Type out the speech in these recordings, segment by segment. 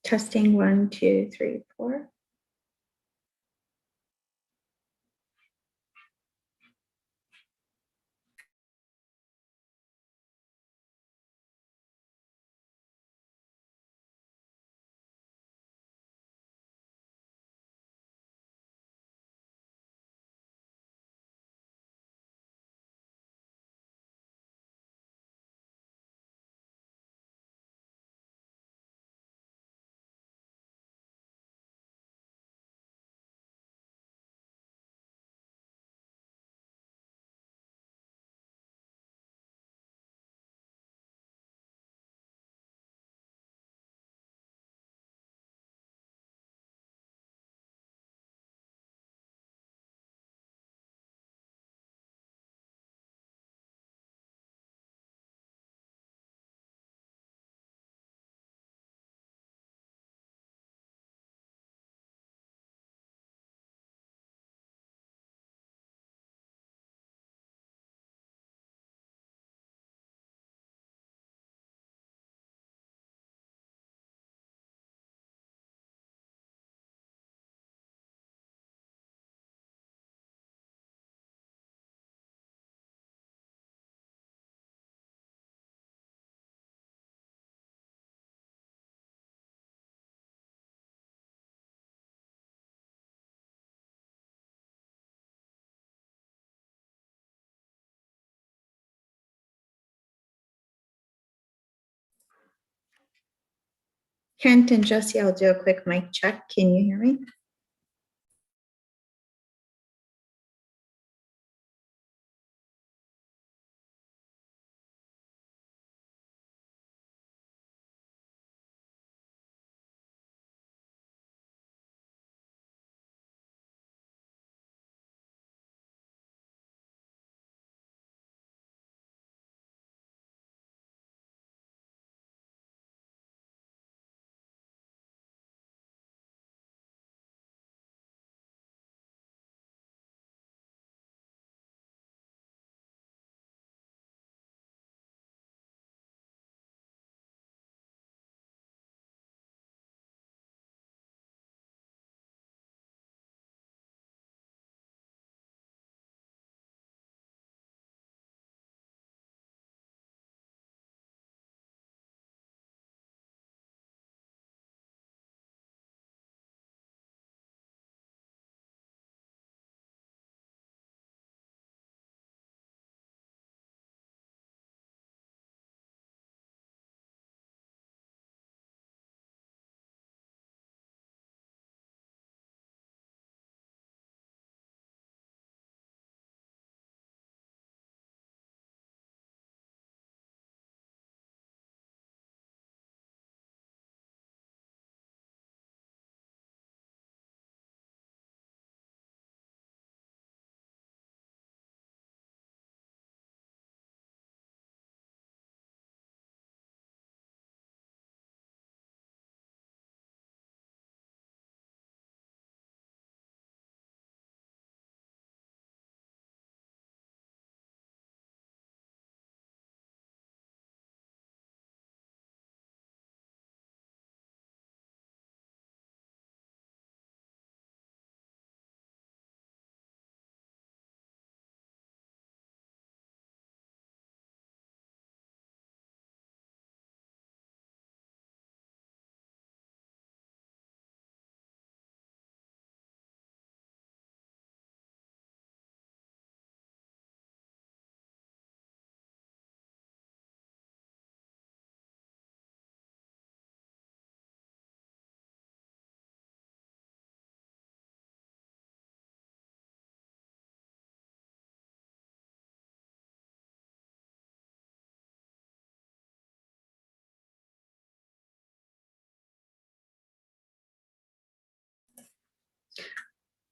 Testing 1, 2, 3, 4. Kent and Jesse, I'll do a quick mic check. Can you hear me?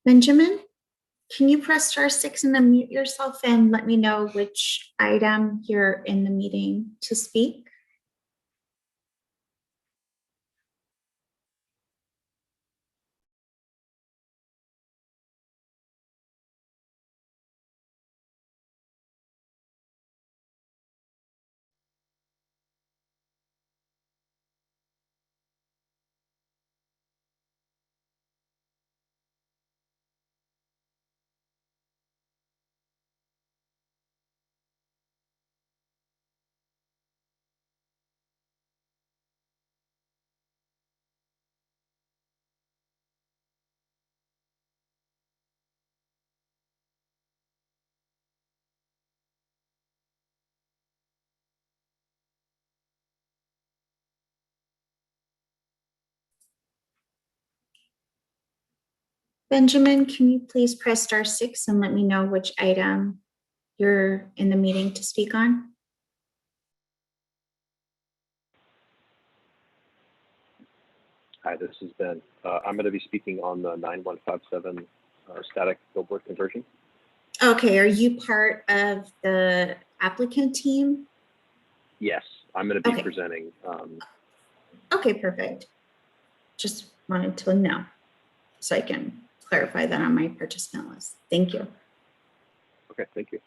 Benjamin, can you press *6 and unmute yourself and let me know which item you're in the meeting to speak? Benjamin, can you please press star six and let me know which item you're in the meeting to speak on? Hi, this is Ben. I'm going to be speaking on the 9157 static billboard conversion. Okay, are you part of the applicant team? Yes, I'm going to be Okay. presenting. Okay, perfect. Just wanted to know so I can clarify that on my participant list. Thank you. Okay, thank you.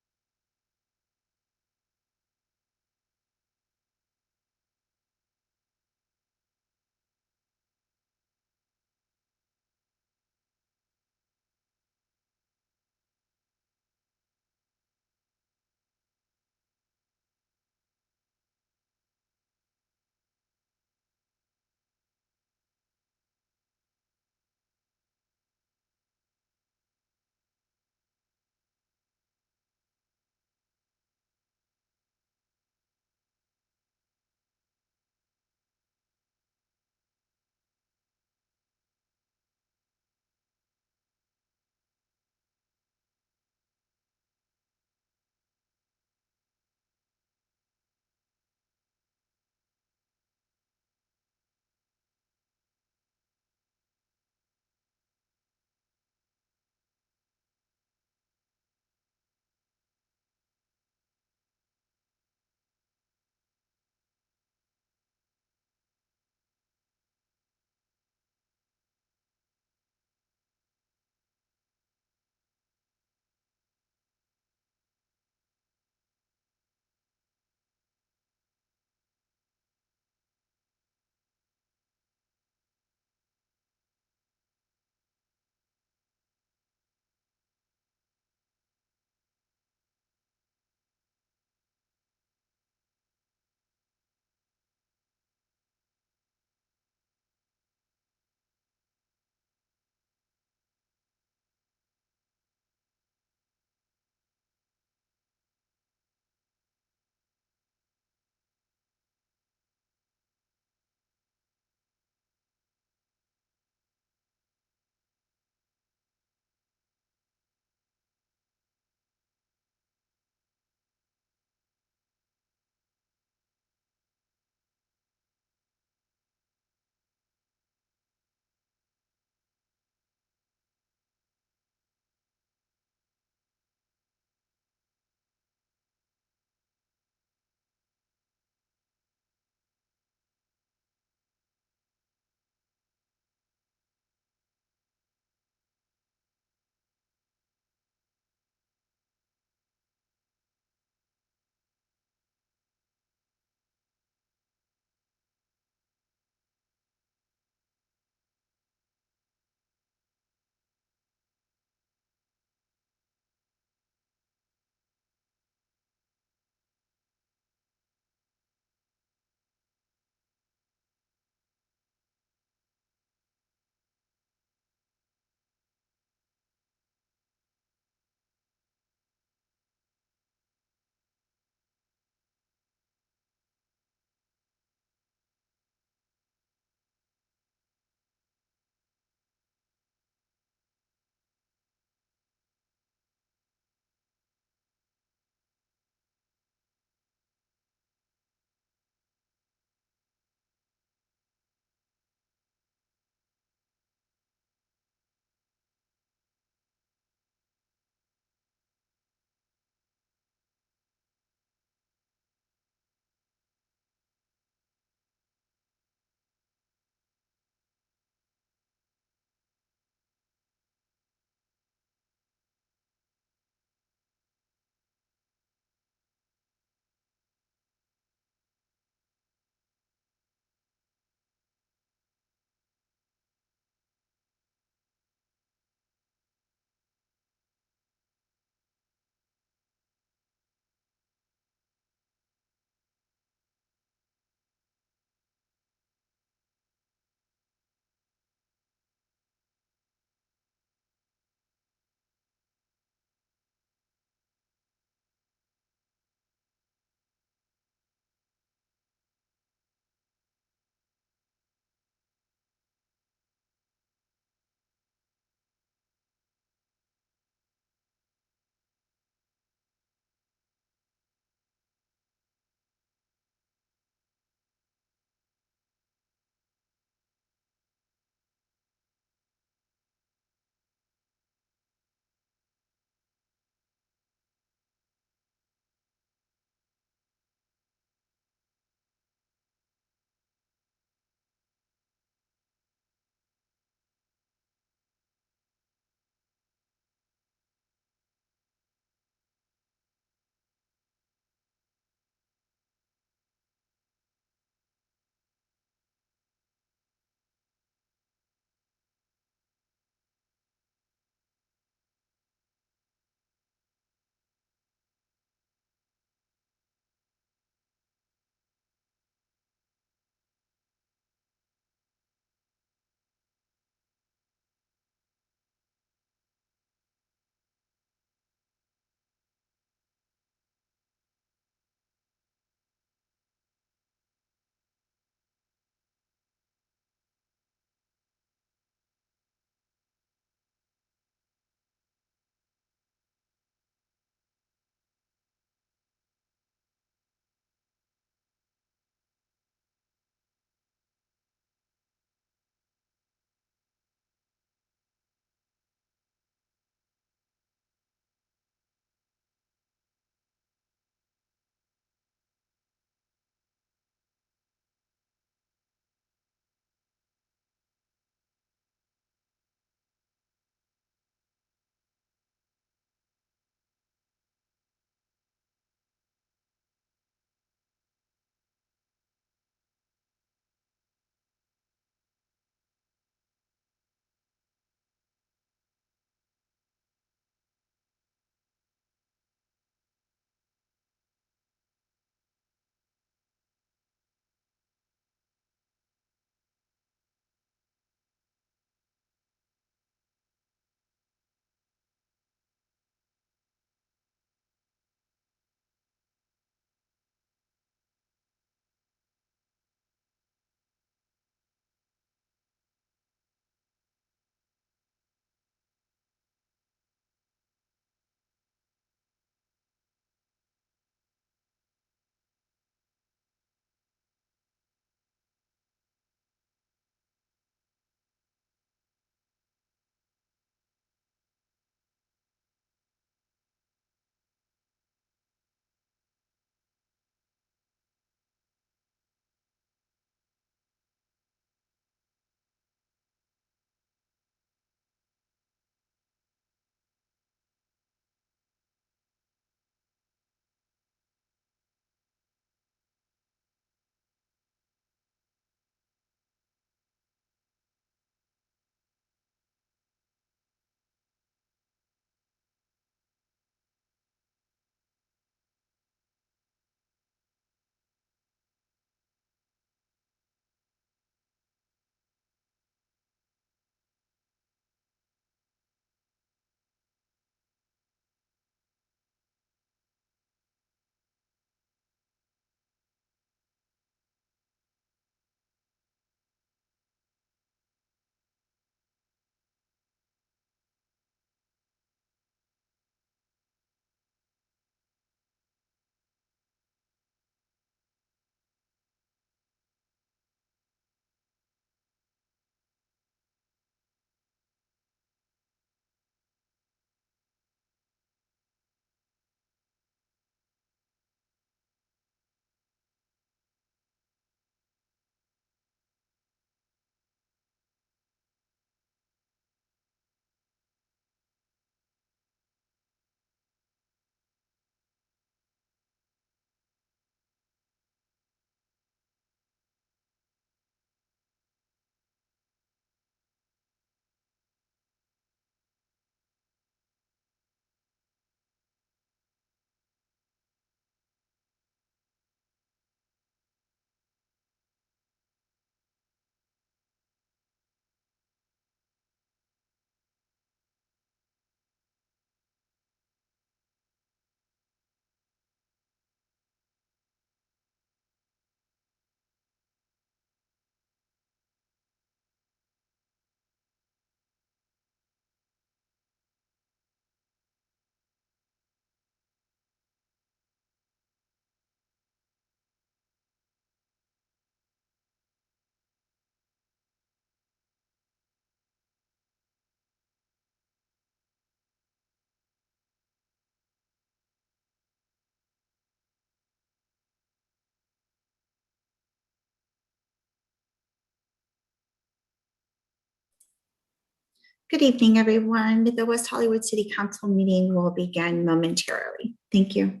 Good evening, everyone. The West Hollywood City Council meeting will begin momentarily. Thank you.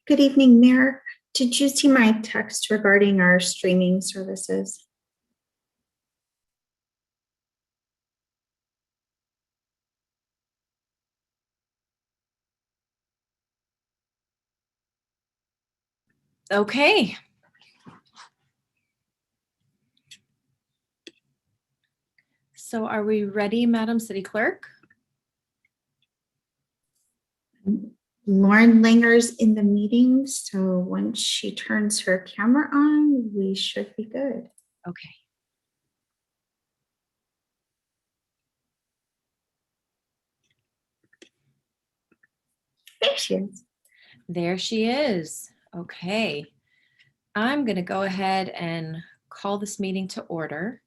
Good evening, Mayor. Did you see my text regarding our streaming services? Okay. So are we ready, Madam City Clerk? Lauren Langer's in the meeting, so once she turns her camera on, we should be good. Okay. There she is. There she is. Okay. I'm going to go ahead and call this meeting to order.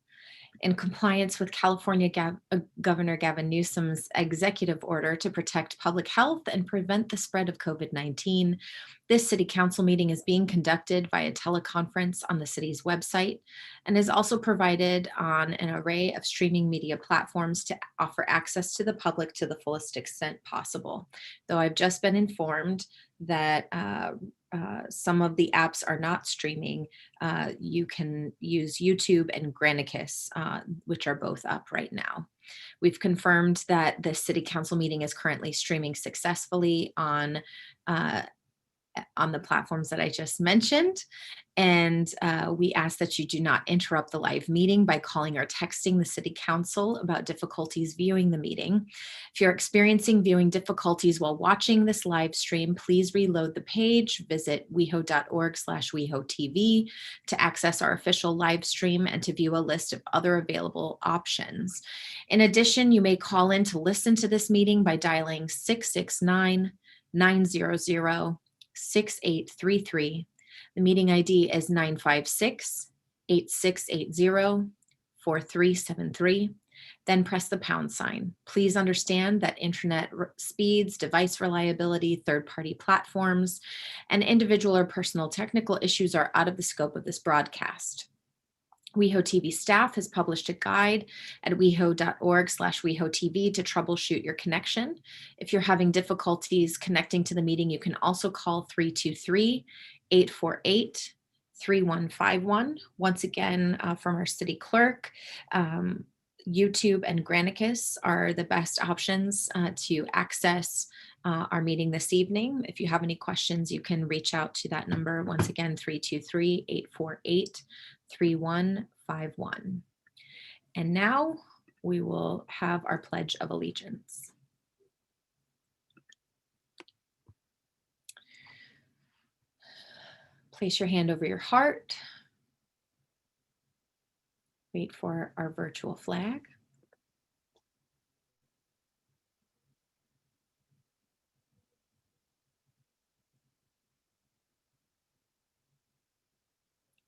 In compliance with California Governor Gavin Newsom's executive order to protect public health and prevent the spread of COVID-19, this city council meeting is being conducted via teleconference on the city's website and is also provided on an array of streaming media platforms to offer access to the public to the fullest extent possible. Though I've just been informed that some of the apps are not streaming, you can use YouTube and Granicus, which are both up right now. We've confirmed that the city council meeting is currently streaming successfully on the platforms that I just mentioned. And we ask that you do not interrupt the live meeting by calling or texting the City Council about difficulties viewing the meeting. If you're experiencing viewing difficulties while watching this live stream, please reload the page, visit weho.org/WehoTV to access our official live stream and to view a list of other available options. In addition, you may call in to listen to this meeting by dialing 669-900-6833. The meeting ID is 956-8680-4373. Then press the pound sign. Please understand that internet speeds, device reliability, third-party platforms, and individual or personal technical issues are out of the scope of this broadcast. WehoTV staff has published a guide at weho.org/WehoTV to troubleshoot your connection. If you're having difficulties connecting to the meeting, you can also call 323-848-3151. Once again, from our city clerk, YouTube and Granicus are the best options to access our meeting this evening. If you have any questions, you can reach out to that number. Once again, 323-848-3151. And now we will have our Pledge of Allegiance. Place your hand over your heart. Wait for our virtual flag.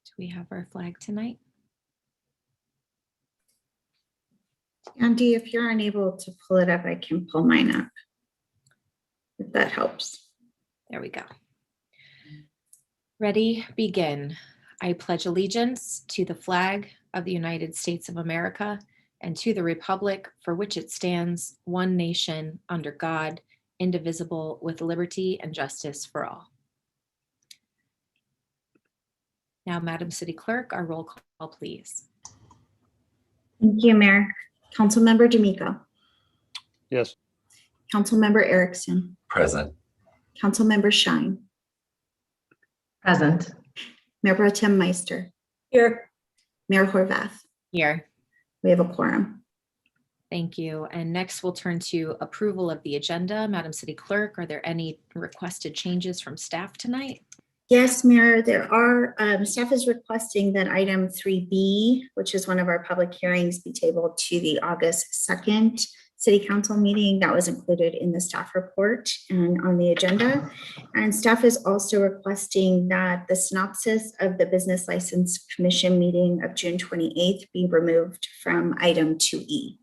Do we have our flag tonight? Andy, if you're unable to pull it up, I can pull mine up, if that helps. There we go. Ready, begin. I pledge allegiance to the flag of the United States of America and to the republic for which it stands, one nation, under God, indivisible, with liberty and justice for all. Now, Madam City Clerk, our roll call, please. Thank you, Mayor. Councilmember D'Amico. Yes. Councilmember Erickson. Present. Councilmember Shine. Present. Mayor Pro Tem Meister. Here. Mayor Horvath. Here. We have a quorum. Thank you. And next we'll turn to approval of the agenda. Madam City Clerk, are there any requested changes from staff tonight? Yes, Mayor, there are. Staff is requesting that item 3B, which is one of our public hearings, be tabled to the August 2nd City Council meeting. That was included in the staff report and on the agenda. And staff is also requesting that the synopsis of the Business License Commission meeting of June 28th be removed from item 2E.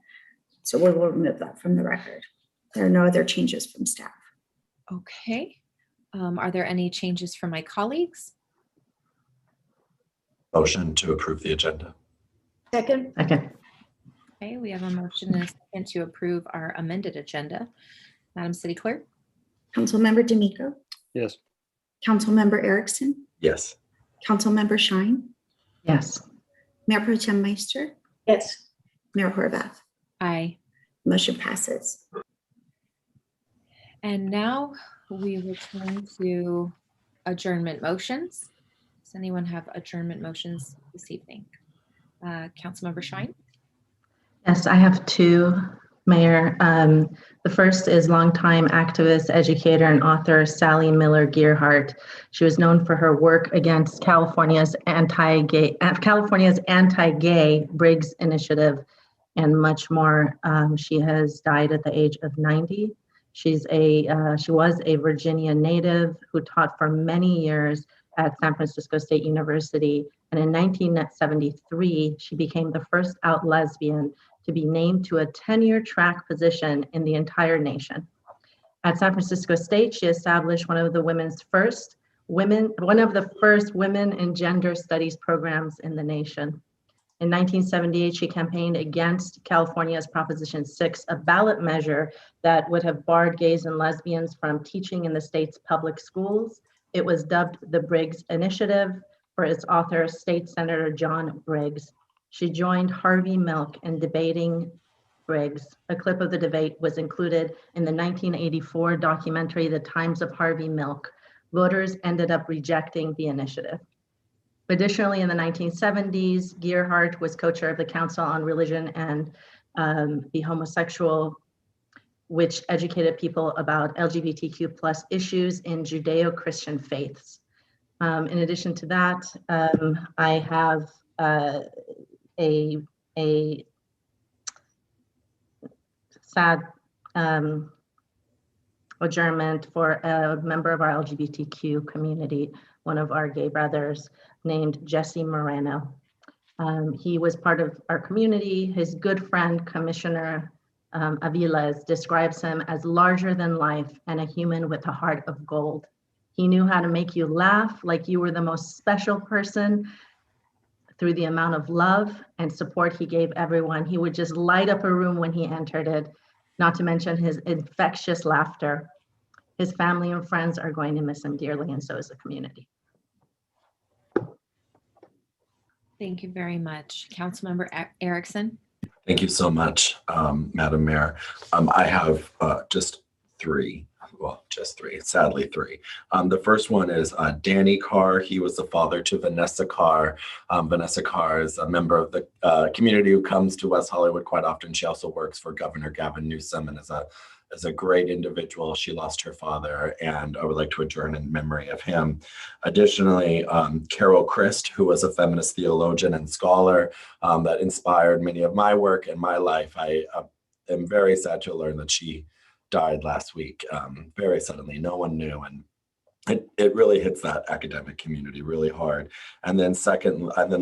So we will remove that from the record. There are no other changes from staff. Okay. Are there any changes from my colleagues? Motion to approve the agenda. Second. Second. Okay, we have a motion and a second to approve our amended agenda. Madam City Clerk? Councilmember D'Amico. Yes. Councilmember Erickson. Yes. Councilmember Shine. Yes. Mayor Pro Tem Meister. Yes. Mayor Horvath. Aye. Motion passes. And now we return to adjournment motions. Does anyone have adjournment motions this evening? Councilmember Shine? Yes, I have two, Mayor. The first is longtime activist, educator, and author Sally Miller Gearhart. She was known for her work against California's anti-gay Briggs Initiative and much more. She has died at the age of 90. She was a Virginia native who taught for many years at San Francisco State University. And in 1973, she became the first out lesbian to be named to a tenure track position in the entire nation. At San Francisco State, she established one of the first women in gender studies programs in the nation. In 1978, she campaigned against California's Proposition 6, a ballot measure that would have barred gays and lesbians from teaching in the state's public schools. It was dubbed the Briggs Initiative for its author, State Senator John Briggs. She joined Harvey Milk in debating Briggs. A clip of the debate was included in the 1984 documentary, The Times of Harvey Milk. Voters ended up rejecting the initiative. Additionally, in the 1970s, Gearhart was co-chair of the Council on Religion and the Homosexual, which educated people about LGBTQ plus issues in Judeo-Christian faiths. In addition to that, I have a sad adjournment for a member of our LGBTQ community, one of our gay brothers named Jesse Moreno. He was part of our community. His good friend, Commissioner Aviles, describes him as larger than life and a human with a heart of gold. He knew how to make you laugh like you were the most special person through the amount of love and support he gave everyone. He would just light up a room when he entered it, not to mention his infectious laughter. His family and friends are going to miss him dearly, and so is the community. Thank you very much. Councilmember Erickson. Thank you so much, Madam Mayor. I have just three. Well, just three, sadly three. The first one is Danny Carr. He was the father to Vanessa Carr. Vanessa Carr is a member of the community who comes to West Hollywood quite often. She also works for Governor Gavin Newsom and is a great individual. She lost her father, and I would like to adjourn in memory of him. Additionally, Carol Christ, who was a feminist theologian and scholar that inspired many of my work and my life. I am very sad to learn that she died last week, very suddenly. No one knew, and it really hits that academic community really hard. And then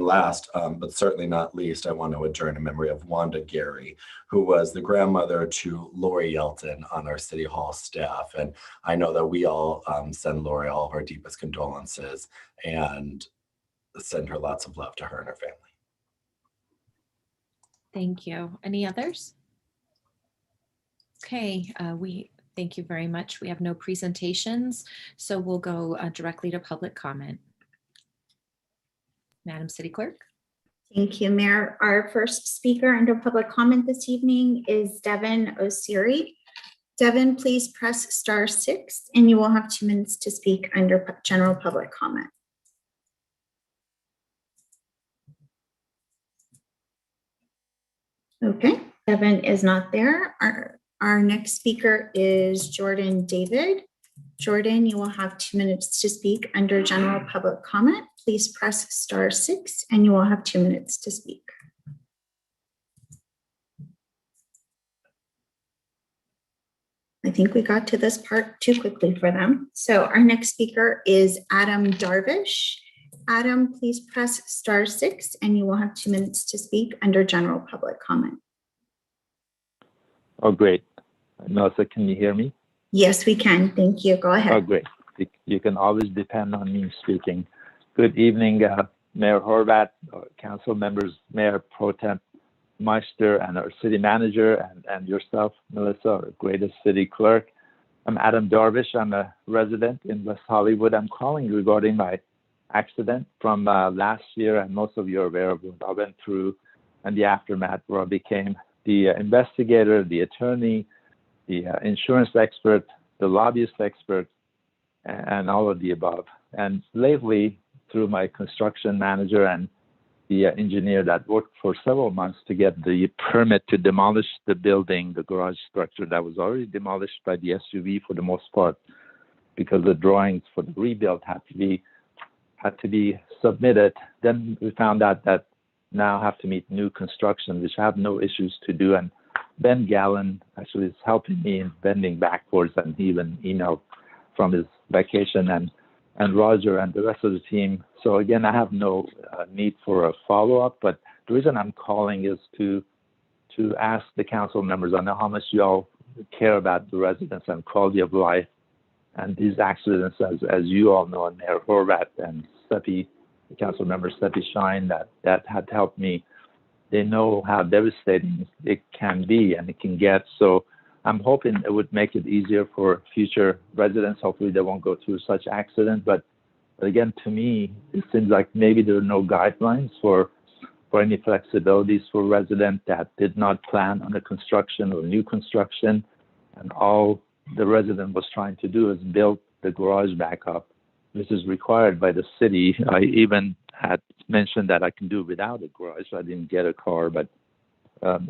last, but certainly not least, I want to adjourn in memory of Wanda Gary, who was the grandmother to Lori Yelton on our City Hall staff. And I know that we all send Lori all of our deepest condolences and send her lots of love to her and her family. Thank you. Any others? Okay, thank you very much. We have no presentations, so we'll go directly to public comment. Madam City Clerk. Thank you, Mayor. Our first speaker under public comment this evening is Devin Osiri. Devin, please press *6 and you will have 2 minutes to speak under general public comment. Okay, Devin is not there. Our next speaker is Jordan David. Jordan, you will have 2 minutes to speak under general public comment. Please press *6 and you will have 2 minutes to speak. I think we got to this part too quickly for them. So our next speaker is Adam Darvish. Adam, please press *6 and you will have 2 minutes to speak under general public comment. Oh, great. Melissa, can you hear me? Yes, we can. Thank you. Go ahead. Oh, great. You can always depend on me speaking. Good evening, Mayor Horvath, council members, Mayor Pro Tem Meister, and our city manager, and yourself, Melissa, our greatest city clerk. I'm Adam Darvish. I'm a resident in West Hollywood. I'm calling regarding my accident from last year, and most of you are aware of what I went through and the aftermath, where I became the investigator, the attorney, the insurance expert, the lobbyist expert, and all of the above. And lately, through my construction manager and the engineer that worked for several months to get the permit to demolish the building, the garage structure that was already demolished by the SUV for the most part, because the drawings for the rebuild had to be submitted. Then we found out that now have to meet new construction, which I have no issues to do. And Ben Gallen actually is helping me in bending backwards, and he even emailed from his vacation, and Roger and the rest of the team. So again, I have no need for a follow-up, but the reason I'm calling is to ask the council members, I know how much you all care about the residents and quality of life, and these accidents, as you all know, and Mayor Horvath and Steffi, the council member Steffi Shine, that had helped me. They know how devastating it can be and it can get. So I'm hoping it would make it easier for future residents. Hopefully they won't go through such accident. But again, to me, it seems like maybe there are no guidelines for any flexibilities for residents that did not plan on the construction or new construction. And all the resident was trying to do is build the garage back up. This is required by the city. I even had mentioned that I can do without a garage, so I didn't get a car. But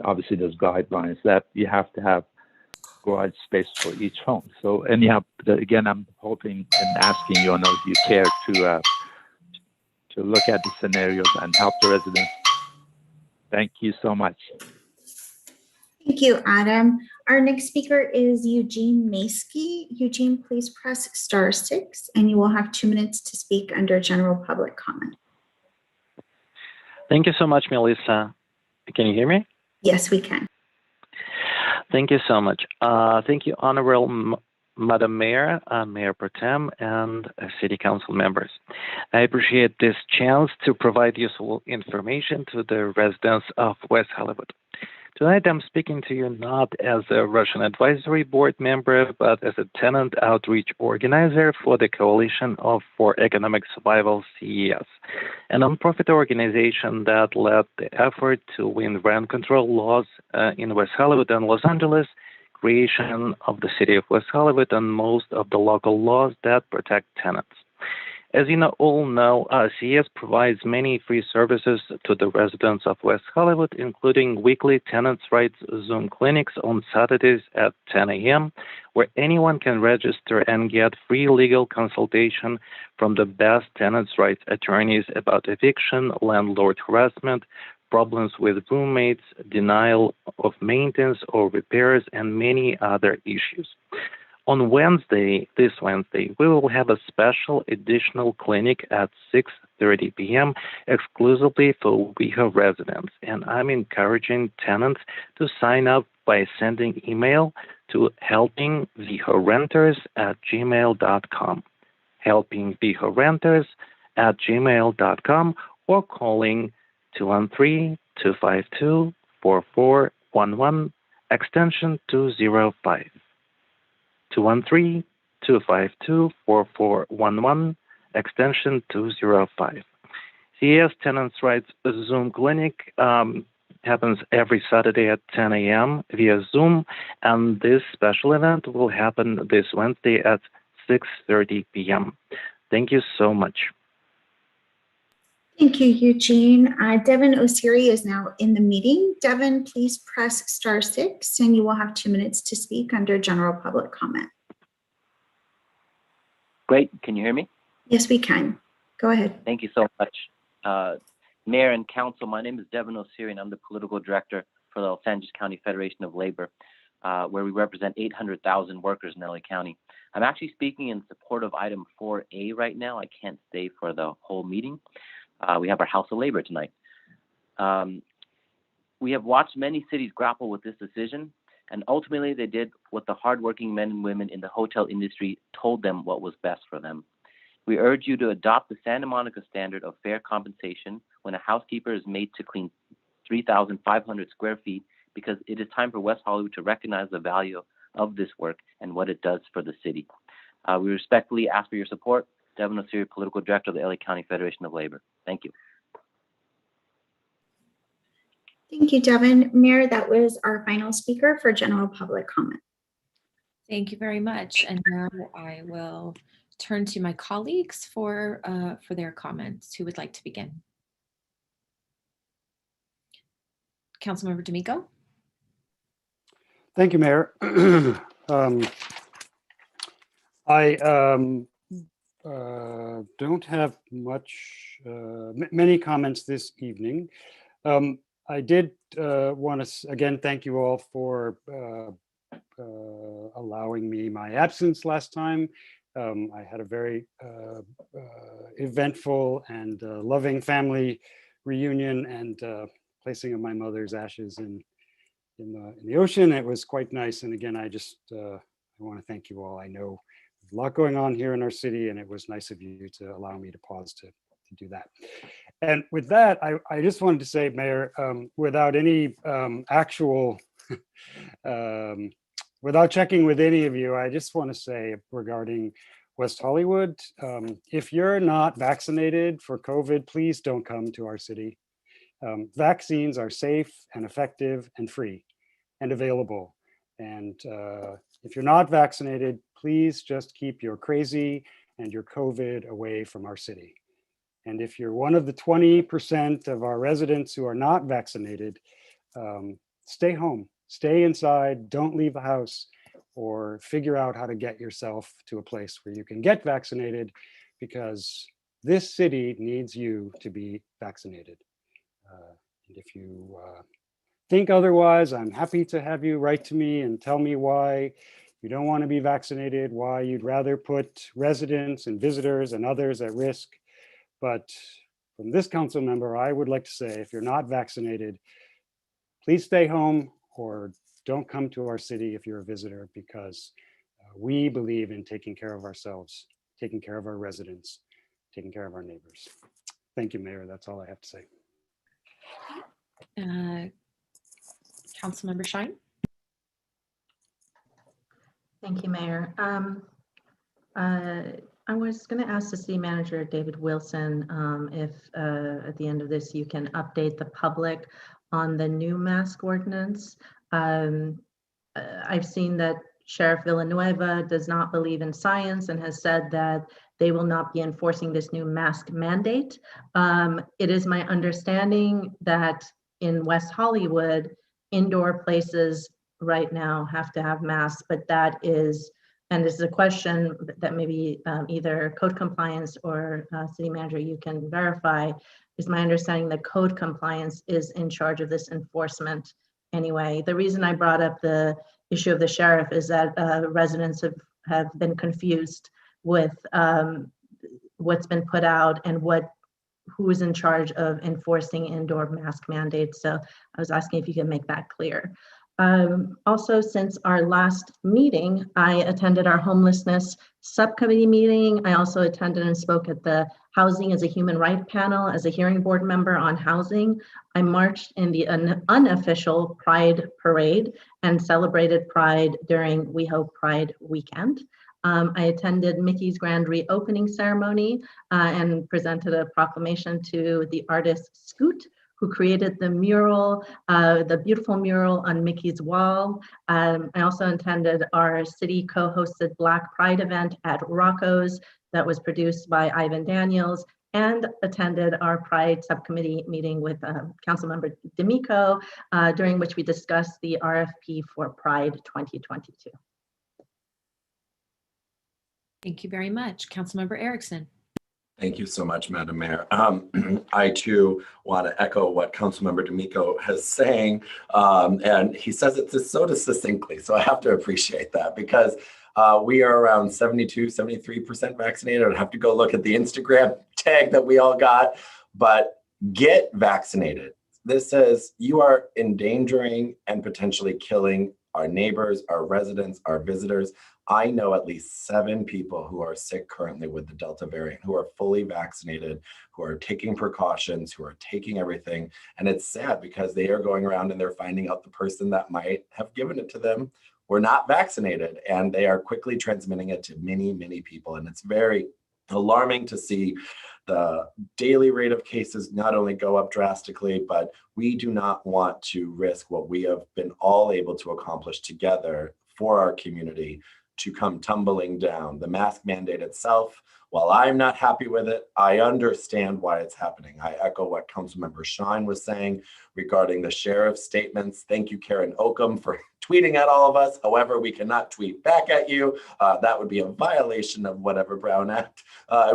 obviously, there's guidelines that you have to have garage space for each home. So anyhow, again, I'm hoping and asking you, if you care to look at the scenarios and help the residents. Thank you so much. Thank you, Adam. Our next speaker is Eugene Maskey. Eugene, please press *6 and you will have 2 minutes to speak under general public comment. Thank you so much, Melissa. Can you hear me? Yes, we can. Thank you so much. Thank you, Honorable Madam Mayor, Mayor Pro Tem, and City Council members. I appreciate this chance to provide useful information to the residents of West Hollywood. Tonight, I'm speaking to you not as a Russian Advisory Board member, but as a tenant outreach organizer for the Coalition for Economic Survival, CES, a nonprofit organization that led the effort to win rent control laws in West Hollywood and Los Angeles, creation of the City of West Hollywood, and most of the local laws that protect tenants. As you all know, CES provides many free services to the residents of West Hollywood, including weekly tenants' rights Zoom clinics on Saturdays at 10 a.m., where anyone can register and get free legal consultation from the best tenants' rights attorneys about eviction, landlord harassment, problems with roommates, denial of maintenance or repairs, and many other issues. On this Wednesday, we will have a special additional clinic at 6:30 p.m. exclusively for WeHo residents, and I'm encouraging tenants to sign up by sending email to helpingwehorenters@gmail.com, helpingwehorenters@gmail.com, or calling 213-252-4411, extension 205. 213-252-4411, extension 205. CES Tenants' Rights Zoom Clinic happens every Saturday at 10 a.m. via Zoom, and this special event will happen this Wednesday at 6:30 p.m. Thank you so much. Thank you, Eugene. Devin Osiri is now in the meeting. Devin, please press *6 and you will have 2 minutes to speak under general public comment. Great. Can you hear me? Yes, we can. Go ahead. Thank you so much. Mayor and Council, my name is Devin Osiri, and I'm the Political Director for the Los Angeles County Federation of Labor, where we represent 800,000 workers in LA County. I'm actually speaking in support of item 4A right now. I can't stay for the whole meeting. We have our House of Labor tonight. We have watched many cities grapple with this decision, and ultimately they did what the hardworking men and women in the hotel industry told them what was best for them. We urge you to adopt the Santa Monica standard of fair compensation when a housekeeper is made to clean 3,500 square feet, because it is time for West Hollywood to recognize the value of this work and what it does for the city. We respectfully ask for your support. Devin Osiri, Political Director of the LA County Federation of Labor. Thank you. Thank you, Devin. Mayor, that was our final speaker for general public comment. Thank you very much. And now I will turn to my colleagues for their comments. Who would like to begin? Councilmember D'Amico. Thank you, Mayor. I don't have many comments this evening. I did want to again thank you all for allowing me my absence last time. I had a very eventful and loving family reunion and placing of my mother's ashes in the ocean. It was quite nice. And again, I want to thank you all. I know there's a lot going on here in our city, and it was nice of you to allow me to pause to do that. And with that, I just wanted to say, Mayor, without any actual, without checking with any of you, I just want to say regarding West Hollywood, if you're not vaccinated for COVID, please don't come to our city. Vaccines are safe and effective and free and available. And if you're not vaccinated, please just keep your crazy and your COVID away from our city. And if you're one of the 20% of our residents who are not vaccinated, stay home, stay inside, don't leave the house, or figure out how to get yourself to a place where you can get vaccinated, because this city needs you to be vaccinated. And if you think otherwise, I'm happy to have you write to me and tell me why you don't want to be vaccinated, why you'd rather put residents and visitors and others at risk. But from this council member, I would like to say, if you're not vaccinated, please stay home or don't come to our city if you're a visitor, because we believe in taking care of ourselves, taking care of our residents, taking care of our neighbors. Thank you, Mayor. That's all I have to say. Councilmember Shine. Thank you, Mayor. I was going to ask the city manager, David Wilson, if at the end of this you can update the public on the new mask ordinance. I've seen that Sheriff Villanueva does not believe in science and has said that they will not be enforcing this new mask mandate. It is my understanding that in West Hollywood, indoor places right now have to have masks, but that is, and this is a question that maybe either code compliance or city manager you can verify, is my understanding that code compliance is in charge of this enforcement anyway. The reason I brought up the issue of the sheriff is that residents have been confused with what's been put out and who is in charge of enforcing indoor mask mandates. So I was asking if you can make that clear. Also, since our last meeting, I attended our homelessness subcommittee meeting. I also attended and spoke at the Housing as a Human Right panel as a hearing board member on housing. I marched in the unofficial Pride Parade and celebrated Pride during WeHo Pride weekend. I attended Mickey's grand reopening ceremony and presented a proclamation to the artist Scoot, who created the mural, the beautiful mural on Mickey's wall. I also attended our city co-hosted Black Pride event at Rocco's that was produced by Ivan Daniels, and attended our Pride subcommittee meeting with Councilmember D'Amico, during which we discussed the RFP for Pride 2022. Thank you very much. Councilmember Erickson. Thank you so much, Madam Mayor. I too want to echo what Councilmember D'Amico is saying, and he says it so succinctly, so I have to appreciate that, because we are around 72, 73% vaccinated. I'd have to go look at the Instagram tag that we all got, but get vaccinated. This says you are endangering and potentially killing our neighbors, our residents, our visitors. I know at least 7 people who are sick currently with the Delta variant, who are fully vaccinated, who are taking precautions, who are taking everything. And it's sad because they are going around and they're finding out the person that might have given it to them were not vaccinated, and they are quickly transmitting it to many, many people. And it's very alarming to see the daily rate of cases not only go up drastically, but we do not want to risk what we have been all able to accomplish together for our community to come tumbling down. The mask mandate itself, while I'm not happy with it, I understand why it's happening. I echo what Councilmember Shine was saying regarding the sheriff's statements. Thank you, Karen Oakham, for tweeting at all of us. However, we cannot tweet back at you. That would be a violation of whatever Brown Act.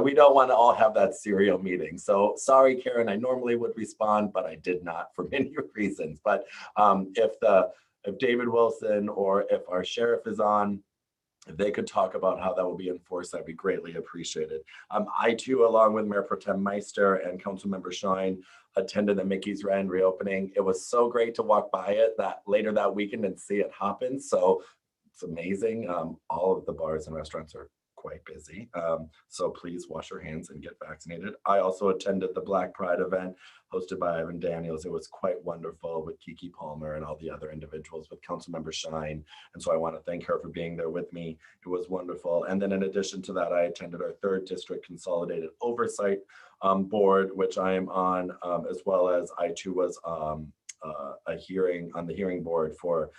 We don't want to all have that serial meeting. So sorry, Karen, I normally would respond, but I did not for many reasons. But if David Wilson or if our sheriff is on, if they could talk about how that will be enforced, that'd be greatly appreciated. I too, along with Mayor Pro Tem Meister and Councilmember Shine, attended the Mickey's Grand reopening. It was so great to walk by it later that weekend and see it happen. So it's amazing. All of the bars and restaurants are quite busy. So please wash your hands and get vaccinated. I also attended the Black Pride event hosted by Ivan Daniels. It was quite wonderful with Kiki Palmer and all the other individuals, with Councilmember Shine. And so I want to thank her for being there with me. It was wonderful. And then in addition to that, I attended our 3rd District Consolidated Oversight Board, which I am on, as well as I too was a hearing on the hearing board for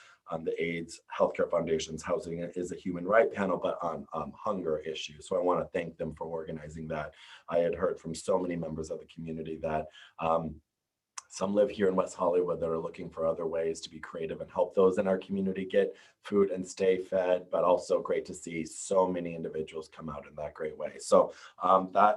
the AIDS Healthcare Foundation's Housing is a Human Right panel, but on hunger issues. So I want to thank them for organizing that. I had heard from so many members of the community that some live here in West Hollywood that are looking for other ways to be creative and help those in our community get food and stay fed, but also great to see so many individuals come out in that great way. So I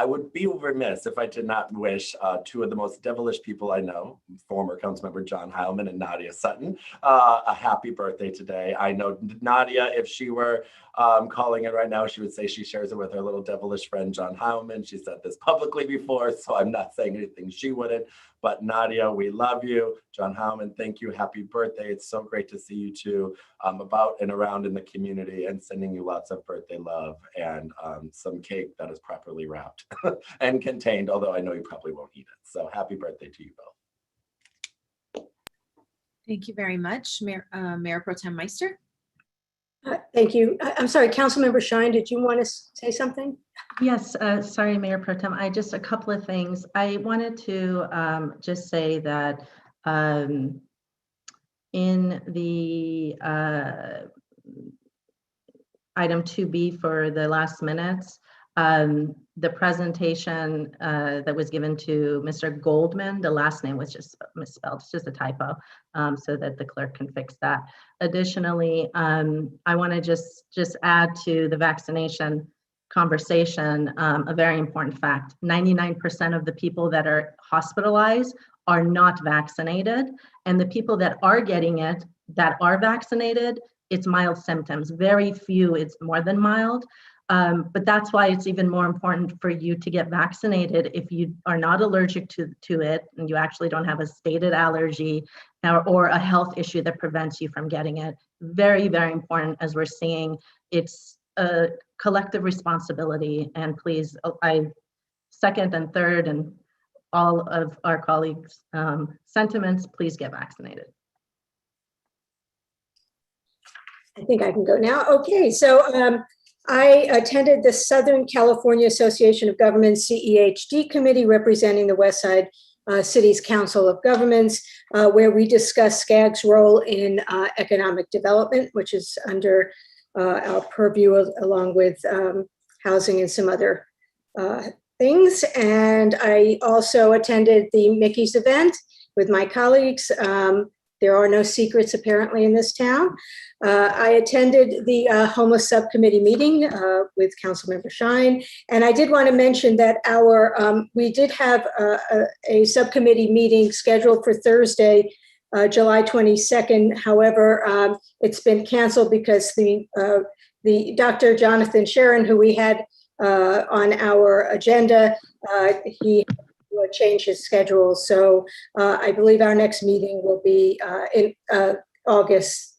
would be remiss if I did not wish two of the most devilish people I know, former Councilmember John Heilman and Nadia Sutton, a happy birthday today. I know Nadia, if she were calling it right now, she would say she shares it with her little devilish friend, John Heilman. She said this publicly before, so I'm not saying anything she wouldn't. But Nadia, we love you. John Heilman, thank you. Happy birthday. It's so great to see you two about and around in the community, and sending you lots of birthday love and some cake that is properly wrapped and contained, although I know you probably won't eat it. So happy birthday to you both. Thank you very much, Mayor Pro Tem Meister. Thank you. I'm sorry, Councilmember Shine, did you want to say something? Yes, sorry, Mayor Pro Tem. Just a couple of things. I wanted to just say that in the item 2B for the last minutes, the presentation that was given to Mr. Goldman, the last name was just misspelled. It's just a typo, so that the clerk can fix that. Additionally, I want to just add to the vaccination conversation a very important fact. 99% of the people that are hospitalized are not vaccinated, and the people that are getting it, that are vaccinated, it's mild symptoms. Very few, it's more than mild. But that's why it's even more important for you to get vaccinated if you are not allergic to it, and you actually don't have a stated allergy or a health issue that prevents you from getting it. Very, very important, as we're seeing. It's a collective responsibility, and please, I second and third and all of our colleagues' sentiments, please get vaccinated. I think I can go now. Okay, so I attended the Southern California Association of Governments CEHD committee representing the West Side City's Council of Governments, where we discussed SCAG's role in economic development, which is under our purview along with housing and some other things. And I also attended the Mickey's event with my colleagues. There are no secrets apparently in this town. I attended the homeless subcommittee meeting with Councilmember Shine. And I did want to mention that we did have a subcommittee meeting scheduled for Thursday, July 22nd. However, it's been canceled because the Dr. Jonathan Sharon, who we had on our agenda, he change his schedule. So I believe our next meeting will be in August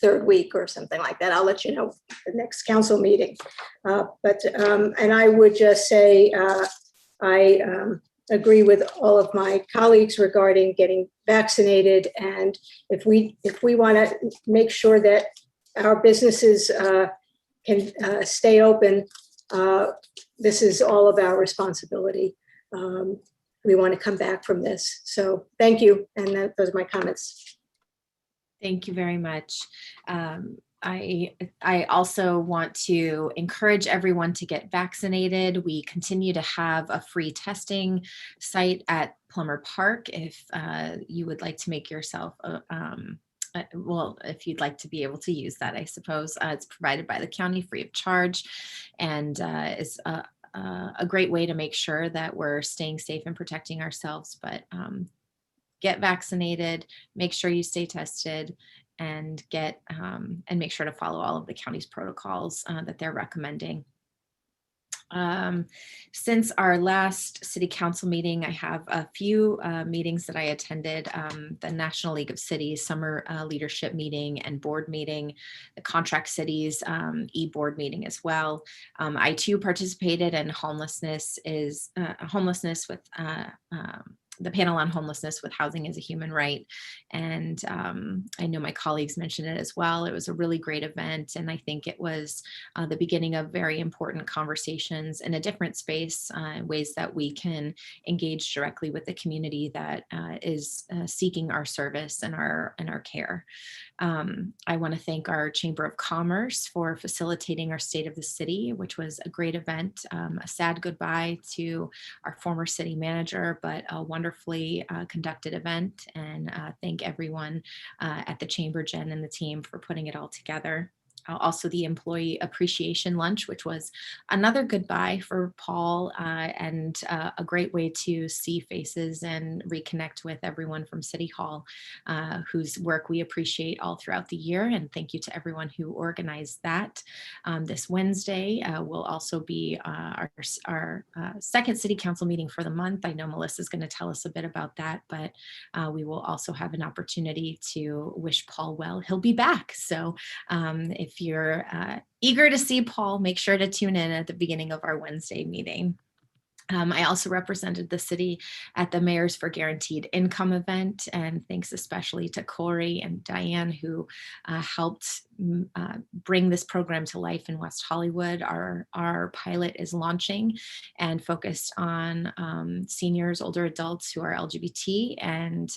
third week or something like that. I'll let you know the next council meeting. And I would just say I agree with all of my colleagues regarding getting vaccinated. And if we want to make sure that our businesses can stay open, this is all of our responsibility. We want to come back from this. So thank you. And those are my comments. Thank you very much. I also want to encourage everyone to get vaccinated. We continue to have a free testing site at Plummer Park if you would like to make yourself well, if you'd like to be able to use that, I suppose. It's provided by the county free of charge, and is a great way to make sure that we're staying safe and protecting ourselves. But get vaccinated, make sure you stay tested, and make sure to follow all of the county's protocols that they're recommending. Since our last city council meeting, I have a few meetings that I attended, the National League of Cities Summer Leadership Meeting and Board Meeting, the Contract Cities e-Board Meeting as well. I too participated in homelessness with the panel on homelessness with housing as a human right. And I know my colleagues mentioned it as well. It was a really great event. And I think it was the beginning of very important conversations in a different space, ways that we can engage directly with the community that is seeking our service and our care. I want to thank our Chamber of Commerce for facilitating our State of the City, which was a great event. A sad goodbye to our former city manager, but a wonderfully conducted event. And thank everyone at the Chamber, Jen and the team, for putting it all together. Also the employee appreciation lunch, which was another goodbye for Paul and a great way to see faces and reconnect with everyone from City Hall whose work we appreciate all throughout the year. And thank you to everyone who organized that. This Wednesday will also be our second City Council meeting for the month. I know Melissa's going to tell us a bit about that, but we will also have an opportunity to wish Paul well. He'll be back. So if you're eager to see Paul, make sure to tune in at the beginning of our Wednesday meeting. I also represented the city at the Mayors for Guaranteed Income event, and thanks especially to Corey and Diane who helped bring this program to life in West Hollywood. Our pilot is launching and focused on seniors, older adults who are LGBT, and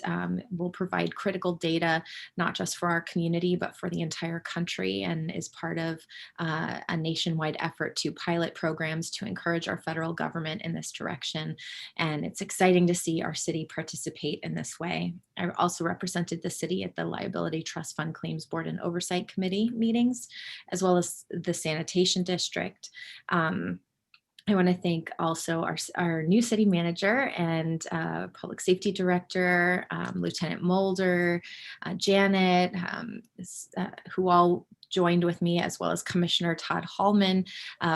will provide critical data, not just for our community, but for the entire country, and is part of a nationwide effort to pilot programs to encourage our federal government in this direction. And it's exciting to see our city participate in this way. I also represented the city at the Liability Trust Fund Claims Board and Oversight Committee meetings, as well as the Sanitation District. I want to thank also our new city manager and public safety director, Lieutenant Mulder, Janet, who all joined with me, as well as Commissioner Todd Hallman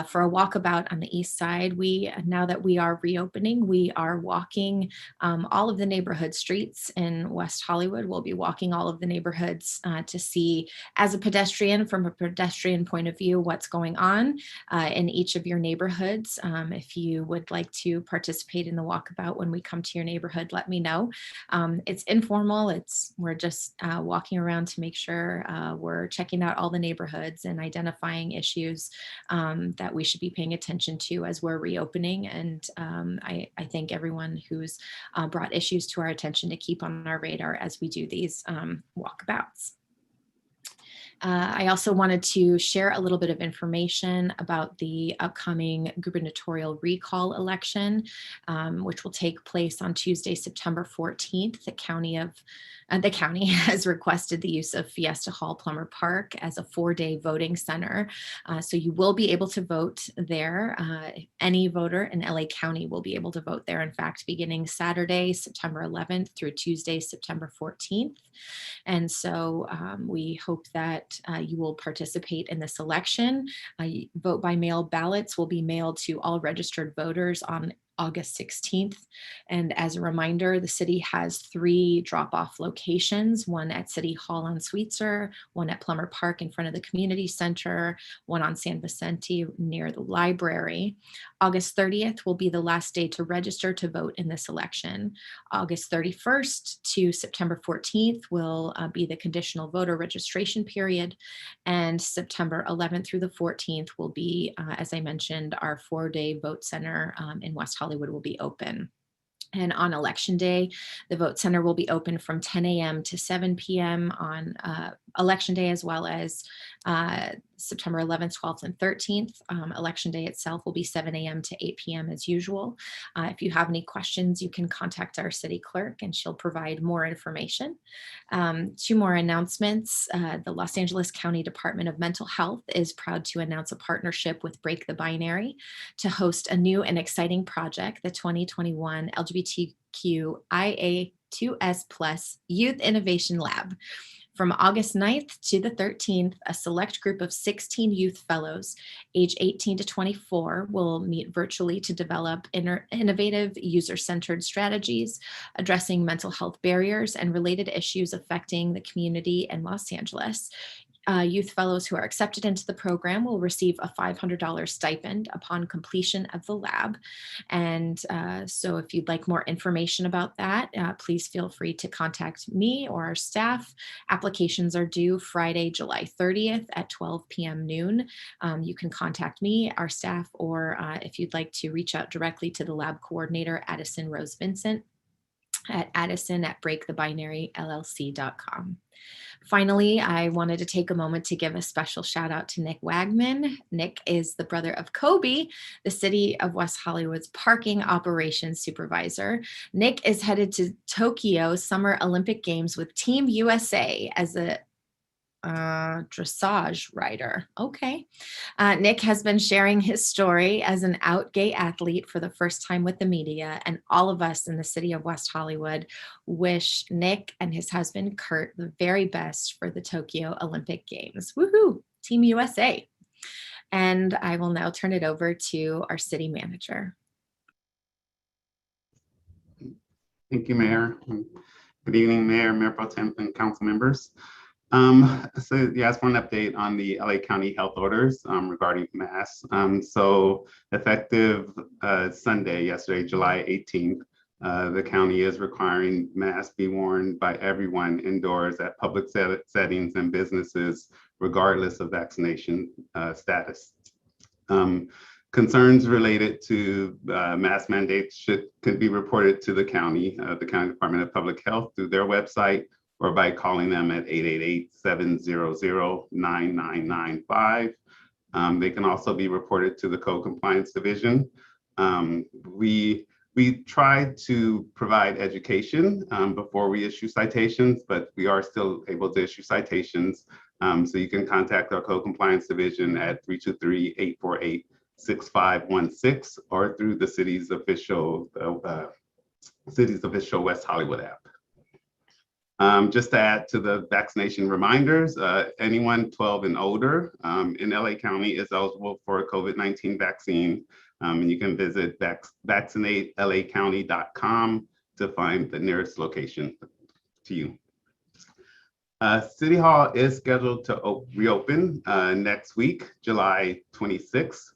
for a walkabout on the east side. Now that we are reopening, we are walking all of the neighborhood streets in West Hollywood. We'll be walking all of the neighborhoods to see, as a pedestrian, from a pedestrian point of view, what's going on in each of your neighborhoods. If you would like to participate in the walkabout when we come to your neighborhood, let me know. It's informal. We're just walking around to make sure we're checking out all the neighborhoods and identifying issues that we should be paying attention to as we're reopening. And I thank everyone who's brought issues to our attention to keep on our radar as we do these walkabouts. I also wanted to share a little bit of information about the upcoming gubernatorial recall election, which will take place on Tuesday, September 14th. The county has requested the use of Fiesta Hall Plummer Park as a 4-day voting center. So you will be able to vote there. Any voter in LA County will be able to vote there, in fact, beginning Saturday, September 11th through Tuesday, September 14th. And so we hope that you will participate in this election. Vote by mail ballots will be mailed to all registered voters on August 16th. And as a reminder, the city has 3 drop-off locations, one at City Hall on Sweetser, one at Plummer Park in front of the community center, one on San Vicente near the library. August 30th will be the last day to register to vote in this election. August 31st to September 14th will be the conditional voter registration period. And September 11th through the 14th will be, as I mentioned, our 4-day vote center in West Hollywood will be open. And on election day, the vote center will be open from 10 a.m. to 7 p.m. on election day, as well as September 11th, 12th, and 13th. Election day itself will be 7 a.m. to 8 p.m. as usual. If you have any questions, you can contact our city clerk and she'll provide more information. 2 more announcements. The Los Angeles County Department of Mental Health is proud to announce a partnership with Break the Binary to host a new and exciting project, the 2021 LGBTQIA2S+ Youth Innovation Lab. From August 9th to the 13th, a select group of 16 youth fellows, age 18 to 24, will meet virtually to develop innovative, user-centered strategies addressing mental health barriers and related issues affecting the community in Los Angeles. youth fellows who are accepted into the program will receive a $500 stipend upon completion of the lab. And so if you'd like more information about that, please feel free to contact me or our staff. Applications are due Friday, July 30th at 12 p.m. noon. You can contact me, our staff, or if you'd like to reach out directly to the lab coordinator, Addison Rose Vincent, at addison@breakthebinaryllc.com. Finally, I wanted to take a moment to give a special shout out to Nick Wagman. Nick is the brother of Kobe, the City of West Hollywood's parking operations supervisor. Nick is headed to Tokyo Summer Olympic Games with Team USA as a dressage rider. Okay. Nick has been sharing his story as an out gay athlete for the first time with the media, and all of us in the city of West Hollywood wish Nick and his husband Kurt the very best for the Tokyo Olympic Games. Woohoo! Team USA. And I will now turn it over to our city manager. Thank you, Mayor. Good evening, Mayor Pro Tem, and council members. So yeah, for an update on the LA County health orders regarding masks. So effective Sunday, yesterday, July 18th, the county is requiring masks be worn by everyone indoors at public settings and businesses, regardless of vaccination status. Concerns related to mask mandates could be reported to the county Department of Public Health through their website, or by calling them at 888-700-9995. They can also be reported to the Code Compliance Division. We try to provide education before we issue citations, but we are still able to issue citations. So you can contact our Code Compliance Division at 323-848-6516 or through the city's official West Hollywood app. Just to add to the vaccination reminders, anyone 12 and older in LA County is eligible for a COVID-19 vaccine. And you can visit vaccinatelacounty.com to find the nearest location to you. City Hall is scheduled to reopen next week, July 26th.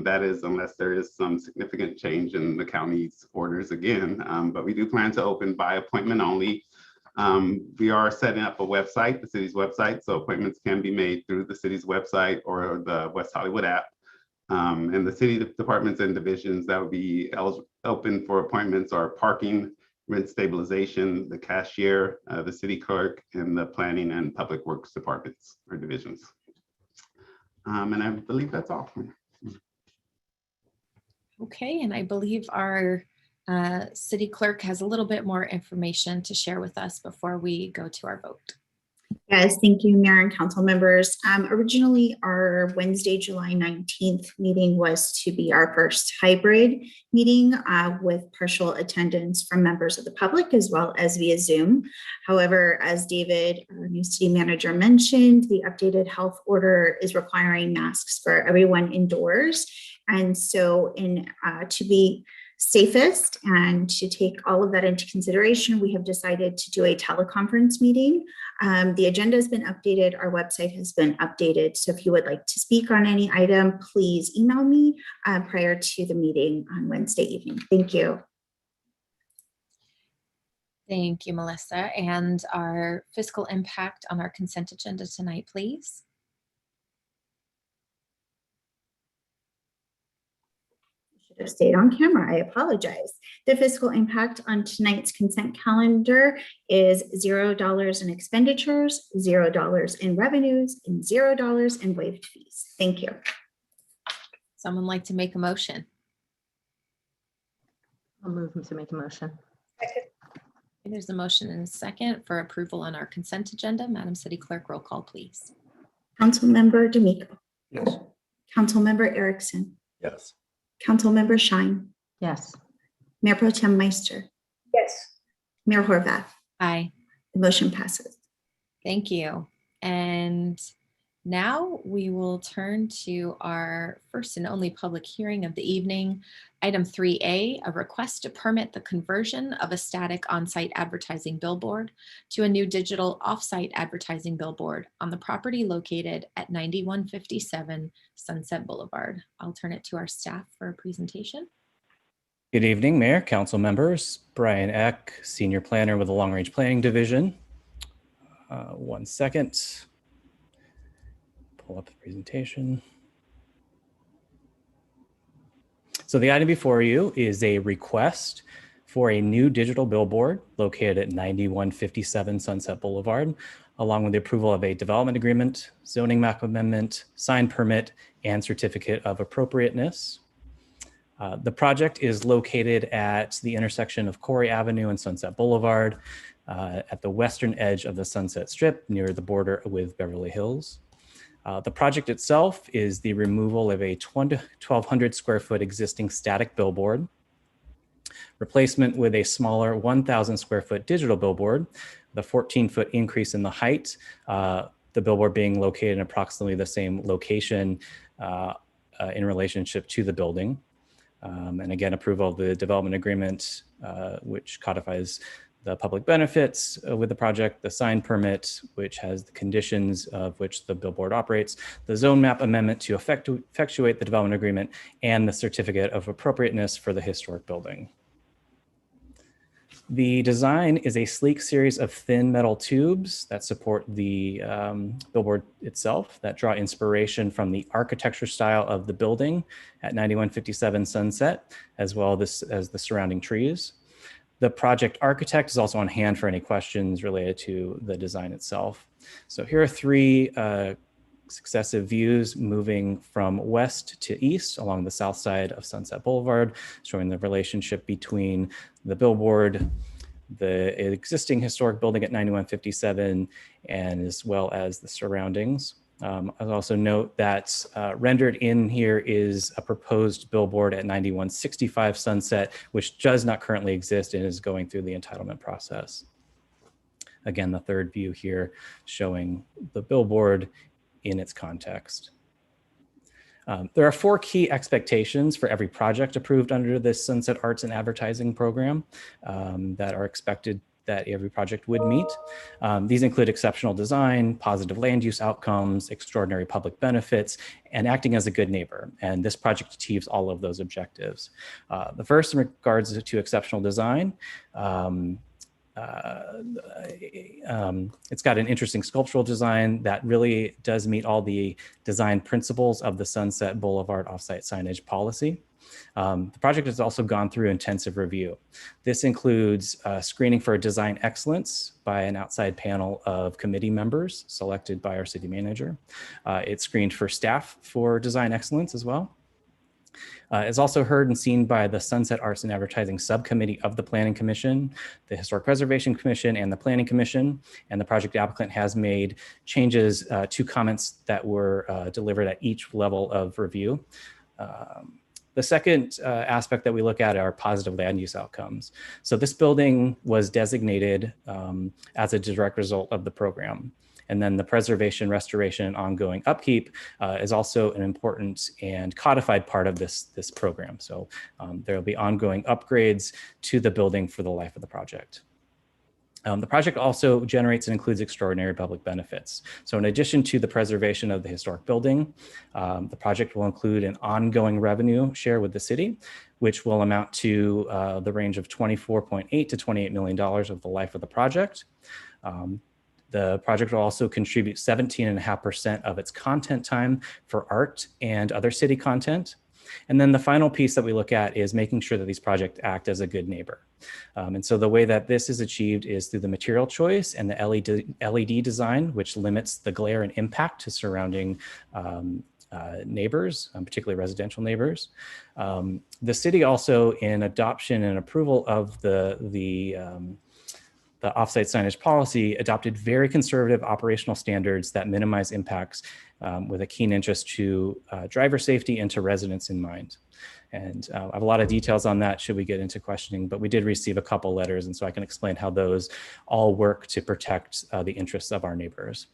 That is, unless there is some significant change in the county's orders again, but we do plan to open by appointment only. We are setting up a website, the city's website, so appointments can be made through the city's website or the West Hollywood app. And the city departments and divisions that will be open for appointments are parking, rent stabilization, the cashier, the city clerk, and the planning and public works departments or divisions. And I believe that's all. Okay, and I believe our city clerk has a little bit more information to share with us before we go to our vote. Yes, thank you, Mayor and council members. Originally, our Wednesday, July 19th meeting was to be our first hybrid meeting with partial attendance from members of the public as well as via Zoom. However, as David, our new city manager, mentioned, the updated health order is requiring masks for everyone indoors. And so to be safest and to take all of that into consideration, we have decided to do a teleconference meeting. The agenda has been updated. Our website has been updated. So if you would like to speak on any item, please email me prior to the meeting on Wednesday evening. Thank you. Thank you, Melissa. And our fiscal impact on our consent agenda tonight, please. Have stayed on camera. I apologize. The fiscal impact on tonight's consent calendar is $0 in expenditures, $0 in revenues, and $0 in waived fees. Thank you. Someone like to make a motion? I'll move to make a motion. Okay, there's a motion and a second for approval on our consent agenda. Madam City Clerk, roll call, please. Councilmember D'Amico. Yes. Councilmember Erickson. Yes. Councilmember Shine. Yes. Mayor Pro Tem Meister. Yes. Mayor Horvath. Aye. The motion passes. Thank you. And Now we will turn to our first and only public hearing of the evening. Item 3A, a request to permit the conversion of a static on-site advertising billboard to a new digital off-site advertising billboard on the property located at 9157 Sunset Boulevard. I'll turn it to our staff for a presentation. Good evening, Mayor, council members. Brian Eck, Senior Planner with the Long Range Planning Division. 1 second. Pull up the presentation. So the item before you is a request for a new digital billboard located at 9157 Sunset Boulevard, along with the approval of a development agreement, zoning map amendment, sign permit, and certificate of appropriateness. The project is located at the intersection of Corey Avenue and Sunset Boulevard at the western edge of the Sunset Strip near the border with Beverly Hills. The project itself is the removal of a 1,200 square foot existing static billboard, replacement with a smaller 1,000 square foot digital billboard, the 14-foot increase in the height, the billboard being located in approximately the same location in relationship to the building. And again, approval of the development agreement, which codifies the public benefits with the project, the sign permit, which has the conditions of which the billboard operates, the zone map amendment to effectuate the development agreement, and the certificate of appropriateness for the historic building. The design is a sleek series of thin metal tubes that support the billboard itself that draw inspiration from the architecture style of the building at 9157 Sunset, as well as the surrounding trees. The project architect is also on hand for any questions related to the design itself. So here are 3 successive views moving from west to east along the south side of Sunset Boulevard, showing the relationship between the billboard, the existing historic building at 9157, and as well as the surroundings. I'll also note that rendered in here is a proposed billboard at 9165 Sunset, which does not currently exist and is going through the entitlement process. Again, the 3rd view here showing the billboard in its context. There are 4 key expectations for every project approved under this Sunset Arts and Advertising program that are expected that every project would meet. These include exceptional design, positive land use outcomes, extraordinary public benefits, and acting as a good neighbor. And this project achieves all of those objectives. The first in regards to exceptional design, it's got an interesting sculptural design that really does meet all the design principles of the Sunset Boulevard offsite signage policy. The project has also gone through intensive review. This includes screening for design excellence by an outside panel of committee members selected by our city manager. It's screened for staff for design excellence as well. It's also heard and seen by the Sunset Arts and Advertising Subcommittee of the Planning Commission, the Historic Preservation Commission, and the Planning Commission. And the project applicant has made changes to comments that were delivered at each level of review. The second aspect that we look at are positive land use outcomes. So this building was designated as a direct result of the program. And then the preservation, restoration, and ongoing upkeep is also an important and codified part of this program. So there will be ongoing upgrades to the building for the life of the project. The project also generates and includes extraordinary public benefits. So in addition to the preservation of the historic building, the project will include an ongoing revenue share with the city, which will amount to the range of $24.8 to $28 million of the life of the project. The project will also contribute 17.5% of its content time for art and other city content. And then the final piece that we look at is making sure that these projects act as a good neighbor. And so the way that this is achieved is through the material choice and the LED design, which limits the glare and impact to surrounding neighbors, particularly residential neighbors. The city also, in adoption and approval of the offsite signage policy, adopted very conservative operational standards that minimize impacts with a keen interest to driver safety and to residents in mind. And I have a lot of details on that should we get into questioning, but we did receive a couple letters, and so I can explain how those all work to protect the interests of our neighbors.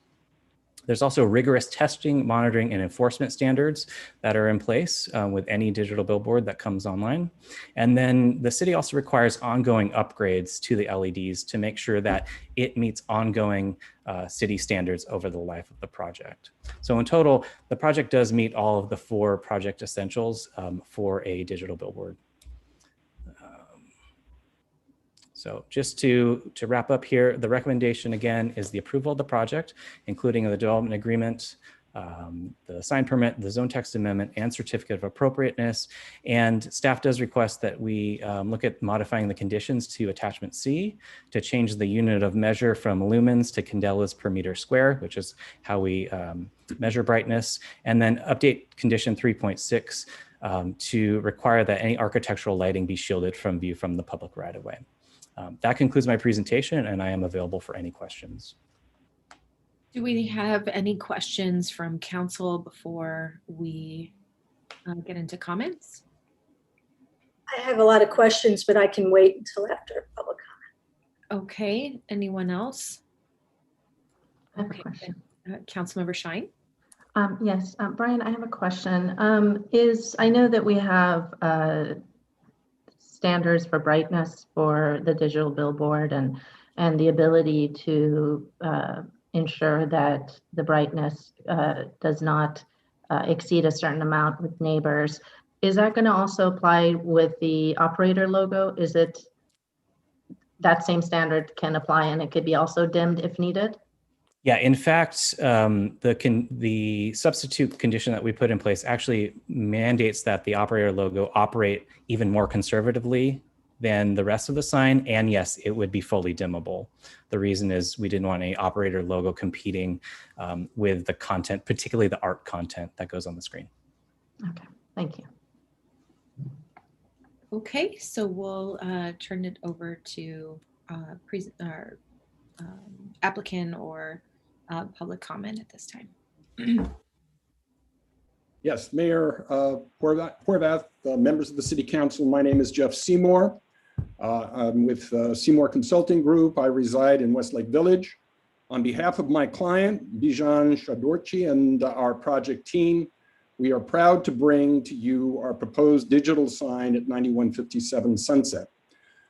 There's also rigorous testing, monitoring, and enforcement standards that are in place with any digital billboard that comes online. And then the city also requires ongoing upgrades to the LEDs to make sure that it meets ongoing city standards over the life of the project. So in total, the project does meet all of the 4 project essentials for a digital billboard. So just to wrap up here, the recommendation again is the approval of the project, including the development agreement, the sign permit, the zone text amendment, and certificate of appropriateness. And staff does request that we look at modifying the conditions to attachment C to change the unit of measure from lumens to candelas per meter square, which is how we measure brightness, and then update condition 3.6 to require that any architectural lighting be shielded from view from the public right of way. That concludes my presentation, and I am available for any questions. Do we have any questions from council before we get into comments? I have a lot of questions, but I can wait until after public comment. Okay, anyone else? I have a Okay, question. Councilmember Shine. Yes, Brian, I have a question. I know that we have standards for brightness for the digital billboard and the ability to ensure that the brightness does not exceed a certain amount with neighbors. Is that going to also apply with the operator logo? Is it that same standard can apply and it could be also dimmed if needed? Yeah, in fact, the substitute condition that we put in place actually mandates that the operator logo operate even more conservatively than the rest of the sign. And yes, it would be fully dimmable. The reason is we didn't want any operator logo competing with the content, particularly the art content that goes on the screen. Okay, thank you. Okay, so we'll turn it over to applicant or public comment at this time. Yes, Mayor Horvath, members of the City Council, my name is Jeff Seymour. I'm with Seymour Consulting Group. I reside in Westlake Village. On behalf of my client, Bijan Shadorchi, and our project team, we are proud to bring to you our proposed digital sign at 9157 Sunset.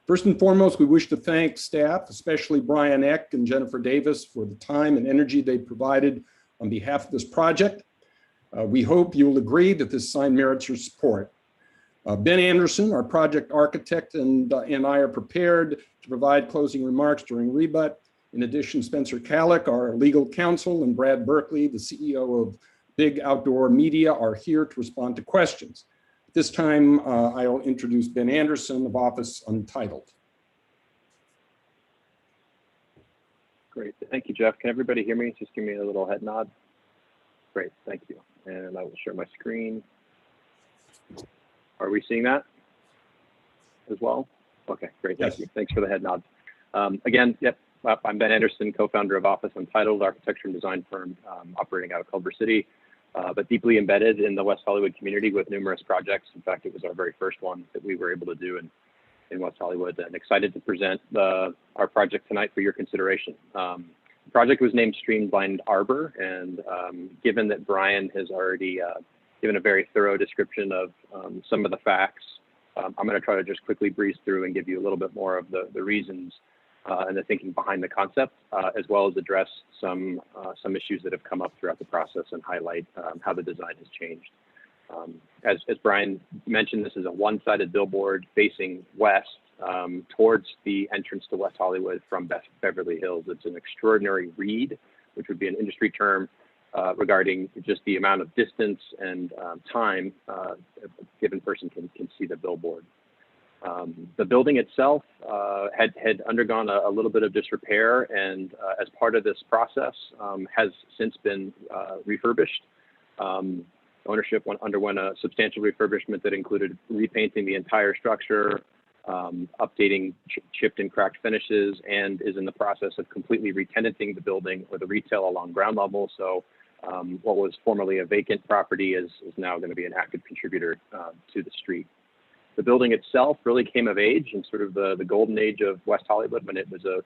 First and foremost, we wish to thank staff, especially Brian Eck and Jennifer Davis, for the time and energy they provided on behalf of this project. We hope you will agree that this sign merits your support. Ben Anderson, our project architect, and I are prepared to provide closing remarks during rebut. In addition, Spencer Kallick, our legal counsel, and Brad Berkeley, the CEO of Big Outdoor Media, are here to respond to questions. At this time, I'll introduce Ben Anderson of Office Untitled. Great, thank you, Jeff. Can everybody hear me? Just give me a little head nod. Great, thank you. And I will share my screen. Are we seeing that as well? Okay, great, thank you. Thanks for the head nod. Again, yep, I'm Ben Anderson, co-founder of Office Untitled, architecture and design firm operating out of Culver City, but deeply embedded in the West Hollywood community with numerous projects. In fact, it was our very first one that we were able to do in West Hollywood, and excited to present our project tonight for your consideration. The project was named Streamlined Arbor, and given that Brian has already given a very thorough description of some of the facts, I'm going to try to just quickly breeze through and give you a little bit more of the reasons and the thinking behind the concept, as well as address some issues that have come up throughout the process and highlight how the design has changed. As Brian mentioned, this is a one-sided billboard facing west towards the entrance to West Hollywood from Beverly Hills. It's an extraordinary read, which would be an industry term regarding just the amount of distance and time a given person can see the billboard. The building itself had undergone a little bit of disrepair, and as part of this process has since been refurbished. Ownership underwent a substantial refurbishment that included repainting the entire structure, updating chipped and cracked finishes, and is in the process of completely re-tenanting the building with a retail along ground level. So what was formerly a vacant property is now going to be an active contributor to the street. The building itself really came of age in sort of the golden age of West Hollywood, when it was a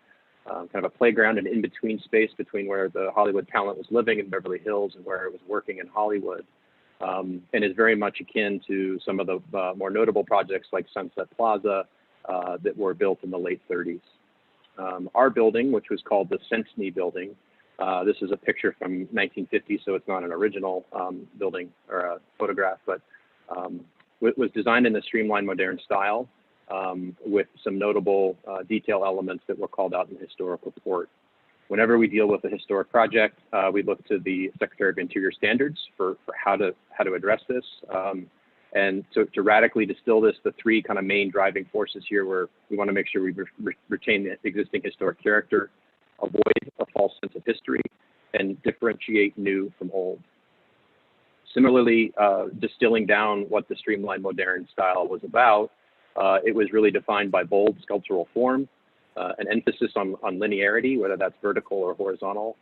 kind of a playground and in-between space between where the Hollywood talent was living in Beverly Hills and where it was working in Hollywood, and is very much akin to some of the more notable projects like Sunset Plaza that were built in the late 30s. Our building, which was called the Sensney Building, this is a picture from 1950, so it's not an original building or a photograph, but it was designed in a streamlined modern style with some notable detail elements that were called out in the historic report. Whenever we deal with a historic project, we look to the Secretary of Interior standards for how to address this. And to radically distill this, the three kind of main driving forces here were we want to make sure we retain the existing historic character, avoid a false sense of history, and differentiate new from old. Similarly, distilling down what the streamlined modern style was about, it was really defined by bold sculptural form, an emphasis on linearity, whether that's vertical or horizontal,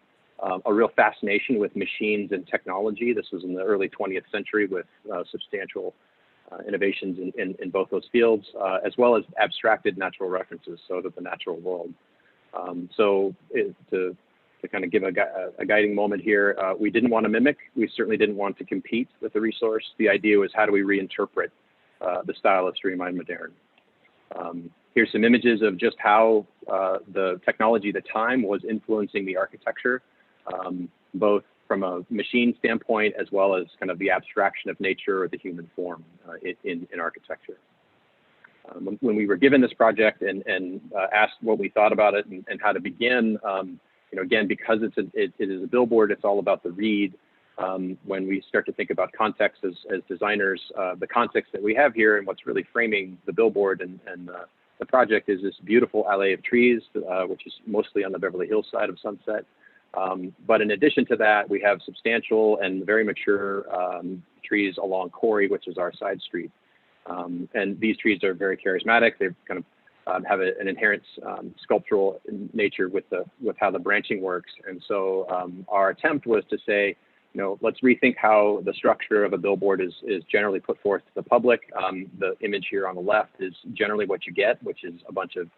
a real fascination with machines and technology. This was in the early 20th century with substantial innovations in both those fields, as well as abstracted natural references, so to the natural world. To kind of give a guiding moment here, we didn't want to mimic. We certainly didn't want to compete with the resource. The idea was how do we reinterpret the style of streamlined modern. Here's some images of just how the technology at the time was influencing the architecture, both from a machine standpoint as well as kind of the abstraction of nature or the human form in architecture. When we were given this project and asked what we thought about it and how to begin, again, because it is a billboard, it's all about the read. When we start to think about context as designers, the context that we have here and what's really framing the billboard and the project is this beautiful alley of trees, which is mostly on the Beverly Hills side of Sunset. But in addition to that, we have substantial and very mature trees along Corey, which is our side street. And these trees are very charismatic. They kind of have an inherent sculptural nature with how the branching works. And so our attempt was to say, let's rethink how the structure of a billboard is generally put forth to the public. The image here on the left is generally what you get, which is a bunch of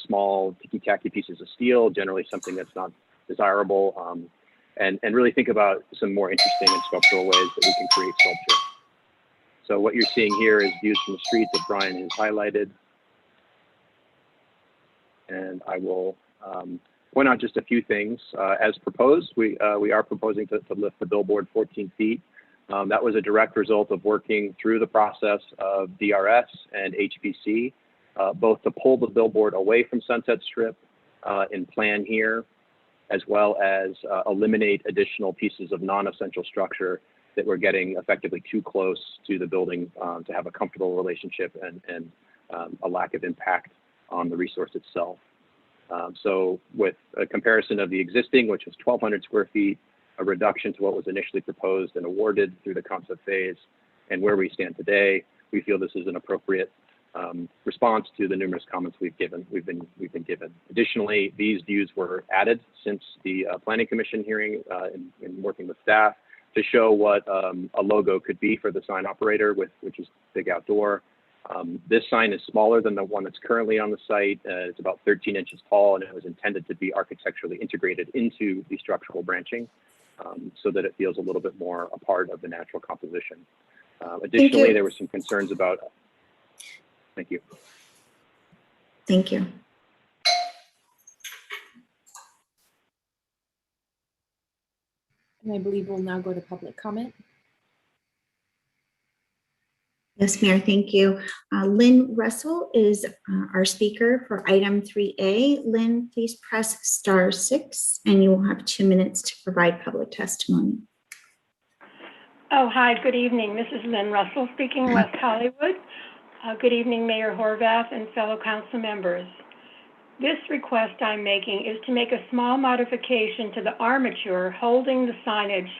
small ticky-tacky pieces of steel, generally something that's not desirable, and really think about some more interesting and sculptural ways that we can create sculpture. So what you're seeing here is views from the street that Brian has highlighted. And I will point out just a few things. As proposed, we are proposing to lift the billboard 14 feet. That was a direct result of working through the process of DRS and HPC, both to pull the billboard away from Sunset Strip in plan here, as well as eliminate additional pieces of non-essential structure that were getting effectively too close to the building to have a comfortable relationship and a lack of impact on the resource itself. So with a comparison of the existing, which was 1,200 square feet, a reduction to what was initially proposed and awarded through the concept phase, and where we stand today, we feel this is an appropriate response to the numerous comments we've been given. Additionally, these views were added since the Planning Commission hearing in working with staff to show what a logo could be for the sign operator, which is big outdoor. This sign is smaller than the one that's currently on the site. It's about 13 inches tall, and it was intended to be architecturally integrated into the structural branching so that it feels a little bit more a part of the natural composition. Additionally, there were some concerns about, thank you. Thank you. And I believe we'll now go to public comment. Yes, Mayor, thank you. Lynn Russell is our speaker for item 3A. Lynn, please press *6 and you will have 2 minutes to provide public testimony. Oh, hi, good evening. This is Lynn Russell speaking, West Hollywood. Good evening, Mayor Horvath and fellow council members. This request I'm making is to make a small modification to the armature holding the signage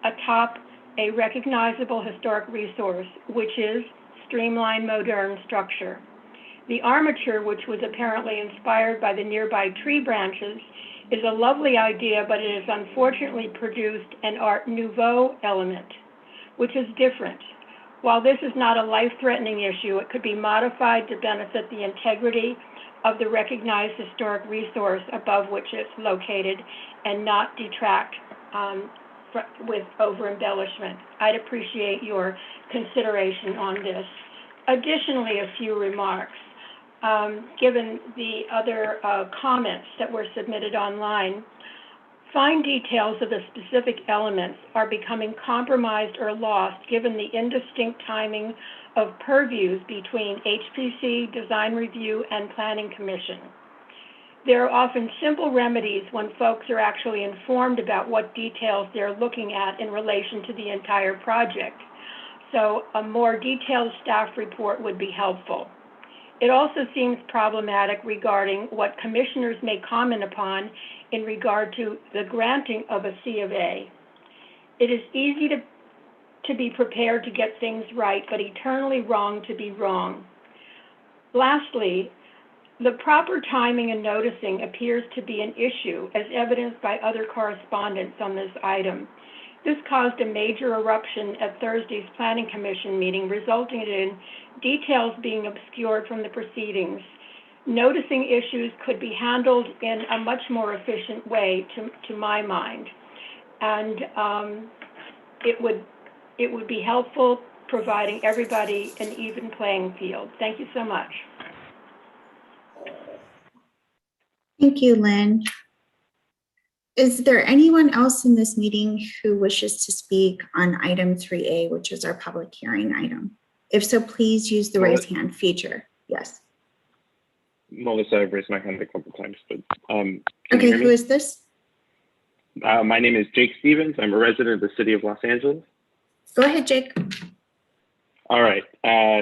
atop a recognizable historic resource, which is streamlined modern structure. The armature, which was apparently inspired by the nearby tree branches, is a lovely idea, but it has unfortunately produced an Art Nouveau element, which is different. While this is not a life-threatening issue, it could be modified to benefit the integrity of the recognized historic resource above which it's located and not detract with over-embellishment. I'd appreciate your consideration on this. Additionally, a few remarks. Given the other comments that were submitted online, fine details of the specific elements are becoming compromised or lost given the indistinct timing of purviews between HPC, Design Review, and Planning Commission. There are often simple remedies when folks are actually informed about what details they're looking at in relation to the entire project. So a more detailed staff report would be helpful. It also seems problematic regarding what commissioners may comment upon in regard to the granting of a C of A. It is easy to be prepared to get things right, but eternally wrong to be wrong. Lastly, the proper timing and noticing appears to be an issue, as evidenced by other correspondence on this item. This caused a major eruption at Thursday's Planning Commission meeting, resulting in details being obscured from the proceedings. Noticing issues could be handled in a much more efficient way, to my mind. And it would be helpful providing everybody an even playing field. Thank you so much. Thank you, Lynn. Is there anyone else in this meeting who wishes to speak on item 3A, which is our public hearing item? If so, please use the raise hand feature. Yes. Melissa, I've raised my hand a couple times, but okay, who is this? My name is Jake Stevens. I'm a resident of the city of Los Angeles. Go ahead, Jake. All right.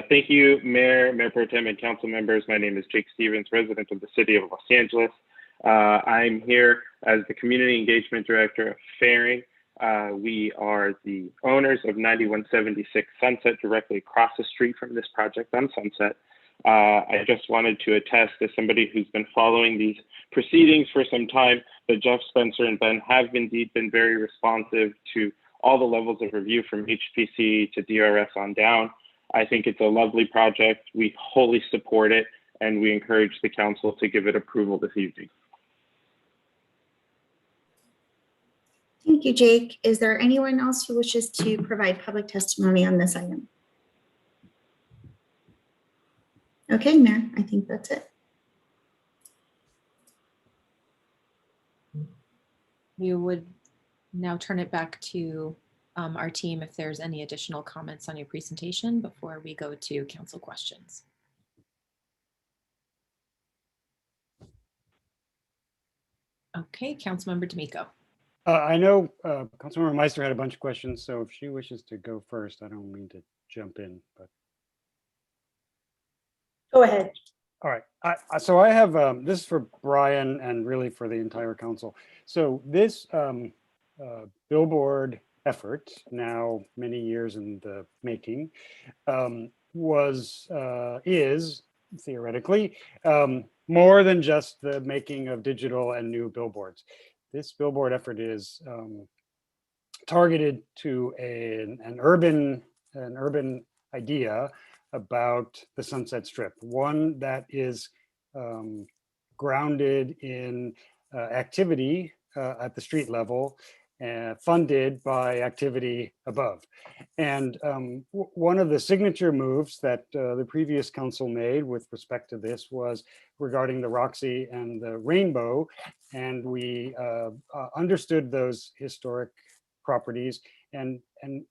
Thank you, Mayor Pro Tem, and council members. My name is Jake Stevens, resident of the city of Los Angeles. I'm here as the Community Engagement Director of Fairing. We are the owners of 9176 Sunset, directly across the street from this project on Sunset. I just wanted to attest, as somebody who's been following these proceedings for some time, that Jeff, Spencer, and Ben have indeed been very responsive to all the levels of review from HPC to DRS on down. I think it's a lovely project. We wholly support it, and we encourage the council to give it approval this evening. Thank you, Jake. Is there anyone else who wishes to provide public testimony on this item? Okay, Mayor, I think that's it. We would now turn it back to our team if there's any additional comments on your presentation before we go to council questions. Okay, Councilmember D'Amico. I know Councilmember Meister had a bunch of questions, so if she wishes to go first, I don't mean to jump in, but. Go ahead. All right, so I have, this is for Brian and really for the entire council. So this billboard effort, now many years in the making, is theoretically more than just the making of digital and new billboards. This billboard effort is targeted to an urban idea about the Sunset Strip, one that is grounded in activity at the street level, funded by activity above. And one of the signature moves that the previous council made with respect to this was regarding the Roxy and the Rainbow. And we understood those historic properties and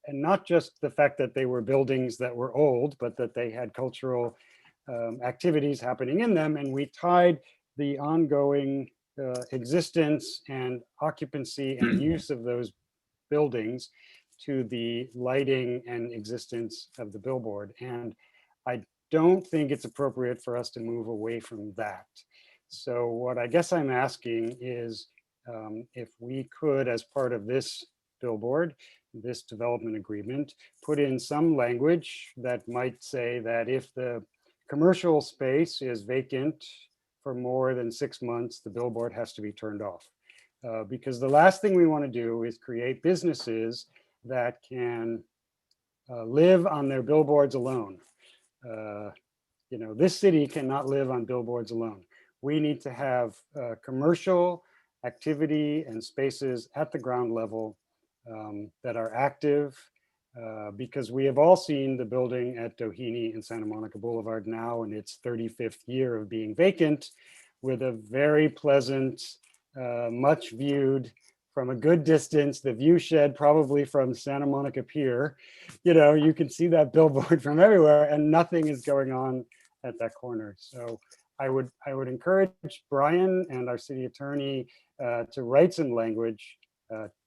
not just the fact that they were buildings that were old, but that they had cultural activities happening in them. And we tied the ongoing existence and occupancy and use of those buildings to the lighting and existence of the billboard. And I don't think it's appropriate for us to move away from that. So what I guess I'm asking is if we could, as part of this billboard, this development agreement, put in some language that might say that if the commercial space is vacant for more than 6 months, the billboard has to be turned off. Because the last thing we want to do is create businesses that can live on their billboards alone. This city cannot live on billboards alone. We need to have commercial activity and spaces at the ground level that are active, because we have all seen the building at Doheny and Santa Monica Boulevard now in its 35th year of being vacant, with a very pleasant, much viewed from a good distance, the view shed probably from Santa Monica Pier. You can see that billboard from everywhere and nothing is going on at that corner. So I would encourage Brian and our city attorney to write some language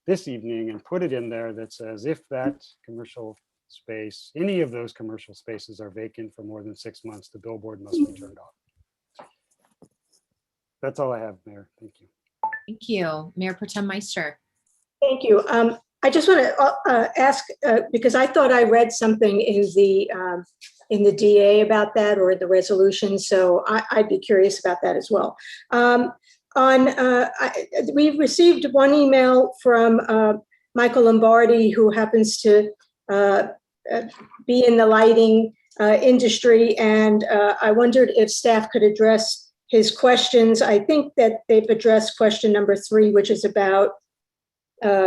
this evening and put it in there that says if that commercial space, any of those commercial spaces are vacant for more than 6 months, the billboard must be turned off. That's all I have, Mayor. Thank you. Thank you. Mayor Pro Tem Meister. Thank you. I just want to ask, because I thought I read something in the DA about that, or the resolution, so I'd be curious about that as well. We received one email from Michael Lombardi, who happens to be in the lighting industry, and I wondered if staff could address his questions. I think that they've addressed question number 3, which is about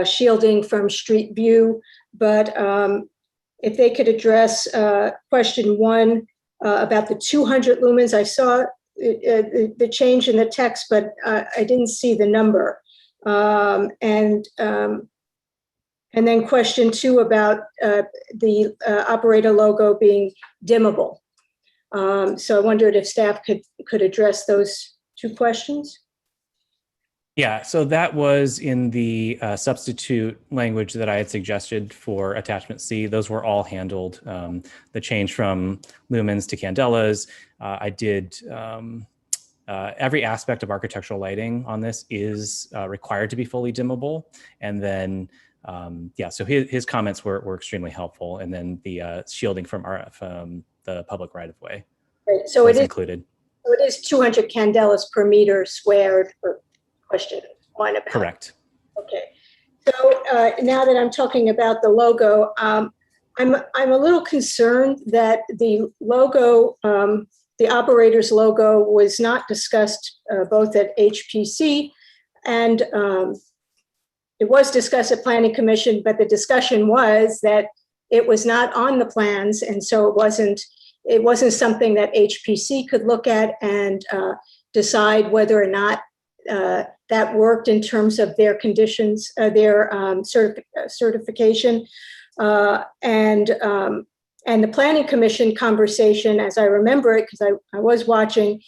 shielding from street view, but if they could address question 1 about the 200 lumens. I saw the change in the text, but I didn't see the number. And then question 2 about the operator logo being dimmable. So I wondered if staff could address those 2 questions. Yeah, so that was in the substitute language that I had suggested for attachment C. Those were all handled. The change from lumens to candelas. I did every aspect of architectural lighting on this is required to be fully dimmable. And then, yeah, so his comments were extremely helpful. And then the shielding from the public right of way so was it is included. So it is 200 candelas per meter squared for question 1 about. Correct. Okay. So now that I'm talking about the logo, I'm a little concerned that the logo, the operator's logo, was not discussed both at HPC and it was discussed at Planning Commission, but the discussion was that it was not on the plans, and so it wasn't something that HPC could look at and decide whether or not that worked in terms of their conditions, their certification. And the Planning Commission conversation, as I remember it, because I was watching,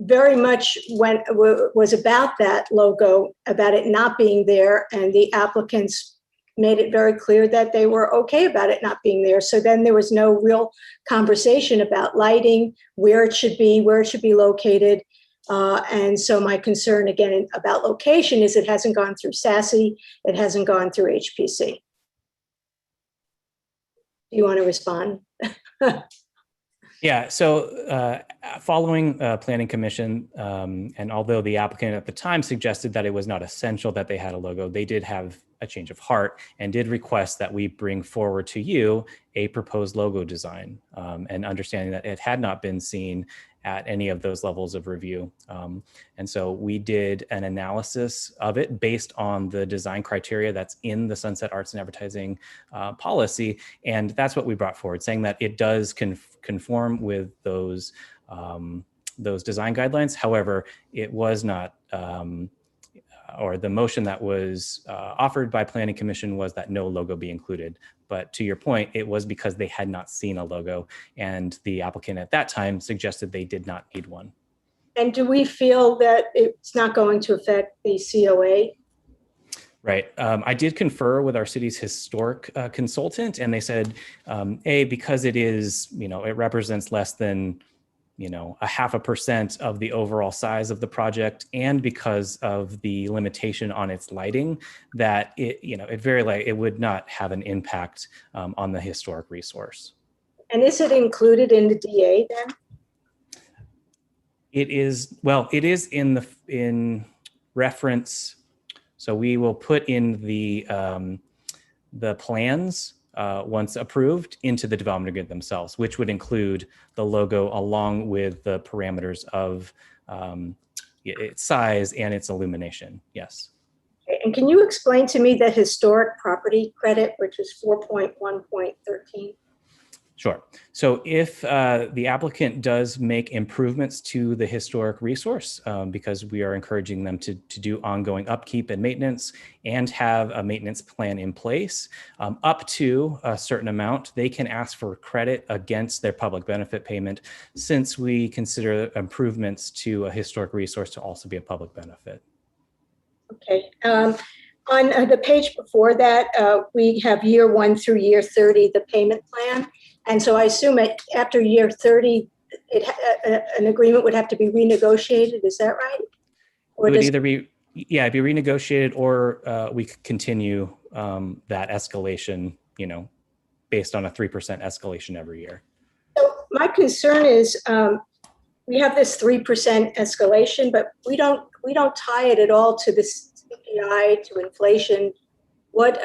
very much was about that logo, about it not being there, and the applicants made it very clear that they were okay about it not being there. So then there was no real conversation about lighting, where it should be located. And so my concern again about location is it hasn't gone through SASE, it hasn't gone through HPC. Do you want to respond? Yeah, so following Planning Commission, and although the applicant at the time suggested that it was not essential that they had a logo, they did have a change of heart and did request that we bring forward to you a proposed logo design, and understanding that it had not been seen at any of those levels of review. And so we did an analysis of it based on the design criteria that's in the Sunset Arts and Advertising policy. And that's what we brought forward, saying that it does conform with those design guidelines. However, it was not, or the motion that was offered by Planning Commission was that no logo be included. But to your point, it was because they had not seen a logo, and the applicant at that time suggested they did not need one. And do we feel that it's not going to affect the COA? Right. I did confer with our city's historic consultant, and they said, because it is, it represents less than, 0.5% of the overall size of the project, and because of the limitation on its lighting, that it would not have an impact on the historic resource. And is it included in the DA then? It is in reference. So we will put in the plans once approved, into the development agreement themselves, which would include the logo along with the parameters of its size and its illumination. Yes. Okay, and can you explain to me the historic property credit, which is 4.1.13? Sure. So if the applicant does make improvements to the historic resource, because we are encouraging them to do ongoing upkeep and maintenance and have a maintenance plan in place, up to a certain amount, they can ask for credit against their public benefit payment, since we consider improvements to a historic resource to also be a public benefit. Okay. On the page before that, we have year 1 through year 30, the payment plan. And so I assume after year 30, an agreement would have to be renegotiated. Is that right? Or it would either be, yeah, it'd be renegotiated, or we could continue that escalation, based on a 3% escalation every year. So my concern is we have this 3% escalation, but we don't tie it at all to the CPI, to inflation. What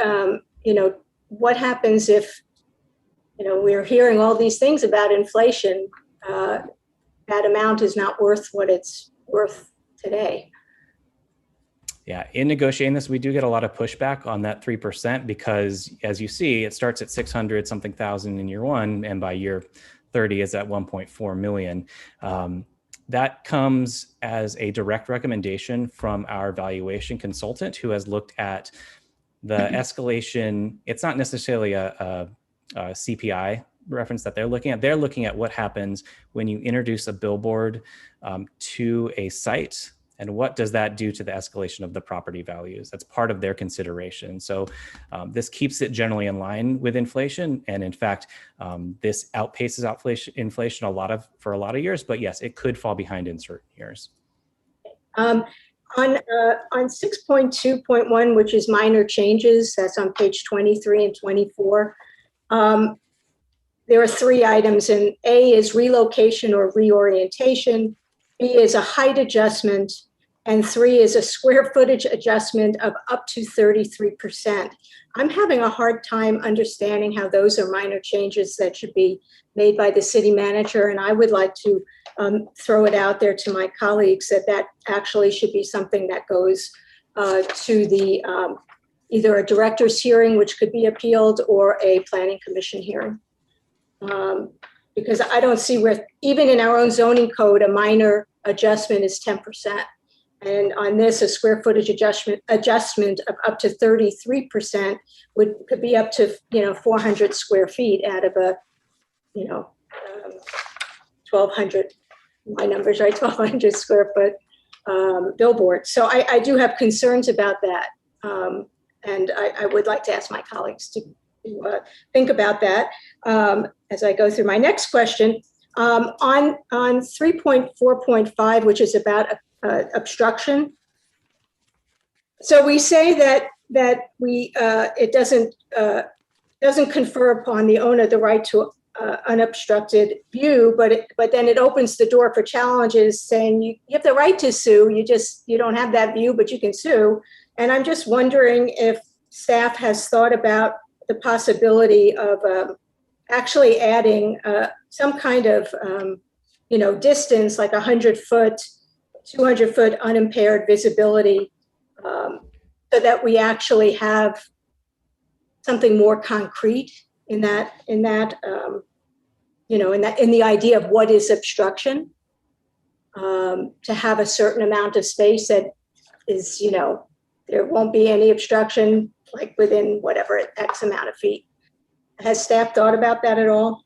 happens if we're hearing all these things about inflation? That amount is not worth what it's worth today. Yeah, in negotiating this, we do get a lot of pushback on that 3%, because as you see, it starts at 600 something thousand in year 1, and by year 30 is at 1.4 million. That comes as a direct recommendation from our valuation consultant, who has looked at the escalation. It's not necessarily a CPI reference that they're looking at. They're looking at what happens when you introduce a billboard to a site, and what does that do to the escalation of the property values. That's part of their consideration. So this keeps it generally in line with inflation. And in fact, this outpaces inflation for a lot of years, but yes, it could fall behind in certain years. On 6.2.1, which is minor changes, that's on page 23 and 24. There are 3 items, and A is relocation or reorientation, B is a height adjustment, and 3 is a square footage adjustment of up to 33%. I'm having a hard time understanding how those are minor changes that should be made by the city manager, and I would like to throw it out there to my colleagues that actually should be something that goes to the either a director's hearing, which could be appealed, or a planning commission hearing. Because I don't see where, even in our own zoning code, a minor adjustment is 10%. And on this, a square footage adjustment of up to 33% could be up to 400 square feet out of a 1,200. My numbers right, 1,200 square foot billboard. So I do have concerns about that, and I would like to ask my colleagues to think about that as I go through my next question. On 3.4.5, which is about obstruction. So we say that it doesn't confer upon the owner the right to unobstructed view, but then it opens the door for challenges, saying you have the right to sue. You don't have that view, but you can sue. And I'm just wondering if staff has thought about the possibility of actually adding some kind of distance, like 100-foot, 200-foot unimpaired visibility, so that we actually have something more concrete in the idea of what is obstruction, to have a certain amount of space that is, there won't be any obstruction, like within whatever X amount of feet. Has staff thought about that at all?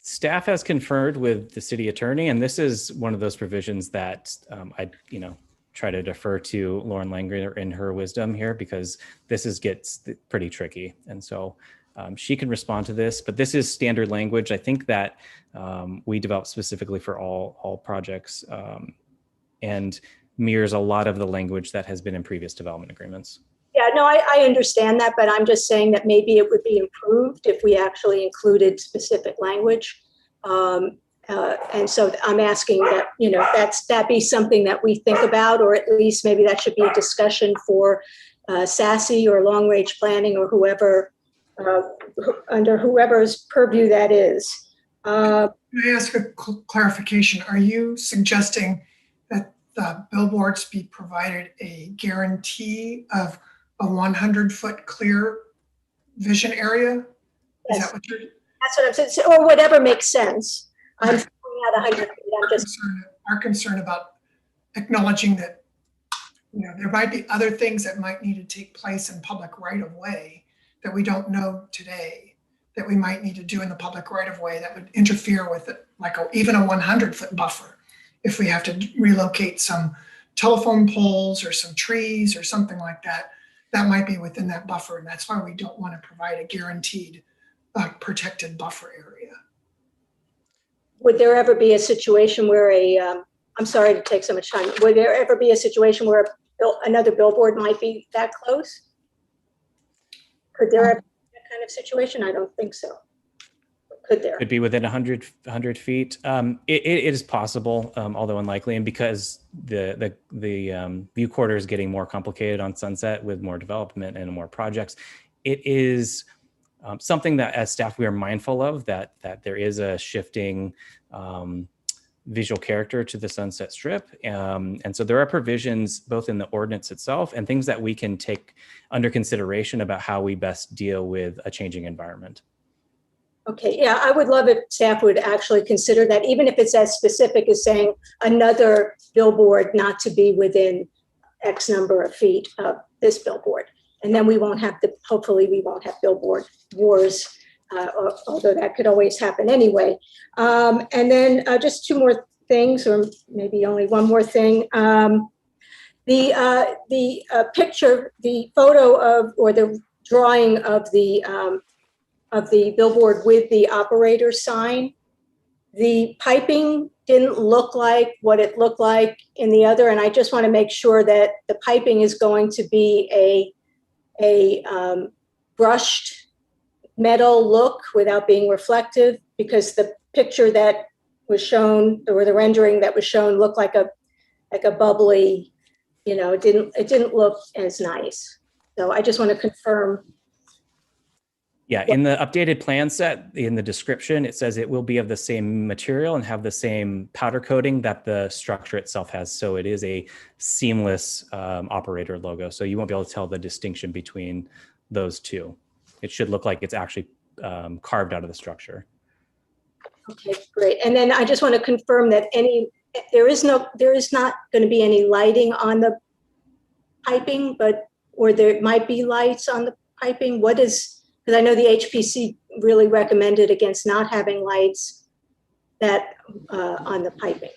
Staff has conferred with the city attorney, and this is one of those provisions that I try to defer to Lauren Langer in her wisdom here, because this gets pretty tricky. And so she can respond to this, but this is standard language. I think that we developed specifically for all projects, and mirrors a lot of the language that has been in previous development agreements. Yeah, no, I understand that, but I'm just saying that maybe it would be improved if we actually included specific language. And so I'm asking that, that be something that we think about, or at least maybe that should be a discussion for SASE or long range planning or whoever, under whoever's purview that is. Can I ask a clarification? Are you suggesting that the billboards be provided a guarantee of a 100-foot clear vision area? Is that what you're? That's what I'm saying, or whatever makes sense. I'm throwing out 100 feet. I'm just Our concern about acknowledging that, you know, there might be other things that might need to take place in public right of way that we don't know today, that we might need to do in the public right of way that would interfere with it, like even a 100-foot buffer. If we have to relocate some telephone poles or some trees or something like that, that might be within that buffer. And that's why we don't want to provide a guaranteed protected buffer area. Would there ever be a situation where I'm sorry to take so much time, would there ever be a situation where another billboard might be that close? Could there ever be that kind of situation? I don't think so. Could there? Could be within 100 feet. It is possible, although unlikely. And because the view corridor is getting more complicated on Sunset with more development and more projects, it is something that as staff we are mindful of, that there is a shifting visual character to the Sunset Strip. And so there are provisions both in the ordinance itself and things that we can take under consideration about how we best deal with a changing environment. Okay, yeah, I would love if staff would actually consider that, even if it's as specific as saying another billboard not to be within X number of feet of this billboard. And then we won't have hopefully we won't have billboard wars, although that could always happen anyway. And then just two more things, or maybe only one more thing. The picture, the photo of, or the drawing of the billboard with the operator sign, the piping didn't look like what it looked like in the other. And I just want to make sure that the piping is going to be a brushed metal look without being reflective, because the picture that was shown, or the rendering that was shown, looked like a bubbly, you know, it didn't look as nice. So I just want to confirm. Yeah, in the updated plan set, in the description, it says it will be of the same material and have the same powder coating that the structure itself has. So it is a seamless operator logo. So you won't be able to tell the distinction between those two. It should look like it's actually carved out of the structure. Okay, great. And then I just want to confirm that there is not going to be any lighting on the piping, or there might be lights on the piping. What is, because I know the HPC really recommended against not having lights that on the piping.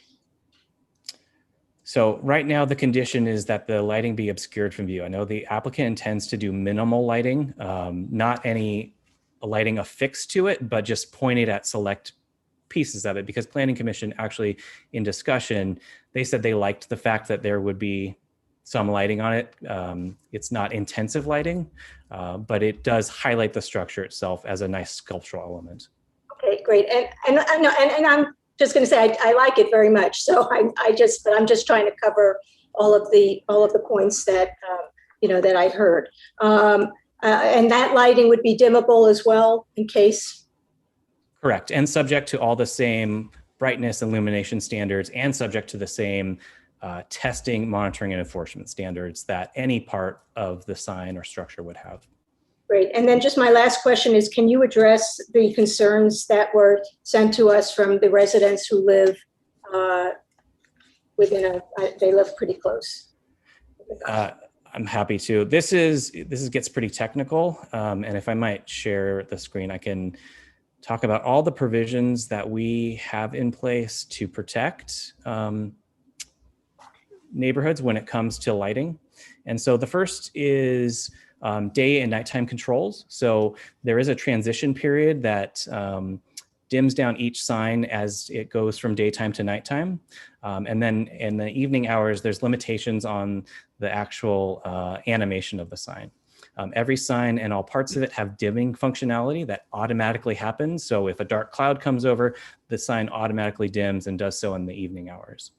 So right now the condition is that the lighting be obscured from view. I know the applicant intends to do minimal lighting, not any lighting affixed to it, but just pointed at select pieces of it, because Planning Commission actually in discussion, they said they liked the fact that there would be some lighting on it. It's not intensive lighting, but it does highlight the structure itself as a nice sculptural element. Okay, great. And I'm just going to say I like it very much. So I'm just trying to cover all of the points that that I heard. And that lighting would be dimmable as well, in case. Correct, and subject to all the same brightness and illumination standards, and subject to the same testing, monitoring, and enforcement standards that any part of the sign or structure would have. Great. And then just my last question is, can you address the concerns that were sent to us from the residents who live they live pretty close? I'm happy to. This gets pretty technical. And if I might share the screen, I can talk about all the provisions that we have in place to protect neighborhoods when it comes to lighting. And so the first is day and nighttime controls. So there is a transition period that dims down each sign as it goes from daytime to nighttime. And then in the evening hours, there's limitations on the actual animation of the sign. Every sign and all parts of it have dimming functionality that automatically happens. So if a dark cloud comes over, the sign automatically dims and does so in the evening hours.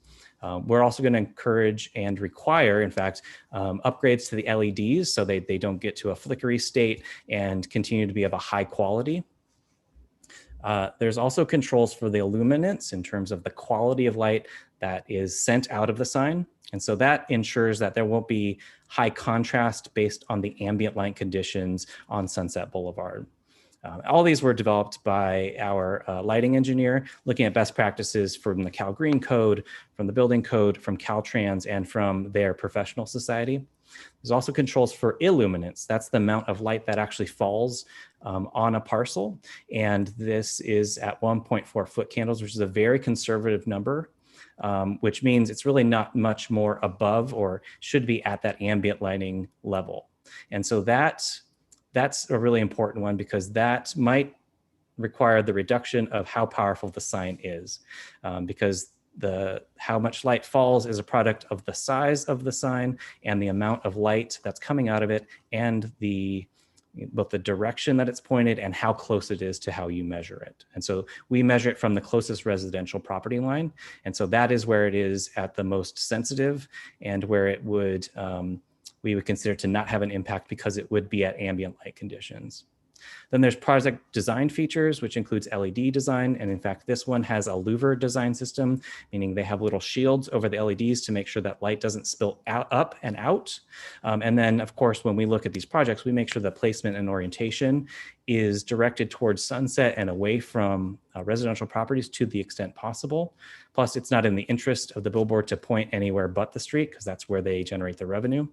We're also going to encourage and require, in fact, upgrades to the LEDs so they don't get to a flickery state and continue to be of a high quality. There's also controls for the illuminance in terms of the quality of light that is sent out of the sign. And so that ensures that there won't be high contrast based on the ambient light conditions on Sunset Boulevard. All these were developed by our lighting engineer, looking at best practices from the Cal Green Code, from the Building Code, from Caltrans, and from their professional society. There's also controls for illuminance. That's the amount of light that actually falls on a parcel. And this is at 1.4 foot candles, which is a very conservative number, which means it's really not much more above or should be at that ambient lighting level. And so that's a really important one because that might require the reduction of how powerful the sign is, because how much light falls is a product of the size of the sign and the amount of light that's coming out of it, and both the direction that it's pointed and how close it is to how you measure it. And so we measure it from the closest residential property line. And so that is where it is at the most sensitive and where it would, we would consider to not have an impact because it would be at ambient light conditions. Then there's project design features, which includes LED design. And in fact, this one has a louver design system, meaning they have little shields over the LEDs to make sure that light doesn't spill up and out. And then, of course, when we look at these projects, we make sure the placement and orientation is directed towards Sunset and away from residential properties to the extent possible. Plus, it's not in the interest of the billboard to point anywhere but the street because that's where they generate the revenue.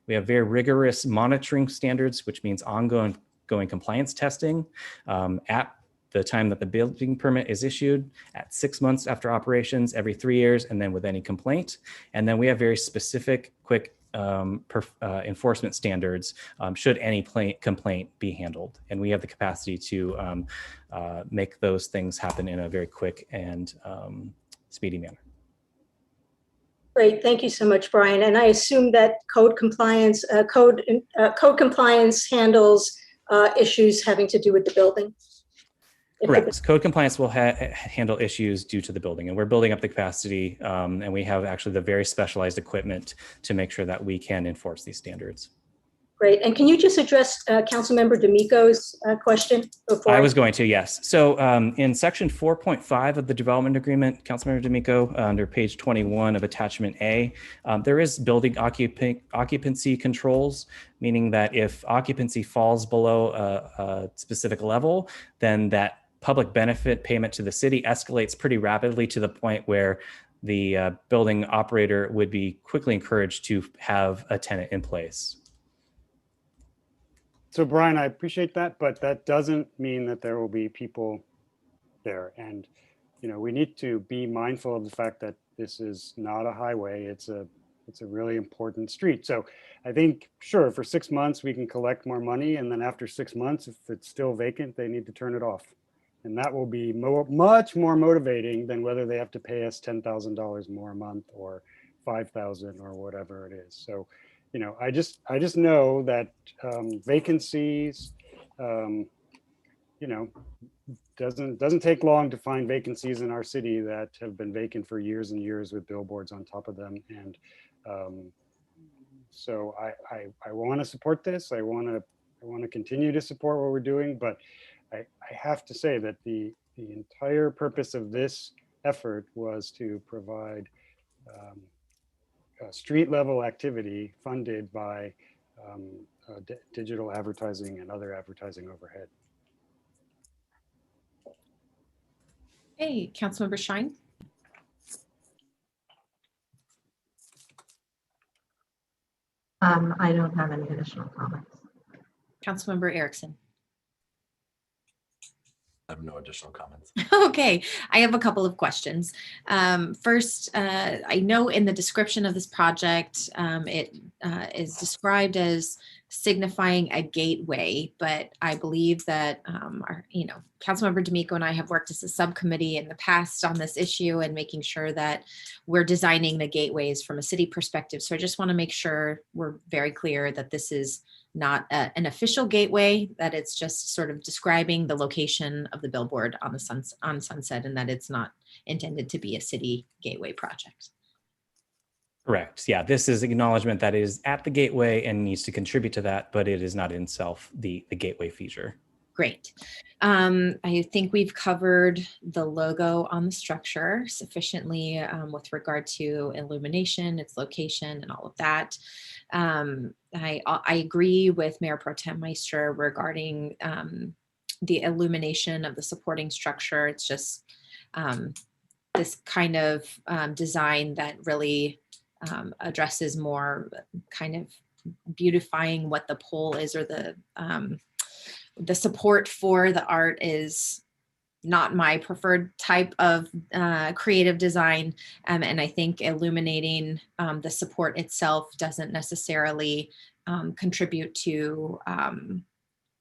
We have very rigorous monitoring standards, which means ongoing compliance testing at the time that the building permit is issued, at 6 months after operations, every 3 years, and then with any complaint. And then we have very specific, quick enforcement standards should any complaint be handled. And we have the capacity to make those things happen in a very quick and speedy manner. Great, thank you so much, Brian. And I assume that code compliance handles issues having to do with the building? Correct. Code compliance will handle issues due to the building, and we're building up the capacity, and we have actually the very specialized equipment to make sure that we can enforce these standards. Great. And can you just address Councilmember D'Amico's question before? I was going to, yes. So in section 4.5 of the development agreement, Councilmember D'Amico, under page 21 of attachment A, there is building occupancy controls, meaning that if occupancy falls below a specific level, then that public benefit payment to the city escalates pretty rapidly to the point where the building operator would be quickly encouraged to have a tenant in place. So Brian, I appreciate that, but that doesn't mean that there will be people there. And, you know, we need to be mindful of the fact that this is not a highway. It's a really important street. So I think, sure, for 6 months, we can collect more money. And then after 6 months, if it's still vacant, they need to turn it off. And that will be much more motivating than whether they have to pay us $10,000 more a month or $5,000 or whatever it is. So, you know, I just know that vacancies, you know, doesn't take long to find vacancies in our city that have been vacant for years and years with billboards on top of them. And so I want to support this. I want to continue to support what we're doing, but I have to say that the entire purpose of this effort was to provide street level activity funded by digital advertising and other advertising overhead. Hey, Councilmember Shine. I don't have any additional comments. Councilmember Erickson. I have no additional comments. Okay, I have a couple of questions. First, I know in the description of this project, it is described as signifying a gateway, but I believe that Councilmember D'Amico and I have worked as a subcommittee in the past on this issue and making sure that we're designing the gateways from a city perspective. So I just want to make sure we're very clear that this is not an official gateway, that it's just sort of describing the location of the billboard on Sunset, and that it's not intended to be a city gateway project. Correct. Yeah, this is acknowledgement that it is at the gateway and needs to contribute to that, but it is not in itself the gateway feature. Great. I think we've covered the logo on the structure sufficiently with regard to illumination, its location, and all of that. I agree with Mayor Pro Tem Meister regarding the illumination of the supporting structure. It's just this kind of design that really addresses more kind of beautifying what the pole is, or the support for the art is not my preferred type of creative design. And I think illuminating the support itself doesn't necessarily contribute to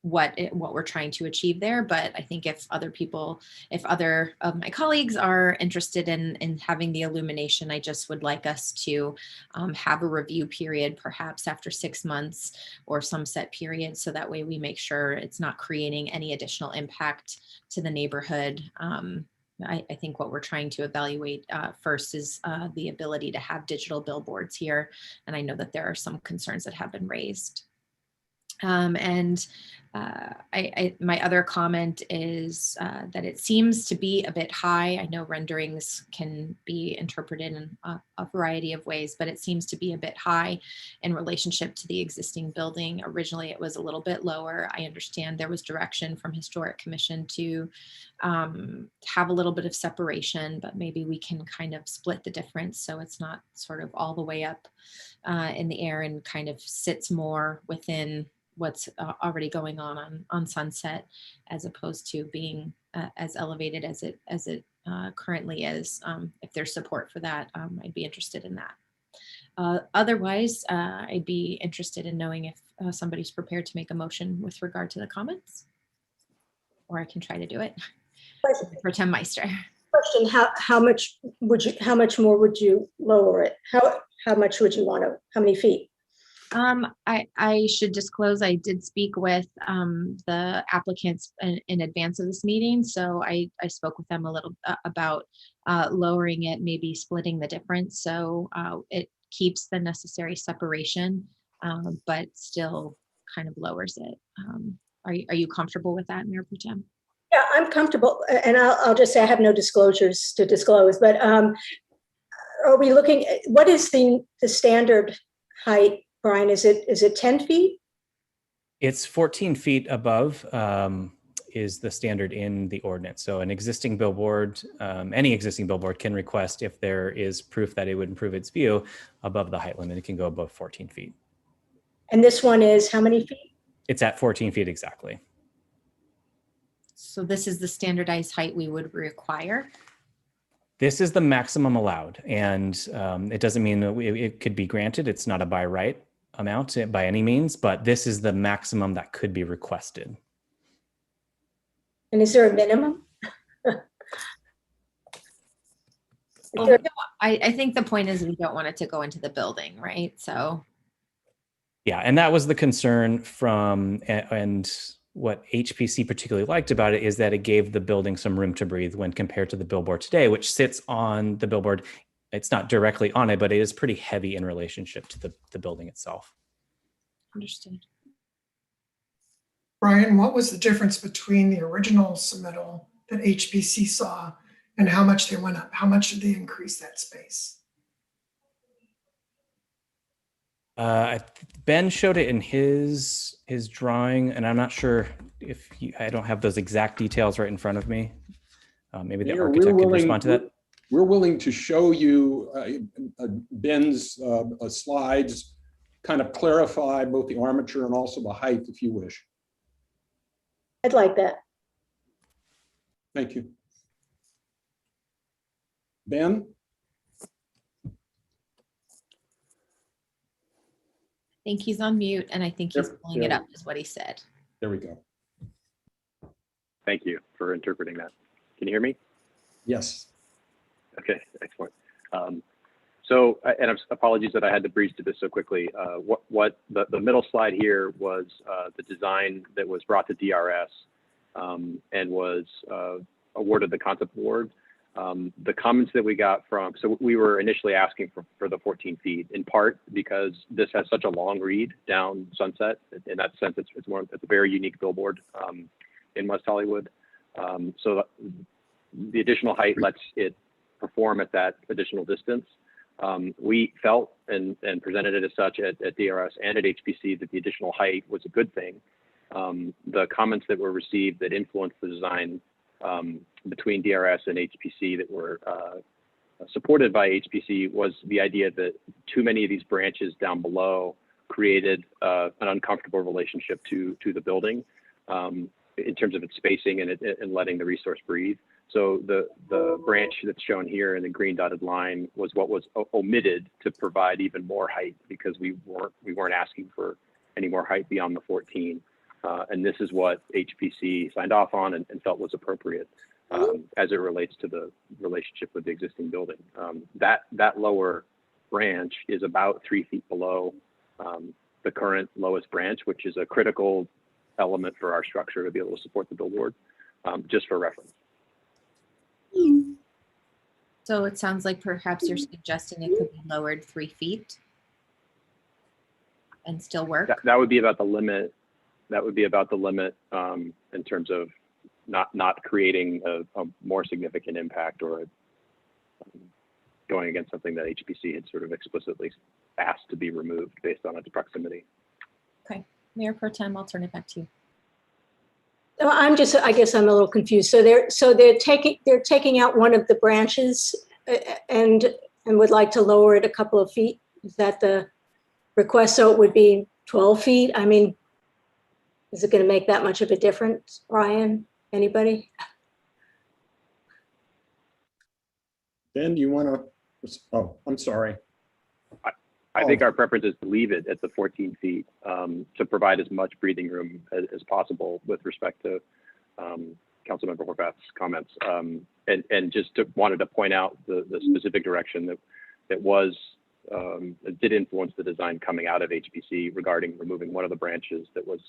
what we're trying to achieve there. But I think if other of my colleagues are interested in having the illumination, I just would like us to have a review period, perhaps after 6 months or some set period. So that way we make sure it's not creating any additional impact to the neighborhood. I think what we're trying to evaluate first is the ability to have digital billboards here. And I know that there are some concerns that have been raised. My other comment is that it seems to be a bit high. I know renderings can be interpreted in a variety of ways, but it seems to be a bit high in relationship to the existing building. Originally, it was a little bit lower. I understand there was direction from Historic Commission to have a little bit of separation, but maybe we can kind of split the difference so it's not sort of all the way up in the air and kind of sits more within what's already going on Sunset, as opposed to being as elevated as it currently is. If there's support for that, I'd be interested in that. Otherwise, I'd be interested in knowing if somebody's prepared to make a motion with regard to the comments, or I can try to do it. Pro Tem Meister. Question: how much more would you lower it? How much would you want to? How many feet? I should disclose I did speak with the applicants in advance of this meeting. So I spoke with them a little about lowering it, maybe splitting the difference. So it keeps the necessary separation, but still kind of lowers it. Are you comfortable with that, Mayor Pro Tem? Yeah, I'm comfortable. And I'll just say I have no disclosures to disclose, but are we looking at, what is the standard height, Brian? Is it 10 feet? It's 14 feet above is the standard in the ordinance. So an existing billboard, any existing billboard can request, if there is proof that it would improve its view, above the height limit. It can go above 14 feet. And this one is how many feet? It's at 14 feet exactly. So this is the standardized height we would require? This is the maximum allowed, and it doesn't mean that it could be granted. It's not a by right amount by any means, but this is the maximum that could be requested. And is there a minimum? I think the point is we don't want it to go into the building, right? So. Yeah, and that was the concern from, and what HPC particularly liked about it is that it gave the building some room to breathe when compared to the billboard today, which sits on the billboard. It's not directly on it, but it is pretty heavy in relationship to the building itself. Understood. Brian, what was the difference between the original submittal that HPC saw and how much they went up? How much did they increase that space? Ben showed it in his drawing, and I'm not sure if I don't have those exact details right in front of me. Maybe the architect could respond to that. We're willing to show you Ben's slides, kind of clarify both the armature and also the height if you wish. I'd like that. Thank you. Ben? think he's on mute, and I think he's Yep, pulling it yeah. up, is what he said. There we go. Thank you for interpreting that. Can you hear me? Yes. Okay, excellent. So, and apologies that I had to breeze through this so quickly. What the middle slide here was the design that was brought to DRS and was awarded the concept award. The comments that we got from, so we were initially asking for the 14 feet, in part because this has such a long read down Sunset. In that sense, it's a very unique billboard in West Hollywood. So the additional height lets it perform at that additional distance. We felt and presented it as such at DRS and at HPC that the additional height was a good thing. The comments that were received that influenced the design between DRS and HPC that were supported by HPC was the idea that too many of these branches down below created an uncomfortable relationship to the building in terms of its spacing and letting the resource breathe. So the branch that's shown here in the green dotted line was what was omitted to provide even more height, because we weren't asking for any more height beyond the 14. And this is what HPC signed off on and felt was appropriate as it relates to the relationship with the existing building. That lower branch is about 3 feet below the current lowest branch, which is a critical element for our structure to be able to support the billboard, just for reference. So it sounds like perhaps you're suggesting it could be lowered 3 feet and still work? That would be about the limit. That would be about the limit in terms of not creating a more significant impact or going against something that HPC had sort of explicitly asked to be removed based on its proximity. Okay, Mayor Pro Tem, I'll turn it back to you. I guess I'm a little confused. So they're taking out one of the branches and would like to lower it a couple of feet. Is that the request? So it would be 12 feet. I mean, is it going to make that much of a difference, Brian? Anybody? Ben, do you want to? Oh, I'm sorry. I think our preference is to leave it at the 14 feet to provide as much breathing room as possible with respect to Councilmember Horvath's comments. And just wanted to point out the specific direction that did influence the design coming out of HPC regarding removing one of the branches that was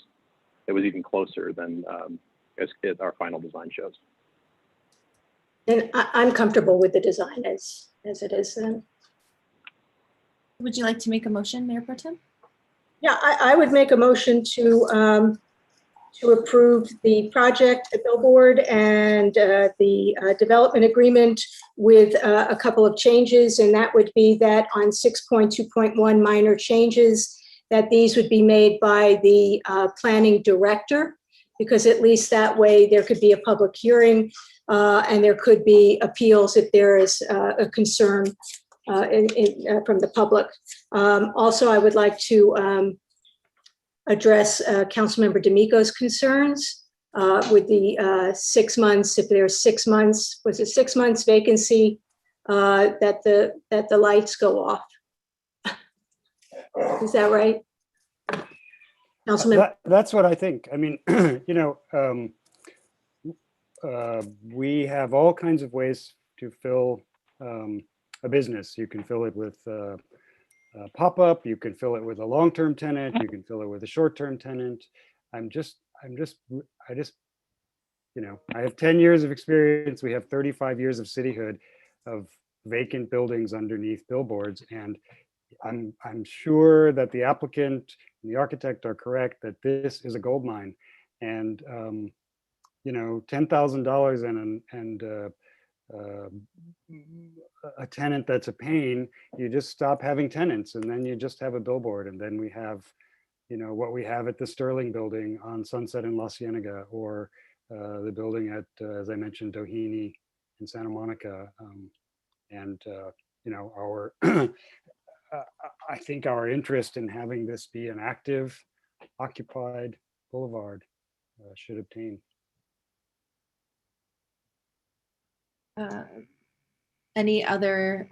even closer than as our final design shows. And I'm comfortable with the design as it is then. Would you like to make a motion, Mayor Pro Tem? Yeah, I would make a motion to approve the project, the billboard, and the development agreement with a couple of changes, and that would be that on 6.2.1 minor changes, that these would be made by the planning director, because at least that way there could be a public hearing and there could be appeals if there is a concern from the public. Also, I would like to address Councilmember D'Amico's concerns with the 6 months. If there's 6 months, was it 6 months vacancy, that the lights go off? Is that right? Councilmember? That's what I think. I mean, we have all kinds of ways to fill a business. You can fill it with a pop-up, you can fill it with a long-term tenant, you can fill it with a short-term tenant. I have 10 years of experience. We have 35 years of cityhood of vacant buildings underneath billboards. And I'm sure that the applicant and the architect are correct that this is a gold mine. And $10,000 and a tenant that's a pain, you just stop having tenants, and then you just have a billboard. And then we have, what we have at the Sterling building on Sunset in La Cienega, or the building at, as I mentioned, Doheny in Santa Monica. Our I think our interest in having this be an active, occupied boulevard should obtain. any other,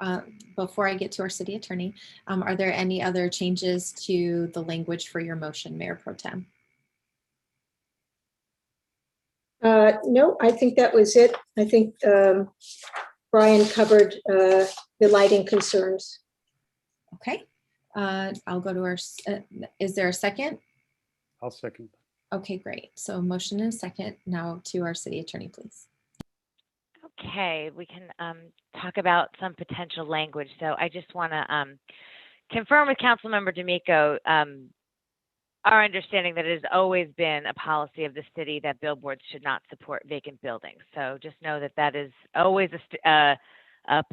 before I get to our city attorney, are there any other changes to the language for your motion, Mayor Pro Tem? No, I think that was it. I think Brian covered the lighting concerns. Okay, I'll go to our, is there a second? I'll second. Okay, great. So motion and a second. Now to our city attorney, please. Okay, we can talk about some potential language. So I just want to confirm with Councilmember D'Amico our understanding that it has always been a policy of the city that billboards should not support vacant buildings. So just know that that is always a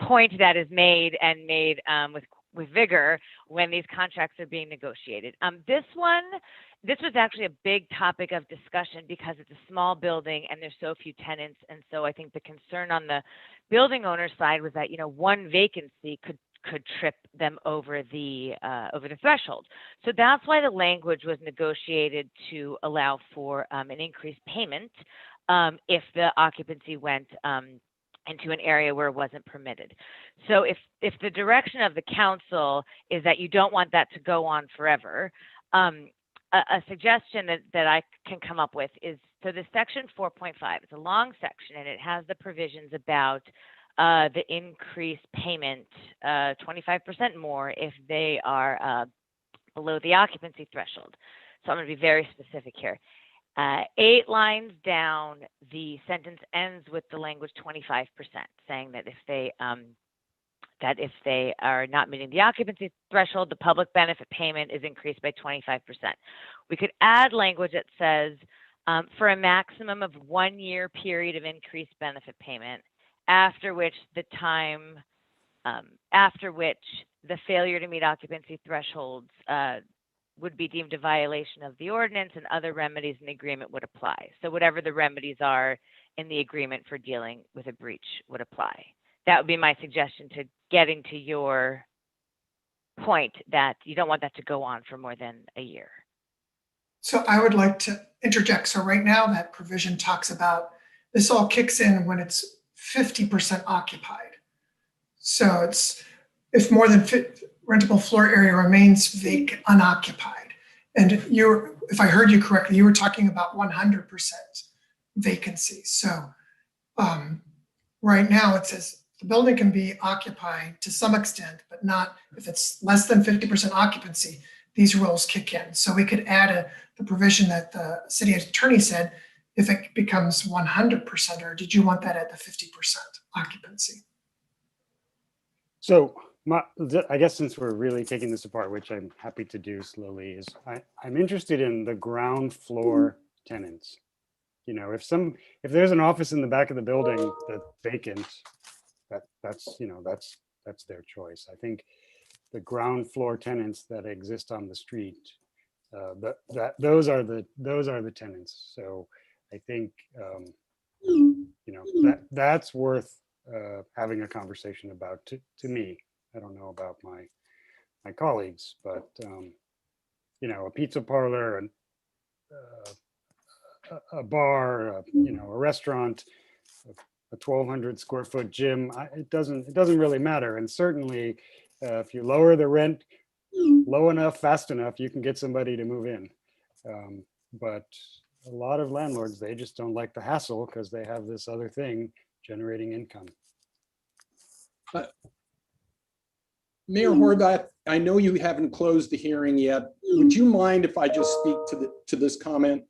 point that is made and made with vigor when these contracts are being negotiated. This was actually a big topic of discussion because it's a small building and there's so few tenants. And so I think the concern on the building owner side was that, you know, one vacancy could trip them over the threshold. So that's why the language was negotiated to allow for an increased payment if the occupancy went into an area where it wasn't permitted. So if the direction of the council is that you don't want that to go on forever, a suggestion that I can come up with is, so the section 4.5, it's a long section and it has the provisions about the increased payment, 25% more if they are below the occupancy threshold. So I'm going to be very specific here. 8 lines down, the sentence ends with the language 25%, saying that if they are not meeting the occupancy threshold, the public benefit payment is increased by 25%. We could add language that says for a maximum of 1 year period of increased benefit payment, after which the failure to meet occupancy thresholds would be deemed a violation of the ordinance, and other remedies in the agreement would apply. So whatever the remedies are in the agreement for dealing with a breach would apply. That would be my suggestion to getting to your point that you don't want that to go on for more than a year. So I would like to interject. So right now that provision talks about, this all kicks in when it's 50% occupied. So it's, if more than rentable floor area remains vacant, unoccupied. And if I heard you correctly, you were talking about 100% vacancy. So right now it says the building can be occupied to some extent, but not if it's less than 50% occupancy, these rules kick in. So we could add the provision that the city attorney said, if it becomes 100%, or did you want that at the 50% occupancy? So I guess since we're really taking this apart, which I'm happy to do slowly, is I'm interested in the ground floor tenants. You know, if there's an office in the back of the building that's vacant, that's their choice. I think the ground floor tenants that exist on the street, those are the tenants. So I think that's worth having a conversation about to me. I don't know about my colleagues, but a pizza parlor and a bar, a restaurant, a 1,200 square foot gym. It doesn't really matter. And certainly, if you lower the rent low enough, fast enough, you can get somebody to move in. But a lot of landlords, they just don't like the hassle because they have this other thing generating income. Mayor Horvath, I know you haven't closed the hearing yet. Would you mind if I just speak to this comment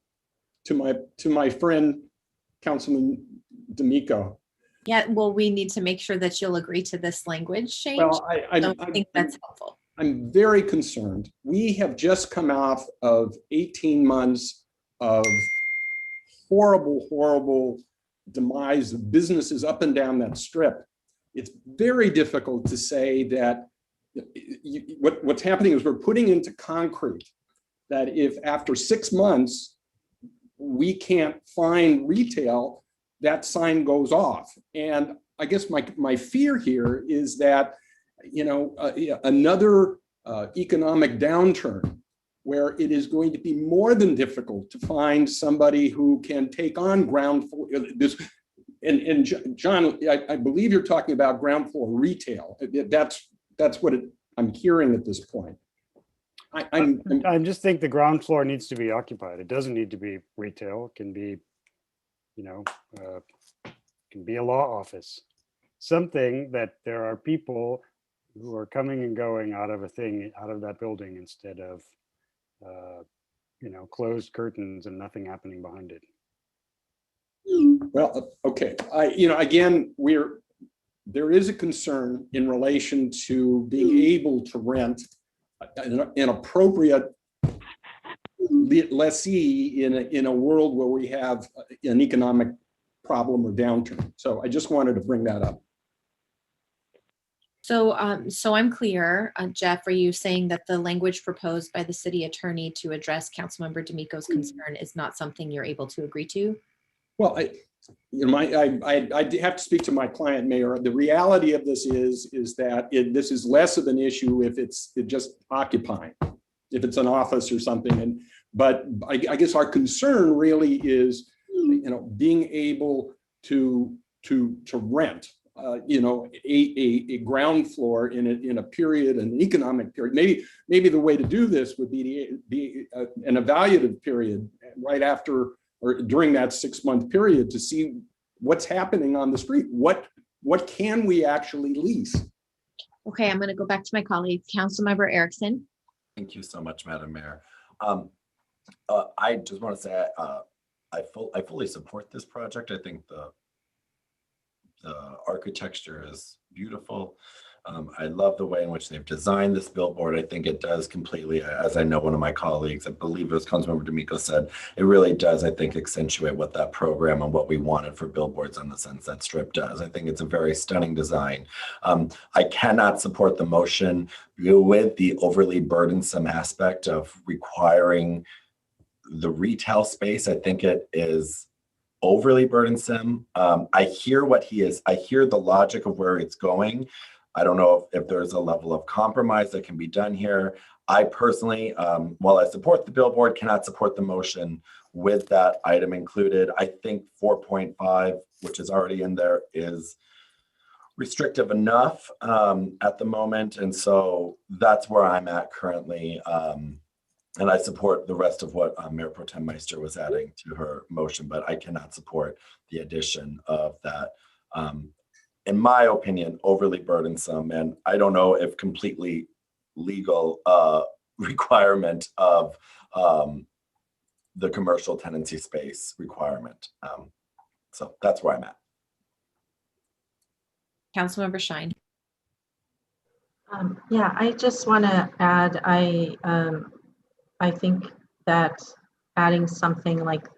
to my friend, Councilman D'Amico? Yeah, well, we need to make sure that you'll agree to this language change. Well, I think that's helpful. I'm very concerned. We have just come off of 18 months of horrible demise of businesses up and down that strip. It's very difficult to say that what's happening is we're putting into concrete that if after 6 months we can't find retail, that sign goes off. And I guess my fear here is that another economic downturn where it is going to be more than difficult to find somebody who can take on ground floor. And John, I believe you're talking about ground floor retail. That's what I'm hearing at this point. I just think the ground floor needs to be occupied. It doesn't need to be retail. It can be, can be a law office. Something that there are people who are coming and going out of that building instead of, closed curtains and nothing happening behind it. Well, okay. Again, there is a concern in relation to being able to rent an appropriate lessee in a world where we have an economic problem or downturn. So I just wanted to bring that up. So I'm clear, Jeff, are you saying that the language proposed by the city attorney to address Councilmember D'Amico's concern is not something you're able to agree to? Well, I have to speak to my client, Mayor. The reality of this is that this is less of an issue if it's just occupying, if it's an office or something. But I guess our concern really is, being able to rent, a ground floor in a period, an economic period. Maybe the way to do this would be an evaluative period right after or during that 6-month period to see what's happening on the street. What can we actually lease? Okay, I'm going to go back to my colleagues. Councilmember Erickson. Thank you so much, Madam Mayor. I just want to say I fully support this project. I think the architecture is beautiful. I love the way in which they've designed this billboard. I think it does completely, as I know one of my colleagues, I believe it was Councilmember D'Amico said, it really does, I think, accentuate what that program and what we wanted for billboards on the Sunset Strip does. I think it's a very stunning design. I cannot support the motion with the overly burdensome aspect of requiring the retail space. I think it is overly burdensome. I hear I hear the logic of where it's going. I don't know if there's a level of compromise that can be done here. I personally, while I support the billboard, cannot support the motion with that item included. I think 4.5, which is already in there, is restrictive enough at the moment. And so that's where I'm at currently. And I support the rest of what Mayor Pro Tem Meister was adding to her motion, but I cannot support the addition of that, in my opinion, overly burdensome. And I don't know if completely legal requirement of the commercial tenancy space requirement. So that's where I'm at. Councilmember Shine. Yeah, I just want to add, I think that adding something like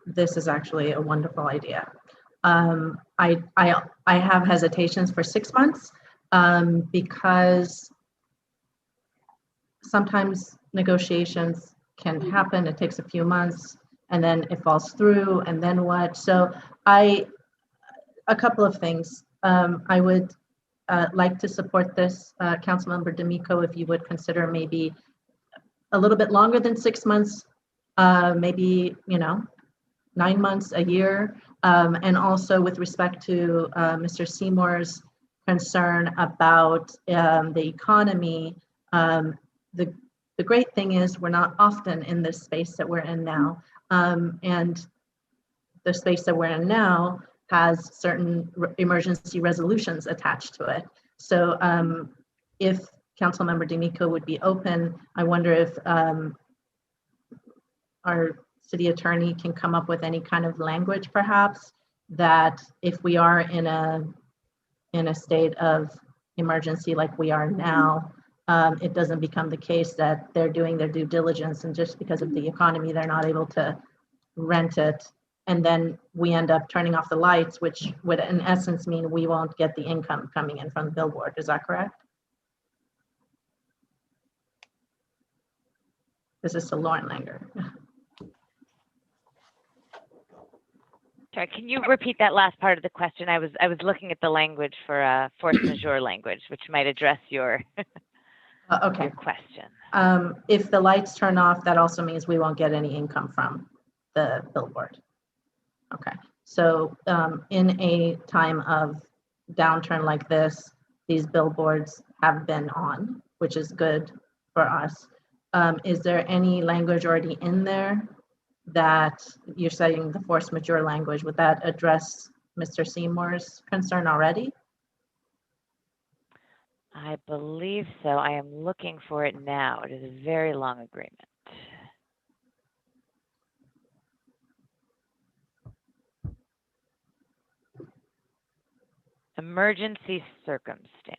this is actually a wonderful idea. I have hesitations for 6 months because sometimes negotiations can happen. It takes a few months and then it falls through, and then what? So a couple of things. I would like to support this, Councilmember D'Amico, if you would consider maybe a little bit longer than 6 months, maybe 9 months, a year. And also with respect to Mr. Seymour's concern about the economy, the great thing is we're not often in this space that we're in now. And the space that we're in now has certain emergency resolutions attached to it. So if Councilmember D'Amico would be open, I wonder if our city attorney can come up with any kind of language, perhaps, that if we are in a state of emergency like we are now, it doesn't become the case that they're doing their due diligence and just because of the economy, they're not able to rent it. And then we end up turning off the lights, which would in essence mean we won't get the income coming in from the billboard. Is that correct? This is to Lauren Langer. Sorry, can you repeat that last part of the question? I was looking at the language for force majeure language, which might address your, okay. your question. If the lights turn off, that also means we won't get any income from the billboard. Okay, So in a time of downturn like this, these billboards have been on, which is good for us. Is there any language already in there that you're saying the force majeure language? Would that address Mr. Seymour's concern already? I believe so. I am looking for it now. It is a very long agreement. Emergency circumstances.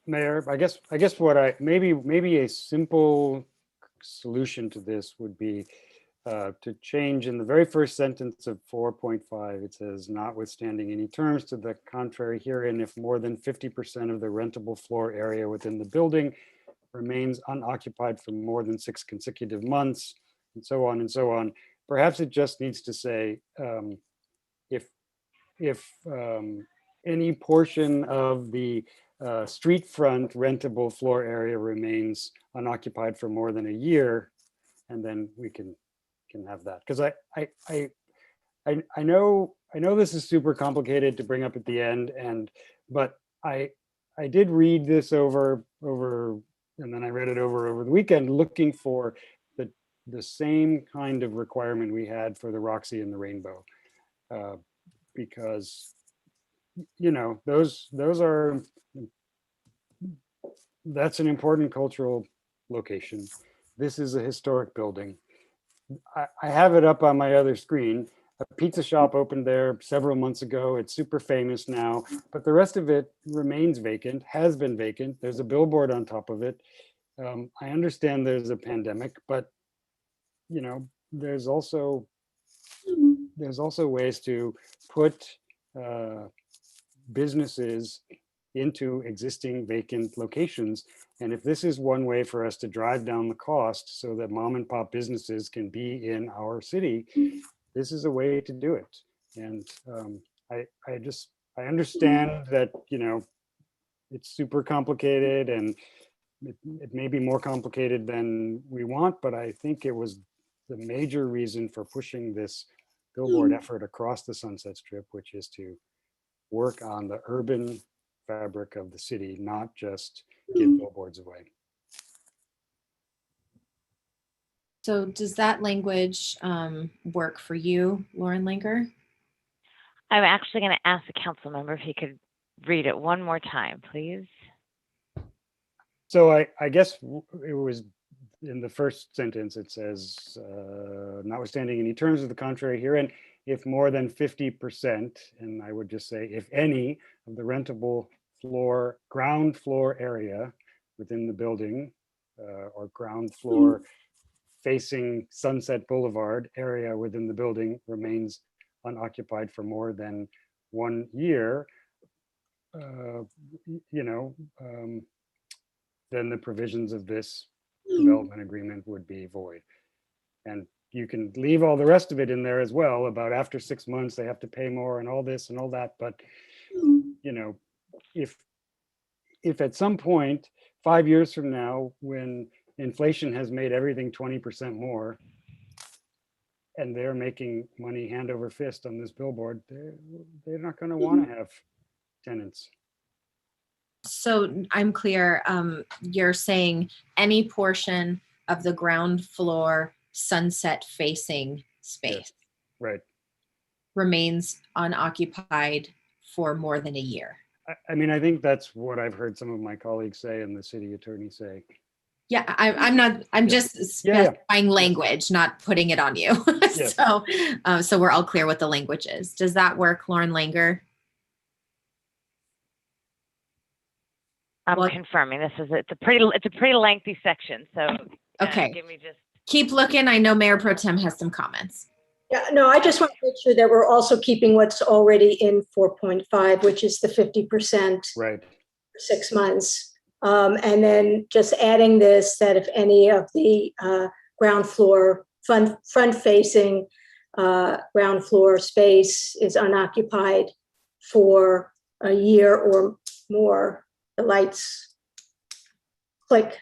Mayor, I guess what maybe a simple solution to this would be to change in the very first sentence of 4.5. It says, notwithstanding any terms to the contrary herein, if more than 50% of the rentable floor area within the building remains unoccupied for more than 6 consecutive months, and so on and so on. Perhaps it just needs to say, if any portion of the street front rentable floor area remains unoccupied for more than a year, and then we can have that. Because I know this is super complicated to bring up at the end, but I did read this over, and then I read it over the weekend, looking for the same kind of requirement we had for the Roxy and the Rainbow, because that's an important cultural location. This is a historic building. I have it up on my other screen. A pizza shop opened there several months ago. It's super famous now, but the rest of it remains vacant, has been vacant. There's a billboard on top of it. I understand there's a pandemic, but there's also ways to put businesses into existing vacant locations. And if this is one way for us to drive down the cost so that mom and pop businesses can be in our city, this is a way to do it. And I understand that, it's super complicated and it may be more complicated than we want, but I think it was the major reason for pushing this billboard effort across the Sunset Strip, which is to work on the urban fabric of the city, not just give billboards away. So does that language work for you, Lauren Langer? I'm actually going to ask the council member if he could read it one more time, please. So I guess it was in the first sentence, it says, notwithstanding any terms of the contrary herein, if more than 50%, and I would just say if any of the rentable ground floor area within the building or ground floor facing Sunset Boulevard area within the building remains unoccupied for more than 1 year, then the provisions of this development agreement would be void. And you can leave all the rest of it in there as well about after 6 months, they have to pay more and all this and all that. But, if at some point, 5 years from now, when inflation has made everything 20% more, and they're making money hand over fist on this billboard, they're not going to want to have tenants. So I'm clear, you're saying any portion of the ground floor sunset facing space, yes, right, remains unoccupied for more than a year. I mean, I think that's what I've heard some of my colleagues say and the city attorney say. Yeah, I'm just specifying language, not putting it on you. So we're all clear what the language is. Does that work, Lauren Langer? I'm confirming. It's a pretty lengthy section. So okay, give me just keep looking. I know Mayor Pro Tem has some comments. Yeah, no, I just want to make sure that we're also keeping what's already in 4.5, which is the 50% right, 6 months. And then just adding this, that if any of the ground floor, front facing ground floor space is unoccupied for a year or more, the lights click.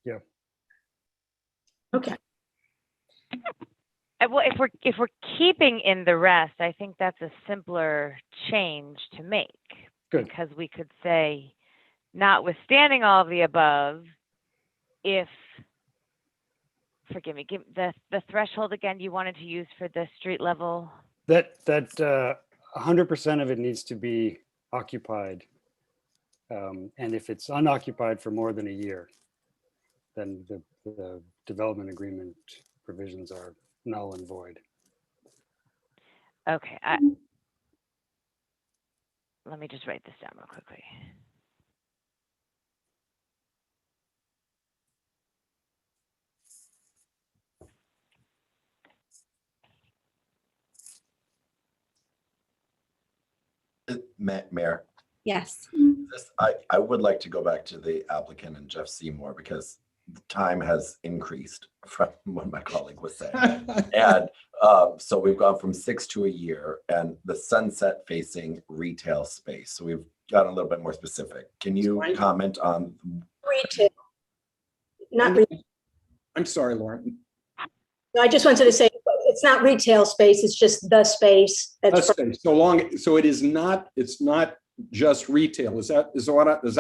Yeah. Okay. Well, if we're keeping in the rest, I think that's a simpler change to make. Good. Because we could say, notwithstanding all of the above, if, forgive me, give the threshold again you wanted to use for the street level. That 100% of it needs to be occupied. And if it's unoccupied for more than a year, then the development agreement provisions are null and void. Okay. Let me just write this down real quickly. Mayor, Yes. I would like to go back to the applicant and Jeff Seymour because time has increased from what my colleague was saying. And so we've gone from 6 to a year and the sunset facing retail space. So we've gotten a little bit more specific. Can you comment on Retail, not retail. I'm sorry, Lauren. No, I just wanted to say, it's not retail space, it's just the space. That's space. So it is not, it's not just retail. Is that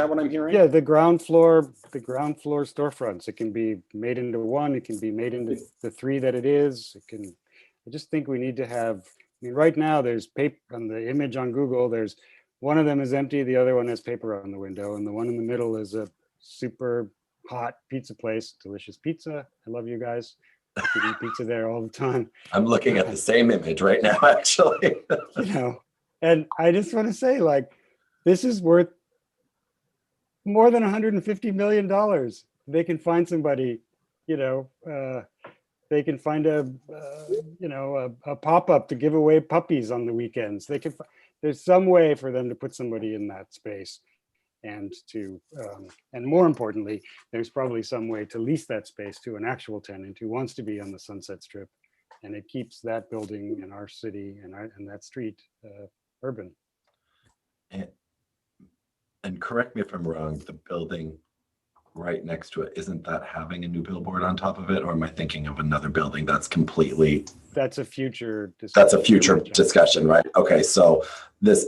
what I'm hearing? Yeah, the ground floor storefronts. It can be made into one, it can be made into the 3 that it is. I just think we need to have, I mean, right now there's paper on the image on Google, there's one of them is empty, the other one has paper on the window, and the one in the middle is a super hot pizza place, delicious pizza. I love you guys. I could eat pizza there all the time. I'm looking at the same image right now, actually. You know, and I just want to say, like, this is worth more than $150 million. They can find somebody, you know, they can find a pop-up to give away puppies on the weekends. There's some way for them to put somebody in that space. And and more importantly, there's probably some way to lease that space to an actual tenant who wants to be on the Sunset Strip, and it keeps that building in our city and that street urban. And correct me if I'm wrong, the building right next to it, isn't that having a new billboard on top of it? Or am I thinking of another building that's completely? That's a future discussion. That's a future discussion, right? Okay, so this,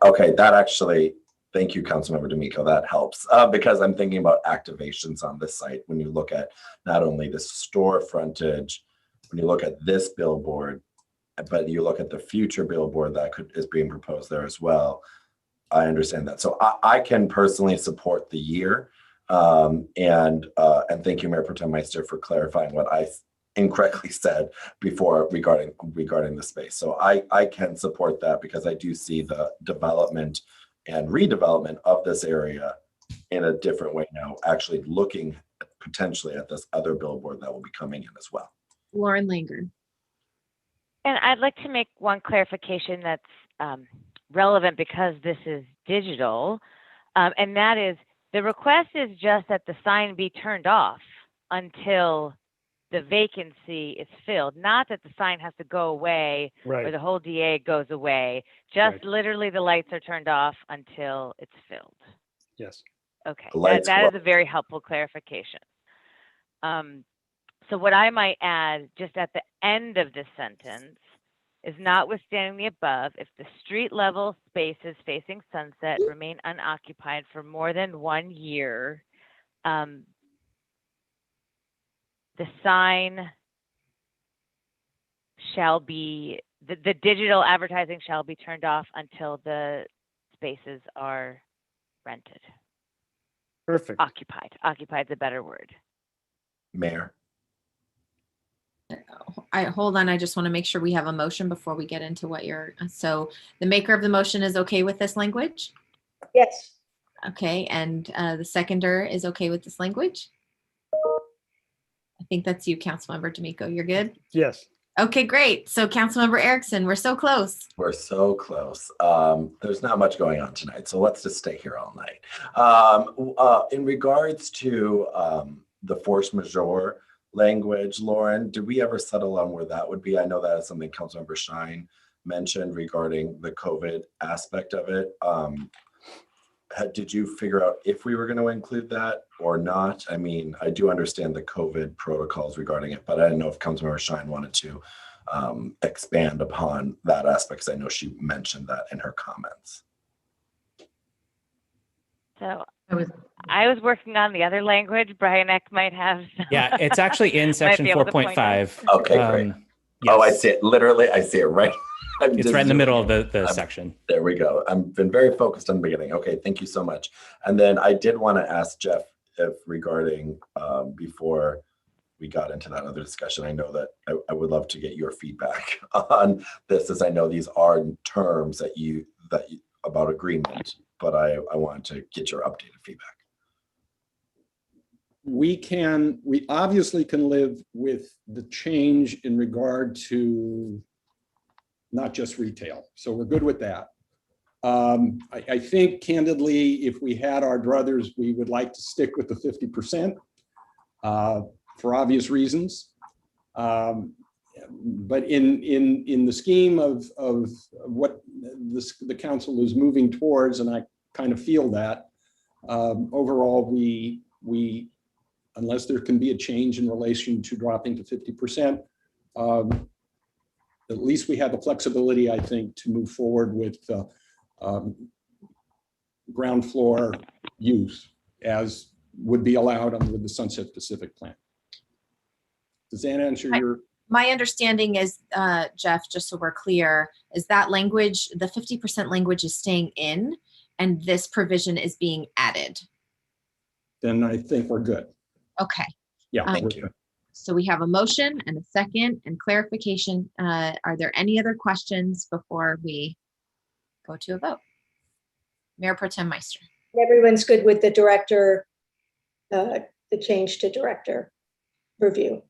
okay, that actually, thank you, Councilmember D'Amico, that helps because I'm thinking about activations on this site. When you look at not only the store frontage, when you look at this billboard, but you look at the future billboard that is being proposed there as well. I understand that. So I can personally support the year. And thank you, Mayor Pro Tem Meister, for clarifying what I incorrectly said before regarding the space. So I can support that because I do see the development and redevelopment of this area in a different way now, actually looking potentially at this other billboard that will be coming in as well. Lauren Langer. And I'd like to make one clarification that's relevant because this is digital, and that is the request is just that the sign be turned off until the vacancy is filled, not that the sign has to go away or the whole DA goes away, just literally the lights are turned off until it's filled. Yes. Okay, that is a very helpful clarification. So what I might add just at the end of this sentence is notwithstanding the above, if the street level spaces facing Sunset remain unoccupied for more than 1 year, the sign shall be, the digital advertising shall be turned off until the spaces are rented. Perfect. Occupied. Occupied is a better word. Mayor. Hold on. I just want to make sure we have a motion before we get into what so the maker of the motion is okay with this language? Yes. Okay. And the seconder is okay with this language? I think that's you, Councilmember D'Amico. You're good? Yes. Okay, great. So Councilmember Erickson, we're so close. We're so close. There's not much going on tonight, so let's just stay here all night. In regards to the force majeure language, Lauren, did we ever settle on where that would be? I know that is something Councilmember Shine mentioned regarding the COVID aspect of it. Did you figure out if we were going to include that or not? I mean, I do understand the COVID protocols regarding it, but I didn't know if Councilmember Shine wanted to expand upon that aspect, because I know she mentioned that in her comments. So I was working on the other language. Brian Eck might have. Yeah, it's actually in section 4.5. Okay, great. Oh, I see it. Literally, I see it right. It's right in the middle of the section. There we go. I've been very focused on the beginning. Okay, thank you so much. And then I did want to ask Jeff if regarding before we got into that other discussion, I know that I would love to get your feedback on this, as I know these are terms that you about agreement, but I wanted to get your updated feedback. We obviously can live with the change in regard to not just retail. So we're good with that. I think candidly, if we had our druthers, we would like to stick with the 50% for obvious reasons. But in the scheme of what the council is moving towards, and I kind of feel that, overall, we unless there can be a change in relation to dropping to 50%, at least we have the flexibility, I think, to move forward with ground floor use as would be allowed under the Sunset Pacific plan. Does that answer your? My understanding is, Jeff, just so we're clear, is that language, the 50% language is staying in and this provision is being added. Then I think we're good. Okay. Yeah, thank you. So we have a motion and a second and clarification. Are there any other questions before we go to a vote? Mayor Pro Tem Meister. Everyone's good with the director, the change to director review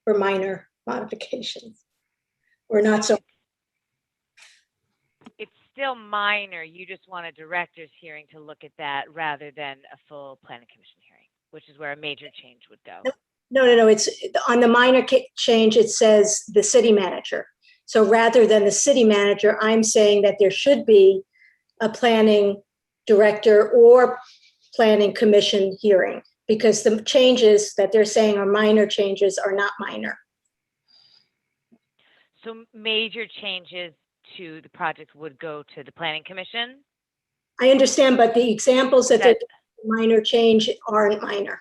for minor modifications, or not so. It's still minor. You just want a director's hearing to look at that rather than a full planning commission hearing, which is where a major change would go. No. It's on the minor change. It says the city manager. So rather than the city manager, I'm saying that there should be a planning director or planning commission hearing, because the changes that they're saying are minor changes are not minor. So major changes to the project would go to the planning commission? I understand, but the examples that they're minor change aren't minor.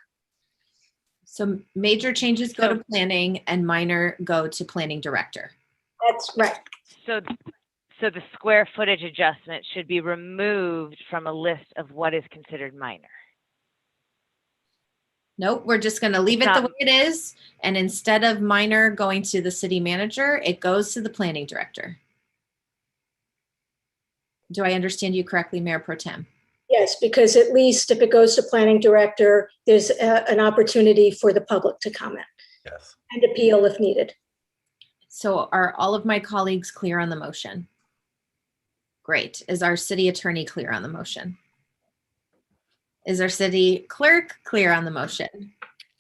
So major changes go to planning and minor go to planning director. That's right. So the square footage adjustment should be removed from a list of what is considered minor. Nope, we're just going to leave it the way it is. And instead of minor going to the city manager, it goes to the planning director. Do I understand you correctly, Mayor Pro Tem? Yes, because at least if it goes to planning director, there's an opportunity for the public to comment. Yes. And appeal if needed. So are all of my colleagues clear on the motion? Great. Is our city attorney clear on the motion? Is our city clerk clear on the motion?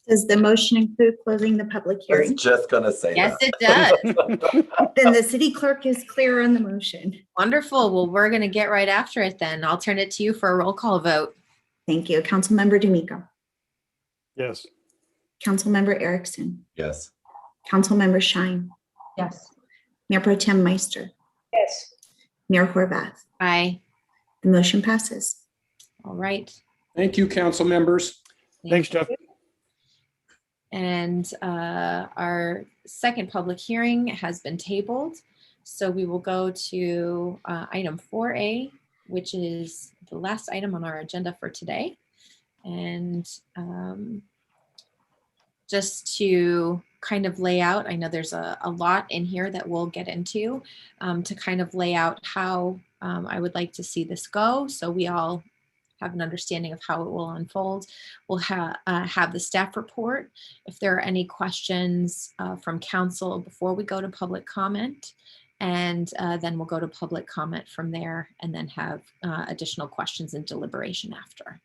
Does the motion include closing the public I hearing? was just going to say Yes, that. it does. Then the city clerk is clear on the motion. Wonderful. Well, we're going to get right after it then. I'll turn it to you for a roll call vote. Thank you. Councilmember D'Amico. Yes. Councilmember Erickson. Yes. Councilmember Shine. Yes. Mayor Pro Tem Meister. Yes. Mayor Horvath. Aye. The motion passes. All right. Thank you, council members. Thanks, Jeff. And our second public hearing has been tabled. So we will go to item 4A, which is the last item on our agenda for today. And just to kind of lay out, I know there's a lot in here that we'll get into to kind of lay out how I would like to see this go. So we all have an understanding of how it will unfold. We'll have the staff report. If there are any questions from council before we go to public comment, and then we'll go to public comment from there and then have additional questions and deliberation after.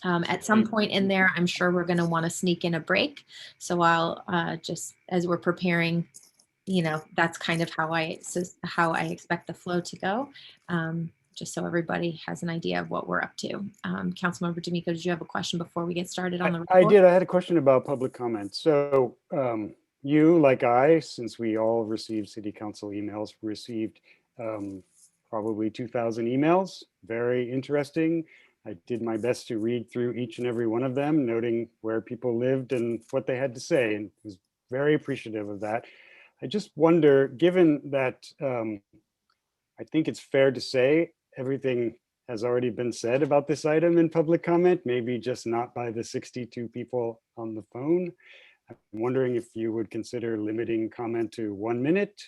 At some point in there, I'm sure we're going to want to sneak in a break. So I'll just, as we're preparing that's kind of how I expect the flow to go. Just so everybody has an idea of what we're up to. Councilmember D'Amico, did you have a question before we get started on the report? I did. I had a question about public comment. So you, like I, since we all received city council emails, received probably 2,000 emails. Very interesting. I did my best to read through each and every one of them, noting where people lived and what they had to say, and was very appreciative of that. I just wonder, given that I think it's fair to say everything has already been said about this item in public comment, maybe just not by the 62 people on the phone. I'm wondering if you would consider limiting comment to 1 minute.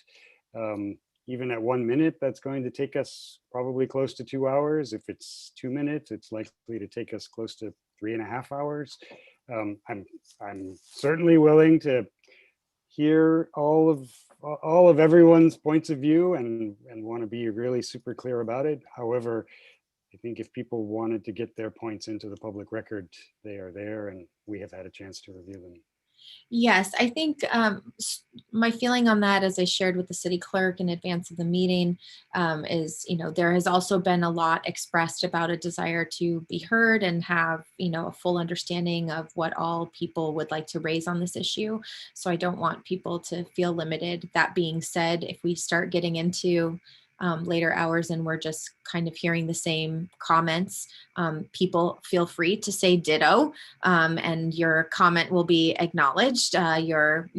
Even at 1 minute, that's going to take us probably close to 2 hours. If it's 2 minutes, it's likely to take us close to 3.5 hours. I'm certainly willing to hear all of everyone's points of view and want to be really super clear about it. However, I think if people wanted to get their points into the public record, they are there and we have had a chance to review them. Yes, I think my feeling on that, as I shared with the city clerk in advance of the meeting, is, there has also been a lot expressed about a desire to be heard and have, a full understanding of what all people would like to raise on this issue. So I don't want people to feel limited. That being said, if we start getting into later hours and we're just kind of hearing the same comments, people feel free to say ditto, and your comment will be acknowledged. How you're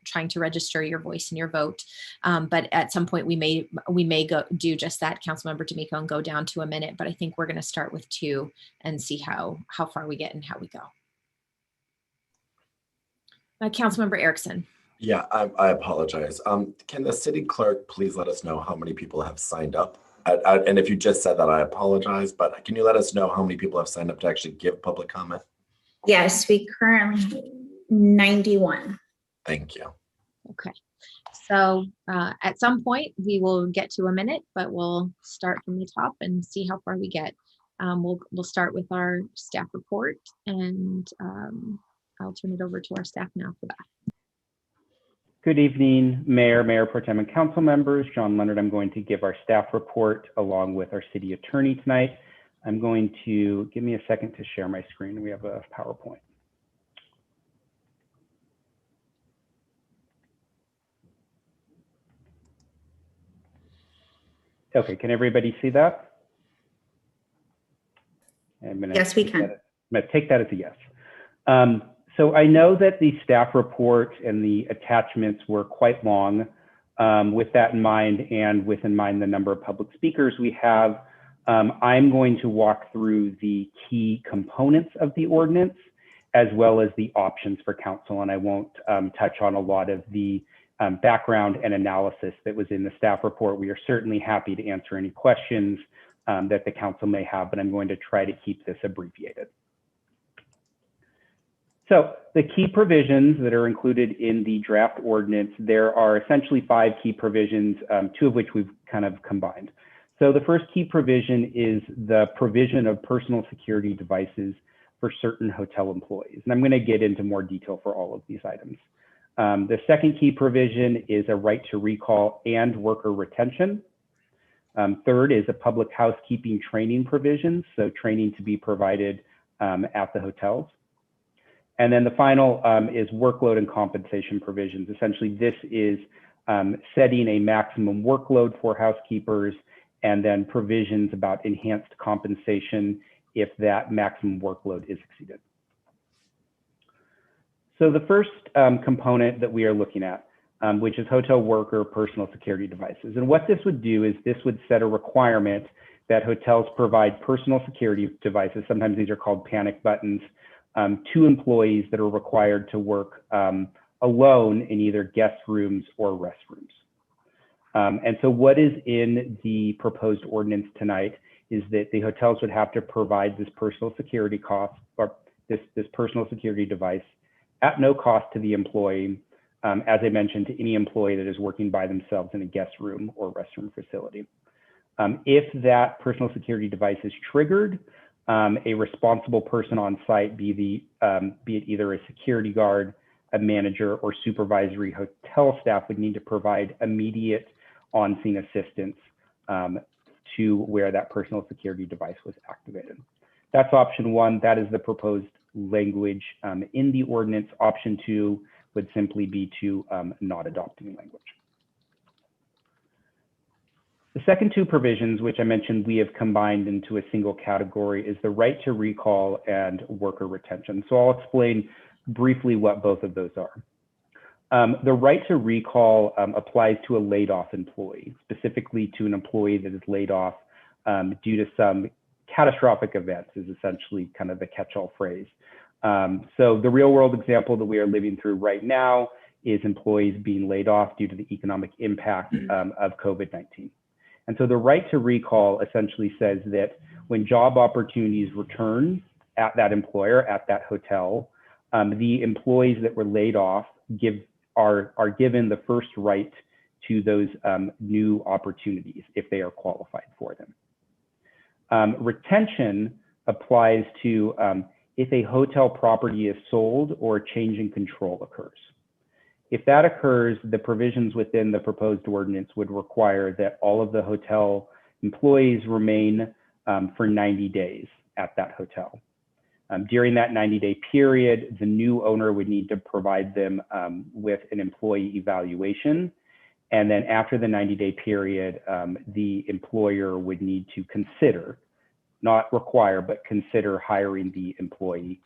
trying to register your voice and your vote. But at some point we may go do just that, Councilmember D'Amico, and go down to 1 minute. But I think we're going to start with 2 and see how far we get and how we go. Councilmember Erickson. Yeah, I apologize. Can the city clerk please let us know how many people have signed up? And if you just said that, I apologize, but can you let us know how many people have signed up to actually give public comment? Yes, we currently 91. Thank you. Okay. So at some point we will get to 1 minute, but we'll start from the top and see how far we get. We'll start with our staff report, and I'll turn it over to our staff now for that. Good evening, Mayor, Mayor Pro Tem, and council members. John Leonard. I'm going to give our staff report along with our city attorney tonight. I'm going to give me a second to share my screen. We have a PowerPoint. Okay, can everybody see that? Yes, we can. I'm going to take that as a yes. So I know that the staff report and the attachments were quite long. With that in mind, and with in mind the number of public speakers we have, I'm going to walk through the key components of the ordinance as well as the options for council, and I won't touch on a lot of the background and analysis that was in the staff report. We are certainly happy to answer any questions that the council may have, but I'm going to try to keep this abbreviated. So the key provisions that are included in the draft ordinance, there are essentially 5 key provisions, 2 of which we've kind of combined. So the first key provision is the provision of personal security devices for certain hotel employees. And I'm going to get into more detail for all of these items. The second key provision is a right to recall and worker retention. Third is a public housekeeping training provision, so training to be provided at the hotels. And then the final is workload and compensation provisions. Essentially, this is setting a maximum workload for housekeepers, and then provisions about enhanced compensation if that maximum workload is exceeded. So the first component that we are looking at, which is hotel worker personal security devices. And what this would do is this would set a requirement that hotels provide personal security devices, sometimes these are called panic buttons, to employees that are required to work alone in either guest rooms or restrooms. And so what is in the proposed ordinance tonight is that the hotels would have to provide this personal security cost, or this personal security device at no cost to the employee, as I mentioned, to any employee that is working by themselves in a guest room or restroom facility. If that personal security device is triggered, a responsible person on site, be it either a security guard, a manager or supervisory hotel staff would need to provide immediate on-scene assistance to where that personal security device was activated. That's option one. That is the proposed language in the ordinance. Option two would simply be to not adopt any language. The second two provisions, which I mentioned we have combined into a single category, is the right to recall and worker retention. So I'll explain briefly what both of those are. The right to recall applies to a laid off employee, specifically to an employee that is laid off due to some catastrophic events, is essentially kind of the catch-all phrase. So the real world example that we are living through right now is employees being laid off due to the economic impact of COVID-19. And so the right to recall essentially says that when job opportunities return at that employer, at that hotel, the employees that were laid off are given the first right to those new opportunities if they are qualified for them. Retention applies to if a hotel property is sold or a change in control occurs. If that occurs, the provisions within the proposed ordinance would require that all of the hotel employees remain for 90 days at that hotel. During that 90-day period, the new owner would need to provide them with an employee evaluation. And then after the 90-day period, the employer would need to consider, not require, but consider hiring the employee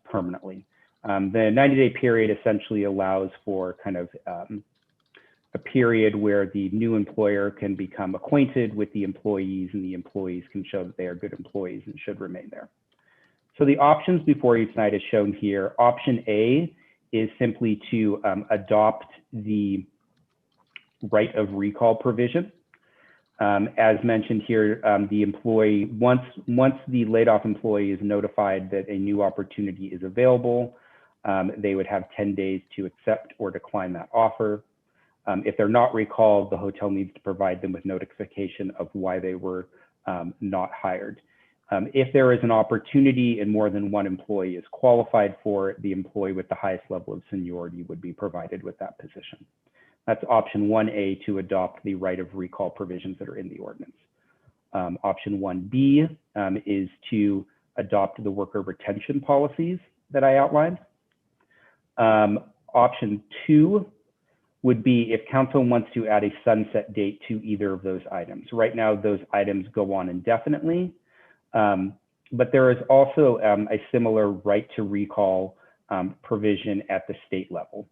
permanently. The 90-day period essentially allows for kind of a period where the new employer can become acquainted with the employees, and the employees can show that they are good employees and should remain there. So the options before you tonight is shown here. Option A is simply to adopt the right of recall provision. As mentioned here, the employee, once the laid off employee is notified that a new opportunity is available, they would have 10 days to accept or decline that offer. If they're not recalled, the hotel needs to provide them with notification of why they were not hired. If there is an opportunity and more than one employee is qualified for it, the employee with the highest level of seniority would be provided with that position. That's option 1A, to adopt the right of recall provisions that are in the ordinance. Option 1B is to adopt the worker retention policies that I outlined. Option 2 would be if council wants to add a sunset date to either of those items. Right now, those items go on indefinitely, but there is also a similar right to recall provision at the state level.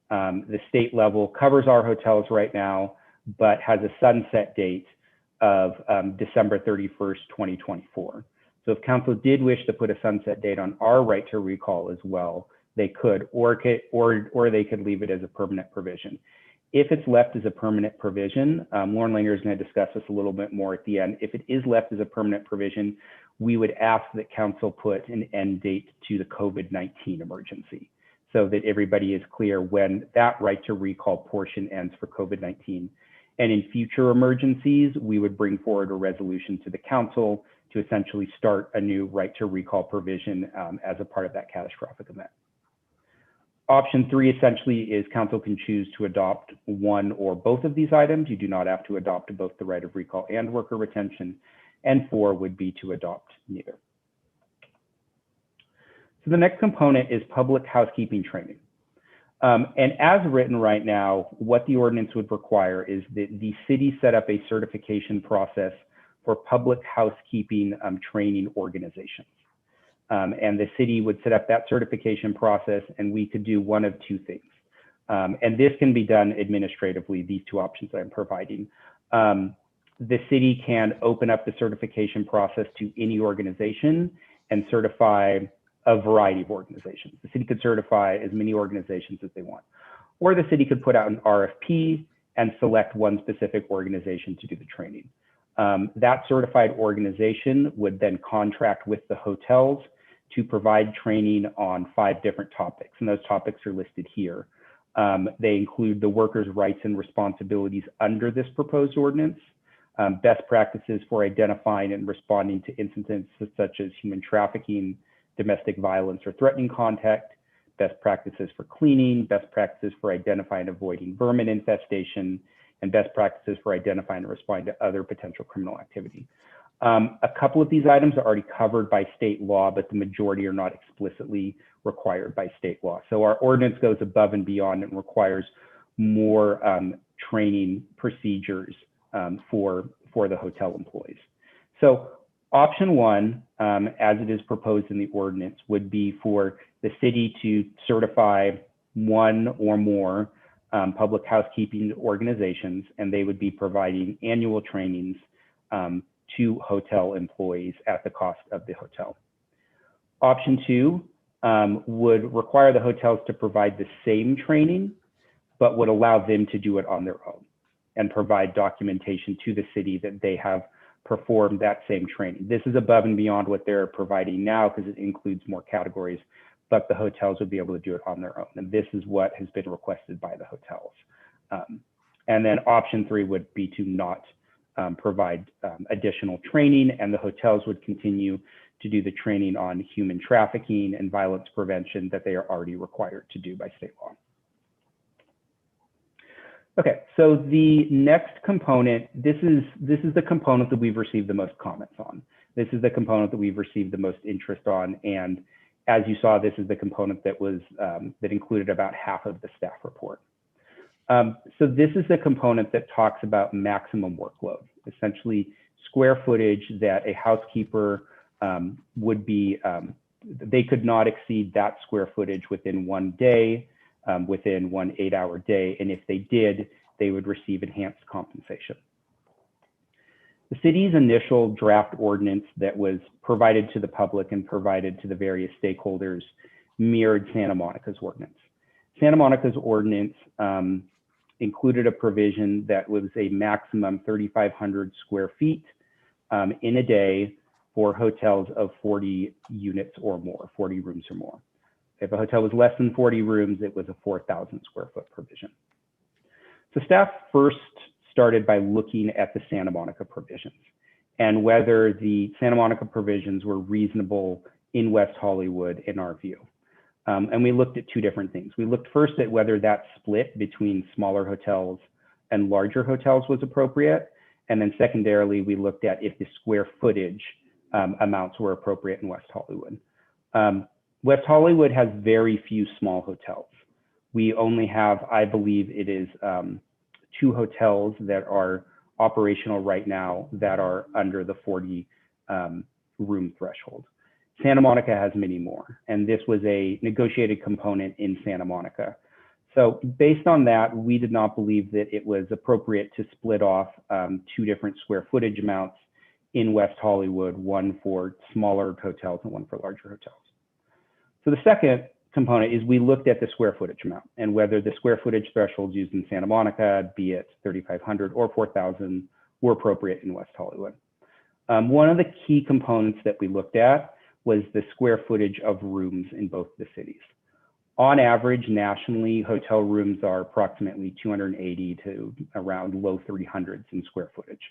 The state level covers our hotels right now, but has a sunset date of December 31st, 2024. So if council did wish to put a sunset date on our right to recall as well, they could, or they could leave it as a permanent provision. If it's left as a permanent provision, Lauren Langer is going to discuss this a little bit more at the end. If it is left as a permanent provision, we would ask that council put an end date to the COVID-19 emergency so that everybody is clear when that right to recall portion ends for COVID-19. And in future emergencies, we would bring forward a resolution to the council to essentially start a new right to recall provision as a part of that catastrophic event. Option 3 essentially is council can choose to adopt one or both of these items. You do not have to adopt both the right of recall and worker retention. And 4 would be to adopt neither. So the next component is public housekeeping training. And as written right now, what the ordinance would require is that the city set up a certification process for public housekeeping training organizations. And the city would set up that certification process, and we could do one of two things. And this can be done administratively, these two options that I'm providing. The city can open up the certification process to any organization and certify a variety of organizations. The city could certify as many organizations as they want. Or the city could put out an RFP and select one specific organization to do the training. That certified organization would then contract with the hotels to provide training on 5 different topics, and those topics are listed here. They include the workers' rights and responsibilities under this proposed ordinance, best practices for identifying and responding to incidents such as human trafficking, domestic violence or threatening contact, best practices for cleaning, best practices for identifying and avoiding vermin infestation, and best practices for identifying and responding to other potential criminal activity. A couple of these items are already covered by state law, but the majority are not explicitly required by state law. So our ordinance goes above and beyond and requires more training procedures for the hotel employees. So option one, as it is proposed in the ordinance, would be for the city to certify one or more public housekeeping organizations, and they would be providing annual trainings to hotel employees at the cost of the hotel. Option two would require the hotels to provide the same training, but would allow them to do it on their own and provide documentation to the city that they have performed that same training. This is above and beyond what they're providing now because it includes more categories, but the hotels would be able to do it on their own. And this is what has been requested by the hotels. And then option three would be to not provide additional training, and the hotels would continue to do the training on human trafficking and violence prevention that they are already required to do by state law. Okay, so the next component, this is the component that we've received the most comments on. This is the component that we've received the most interest on, and as you saw, this is the component that was that included about half of the staff report. So this is the component that talks about maximum workload, essentially square footage that a housekeeper would be, they could not exceed that square footage within one day, within 1 8-hour day. And if they did, they would receive enhanced compensation. The city's initial draft ordinance that was provided to the public and provided to the various stakeholders mirrored Santa Monica's ordinance. Santa Monica's ordinance included a provision that was a maximum 3,500 square feet in a day for hotels of 40 units or more, 40 rooms or more. If a hotel was less than 40 rooms, it was a 4,000 square foot provision. So staff first started by looking at the Santa Monica provisions and whether the Santa Monica provisions were reasonable in West Hollywood in our view. And we looked at two different things. We looked first at whether that split between smaller hotels and larger hotels was appropriate. And then secondarily, we looked at if the square footage amounts were appropriate in West Hollywood. West Hollywood has very few small hotels. We only have, I believe it is 2 hotels that are operational right now that are under the 40 room threshold. Santa Monica has many more, and this was a negotiated component in Santa Monica. So based on that, we did not believe that it was appropriate to split off 2 different square footage amounts in West Hollywood, one for smaller hotels and one for larger hotels. So the second component is we looked at the square footage amount and whether the square footage thresholds used in Santa Monica, be it 3,500 or 4,000, were appropriate in West Hollywood. One of the key components that we looked at was the square footage of rooms in both the cities. On average, nationally, hotel rooms are approximately 280 to around low 300s in square footage.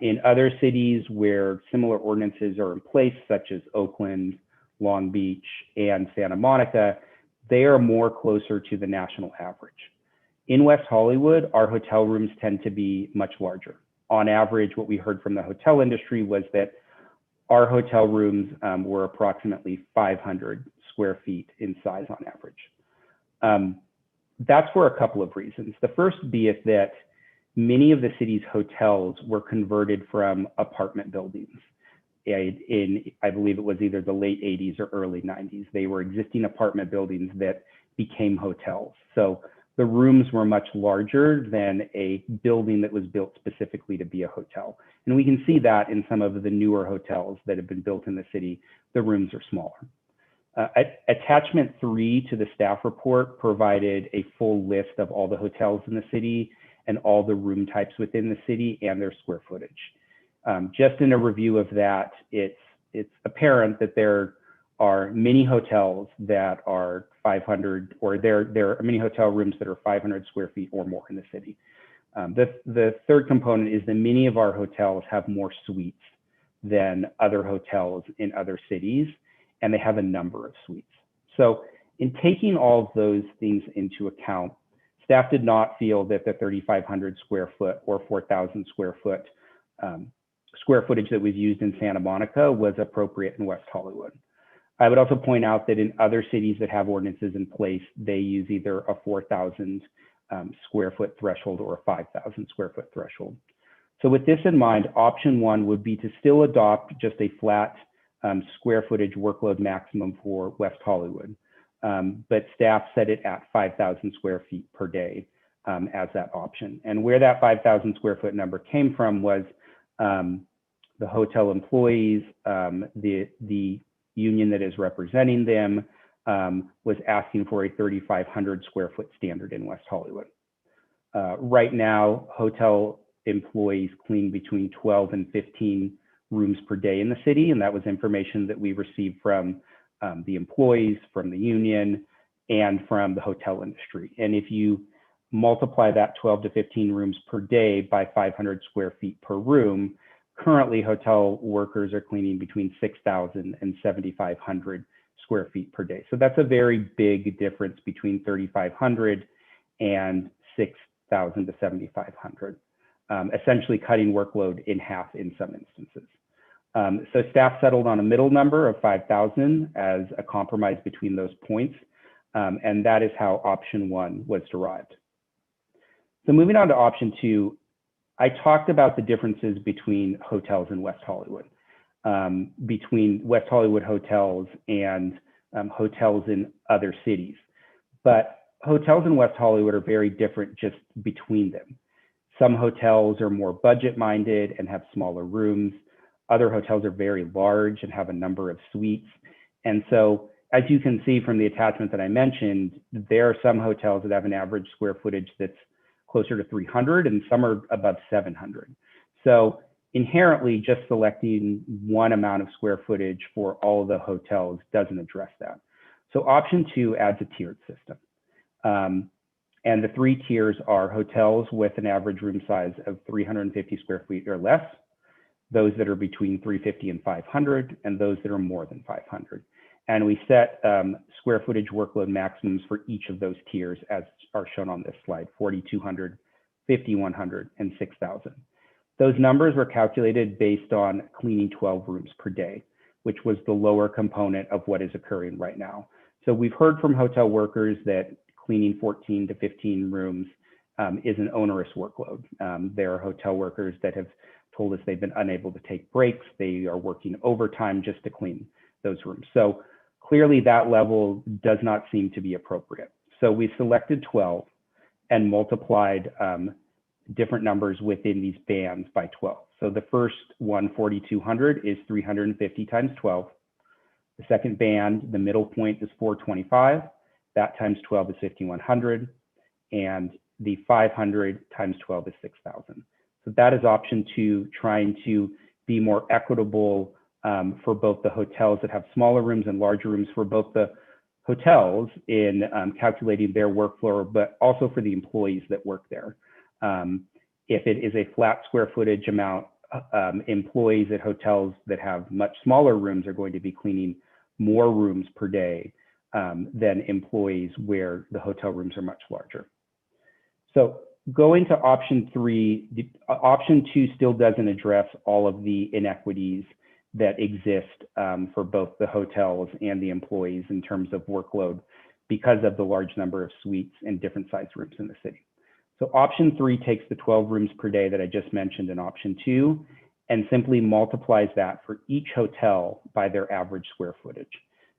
In other cities where similar ordinances are in place, such as Oakland, Long Beach, and Santa Monica, they are more closer to the national average. In West Hollywood, our hotel rooms tend to be much larger. On average, what we heard from the hotel industry was that our hotel rooms were approximately 500 square feet in size on average. That's for a couple of reasons. The first being that many of the city's hotels were converted from apartment buildings. I believe it was either the late 80s or early 90s. They were existing apartment buildings that became hotels. So the rooms were much larger than a building that was built specifically to be a hotel. And we can see that in some of the newer hotels that have been built in the city, the rooms are smaller. Attachment 3 to the staff report provided a full list of all the hotels in the city and all the room types within the city and their square footage. Just in a review of that, it's apparent that there are many hotels that are 500, or there are many hotel rooms that are 500 square feet or more in the city. The third component is that many of our hotels have more suites than other hotels in other cities, and they have a number of suites. So In taking all of those things into account, staff did not feel that the 3,500 square foot or 4,000 square foot square footage that was used in Santa Monica was appropriate in West Hollywood. I would also point out that in other cities that have ordinances in place, they use either a 4,000 square foot threshold or a 5,000 square foot threshold. So with this in mind, option one would be to still adopt just a flat square footage workload maximum for West Hollywood, but staff set it at 5,000 square feet per day as that option. And where that 5,000 square foot number came from was the hotel employees, the union that is representing them was asking for a 3,500 square foot standard in West Hollywood. Right now, hotel employees clean between 12 and 15 rooms per day in the city, and that was information that we received from the employees, from the union, and from the hotel industry. And if you multiply that 12 to 15 rooms per day by 500 square feet per room, currently hotel workers are cleaning between 6,000 and 7,500 square feet per day. So that's a very big difference between 3,500 and 6,000 to 7,500, essentially cutting workload in half in some instances. So staff settled on a middle number of 5,000 as a compromise between those points, and that is how option one was derived. So moving on to option two, I talked about the differences between hotels in West Hollywood, between West Hollywood hotels and hotels in other cities. But hotels in West Hollywood are very different just between them. Some hotels are more budget-minded and have smaller rooms. Other hotels are very large and have a number of suites. And so, as you can see from the attachment that I mentioned, there are some hotels that have an average square footage that's closer to 300 and some are above 700. So inherently, just selecting one amount of square footage for all of the hotels doesn't address that. So option two adds a tiered system. And the three tiers are hotels with an average room size of 350 square feet or less, those that are between 350 and 500, and those that are more than 500. And we set square footage workload maximums for each of those tiers as are shown on this slide, 4,200, 5,100, and 6,000. Those numbers were calculated based on cleaning 12 rooms per day, which was the lower component of what is occurring right now. So we've heard from hotel workers that cleaning 14 to 15 rooms is an onerous workload. There are hotel workers that have told us they've been unable to take breaks. They are working overtime just to clean those rooms. So clearly that level does not seem to be appropriate. So we selected 12 and multiplied different numbers within these bands by 12. So the first one, 4,200, is 350 times 12. The second band, the middle point, is 425. That times 12 is 5,100. And the 500 times 12 is 6,000. So that is option two, trying to be more equitable for both the hotels that have smaller rooms and larger rooms for both the hotels in calculating their workflow, but also for the employees that work there. If it is a flat square footage amount, employees at hotels that have much smaller rooms are going to be cleaning more rooms per day than employees where the hotel rooms are much larger. So going to option three, option two still doesn't address all of the inequities that exist for both the hotels and the employees in terms of workload because of the large number of suites and different size rooms in the city. So option three takes the 12 rooms per day that I just mentioned in option two and simply multiplies that for each hotel by their average square footage.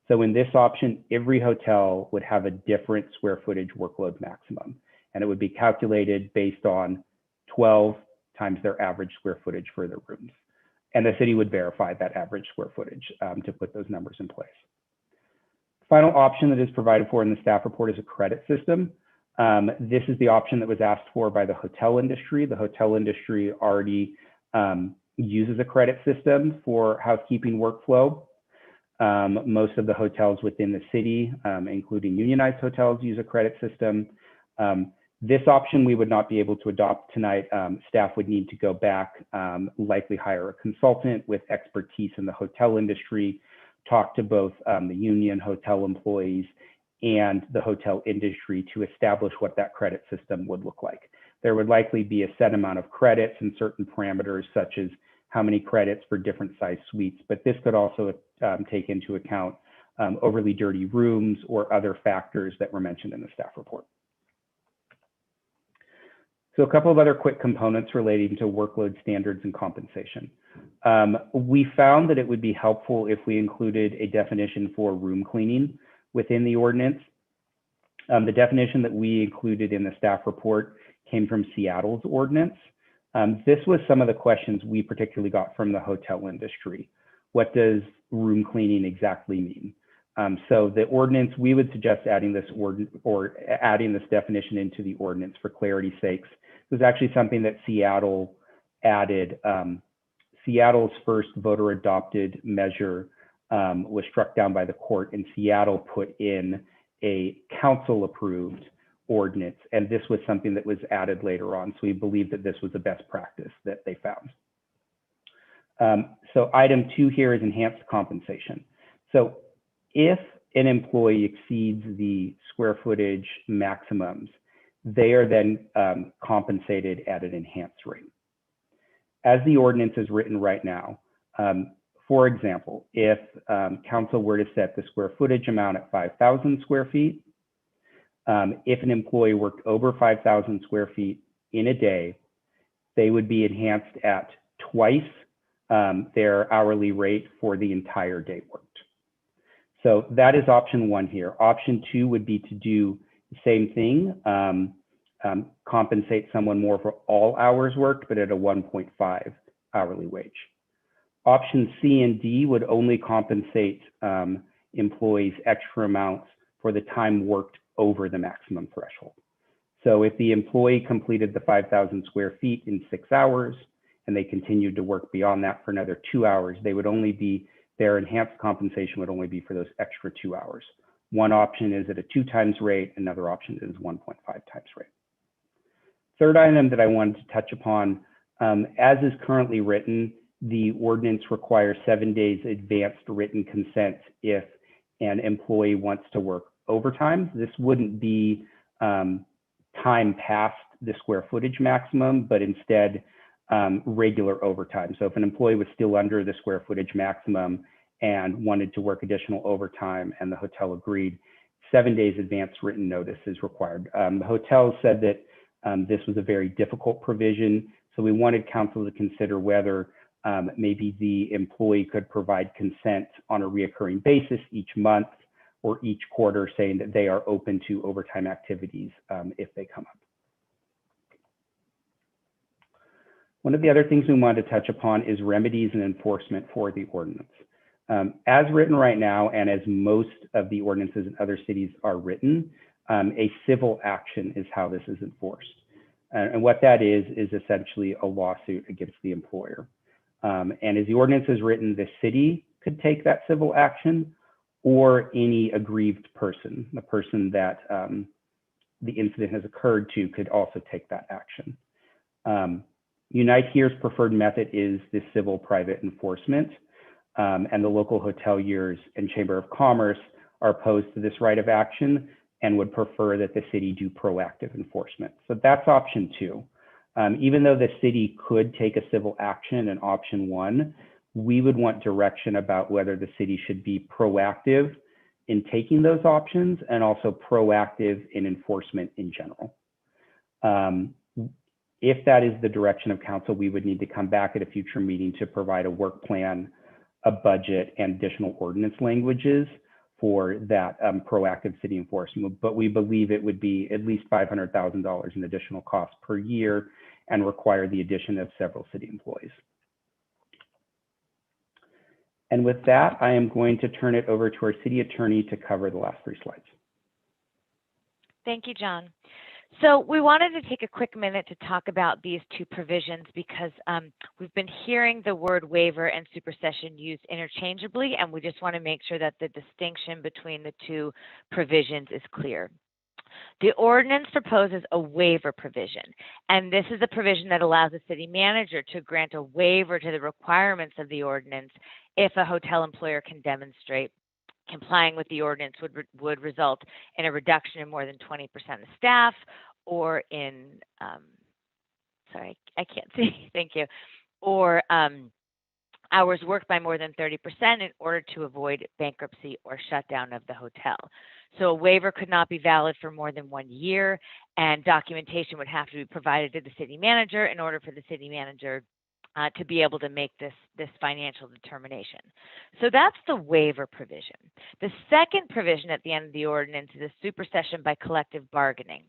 So in this option, every hotel would have a different square footage workload maximum, and it would be calculated based on 12 times their average square footage for their rooms. And the city would verify that average square footage to put those numbers in place. Final option that is provided for in the staff report is a credit system. This is the option that was asked for by the hotel industry. The hotel industry already uses a credit system for housekeeping workflow. Most of the hotels within the city, including unionized hotels, use a credit system. This option we would not be able to adopt tonight. Staff would need to go back, likely hire a consultant with expertise in the hotel industry, talk to both the union hotel employees and the hotel industry to establish what that credit system would look like. There would likely be a set amount of credits and certain parameters, such as how many credits for different size suites, but this could also take into account overly dirty rooms or other factors that were mentioned in the staff report. So a couple of other quick components relating to workload standards and compensation. We found that it would be helpful if we included a definition for room cleaning within the ordinance. The definition that we included in the staff report came from Seattle's ordinance. This was some of the questions we particularly got from the hotel industry. What does room cleaning exactly mean? So the ordinance, we would suggest adding this adding this definition into the ordinance for clarity's sakes. It was actually something that Seattle added. Seattle's first voter adopted measure was struck down by the court, and Seattle put in a council approved ordinance, and this was something that was added later on. So we believe that this was the best practice that they found. So item 2 here is enhanced compensation. So if an employee exceeds the square footage maximums, they are then compensated at an enhanced rate. As the ordinance is written right now, for example, if council were to set the square footage amount at 5,000 square feet, if an employee worked over 5,000 square feet in a day, they would be enhanced at twice their hourly rate for the entire day worked. So that is option 1 here. Option 2 would be to do the same thing, compensate someone more for all hours worked, but at a 1.5 hourly wage. Option C and D would only compensate employees extra amounts for the time worked over the maximum threshold. So if the employee completed the 5,000 square feet in 6 hours and they continued to work beyond that for another 2 hours, they would only be, their enhanced compensation would only be for those extra 2 hours. One option is at a 2 times rate, another option is 1.5 times rate. Third item that I wanted to touch upon, as is currently written, the ordinance requires 7 days advanced written consent if an employee wants to work overtime. This wouldn't be time past the square footage maximum, but instead regular overtime. So if an employee was still under the square footage maximum and wanted to work additional overtime and the hotel agreed, 7 days advance written notice is required. The hotel said that this was a very difficult provision, so we wanted council to consider whether maybe the employee could provide consent on a reoccurring basis each month or each quarter, saying that they are open to overtime activities if they come up. One of the other things we wanted to touch upon is remedies and enforcement for the ordinance. As written right now, and as most of the ordinances in other cities are written, a civil action is how this is enforced. And what that is essentially a lawsuit against the employer. And as the ordinance is written, the city could take that civil action, or any aggrieved person, the person that the incident has occurred to, could also take that action. Unite Here's preferred method is the civil private enforcement, and the local hoteliers and Chamber of Commerce are opposed to this right of action and would prefer that the city do proactive enforcement. So that's option 2. Even though the city could take a civil action in option 1, we would want direction about whether the city should be proactive in taking those options and also proactive in enforcement in general. If that is the direction of council, we would need to come back at a future meeting to provide a work plan, a budget, and additional ordinance languages for that proactive city enforcement. But we believe it would be at least $500,000 in additional costs per year and require the addition of several city employees. And with that, I am going to turn it over to our city attorney to cover the last 3 slides. Thank you, John. So we wanted to take a quick minute to talk about these 2 provisions because we've been hearing the word waiver and supersession used interchangeably, and we just want to make sure that the distinction between the 2 provisions is clear. The ordinance proposes a waiver provision, and this is a provision that allows the city manager to grant a waiver to the requirements of the ordinance if a hotel employer can demonstrate complying with the ordinance would result in a reduction in more than 20% of staff, or in, sorry, I can't see, thank you, or hours worked by more than 30% in order to avoid bankruptcy or shutdown of the hotel. So a waiver could not be valid for more than 1 year, and documentation would have to be provided to the city manager in order for the city manager to be able to make this financial determination. So that's the waiver provision. The second provision at the end of the ordinance is a supersession by collective bargaining.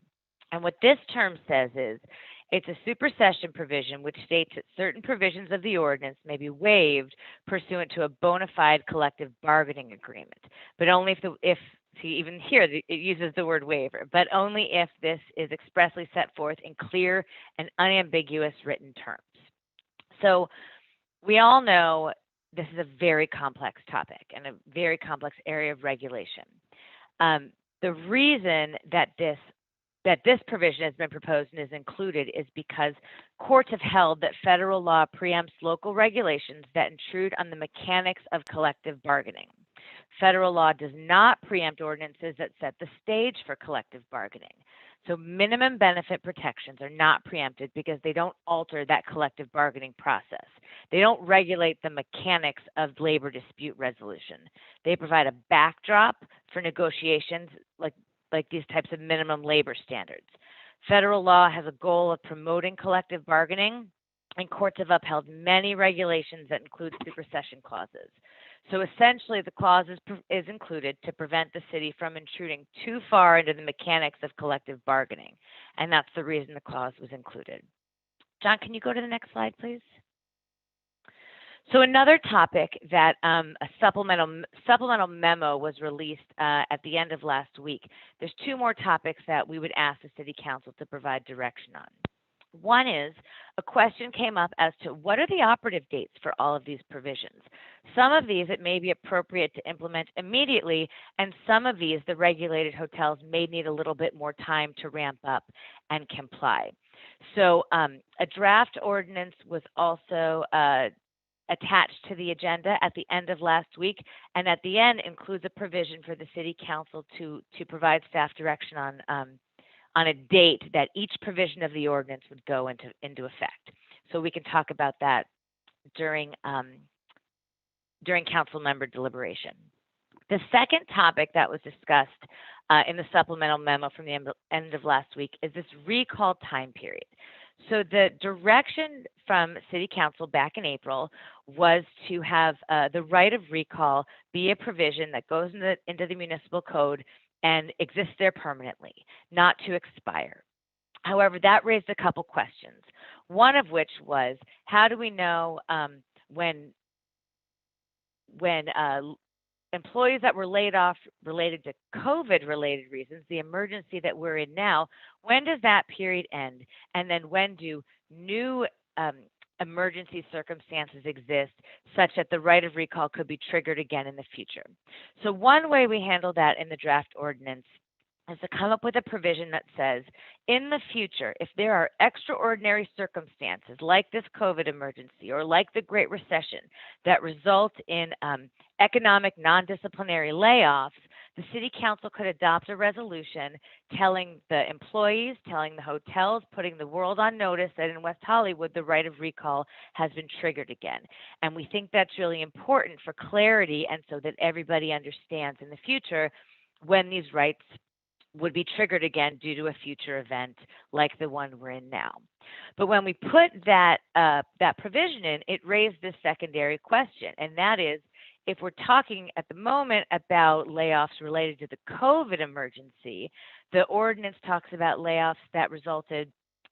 And what this term says is, it's a supersession provision which states that certain provisions of the ordinance may be waived pursuant to a bona fide collective bargaining agreement, but only if see, even here it uses the word waiver, but only if this is expressly set forth in clear and unambiguous written terms. So we all know this is a very complex topic and a very complex area of regulation. The reason that this provision has been proposed and is included is because courts have held that federal law preempts local regulations that intrude on the mechanics of collective bargaining. Federal law does not preempt ordinances that set the stage for collective bargaining. So minimum benefit protections are not preempted because they don't alter that collective bargaining process. They don't regulate the mechanics of labor dispute resolution. They provide a backdrop for negotiations like these types of minimum labor standards. Federal law has a goal of promoting collective bargaining, and courts have upheld many regulations that include supersession clauses. So essentially, the clause is included to prevent the city from intruding too far into the mechanics of collective bargaining, and that's the reason the clause was included. John, can you go to the next slide, please? So another topic that a supplemental memo was released at the end of last week. There's two more topics that we would ask the City Council to provide direction on. One is a question came up as to what are the operative dates for all of these provisions. Some of these it may be appropriate to implement immediately, and some of these the regulated hotels may need a little bit more time to ramp up and comply. So a draft ordinance was also attached to the agenda at the end of last week, and at the end includes a provision for the City Council to provide staff direction on a date that each provision of the ordinance would go into effect. So we can talk about that during council member deliberation. The second topic that was discussed in the supplemental memo from the end of last week is this recall time period. So the direction from City Council back in April was to have the right of recall be a provision that goes into the municipal code and exists there permanently, not to expire. However, that raised a couple questions. One of which was, how do we know when employees that were laid off related to COVID-related reasons, the emergency that we're in now, when does that period end? And then when do new emergency circumstances exist such that the right of recall could be triggered again in the future? So one way we handle that in the draft ordinance is to come up with a provision that says, in the future, if there are extraordinary circumstances like this COVID emergency or like the Great Recession that result in economic non-disciplinary layoffs, the City Council could adopt a resolution telling the employees, telling the hotels, putting the world on notice that in West Hollywood, the right of recall has been triggered again. And we think that's really important for clarity and so that everybody understands in the future when these rights would be triggered again due to a future event like the one we're in now. But when we put that provision in, it raised this secondary question, and that is, if we're talking at the moment about layoffs related to the COVID emergency, the ordinance talks about layoffs that resulted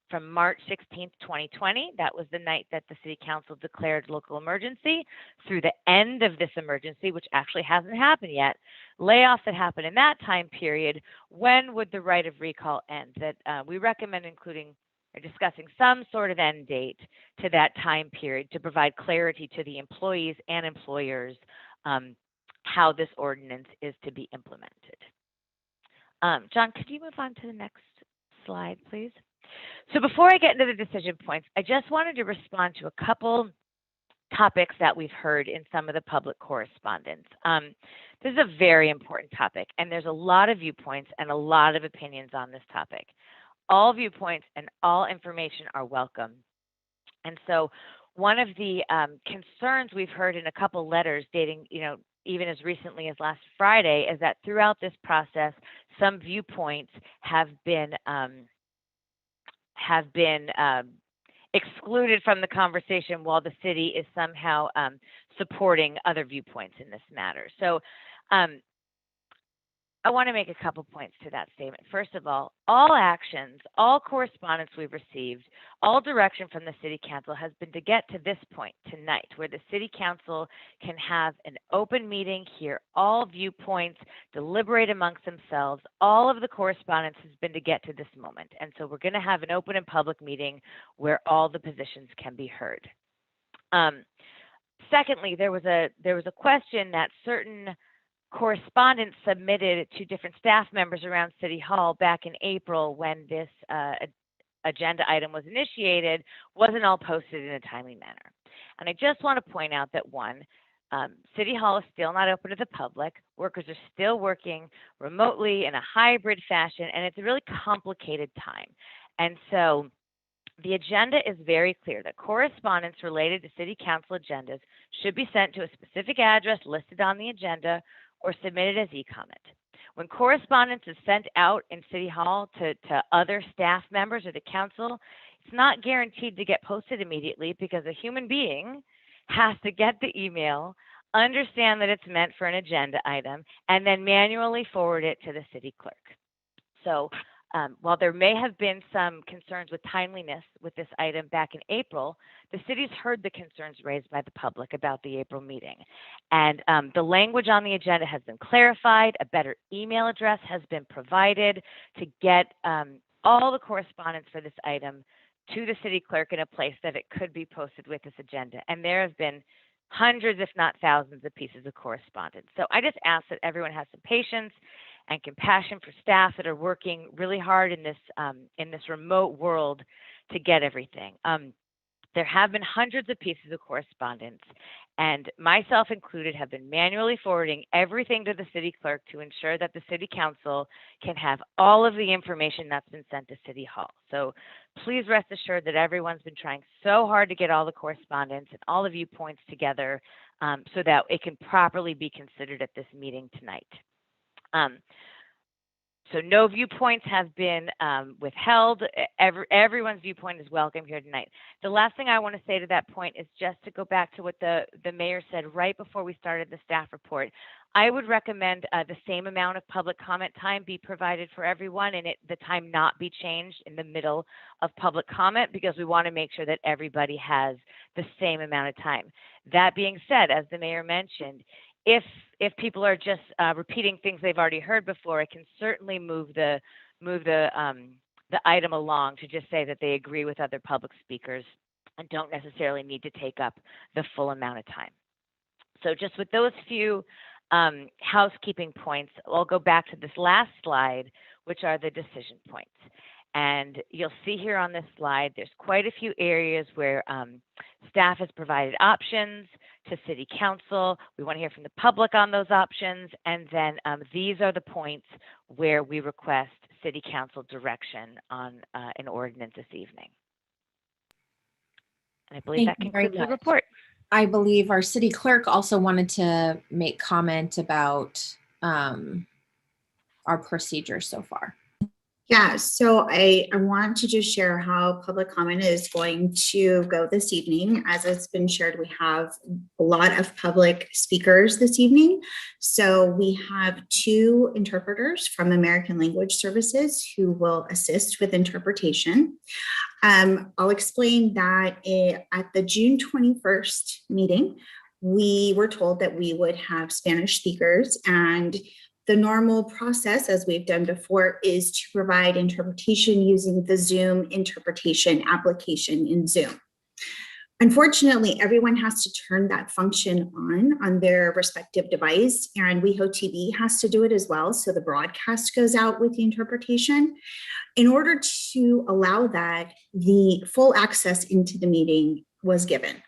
from March 16th, 2020. That was the night that the City Council declared local emergency through the end of this emergency, which actually hasn't happened yet. Layoffs that happened in that time period, when would the right of recall end? That we recommend including or discussing some sort of end date to that time period to provide clarity to the employees and employers how this ordinance is to be implemented. John, could you move on to the next slide, please? So before I get into the decision points, I just wanted to respond to a couple topics that we've heard in some of the public correspondence. This is a very important topic, and there's a lot of viewpoints and a lot of opinions on this topic. All viewpoints and all information are welcome. And so one of the concerns we've heard in a couple letters dating, even as recently as last Friday, is that throughout this process, some viewpoints have been excluded from the conversation while the city is somehow supporting other viewpoints in this matter. So I want to make a couple points to that statement. First of all actions, all correspondence we've received, all direction from the City Council has been to get to this point tonight, where the City Council can have an open meeting, hear all viewpoints, deliberate amongst themselves. All of the correspondence has been to get to this moment. And so we're going to have an open and public meeting where all the positions can be heard. Secondly, there was a question that certain correspondence submitted to different staff members around City Hall back in April when this agenda item was initiated wasn't all posted in a timely manner. And I just want to point out that one, City Hall is still not open to the public. Workers are still working remotely in a hybrid fashion, and it's a really complicated time. And so the agenda is very clear that correspondence related to City Council agendas should be sent to a specific address listed on the agenda or submitted as e-comment. When correspondence is sent out in City Hall to other staff members or the council, it's not guaranteed to get posted immediately because a human being has to get the email, understand that it's meant for an agenda item, and then manually forward it to the city clerk. So while there may have been some concerns with timeliness with this item back in April, the city's heard the concerns raised by the public about the April meeting. And the language on the agenda has been clarified. A better email address has been provided to get all the correspondence for this item to the city clerk in a place that it could be posted with this agenda. And there have been hundreds, if not thousands, of pieces of correspondence. So I just ask that everyone has some patience and compassion for staff that are working really hard in this remote world to get everything. There have been hundreds of pieces of correspondence, and myself included have been manually forwarding everything to the city clerk to ensure that the city council can have all of the information that's been sent to City Hall. So please rest assured that everyone's been trying so hard to get all the correspondence and all the viewpoints together so that it can properly be considered at this meeting tonight. So no viewpoints have been withheld. Everyone's viewpoint is welcome here tonight. The last thing I want to say to that point is just to go back to what the mayor said right before we started the staff report. I would recommend the same amount of public comment time be provided for everyone, and the time not be changed in the middle of public comment, because we want to make sure that everybody has the same amount of time. That being said, as the mayor mentioned, if people are just repeating things they've already heard before, it can certainly move the item along to just say that they agree with other public speakers and don't necessarily need to take up the full amount of time. So just with those few housekeeping points, I'll go back to this last slide, which are the decision points. And you'll see here on this slide, there's quite a few areas where staff has provided options to City Council. We want to hear from the public on those options. And then these are the points where we request City Council direction on an ordinance this evening. And I believe that concludes the report. I believe our city clerk also wanted to make comment about our procedure so far. Yeah, so I want to just share how public comment is going to go this evening. As it's been shared, we have a lot of public speakers this evening. So we have 2 interpreters from American Language Services who will assist with interpretation. I'll explain that at the June 21st meeting, we were told that we would have Spanish speakers, and the normal process, as we've done before, is to provide interpretation using the Zoom interpretation application in Zoom. Unfortunately, everyone has to turn that function on their respective device, and WehoTV has to do it as well. So the broadcast goes out with the interpretation. In order to allow that, the full access into the meeting was given.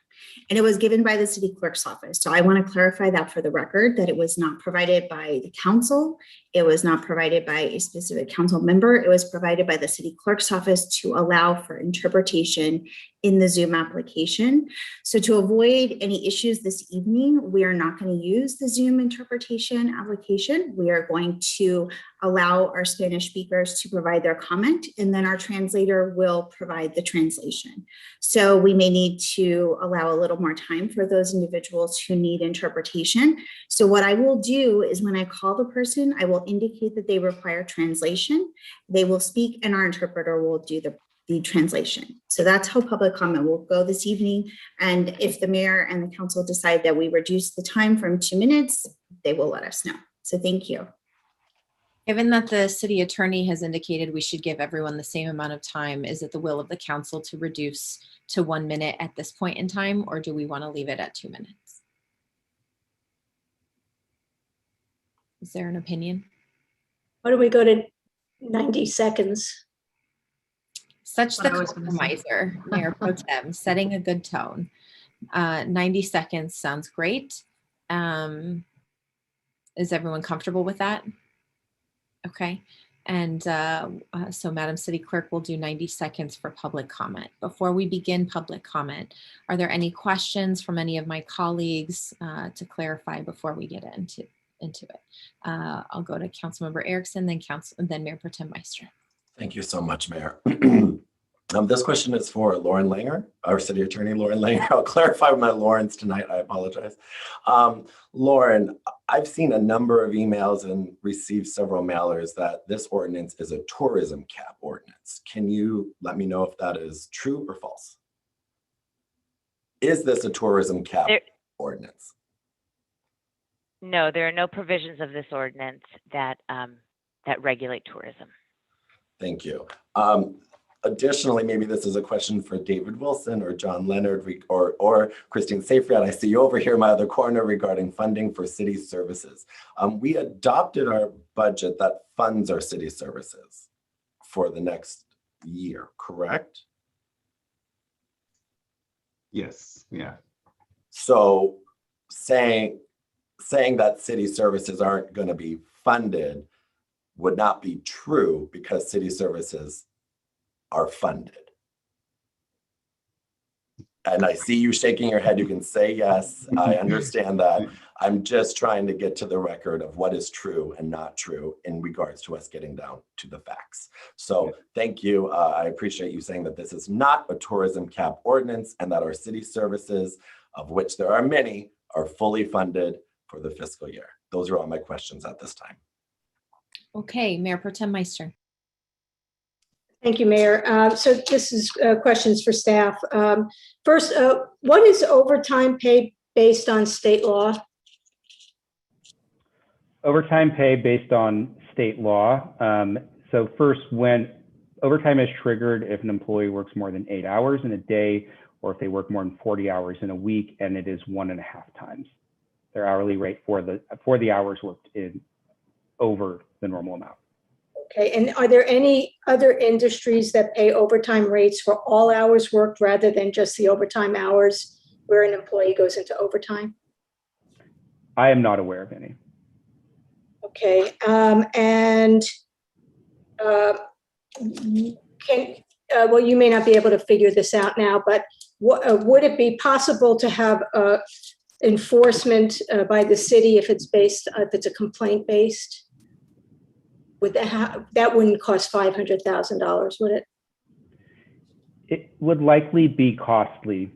And it was given by the city clerk's office. So I want to clarify that for the record, that it was not provided by the council. It was not provided by a specific council member. It was provided by the city clerk's office to allow for interpretation in the Zoom application. So to avoid any issues this evening, we are not going to use the Zoom interpretation application. We are going to allow our Spanish speakers to provide their comment, and then our translator will provide the translation. So we may need to allow a little more time for those individuals who need interpretation. So what I will do is when I call the person, I will indicate that they require translation. They will speak and our interpreter will do the translation. So that's how public comment will go this evening. And if the mayor and the council decide that we reduce the time from 2 minutes, they will let us know. So thank you. Given that the city attorney has indicated we should give everyone the same amount of time, is it the will of the council to reduce to 1 minute at this point in time, or do we want to leave it at 2 minutes? Is there an opinion? Why don't we go to 90 seconds? Such the What I was gonna say. compromiser, Mayor Pro Tem, setting a good tone. 90 seconds sounds great. Is everyone comfortable with that? Okay. And so Madam City Clerk will do 90 seconds for public comment. Before we begin public comment, are there any questions from any of my colleagues to clarify before we get into it? I'll go to Councilmember Erickson, then Mayor Pro Tem Meister. Thank you so much, Mayor. This question is for Lauren Langer, our city attorney, Lauren Langer. I'll clarify my Laurens tonight. I apologize. Lauren, I've seen a number of emails and received several mailers that this ordinance is a tourism cap ordinance. Can you let me know if that is true or false? Is this a tourism cap ordinance? No, there are no provisions of this ordinance that that regulate tourism. Thank you. Additionally, maybe this is a question for David Wilson or John Leonard or Christine Seyfried. I see you over here in my other corner regarding funding for city services. We adopted our budget that funds our city services for the next year, correct? Yes, yeah. So saying that city services aren't going to be funded would not be true because city services are funded. And I see you shaking your head. You can say yes, I understand that. I'm just trying to get to the record of what is true and not true in regards to us getting down to the facts. So thank you. I appreciate you saying that this is not a tourism cap ordinance and that our city services, of which there are many, are fully funded for the fiscal year. Those are all my questions at this time. Okay, Mayor Pro Tem Meister. Thank you, Mayor. So this is questions for staff. First, what is overtime pay based on state law? Overtime pay based on state law. So first, when overtime is triggered if an employee works more than 8 hours in a day, or if they work more than 40 hours in a week, and it is 1.5 times their hourly rate for the hours worked in over the normal amount. Okay, and are there any other industries that pay overtime rates for all hours worked rather than just the overtime hours where an employee goes into overtime? I am not aware of any. Okay, well, you may not be able to figure this out now, but would it be possible to have enforcement by the city if it's a complaint based? Would that wouldn't cost $500,000, would it? It would likely be costly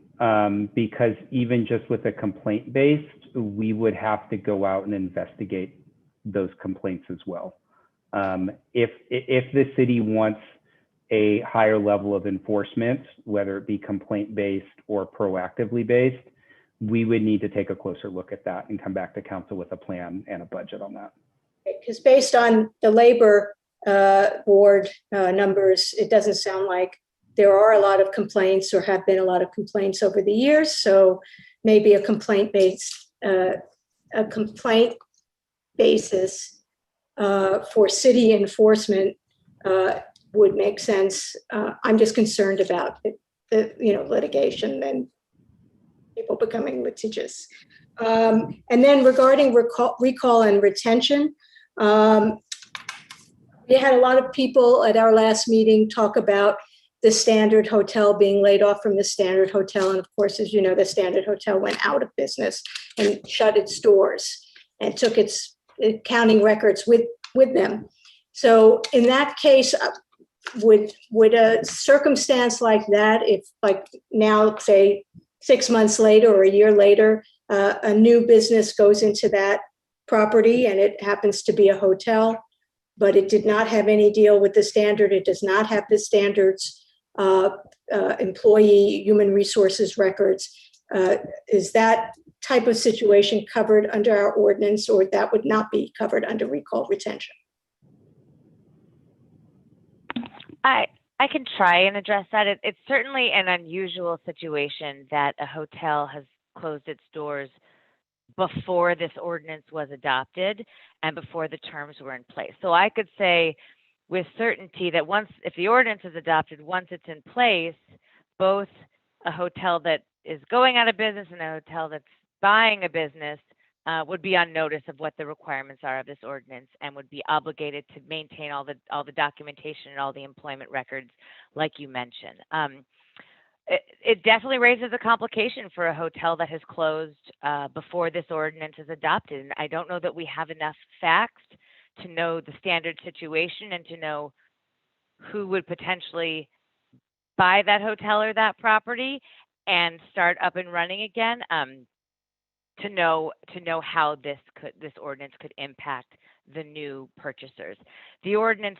because even just with a complaint based, we would have to go out and investigate those complaints as well. If the city wants a higher level of enforcement, whether it be complaint based or proactively based, we would need to take a closer look at that and come back to council with a plan and a budget on that. Because based on the labor board numbers, it doesn't sound like there are a lot of complaints or have been a lot of complaints over the years. So maybe a complaint basis for city enforcement would make sense. I'm just concerned about litigation and people becoming litigious. And then regarding recall and retention, we had a lot of people at our last meeting talk about the Standard Hotel being laid off from the Standard Hotel. And of course, as you know, the Standard Hotel went out of business and shut its doors and took its accounting records with them. So in that case, would a circumstance like that, if like now, say 6 months later or a year later, a new business goes into that property and it happens to be a hotel, but it did not have any deal with the standard, it does not have the standards employee human resources records, is that type of situation covered under our ordinance, or that would not be covered under recall retention? I can try and address that. It's certainly an unusual situation that a hotel has closed its doors before this ordinance was adopted and before the terms were in place. So I could say with certainty that if the ordinance is adopted, once it's in place, both a hotel that is going out of business and a hotel that's buying a business would be on notice of what the requirements are of this ordinance and would be obligated to maintain all the documentation and all the employment records, like you mentioned. It definitely raises a complication for a hotel that has closed before this ordinance is adopted. And I don't know that we have enough facts to know the standard situation and to know who would potentially buy that hotel or that property and start up and running again. To know how this ordinance could impact the new purchasers. The ordinance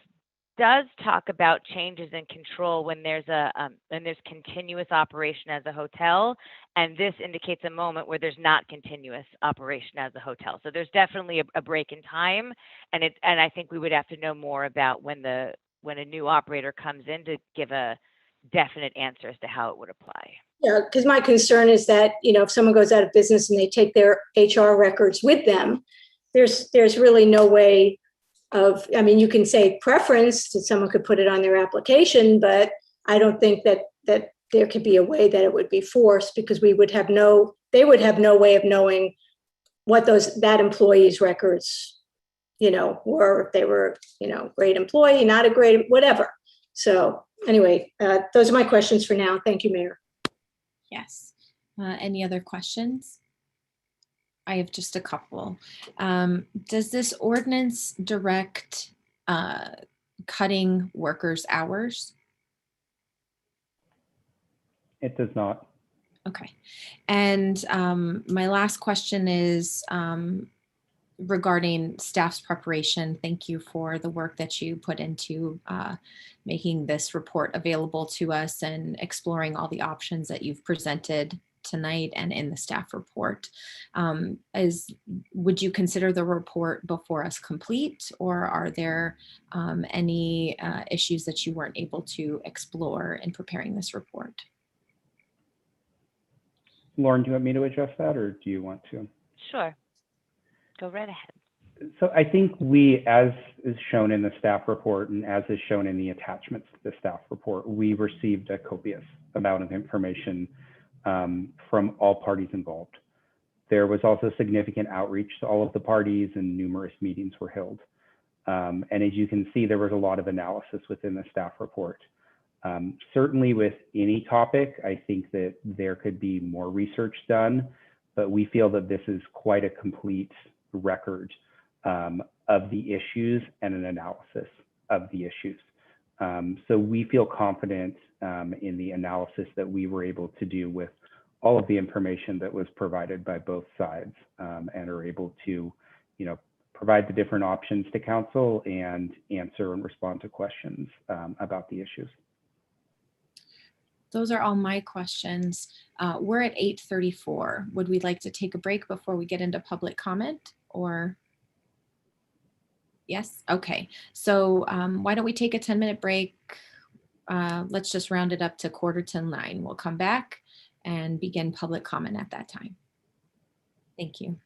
does talk about changes in control when there's continuous operation as a hotel, and this indicates a moment where there's not continuous operation as a hotel. So there's definitely a break in time, and I think we would have to know more about when a new operator comes in to give a definite answer as to how it would apply. Yeah, because my concern is that, if someone goes out of business and they take their HR records with them, there's really no way of, you can say preference that someone could put it on their application, but I don't think that there could be a way that it would be forced, because they would have no way of knowing what that employee's records, were, if they were, great employee, not a great, whatever. So anyway, those are my questions for now. Thank you, Mayor. Yes. Any other questions? I have just a couple. Does this ordinance direct cutting workers' hours? It does not. Okay. And my last question is regarding staff's preparation. Thank you for the work that you put into making this report available to us and exploring all the options that you've presented tonight and in the staff report. Would you consider the report before us complete, or are there any issues that you weren't able to explore in preparing this report? Lauren, do you want me to address that, or do you want to? Sure. Go right ahead. So I think we, as is shown in the staff report and as is shown in the attachments to the staff report, we received a copious amount of information from all parties involved. There was also significant outreach to all of the parties, and numerous meetings were held. And as you can see, there was a lot of analysis within the staff report. Certainly with any topic, I think that there could be more research done, but we feel that this is quite a complete record of the issues and an analysis of the issues. So we feel confident in the analysis that we were able to do with all of the information that was provided by both sides, and are able to, provide the different options to council and answer and respond to questions about the issues. Those are all my questions. We're at 8:34. Would we like to take a break before we get into public comment, or? Yes, okay. So why don't we take a 10-minute break? Let's just round it up to 8:45. We'll come back and begin public comment at that time. Thank you.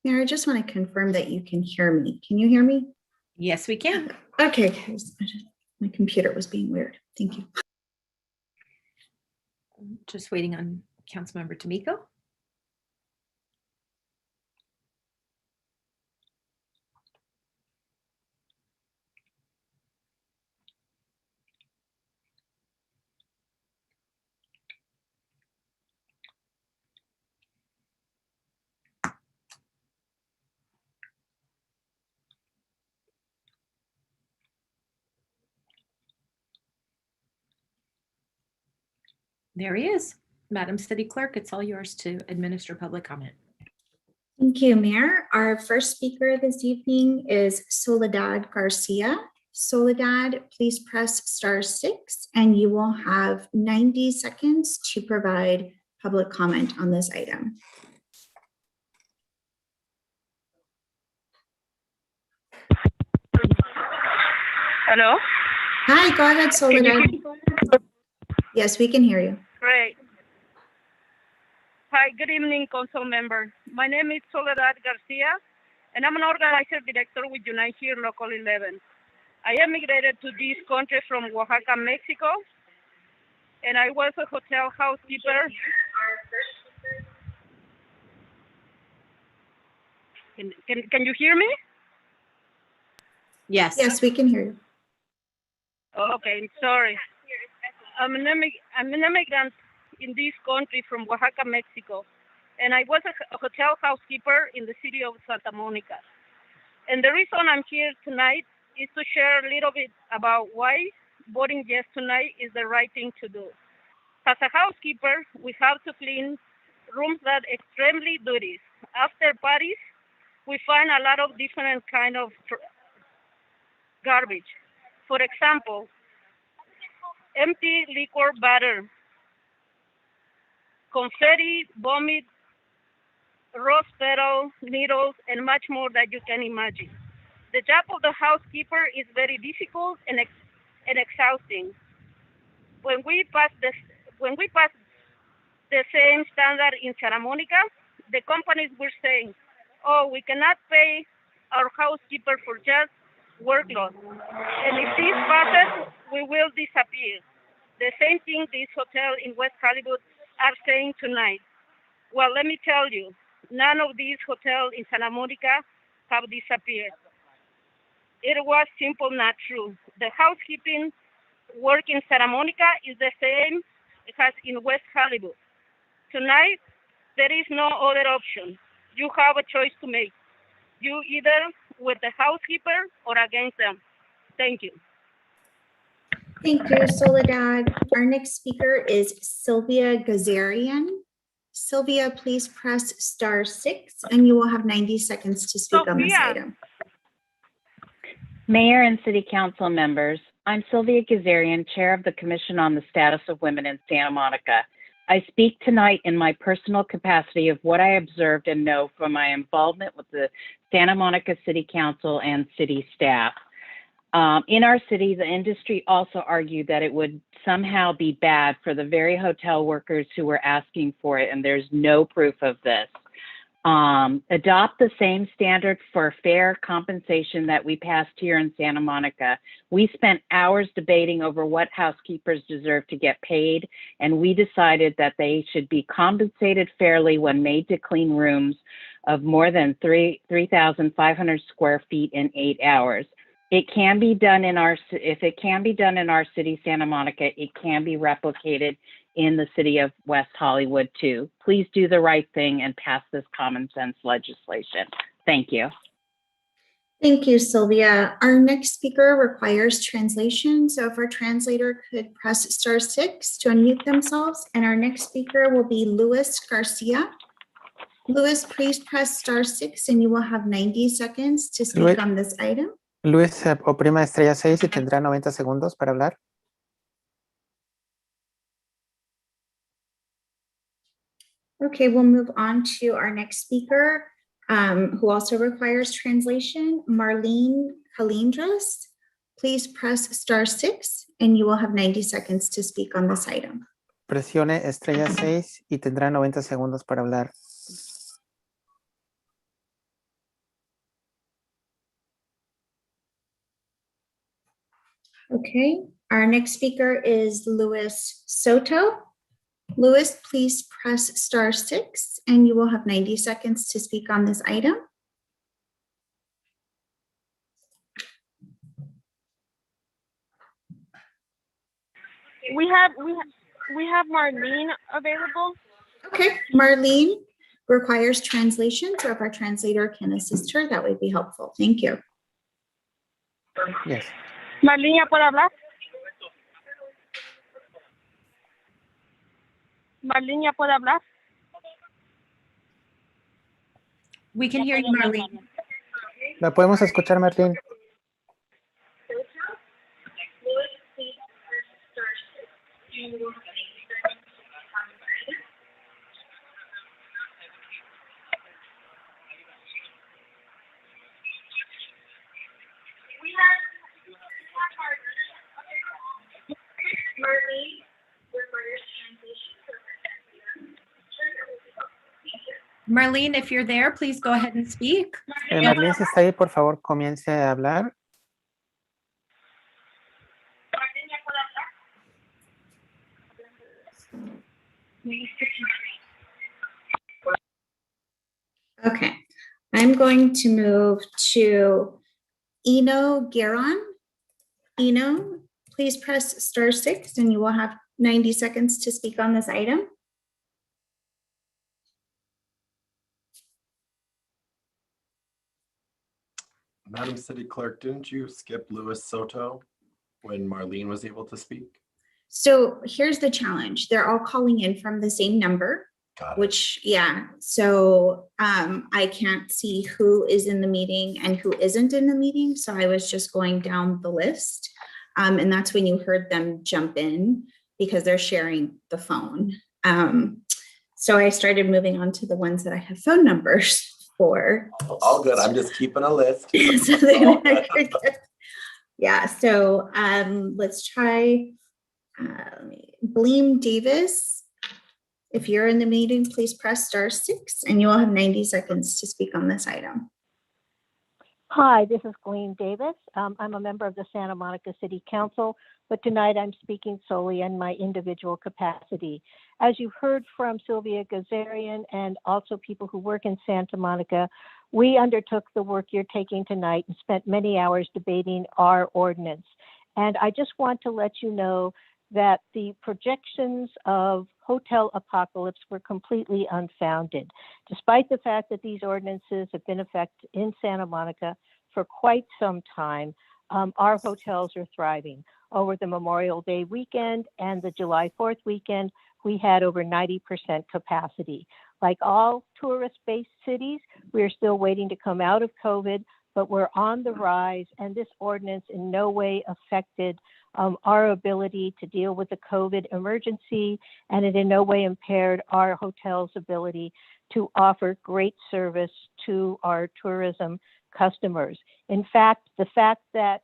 Mayor, I just want to confirm that you can hear me. Can you hear me? Yes, we can. Okay, 'cause my computer was being weird. Thank you. Just waiting on Councilmember D'Amico. There he is. Madam City Clerk, it's all yours to administer public comment. Thank you, Mayor. Our first speaker this evening is Soledad Garcia. Soledad, please press *6 and you will have 90 seconds to provide public comment on this item. Hello? Hi, go ahead, Soledad. Can you hear me? Yes, we can hear you. Great. Hi, good evening, council members. My name is Soledad Garcia, and I'm an organizer director with Unite Here Local 11. I immigrated to this country from Oaxaca, Mexico, and I was a hotel housekeeper. Can you hear me? Yes. Yes, we can hear you. Okay, sorry. I'm an immigrant in this country from Oaxaca, Mexico, and I was a hotel housekeeper in the city of Santa Monica. And the reason I'm here tonight is to share a little bit about why voting yes tonight is the right thing to do. As a housekeeper, we have to clean rooms that extremely dirty. After parties, we find a lot of different kind of garbage. For example, empty liquor bottle, confetti, vomit, rose petal, needles, and much more that you can imagine. The job of the housekeeper is very difficult and exhausting. When we pass the same standard in Santa Monica, the companies were saying, "Oh, we cannot pay our housekeeper for just workload, and if this passes, we will disappear." The same thing this hotel in West Hollywood are saying tonight. Well, let me tell you, none of these hotels in Santa Monica have disappeared. It was simple not true. The housekeeping work in Santa Monica is the same as in West Hollywood. Tonight, there is no other option. You have a choice to make. You either with the housekeeper or against them. Thank you. Thank you, Soledad. Our next speaker is Sylvia Gazarian. Sylvia, please press *6 and you will have 90 seconds to speak on this item. Mayor and City Council members, I'm Sylvia Gazarian, Chair of the Commission on the Status of Women in Santa Monica. I speak tonight in my personal capacity of what I observed and know from my involvement with the Santa Monica City Council and city staff. In our city, the industry also argued that it would somehow be bad for the very hotel workers who were asking for it, and there's no proof of this. Adopt the same standard for fair compensation that we passed here in Santa Monica. We spent hours debating over what housekeepers deserve to get paid, and we decided that they should be compensated fairly when made to clean rooms of more than 3,500 square feet in 8 hours. It can be done if it can be done in our city, Santa Monica, it can be replicated in the city of West Hollywood too. Please do the right thing and pass this common sense legislation. Thank you. Thank you, Sylvia. Our next speaker requires translation. So if our translator could press *6 to unmute themselves. And our next speaker will be Luis Garcia. Luis, please press *6 and you will have 90 seconds to speak on this item. Luis, oprima estrella 6 y tendrá 90 segundos para hablar. Okay, we'll move on to our next speaker, who also requires translation, Marlene Calindras. Please press *6 and you will have 90 seconds to speak on this item. Presione estrella 6 y tendrá 90 segundos para hablar. Okay, our next speaker is Louis Soto. Louis, please press *6 and you will have 90 seconds to speak on this item. We have Marlene available. Okay, Marlene requires translation, so if our translator can assist her, that would be helpful. Thank you. Yes. Marlene, ¿ya puede hablar? Marlene, ¿ya puede hablar? We can hear you, Marlene. ¿La podemos escuchar, Marlene? Marlene, if you're there, please go ahead and speak. Marlene, si está ahí, por favor, comience a hablar. Okay, I'm going to move to Eno Gueron. Eno, please press *6 and you will have 90 seconds to speak on this item. Madam City Clerk, didn't you skip Louis Soto when Marlene was able to speak? So here's the challenge. They're all calling in from the same number, which, yeah. So I can't see who is in the meeting and who isn't in the meeting. So I was just going down the list. And that's when you heard them jump in because they're sharing the phone. So I started moving on to the ones that I have phone numbers for. All good. I'm just keeping a list. So then I could get, yeah. So let's try Bleem Davis. If you're in the meeting, please press *6 and you will have 90 seconds to speak on this item. Hi, this is Gleam Davis. I'm a member of the Santa Monica City Council, but tonight I'm speaking solely in my individual capacity. As you heard from Sylvia Gazarian and also people who work in Santa Monica, we undertook the work you're taking tonight and spent many hours debating our ordinance. And I just want to let you know that the projections of hotel apocalypse were completely unfounded. Despite the fact that these ordinances have been in effect in Santa Monica for quite some time, our hotels are thriving. Over the Memorial Day weekend and the July 4th weekend, we had over 90% capacity. Like all tourist-based cities, we are still waiting to come out of COVID, but we're on the rise, and this ordinance in no way affected our ability to deal with the COVID emergency, and it in no way impaired our hotel's ability to offer great service to our tourism customers. In fact, the fact that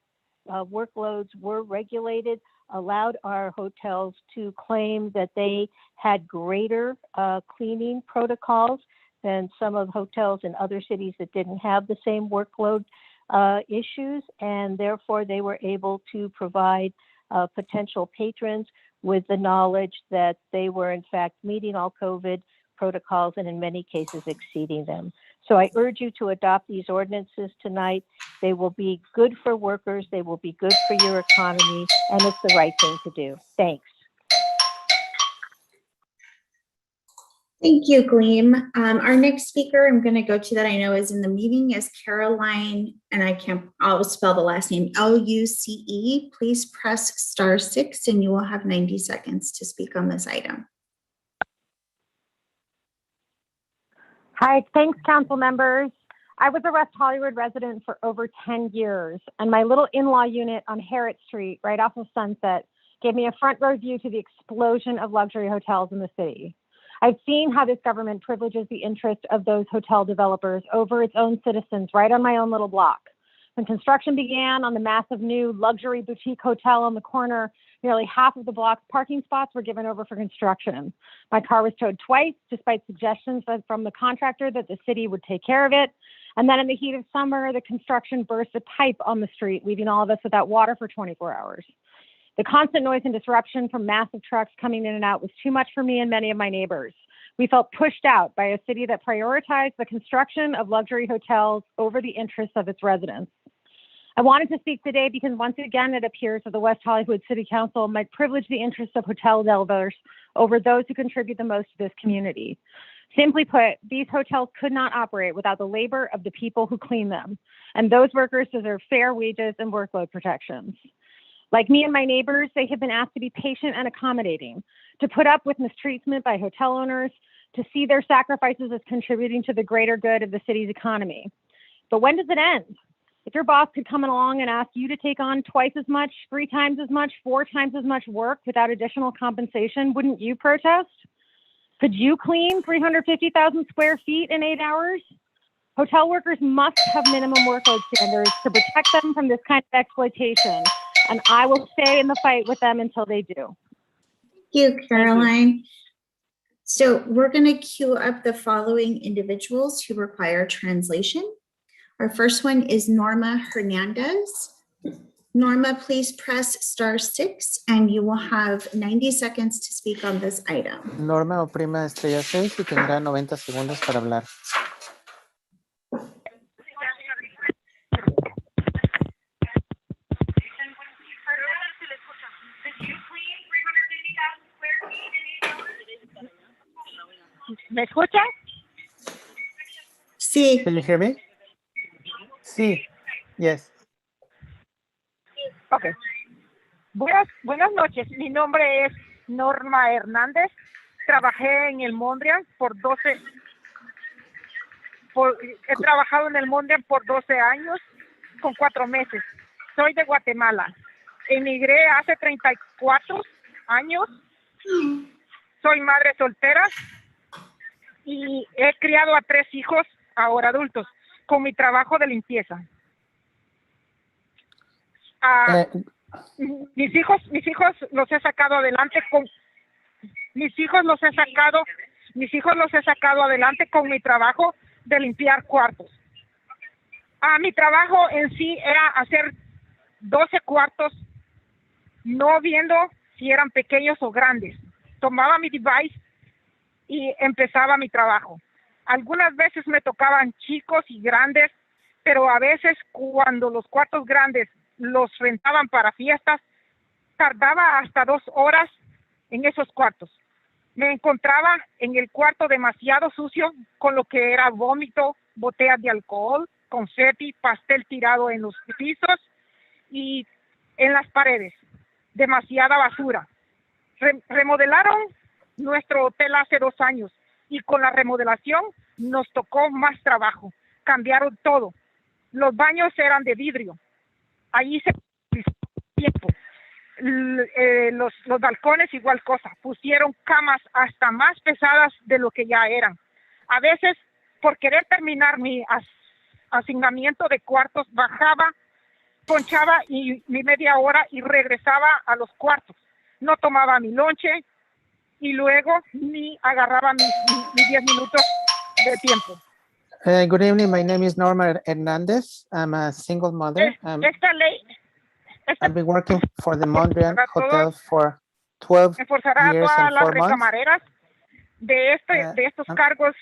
workloads were regulated allowed our hotels to claim that they had greater cleaning protocols than some of the hotels in other cities that didn't have the same workload issues, and therefore they were able to provide potential patrons with the knowledge that they were in fact meeting all COVID protocols and in many cases exceeding them. So I urge you to adopt these ordinances tonight. They will be good for workers, they will be good for your economy, and it's the right thing to do. Thanks. Thank you, Gleam. Our next speaker I'm going to go to that I know is in the meeting is Caroline, and I'll spell the last name, Luce. Please press *6 and you will have 90 seconds to speak on this item. Hi, thanks, council members. I was a West Hollywood resident for over 10 years, and my little in-law unit on Harriet Street, right off of Sunset, gave me a front row view to the explosion of luxury hotels in the city. I've seen how this government privileges the interest of those hotel developers over its own citizens right on my own little block. When construction began on the massive new luxury boutique hotel on the corner, nearly half of the block's parking spots were given over for construction. My car was towed twice, despite suggestions from the contractor that the city would take care of it. And then in the heat of summer, the construction burst a pipe on the street, leaving all of us without water for 24 hours. The constant noise and disruption from massive trucks coming in and out was too much for me and many of my neighbors. We felt pushed out by a city that prioritized the construction of luxury hotels over the interests of its residents. I wanted to speak today because once again, it appears that the West Hollywood City Council might privilege the interests of hotel developers over those who contribute the most to this community. Simply put, these hotels could not operate without the labor of the people who clean them, and those workers deserve fair wages and workload protections. Like me and my neighbors, they have been asked to be patient and accommodating, to put up with mistreatment by hotel owners, to see their sacrifices as contributing to the greater good of the city's economy. But when does it end? If your boss could come along and ask you to take on twice as much, 3 times as much, 4 times as much work without additional compensation, wouldn't you protest? Could you clean 350,000 square feet in 8 hours? Hotel workers must have minimum workload standards to protect them from this kind of exploitation, and I will stay in the fight with them until they do. Thank you, Caroline. So we're going to queue up the following individuals who require translation. Our first one is Norma Hernandez. Norma, please press *6 and you will have 90 seconds to speak on this item. Norma, oprima estrella 6 y tendrá 90 segundos para hablar. ¿Me escuchan? Sí. Can you hear me? Sí. Yes. Ok. Buenas noches. Mi nombre es Norma Hernández. Trabajé en el Mondrian he trabajado en el Mondrian por 12 años con 4 meses. Soy de Guatemala. Emigré hace 34 años. Soy madre soltera y he criado a 3 hijos, ahora adultos, con mi trabajo de limpieza. Mis hijos los he sacado adelante mis hijos los he sacado adelante con mi trabajo de limpiar cuartos. Mi trabajo en sí era hacer 12 cuartos, no viendo si eran pequeños o grandes. Tomaba mi device y empezaba mi trabajo. Algunas veces me tocaban chicos y grandes, pero a veces cuando los cuartos grandes los rentaban para fiestas, tardaba hasta 2 horas en esos cuartos. Me encontraba en el cuarto demasiado sucio, con lo que era vómito, botellas de alcohol, confeti, pastel tirado en los pisos y en las paredes. Demasiada basura. Remodelaron nuestro hotel hace 2 años y con la remodelación nos tocó más trabajo. Cambiaron todo. Los baños eran de vidrio. Allí se tiempo. Los balcones igual cosa. Pusieron camas hasta más pesadas de lo que ya eran. A veces, por querer terminar mi asignamiento de cuartos, bajaba, ponchaba mi media hora y regresaba a los cuartos. No tomaba mi lonche y luego ni agarraba mis 10 minutos de tiempo. Good evening. My name is Norma Hernandez. I'm a single mother. I've been working for the Mondrian Hotel for 12 years and 4 months. Camareras de estos cargos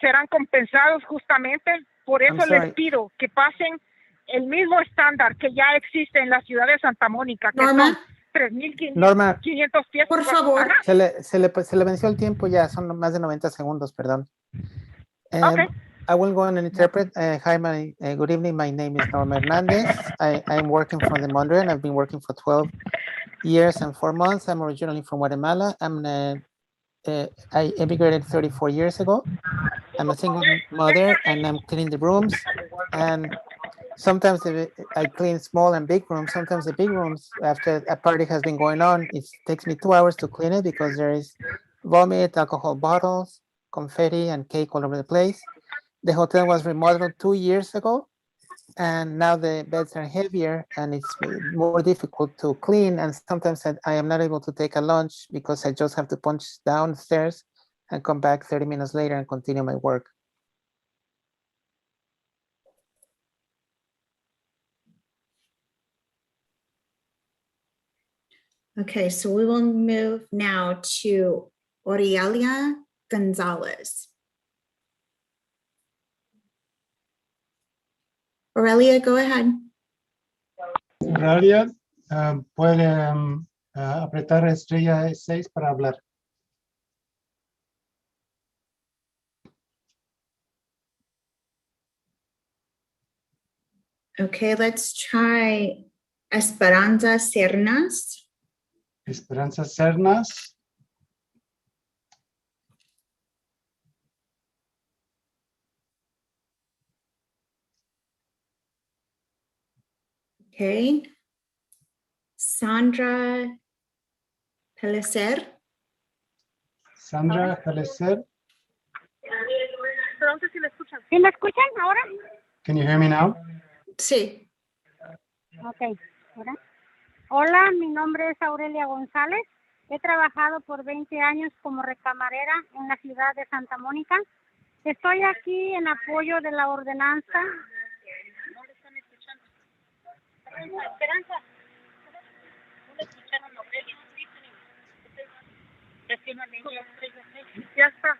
serán compensados justamente. Por eso les pido que pasen el mismo estándar que ya existe en la ciudad de Santa Mónica, que son 3,500 pies. Por favor. Se le venció el tiempo ya, son más de 90 segundos, perdón. Okay. I will go on and interpret. Hi, good evening. My name is Norma Hernandez. I'm working for the Mondrian. I've been working for 12 years and 4 months. I'm originally from Guatemala. I immigrated 34 years ago. I'm a single mother and I'm cleaning the rooms. And sometimes I clean small and big rooms. Sometimes the big rooms, after a party has been going on, it takes me 2 hours to clean it because there is vomit, alcohol bottles, confetti, and cake all over the place. The hotel was remodeled 2 years ago, and now the beds are heavier and it's more difficult to clean. And sometimes I am not able to take a lunch because I just have to punch downstairs and come back 30 minutes later and continue my work. Okay, so we will move now to Aurelia Gonzalez. Aurelia, go ahead. Aurelia, puede apretar estrella 6 para hablar. Okay, let's try Esperanza Cernas. Esperanza Cernas. Okay. Sandra Pellicer. Sandra Pellicer. ¿Sí me escuchan ahora? Can you hear me now? Sí. Ok. ¿Ahora? Hola, mi nombre es Aurelia González. He trabajado por 20 años como recamarera en la ciudad de Santa Mónica. Estoy aquí en apoyo de la ordenanza. ¿No le están escuchando? Esperanza. ¿No le escucharon a Aurelia? Ya está.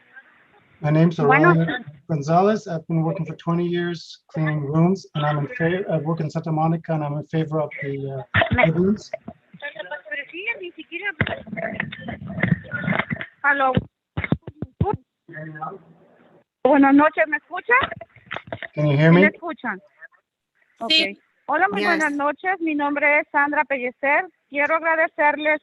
My name's Aurelia Gonzalez. I've been working for 20 years cleaning rooms, and I'm in favor. I work in Santa Monica, and I'm in favor of the ordinance. Pero sí, ni siquiera. Aló. Buenas noches, ¿me escuchan? Can you hear ¿Sí me? me escuchan? Okay. Hola, muy buenas noches. Mi nombre es Sandra Pellicer. Quiero agradecerles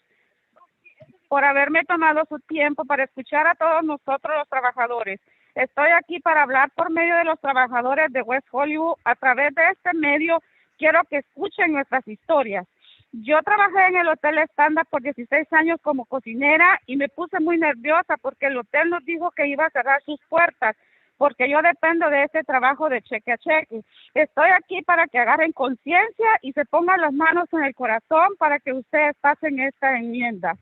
por haberme tomado su tiempo para escuchar a todos nosotros los trabajadores. Estoy aquí para hablar por medio de los trabajadores de West Hollywood. A través de este medio quiero que escuchen nuestras historias. Yo trabajé en el Hotel Standard por 16 años como cocinera y me puse muy nerviosa porque el hotel nos dijo que iba a cerrar sus puertas porque yo dependo de este trabajo de cheque a cheque. Estoy aquí para que agarren conciencia y se pongan las manos en el corazón para que ustedes pasen esta enmienda.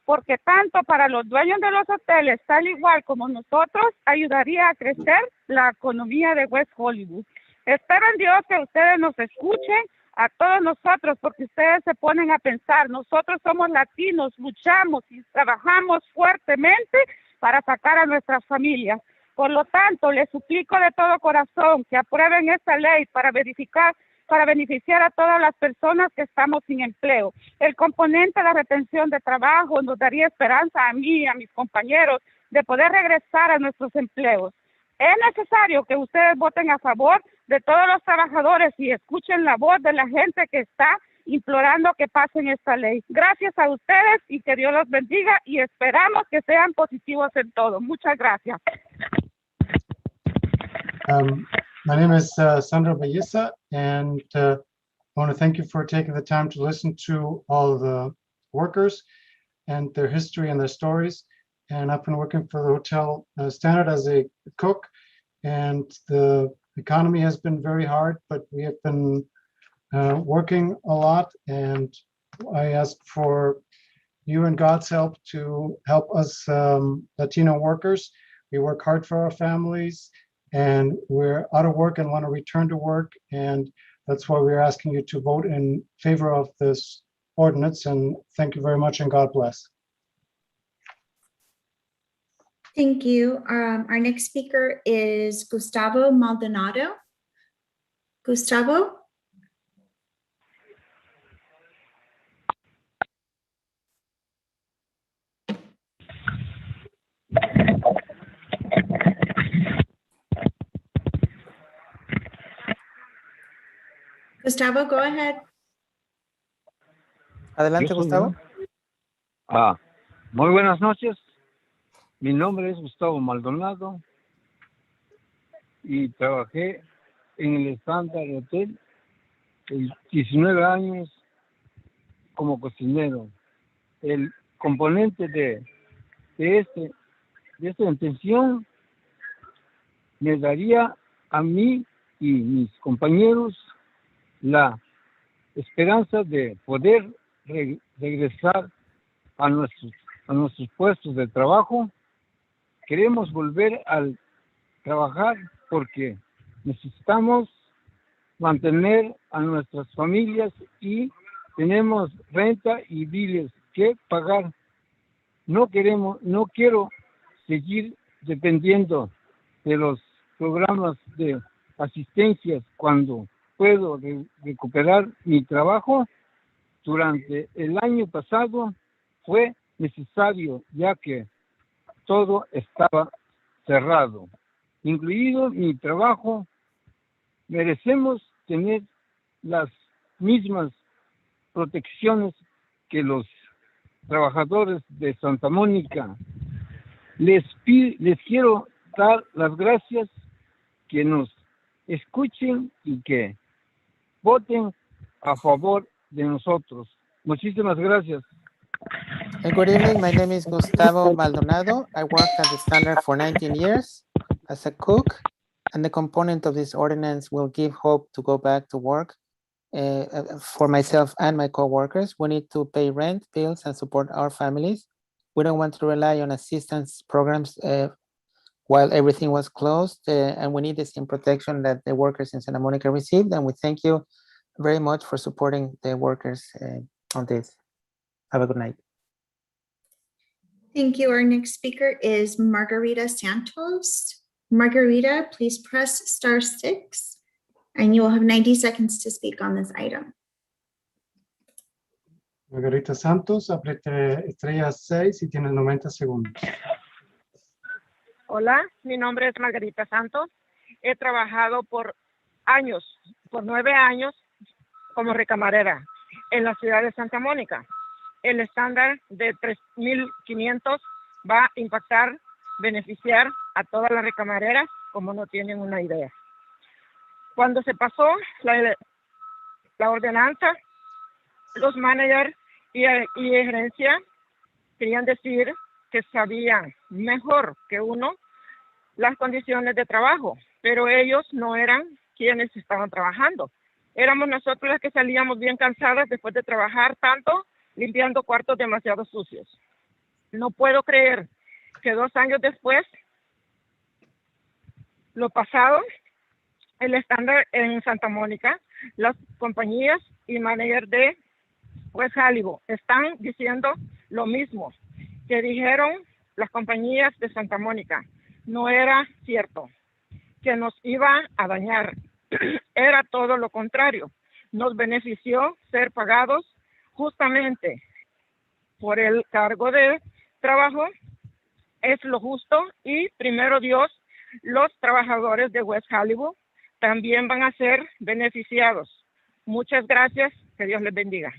Porque tanto para los dueños de los hoteles, tal igual como nosotros, ayudaría a crecer la economía de West Hollywood. Espero en Dios que ustedes nos escuchen a todos nosotros, porque ustedes se ponen a pensar, nosotros somos latinos, luchamos y trabajamos fuertemente para sacar a nuestras familias. Por lo tanto, les suplico de todo corazón que aprueben esta ley para beneficiar a todas las personas que estamos sin empleo. El componente de la retención de trabajo nos daría esperanza a mí y a mis compañeros de poder regresar a nuestros empleos. Es necesario que ustedes voten a favor de todos los trabajadores y escuchen la voz de la gente que está implorando que pasen esta ley. Gracias a ustedes y que Dios los bendiga y esperamos que sean positivos en todo. Muchas gracias. My name is Sandra Belleza, and I want to thank you for taking the time to listen to all the workers and their history and their stories. And I've been working for the Hotel Standard as a cook, and the economy has been very hard, but we have been working a lot, and I ask for you and God's help to help us Latino workers. We work hard for our families, and we're out of work and want to return to work, and that's why we're asking you to vote in favor of this ordinance. And thank you very much, and God bless. Thank you. Our next speaker is Gustavo Maldonado. Gustavo? Gustavo, go ahead. Adelante, Gustavo. Muy buenas noches. Mi nombre es Gustavo Maldonado y trabajé en el Standard Hotel 19 años como cocinero. El componente de esta intención me daría a mí y mis compañeros la esperanza de poder regresar a nuestros puestos de trabajo. Queremos volver al trabajar porque necesitamos mantener a nuestras familias y tenemos renta y biles que pagar. No quiero seguir dependiendo de los programas de asistencias cuando puedo recuperar mi trabajo. Durante el año pasado fue necesario, ya que todo estaba cerrado, incluido mi trabajo. Merecemos tener las mismas protecciones que los trabajadores de Santa Mónica. Les quiero dar las gracias, que nos escuchen y que voten a favor de nosotros. Muchísimas gracias. Good evening. My name is Gustavo Maldonado. I worked at the Standard for 19 years as a cook, and the component of this ordinance will give hope to go back to work for myself and my co-workers. We need to pay rent, bills, and support our families. We don't want to rely on assistance programs while everything was closed, and we need the same protection that the workers in Santa Monica received. And we thank you very much for supporting the workers on this. Have a good night. Thank you. Our next speaker is Margarita Santos. Margarita, please press *6 and you will have 90 seconds to speak on this item. Margarita Santos, apriete estrella 6 y tiene 90 segundos. Hola, mi nombre es Margarita Santos. He trabajado por 9 años como recamarera en la ciudad de Santa Mónica. El estándar de 3.500 va a impactar, beneficiar a todas las recamareras como no tienen una idea. Cuando se pasó la ordenanza, los managers y gerencia querían decir que sabían mejor que uno las condiciones de trabajo, pero ellos no eran quienes estaban trabajando. Éramos nosotros las que salíamos bien cansadas después de trabajar tanto, limpiando cuartos demasiado sucios. No puedo creer que 2 años después, lo pasado, el estándar en Santa Mónica, las compañías y managers de West Hollywood están diciendo lo mismo que dijeron las compañías de Santa Mónica. No era cierto, que nos iba a dañar. Era todo lo contrario. Nos benefició ser pagados justamente por el cargo de trabajo. Es lo justo y primero Dios, los trabajadores de West Hollywood también van a ser beneficiados. Muchas gracias. Que Dios les bendiga.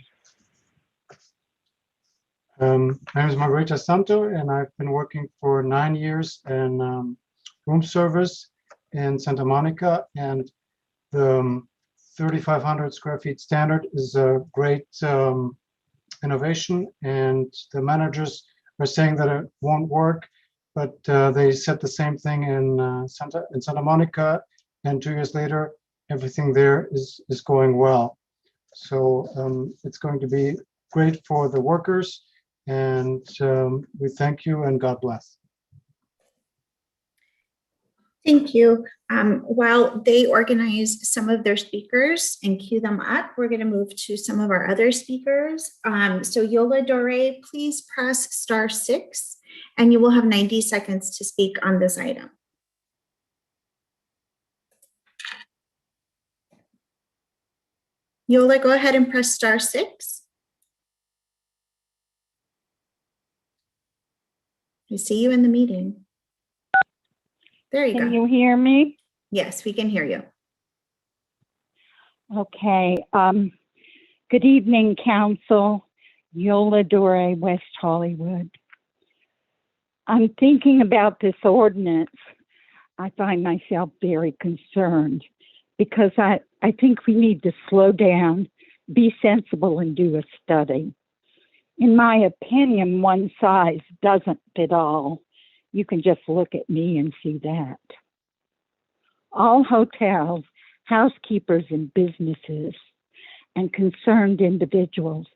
My name is Margarita Santos, and I've been working for 9 years in room service in Santa Monica, and the 3,500 square feet standard is a great innovation, and the managers are saying that it won't work, but they said the same thing in Santa Monica, and 2 years later, everything there is going well. So it's going to be great for the workers, and we thank you and God bless. Thank you. While they organize some of their speakers and queue them up, we're going to move to some of our other speakers. So Yola Dore, please press *6 and you will have 90 seconds to speak on this item. Yola, go ahead and press *6. I see you in the meeting. There you go. Can you hear me? Yes, we can hear you. Okay. Good evening, Council. Yola Dore, West Hollywood. I'm thinking about this ordinance. I find myself very concerned because I think we need to slow down, be sensible, and do a study. In my opinion, one size doesn't fit all. You can just look at me and see that. All hotels, housekeepers, and businesses and concerned individuals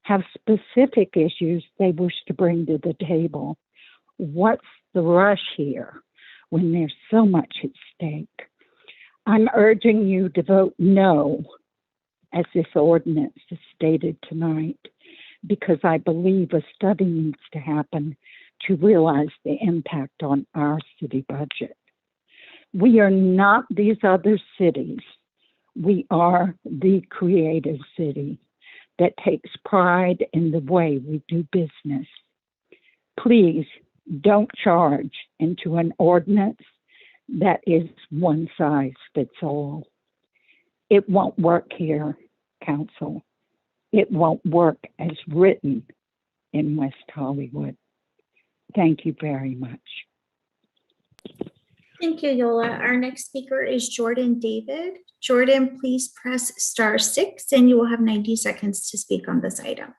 have specific issues they wish to bring to the table. What's the rush here when there's so much at stake? I'm urging you to vote no, as this ordinance is stated tonight. because I believe a study needs to happen to realize the impact on our city budget. We are not these other cities. We are the creative city that takes pride in the way we do business. Please don't charge into an ordinance that is one size fits all. It won't work here, Council. It won't work as written in West Hollywood. Thank you very much. Thank you, Yola. Our next speaker is Jordan David. Jordan, please press *6 and you will have 90 seconds to speak on this item.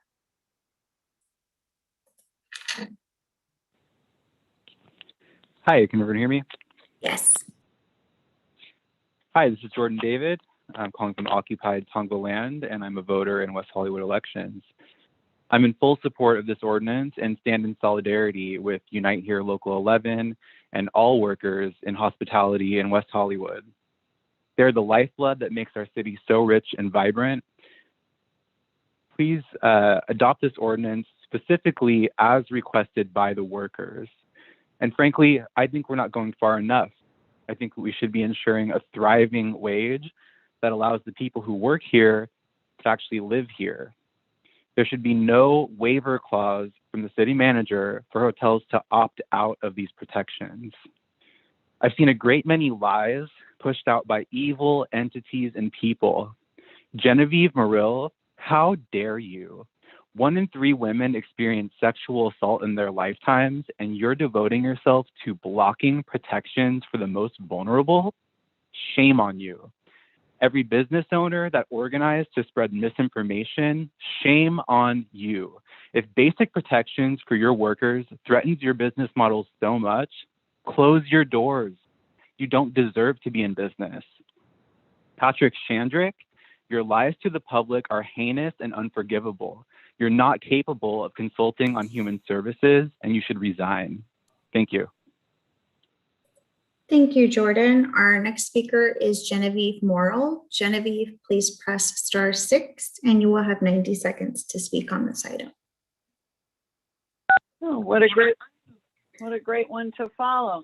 Hi, can everyone hear me? Yes. Hi, this is Jordan David. I'm calling from occupied Tonga land, and I'm a voter in West Hollywood elections. I'm in full support of this ordinance and stand in solidarity with Unite Here Local 11 and all workers in hospitality in West Hollywood. They're the lifeblood that makes our city so rich and vibrant. Please adopt this ordinance specifically as requested by the workers. And frankly, I think we're not going far enough. I think we should be ensuring a thriving wage that allows the people who work here to actually live here. There should be no waiver clause from the city manager for hotels to opt out of these protections. I've seen a great many lies pushed out by evil entities and people. Genevieve Morrill, how dare you? 1 in 3 women experience sexual assault in their lifetimes, and you're devoting yourself to blocking protections for the most vulnerable? Shame on you. Every business owner that organized to spread misinformation, shame on you. If basic protections for your workers threatens your business model so much, close your doors. You don't deserve to be in business. Patrick Shandrick, your lies to the public are heinous and unforgivable. You're not capable of consulting on human services, and you should resign. Thank you. Thank you, Jordan. Our next speaker is Genevieve Morrill. Genevieve, please press *6 and you will have 90 seconds to speak on this item. Oh, what a great one to follow.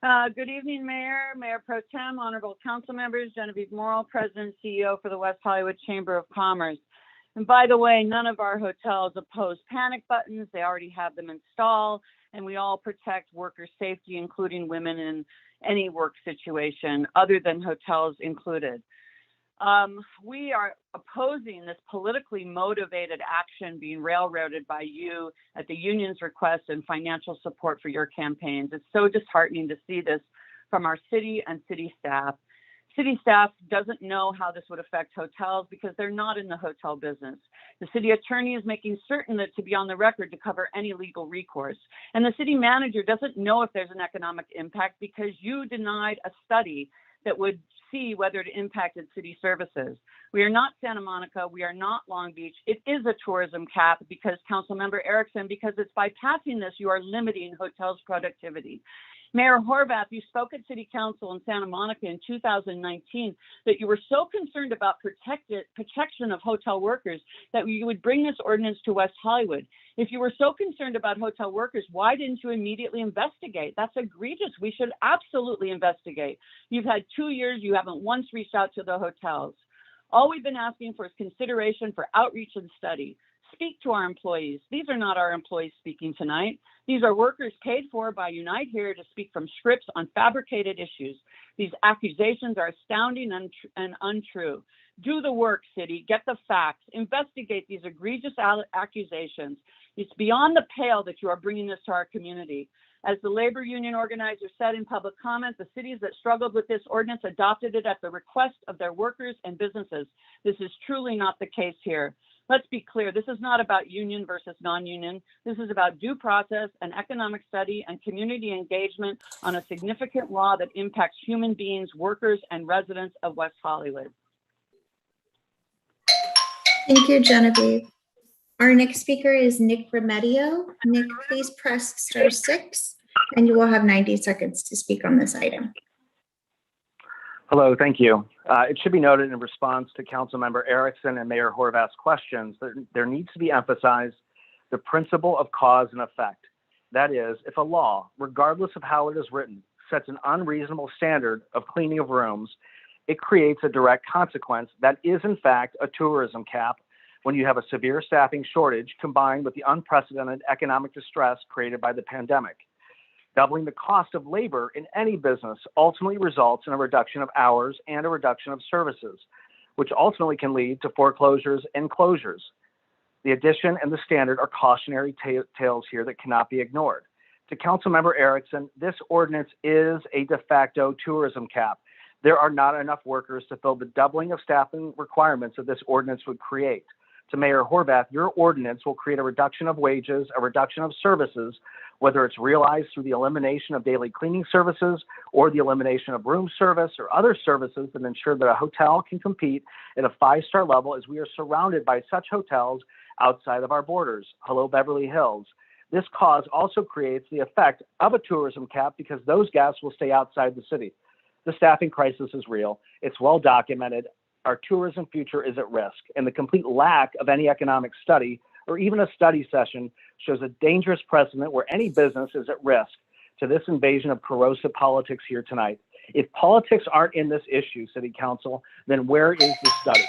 Good evening, Mayor, Mayor Pro Tem, honorable council members, Genevieve Morrill, President and CEO for the West Hollywood Chamber of Commerce. And by the way, none of our hotels oppose panic buttons. They already have them installed, and we all protect worker safety, including women in any work situation other than hotels included. We are opposing this politically motivated action being railroaded by you at the union's request and financial support for your campaigns. It's so disheartening to see this from our city and city staff. City staff doesn't know how this would affect hotels because they're not in the hotel business. The city attorney is making certain that to be on the record to cover any legal recourse. And the city manager doesn't know if there's an economic impact because you denied a study that would see whether it impacted city services. We are not Santa Monica. We are not Long Beach. It is a tourism cap because Councilmember Erickson, because it's by passing this, you are limiting hotels' productivity. Mayor Horvath, you spoke at City Council in Santa Monica in 2019 that you were so concerned about protection of hotel workers that you would bring this ordinance to West Hollywood. If you were so concerned about hotel workers, why didn't you immediately investigate? That's egregious. We should absolutely investigate. You've had 2 years. You haven't once reached out to the hotels. All we've been asking for is consideration for outreach and study. Speak to our employees. These are not our employees speaking tonight. These are workers paid for by Unite Here to speak from scripts on fabricated issues. These accusations are astounding and untrue. Do the work, city. Get the facts. Investigate these egregious accusations. It's beyond the pale that you are bringing this to our community. As the labor union organizer said in public comment, the cities that struggled with this ordinance adopted it at the request of their workers and businesses. This is truly not the case here. Let's be clear, this is not about union versus non-union. This is about due process and economic study and community engagement on a significant law that impacts human beings, workers, and residents of West Hollywood. Thank you, Genevieve. Our next speaker is Nick Remedio. Nick, please press *6 and you will have 90 seconds to speak on this item. Hello, thank you. It should be noted in response to Councilmember Erickson and Mayor Horvath's questions that there needs to be emphasized the principle of cause and effect. That is, if a law, regardless of how it is written, sets an unreasonable standard of cleaning of rooms, it creates a direct consequence that is in fact a tourism cap when you have a severe staffing shortage combined with the unprecedented economic distress created by the pandemic. Doubling the cost of labor in any business ultimately results in a reduction of hours and a reduction of services, which ultimately can lead to foreclosures and closures. The addition and the standard are cautionary tales here that cannot be ignored. To Councilmember Erickson, this ordinance is a de facto tourism cap. There are not enough workers to fill the doubling of staffing requirements that this ordinance would create. To Mayor Horvath, your ordinance will create a reduction of wages, a reduction of services, whether it's realized through the elimination of daily cleaning services or the elimination of room service or other services that ensure that a hotel can compete at a 5-star level, as we are surrounded by such hotels outside of our borders. Hello, Beverly Hills. This cause also creates the effect of a tourism cap because those guests will stay outside the city. The staffing crisis is real. It's well documented. Our tourism future is at risk, and the complete lack of any economic study or even a study session shows a dangerous precedent where any business is at risk to this invasion of corrosive politics here tonight. If politics aren't in this issue, City Council, then where is the study?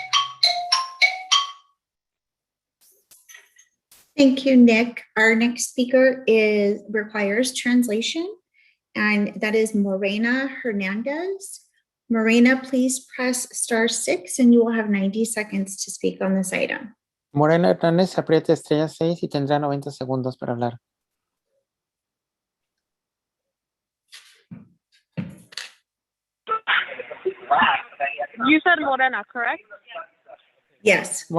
Thank you, Nick. Our next speaker requires translation, and that is Morena Hernandez. Morena, please press *6 and you will have 90 seconds to speak on this item. Morena Hernández, apriete estrella 6 y tendrá 90 segundos para hablar. You said Morena, correct? Yes.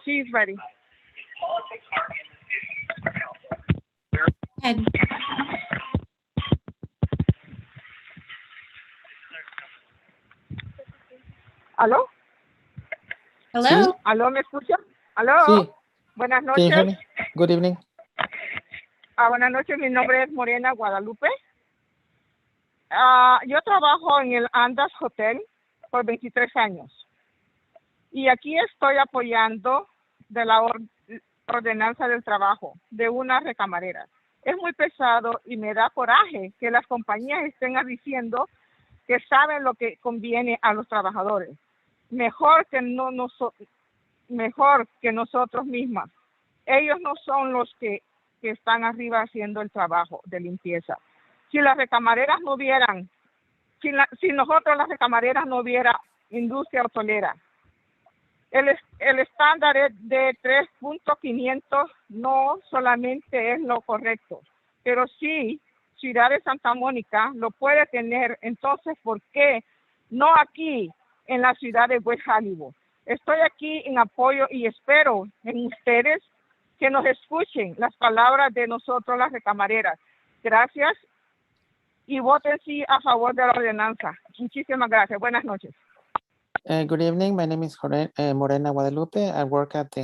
She's ready. Head. ¿Aló? Hello? Sí. ¿Aló, me escucha? ¿Aló? Sí. Buenas Can you hear noches. me? Good evening. Buenas noches, mi nombre es Morena Guadalupe. Yo trabajo en el Andas Hotel por 23 años. Y aquí estoy apoyando de la ordenanza del trabajo de una recamarera. Es muy pesado y me da coraje que las compañías estén diciendo que saben lo que conviene a los trabajadores. Mejor que nosotros mismas. Ellos no son los que están arriba haciendo el trabajo de limpieza. Si las recamareras no hubieran, si nosotros las recamareras no hubiera industria hotelera, el estándar de 3.500 no solamente es lo correcto, pero sí Ciudad de Santa Mónica lo puede tener. Entonces, ¿por qué no aquí en la ciudad de West Hollywood? Estoy aquí en apoyo y espero en ustedes que nos escuchen las palabras de nosotros las recamareras. Gracias y voten sí a favor de la ordenanza. Muchísimas gracias. Buenas noches. Good evening. My name is Morena Guadalupe. I work at the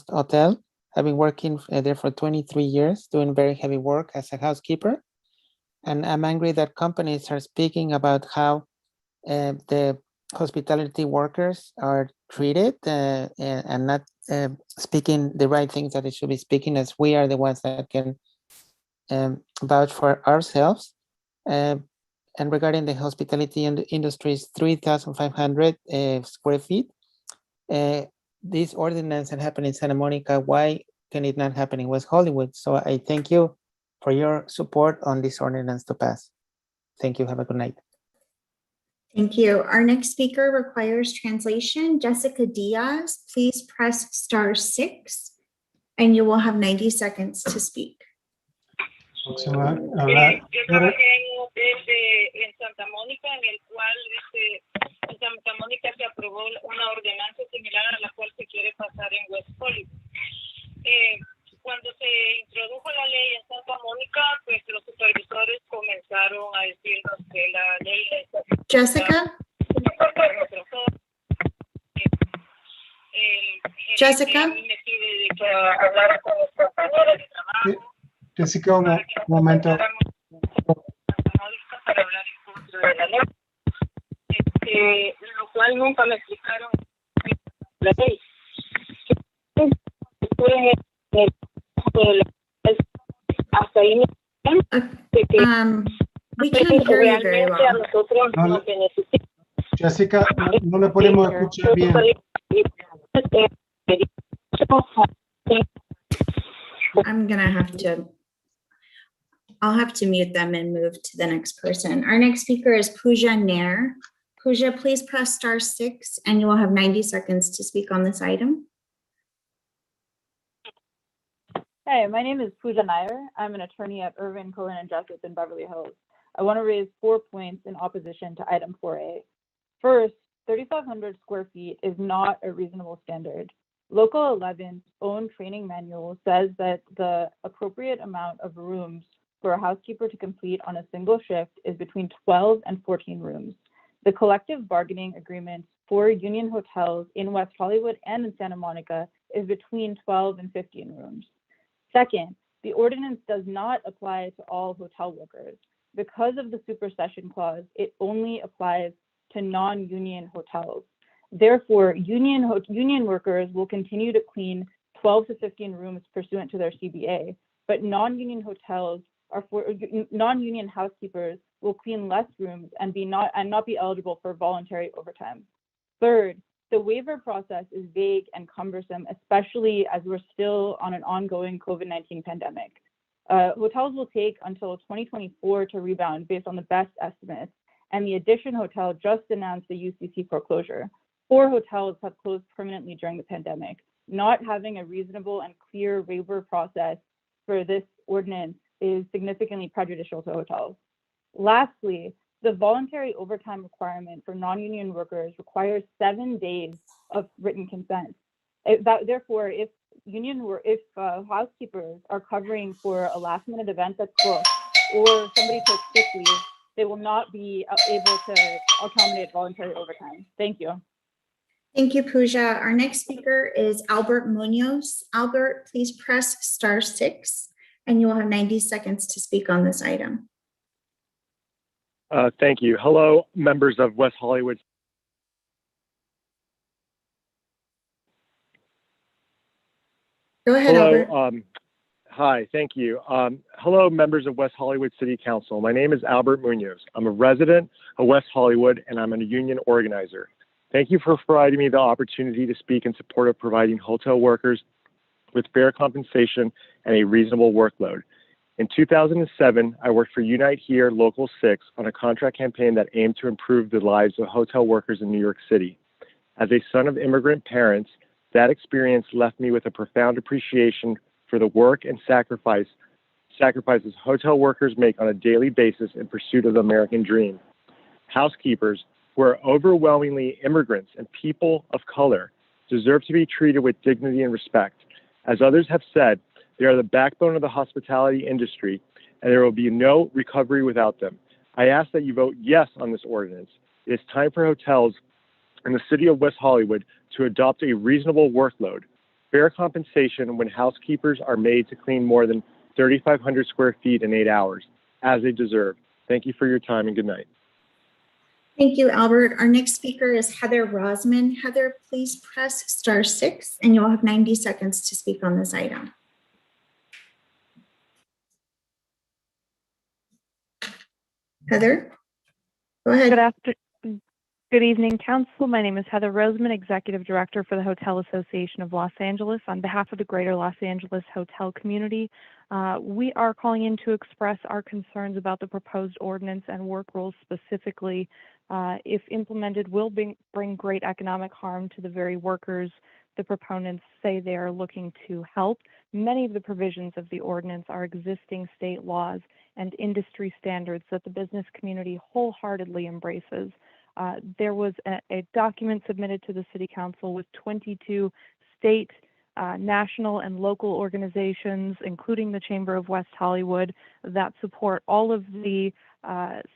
Hotel. I've been working there for 23 years, doing very heavy work as a housekeeper. And I'm angry that companies are speaking about how the hospitality workers are treated and not speaking the right things that they should be speaking, as we are the ones that can vouch for ourselves. And regarding the hospitality industry's 3,500 square feet, this ordinance that happened in Santa Monica, why can it not happen in West Hollywood? So I thank you for your support on this ordinance to pass. Thank you. Have a good night. Thank you. Our next speaker requires translation. Jessica Diaz, please press *6 and you will have 90 seconds to speak. Yo trabajé en Santa Mónica, en el cual en Santa Mónica se aprobó una ordenanza similar a la cual se quiere pasar en West Hollywood. Cuando se introdujo la ley en Santa Mónica, pues los supervisores comenzaron a decirnos que la ley... Jessica? Jessica? Me pide que hablara con los compañeros de trabajo. Jessica, un momento. lo cual nunca me explicaron la ley. Hasta ahí we can't hear you very realmente a well. nosotros No, lo que necesitamos. Jessica, no le podemos escuchar bien. I'm gonna have to, I'll have to mute them and move to the next person. Our next speaker is Pooja Nair. Pooja, please press *6 and you will have 90 seconds to speak on this item. Hey, my name is Pooja Nair. I'm an attorney at Irvin, Cohen & Justice in Beverly Hills. I want to raise 4 points in opposition to item 4A. First, 3,500 square feet is not a reasonable standard. Local 11's own training manual says that the appropriate amount of rooms for a housekeeper to complete on a single shift is between 12 and 14 rooms. The collective bargaining agreement for union hotels in West Hollywood and in Santa Monica is between 12 and 15 rooms. Second, the ordinance does not apply to all hotel workers. Because of the supersession clause, it only applies to non-union hotels. Therefore, union workers will continue to clean 12 to 15 rooms pursuant to their CBA, but non-union hotels are for non-union housekeepers will clean less rooms and not be eligible for voluntary overtime. Third, the waiver process is vague and cumbersome, especially as we're still on an ongoing COVID-19 pandemic. Hotels will take until 2024 to rebound based on the best estimates, and the Addition Hotel just announced the UCC foreclosure. 4 hotels have closed permanently during the pandemic. Not having a reasonable and clear waiver process for this ordinance is significantly prejudicial to hotels. Lastly, the voluntary overtime requirement for non-union workers requires 7 days of written consent. Therefore, if housekeepers are covering for a last-minute event that's booked or somebody took sick leave, they will not be able to accommodate voluntary overtime. Thank you. Thank you, Pooja. Our next speaker is Albert Munoz. Albert, please press *6 and you will have 90 seconds to speak on this item. Thank you. Hello, members of West Hollywood. Go ahead, Hello. Albert. Hi, thank you. Hello, members of West Hollywood City Council. My name is Albert Munoz. I'm a resident of West Hollywood and I'm a union organizer. Thank you for providing me the opportunity to speak in support of providing hotel workers with fair compensation and a reasonable workload. In 2007, I worked for Unite Here Local 6 on a contract campaign that aimed to improve the lives of hotel workers in New York City. As a son of immigrant parents, that experience left me with a profound appreciation for the work and sacrifices hotel workers make on a daily basis in pursuit of the American dream. Housekeepers, who are overwhelmingly immigrants and people of color, deserve to be treated with dignity and respect. As others have said, they are the backbone of the hospitality industry, and there will be no recovery without them. I ask that you vote yes on this ordinance. It is time for hotels in the city of West Hollywood to adopt a reasonable workload, fair compensation when housekeepers are made to clean more than 3,500 square feet in 8 hours, as they deserve. Thank you for your time and good night. Thank you, Albert. Our next speaker is Heather Rosman. Heather, please press *6 and you'll have 90 seconds to speak on this item. Heather, go ahead. Good evening, Council. My name is Heather Roseman, Executive Director for the Hotel Association of Los Angeles. On behalf of the Greater Los Angeles hotel community, we are calling in to express our concerns about the proposed ordinance and work rules specifically, if implemented, will bring great economic harm to the very workers the proponents say they are looking to help. Many of the provisions of the ordinance are existing state laws and industry standards that the business community wholeheartedly embraces. There was a document submitted to the City Council with 22 state, national, and local organizations, including the Chamber of West Hollywood, that support all of the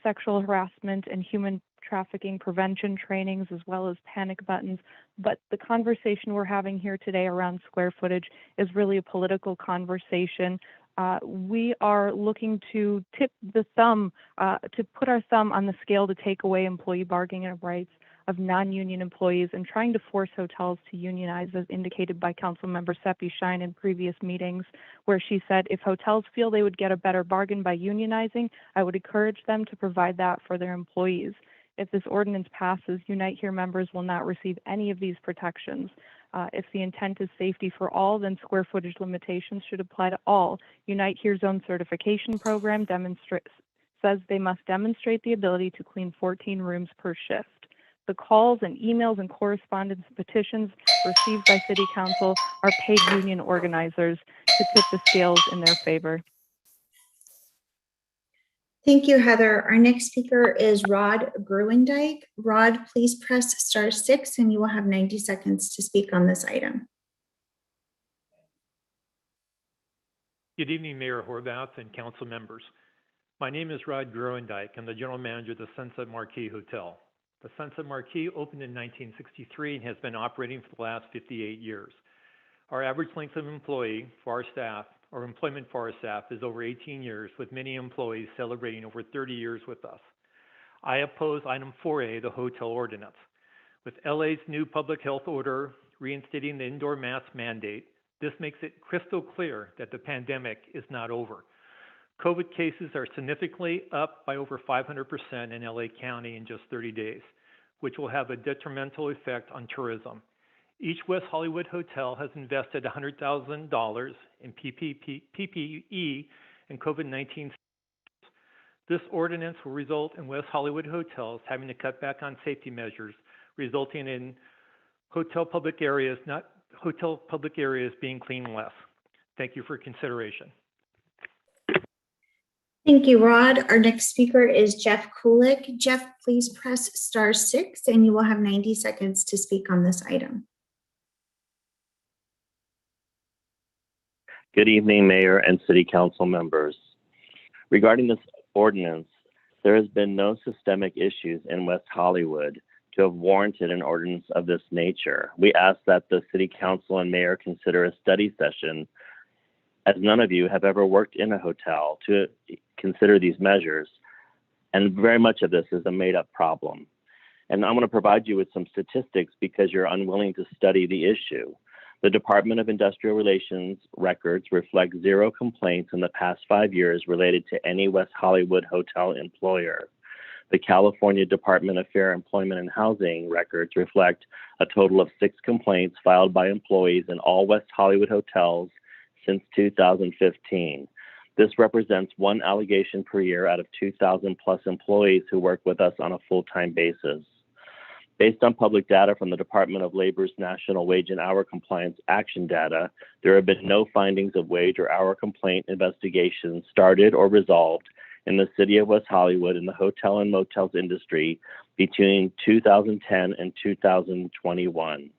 sexual harassment and human trafficking prevention trainings, as well as panic buttons. But the conversation we're having here today around square footage is really a political conversation. We are looking to tip the thumb, to put our thumb on the scale to take away employee bargaining rights of non-union employees and trying to force hotels to unionize, as indicated by Councilmember Seppi Shine in previous meetings, where she said if hotels feel they would get a better bargain by unionizing, I would encourage them to provide that for their employees. If this ordinance passes, Unite Here members will not receive any of these protections. If the intent is safety for all, then square footage limitations should apply to all. Unite Here's own certification program says they must demonstrate the ability to clean 14 rooms per shift. The calls and emails and correspondence petitions received by City Council are paid union organizers to tip the scales in their favor. Thank you, Heather. Our next speaker is Rod Gruendijk. Rod, please press *6 and you will have 90 seconds to speak on this item. Good evening, Mayor Horvath and council members. My name is Rod Gruendijk. I'm the general manager of the Sunset Marquis Hotel. The Sunset Marquis opened in 1963 and has been operating for the last 58 years. Our average length of employment for our staff is over 18 years, with many employees celebrating over 30 years with us. I oppose item 4A, the hotel ordinance. With LA's new public health order reinstating the indoor mask mandate, this makes it crystal clear that the pandemic is not over. COVID cases are significantly up by over 500% in LA County in just 30 days, which will have a detrimental effect on tourism. Each West Hollywood hotel has invested $100,000 in PPE and COVID-19. This ordinance will result in West Hollywood hotels having to cut back on safety measures, resulting in hotel public areas being cleaned less. Thank you for consideration. Thank you, Rod. Our next speaker is Jeff Kulik. Jeff, please press *6 and you will have 90 seconds to speak on this item. Good evening, Mayor and City Council members. Regarding this ordinance, there has been no systemic issues in West Hollywood to have warranted an ordinance of this nature. We ask that the City Council and Mayor consider a study session, as none of you have ever worked in a hotel, to consider these measures. And very much of this is a made-up problem. And I'm going to provide you with some statistics because you're unwilling to study the issue. The Department of Industrial Relations records reflect 0 complaints in the past 5 years related to any West Hollywood hotel employer. The California Department of Fair Employment and Housing records reflect a total of 6 complaints filed by employees in all West Hollywood hotels since 2015. This represents 1 allegation per year out of 2,000 plus employees who work with us on a full-time basis. Based on public data from the Department of Labor's National Wage and Hour Compliance Action Data, there have been no findings of wage or hour complaint investigations started or resolved in the city of West Hollywood in the hotel and motels industry between 2010 and 2021.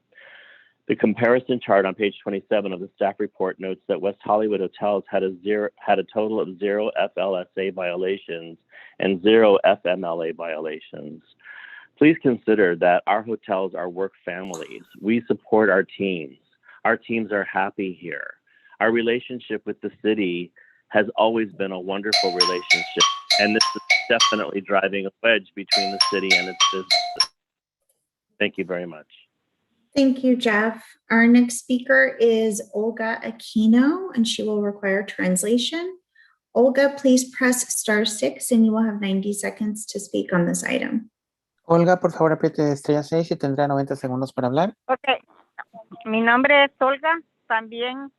The comparison chart on page 27 of the staff report notes that West Hollywood hotels had a total of 0 FLSA violations and 0 FMLA violations. Please consider that our hotels are work families. We support our teams. Our teams are happy here. Our relationship with the city has always been a wonderful relationship, and this is definitely driving a wedge between the city and its businesses. Thank you very much. Thank you, Jeff. Our next speaker is Olga Aquino, and she will require translation. Olga, please press *6 and you will have 90 seconds to speak on this item. Olga, por favor, apriete *6 y tendrá 90 segundos para hablar. Ok, mi nombre es Olga, también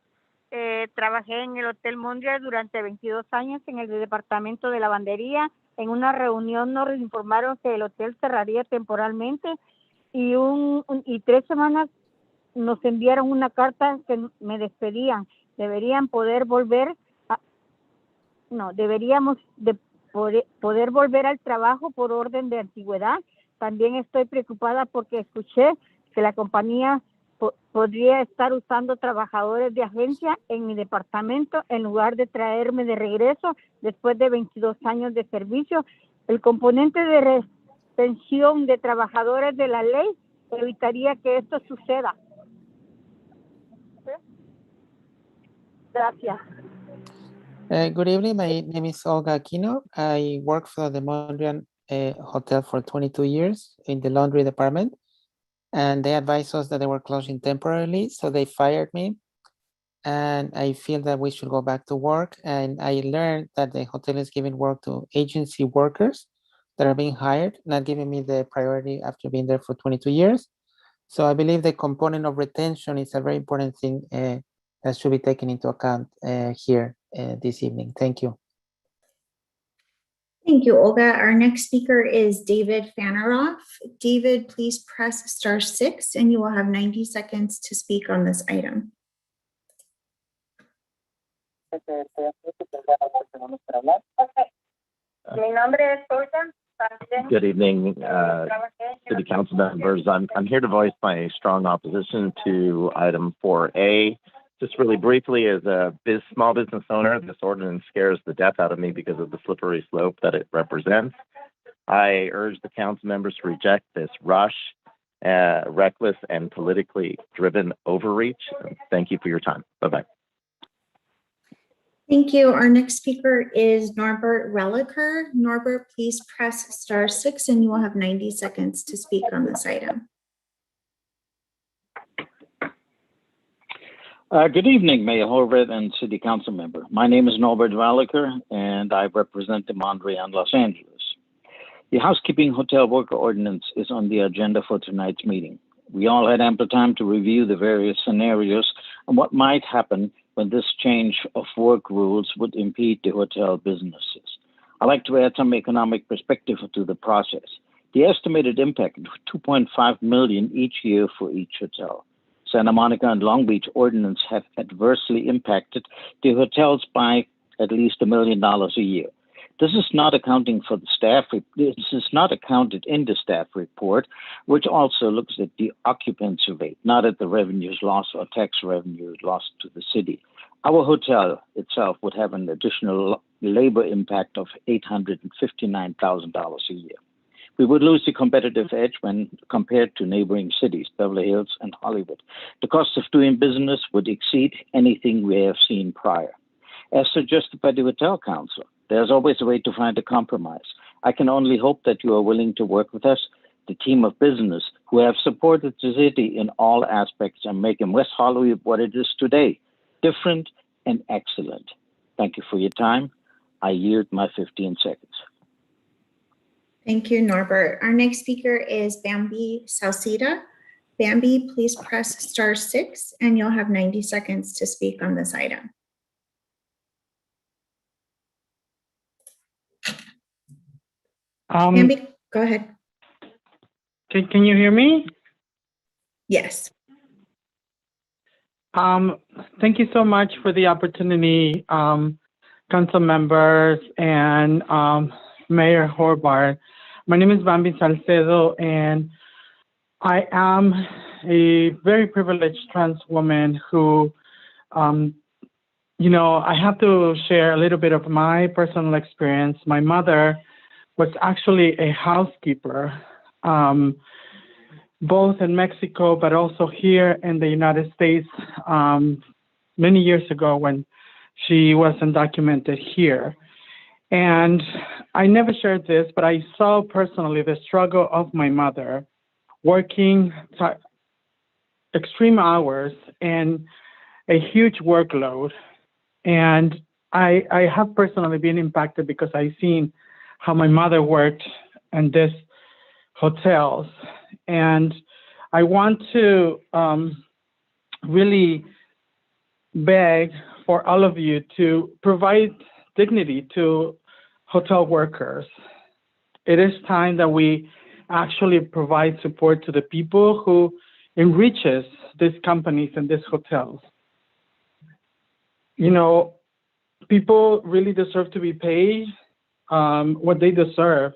trabajé en el Hotel Mondrian durante 22 años en el departamento de lavandería. En una reunión nos informaron que el hotel cerraría temporalmente y 3 semanas nos enviaron una carta que me despedían. Deberíamos poder volver al trabajo por orden de antigüedad. También estoy preocupada porque escuché que la compañía podría estar usando trabajadores de agencia en mi departamento en lugar de traerme de regreso después de 22 años de servicio. El componente de retención de trabajadores de la ley evitaría que esto suceda. Gracias. Good evening. My name is Olga Aquino. I work for the Mondrian a hotel for 22 years in the laundry department, and they advised us that they were closing temporarily, so they fired me. And I feel that we should go back to work. And I learned that the hotel is giving work to agency workers that are being hired, not giving me the priority after being there for 22 years. So I believe the component of retention is a very important thing that should be taken into account here this evening. Thank you. Thank you, Olga. Our next speaker is David Fanaroff. David, please press *6 and you will have 90 seconds to speak on this item. Good evening, City Council members. I'm here to voice my strong opposition to item 4A. Just really briefly, as a small business owner, this ordinance scares the death out of me because of the slippery slope that it represents. I urge the council members to reject this rush, reckless, and politically driven overreach. Thank you for your time. Bye-bye. Thank you. Our next speaker is Norbert Reliker. Norbert, please press *6 and you will have 90 seconds to speak on this item. Good evening, Mayor Horvath and City Council member. My name is Norbert Reliker and I represent the Mondrian, Los Angeles. The housekeeping hotel worker ordinance is on the agenda for tonight's meeting. We all had ample time to review the various scenarios and what might happen when this change of work rules would impede the hotel businesses. I'd like to add some economic perspective to the process. The estimated impact of $2.5 million each year for each hotel. Santa Monica and Long Beach ordinance have adversely impacted the hotels by at least $1 million a year. This is not accounting for the staff. This is not accounted in the staff report, which also looks at the occupancy rate, not at the revenues lost or tax revenue lost to the city. Our hotel itself would have an additional labor impact of $859,000 a year. We would lose the competitive edge when compared to neighboring cities, Beverly Hills and Hollywood. The cost of doing business would exceed anything we have seen prior. As suggested by the Hotel Council, there's always a way to find a compromise. I can only hope that you are willing to work with us, the team of business who have supported the city in all aspects and making West Hollywood what it is today, different and excellent. Thank you for your time. I yield my 15 seconds. Thank you, Norbert. Our next speaker is Bambi Sauceda. Bambi, please press *6 and you'll have 90 seconds to speak on this item. Bambi, go ahead. Can you hear me? Yes. Thank you so much for the opportunity, council members and Mayor Horvath. My name is Bambi Salcedo, and I am a very privileged trans woman who, I have to share a little bit of my personal experience. My mother was actually a housekeeper, both in Mexico, but also here in the United States many years ago when she was undocumented here. And I never shared this, but I saw personally the struggle of my mother working extreme hours and a huge workload. And I have personally been impacted because I've seen how my mother worked in these hotels. And I want to really beg for all of you to provide dignity to hotel workers. It is time that we actually provide support to the people who enriches these companies and these hotels. People really deserve to be paid what they deserve.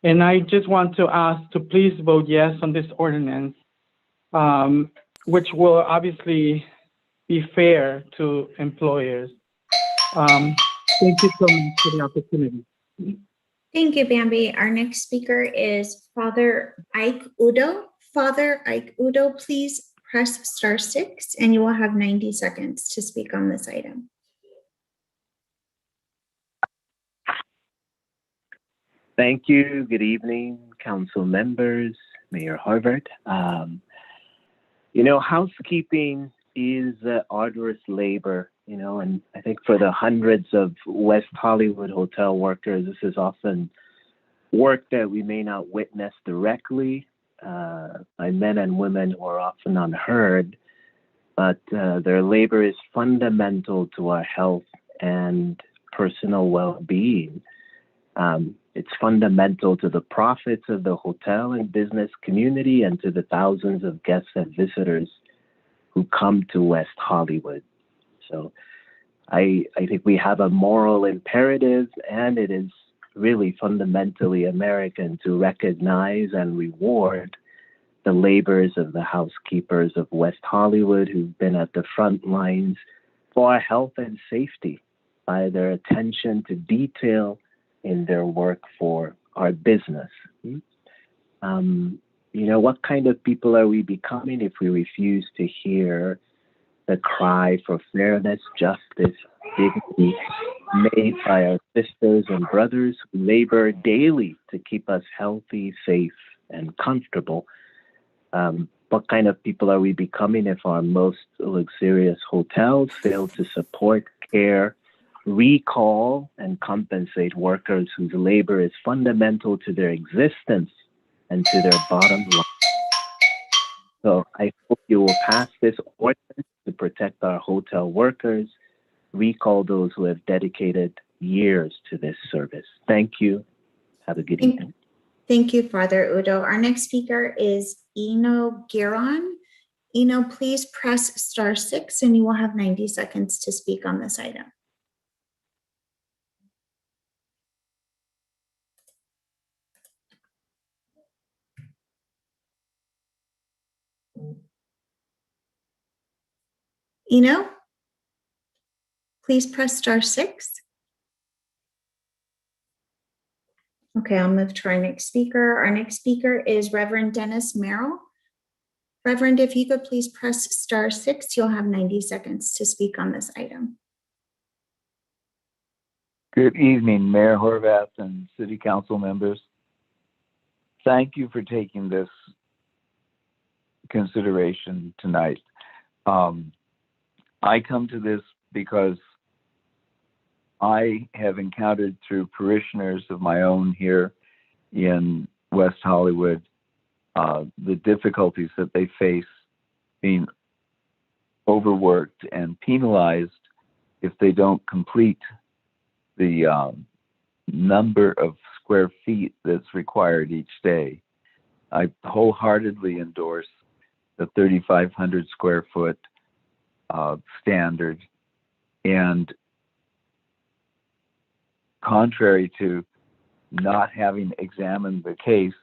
And I just want to ask to please vote yes on this ordinance, which will obviously be fair to employers. Thank you so much for the opportunity. Thank you, Bambi. Our next speaker is Father Ike Udo. Father Ike Udo, please press *6 and you will have 90 seconds to speak on this item. Thank you. Good evening, council members, Mayor Harvard. Housekeeping is arduous labor, and I think for the hundreds of West Hollywood hotel workers, this is often work that we may not witness directly by men and women who are often unheard, but their labor is fundamental to our health and personal well-being. It's fundamental to the profits of the hotel and business community and to the thousands of guests and visitors who come to West Hollywood. So I think we have a moral imperative, and it is really fundamentally American to recognize and reward the labors of the housekeepers of West Hollywood who've been at the front lines for our health and safety by their attention to detail in their work for our business. What kind of people are we becoming if we refuse to hear the cry for fairness, justice, dignity made by our sisters and brothers who labor daily to keep us healthy, safe, and comfortable? What kind of people are we becoming if our most luxurious hotels fail to support, care, recall, and compensate workers whose labor is fundamental to their existence and to their bottom line? So I hope you will pass this ordinance to protect our hotel workers, recall those who have dedicated years to this service. Thank you. Have a good evening. Thank you, Father Udo. Our next speaker is Eno Giron. Eno, please press *6 and you will have 90 seconds to speak on this item. Eno, please press *6. Okay, I'll move to our next speaker. Our next speaker is Reverend Dennis Merrill. Reverend, if you could please press *6, you'll have 90 seconds to speak on this item. Good evening, Mayor Horvath and City Council members. Thank you for taking this consideration tonight. I come to this because I have encountered through parishioners of my own here in West Hollywood the difficulties that they face being overworked and penalized if they don't complete the number of square feet that's required each day. I wholeheartedly endorse the 3,500 square foot standard, and contrary to not having examined the case,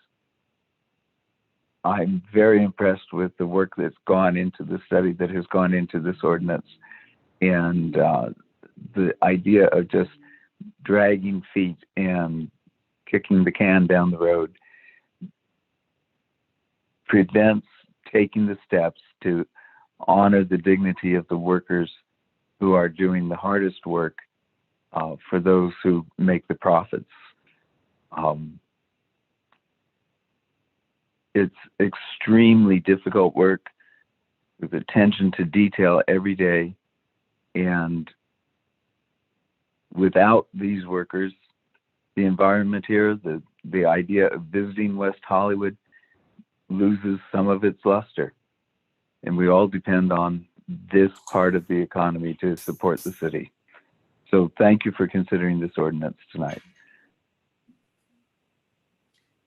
I'm very impressed with the work that's gone into the study that has gone into this ordinance, and the idea of just dragging feet and kicking the can down the road prevents taking the steps to honor the dignity of the workers who are doing the hardest work for those who make the profits. It's extremely difficult work with attention to detail every day, and without these workers, the environment here, the idea of visiting West Hollywood loses some of its luster. And we all depend on this part of the economy to support the city. So thank you for considering this ordinance tonight.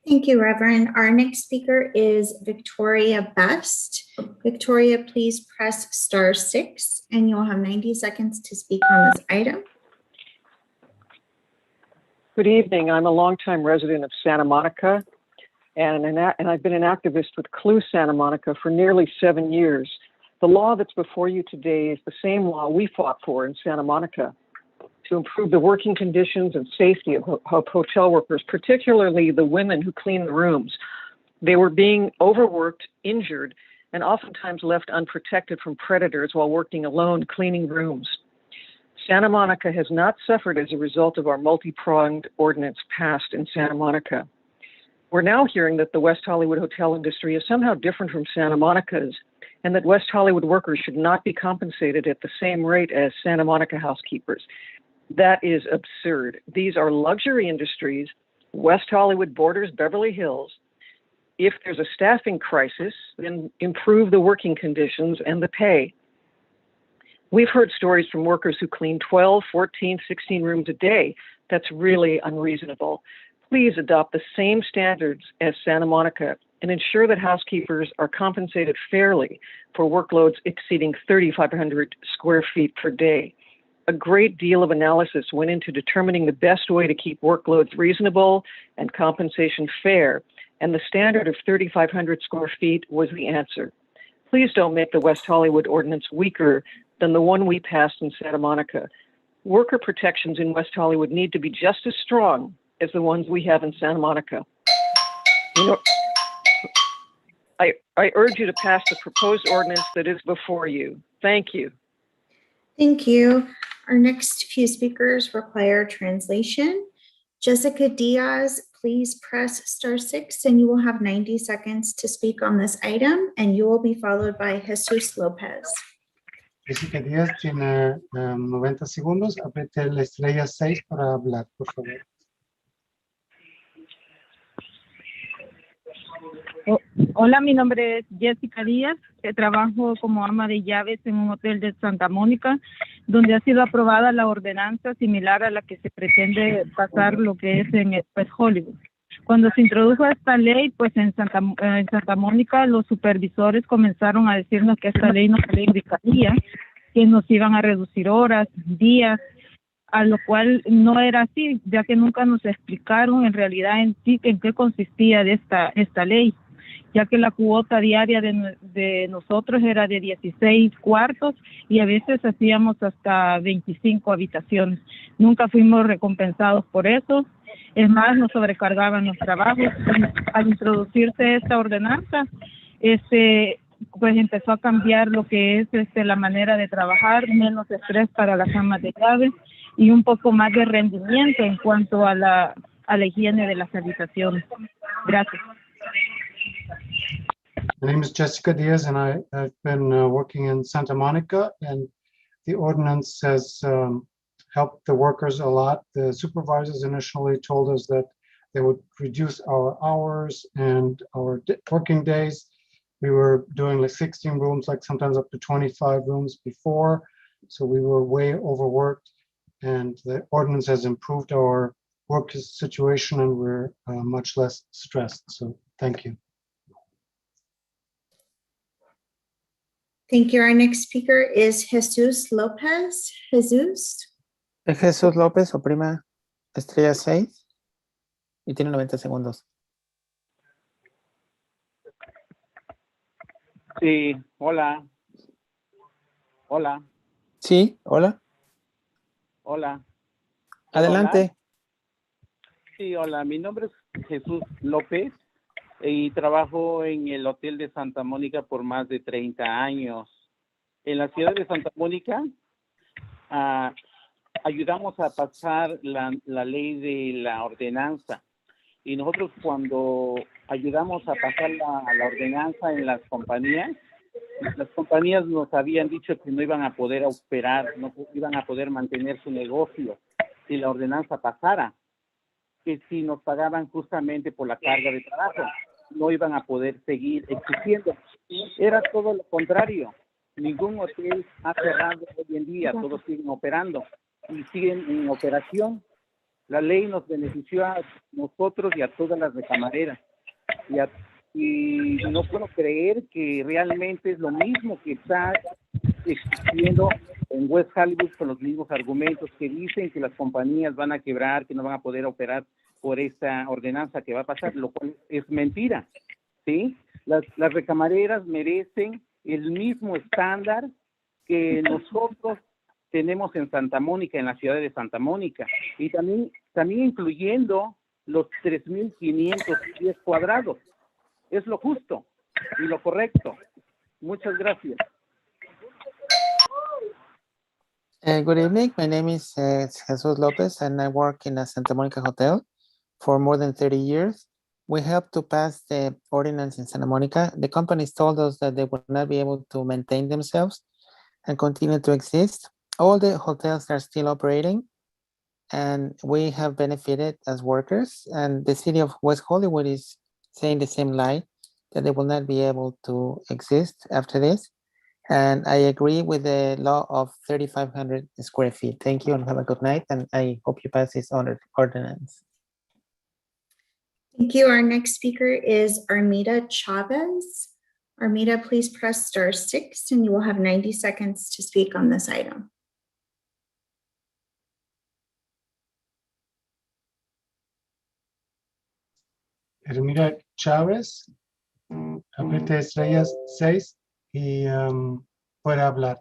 Thank you, Reverend. Our next speaker is Victoria Best. Victoria, please press *6 and you'll have 90 seconds to speak on this item. Good evening. I'm a longtime resident of Santa Monica, and I've been an activist with Clue Santa Monica for nearly 7 years. The law that's before you today is the same law we fought for in Santa Monica to improve the working conditions and safety of hotel workers, particularly the women who clean the rooms. They were being overworked, injured, and oftentimes left unprotected from predators while working alone cleaning rooms. Santa Monica has not suffered as a result of our multi-pronged ordinance passed in Santa Monica. We're now hearing that the West Hollywood hotel industry is somehow different from Santa Monica's, and that West Hollywood workers should not be compensated at the same rate as Santa Monica housekeepers. That is absurd. These are luxury industries. West Hollywood borders Beverly Hills. If there's a staffing crisis, then improve the working conditions and the pay. We've heard stories from workers who clean 12, 14, 16 rooms a day. That's really unreasonable. Please adopt the same standards as Santa Monica and ensure that housekeepers are compensated fairly for workloads exceeding 3,500 square feet per day. A great deal of analysis went into determining the best way to keep workloads reasonable and compensation fair, and the standard of 3,500 square feet was the answer. Please don't make the West Hollywood ordinance weaker than the one we passed in Santa Monica. Worker protections in West Hollywood need to be just as strong as the ones we have in Santa Monica. I urge you to pass the proposed ordinance that is before you. Thank you. Thank you. Our next few speakers require translation. Jessica Diaz, please press *6 and you will have 90 seconds to speak on this item, and you will be followed by Jesus Lopez. Jessica Díaz tiene 90 segundos. Apriete la estrella 6 para hablar, por favor. Hola, mi nombre es Jessica Díaz, trabajo como ama de llaves en un hotel de Santa Mónica, donde ha sido aprobada la ordenanza similar a la que se pretende pasar lo que es en West Hollywood. Cuando se introdujo esta ley, pues en Santa Mónica los supervisores comenzaron a decirnos que esta ley nos perjudicaría, que nos iban a reducir horas, días, a lo cual no era así, ya que nunca nos explicaron en realidad en sí en qué consistía de esta ley, ya que la cuota diaria de nosotros era de 16 cuartos y a veces hacíamos hasta 25 habitaciones. Nunca fuimos recompensados por eso. Es más, nos sobrecargaban los trabajos. Al introducirse esta ordenanza, pues empezó a cambiar lo que es la manera de trabajar, menos estrés para las amas de llaves y un poco más de rendimiento en cuanto a la higiene de las habitaciones. Gracias. My name is Jessica Diaz, and I've been working in Santa Monica, and the ordinance has helped the workers a lot. The supervisors initially told us that they would reduce our hours and our working days. We were doing like 16 rooms, like sometimes up to 25 rooms before, so we were way overworked, and the ordinance has improved our work situation, and we're much less stressed. So thank you. Thank you. Our next speaker is Jesus Lopez. Jesus. Jesús López, oprima estrella 6 y tiene 90 segundos. Sí, hola. Hola. Sí, hola. Hola. Adelante. Hola. Sí, hola. Mi nombre es Jesús López y trabajo en el Hotel de Santa Mónica por más de 30 años. En la ciudad de Santa Mónica ayudamos a pasar la ley de la ordenanza. Y nosotros cuando ayudamos a pasar la ordenanza en las compañías nos habían dicho que no iban a poder operar, no iban a poder mantener su negocio si la ordenanza pasara, que si nos pagaban justamente por la carga de trabajo, no iban a poder seguir existiendo. Era todo lo contrario. Ningún hotel ha cerrado hoy en día, todos siguen operando y siguen en operación. La ley nos benefició a nosotros y a todas las recamareras. Y no puedo creer que realmente es lo mismo que está existiendo en West Hollywood con los mismos argumentos que dicen que las compañías van a quebrar, que no van a poder operar por esta ordenanza que va a pasar, lo cual es mentira, ¿sí? Las recamareras merecen el mismo estándar que nosotros tenemos en Santa Mónica, en la ciudad de Santa Mónica, y también incluyendo los 3,500 pies cuadrados. Es lo justo y lo correcto. Muchas gracias. Good evening. My name is Jesus Lopez, and I work in a Santa Monica hotel for more than 30 years. We helped to pass the ordinance in Santa Monica. The companies told us that they would not be able to maintain themselves and continue to exist. All the hotels are still operating, and we have benefited as workers. And the city of West Hollywood is saying the same lie, that they will not be able to exist after this. And I agree with the law of 3,500 square feet. Thank you and have a good night. And I hope you pass this ordinance. Thank you. Our next speaker is Armida Chavez. Armida, please press *6 and you will have 90 seconds to speak on this item. Armida Chávez, apriete estrellas 6 y puede hablar.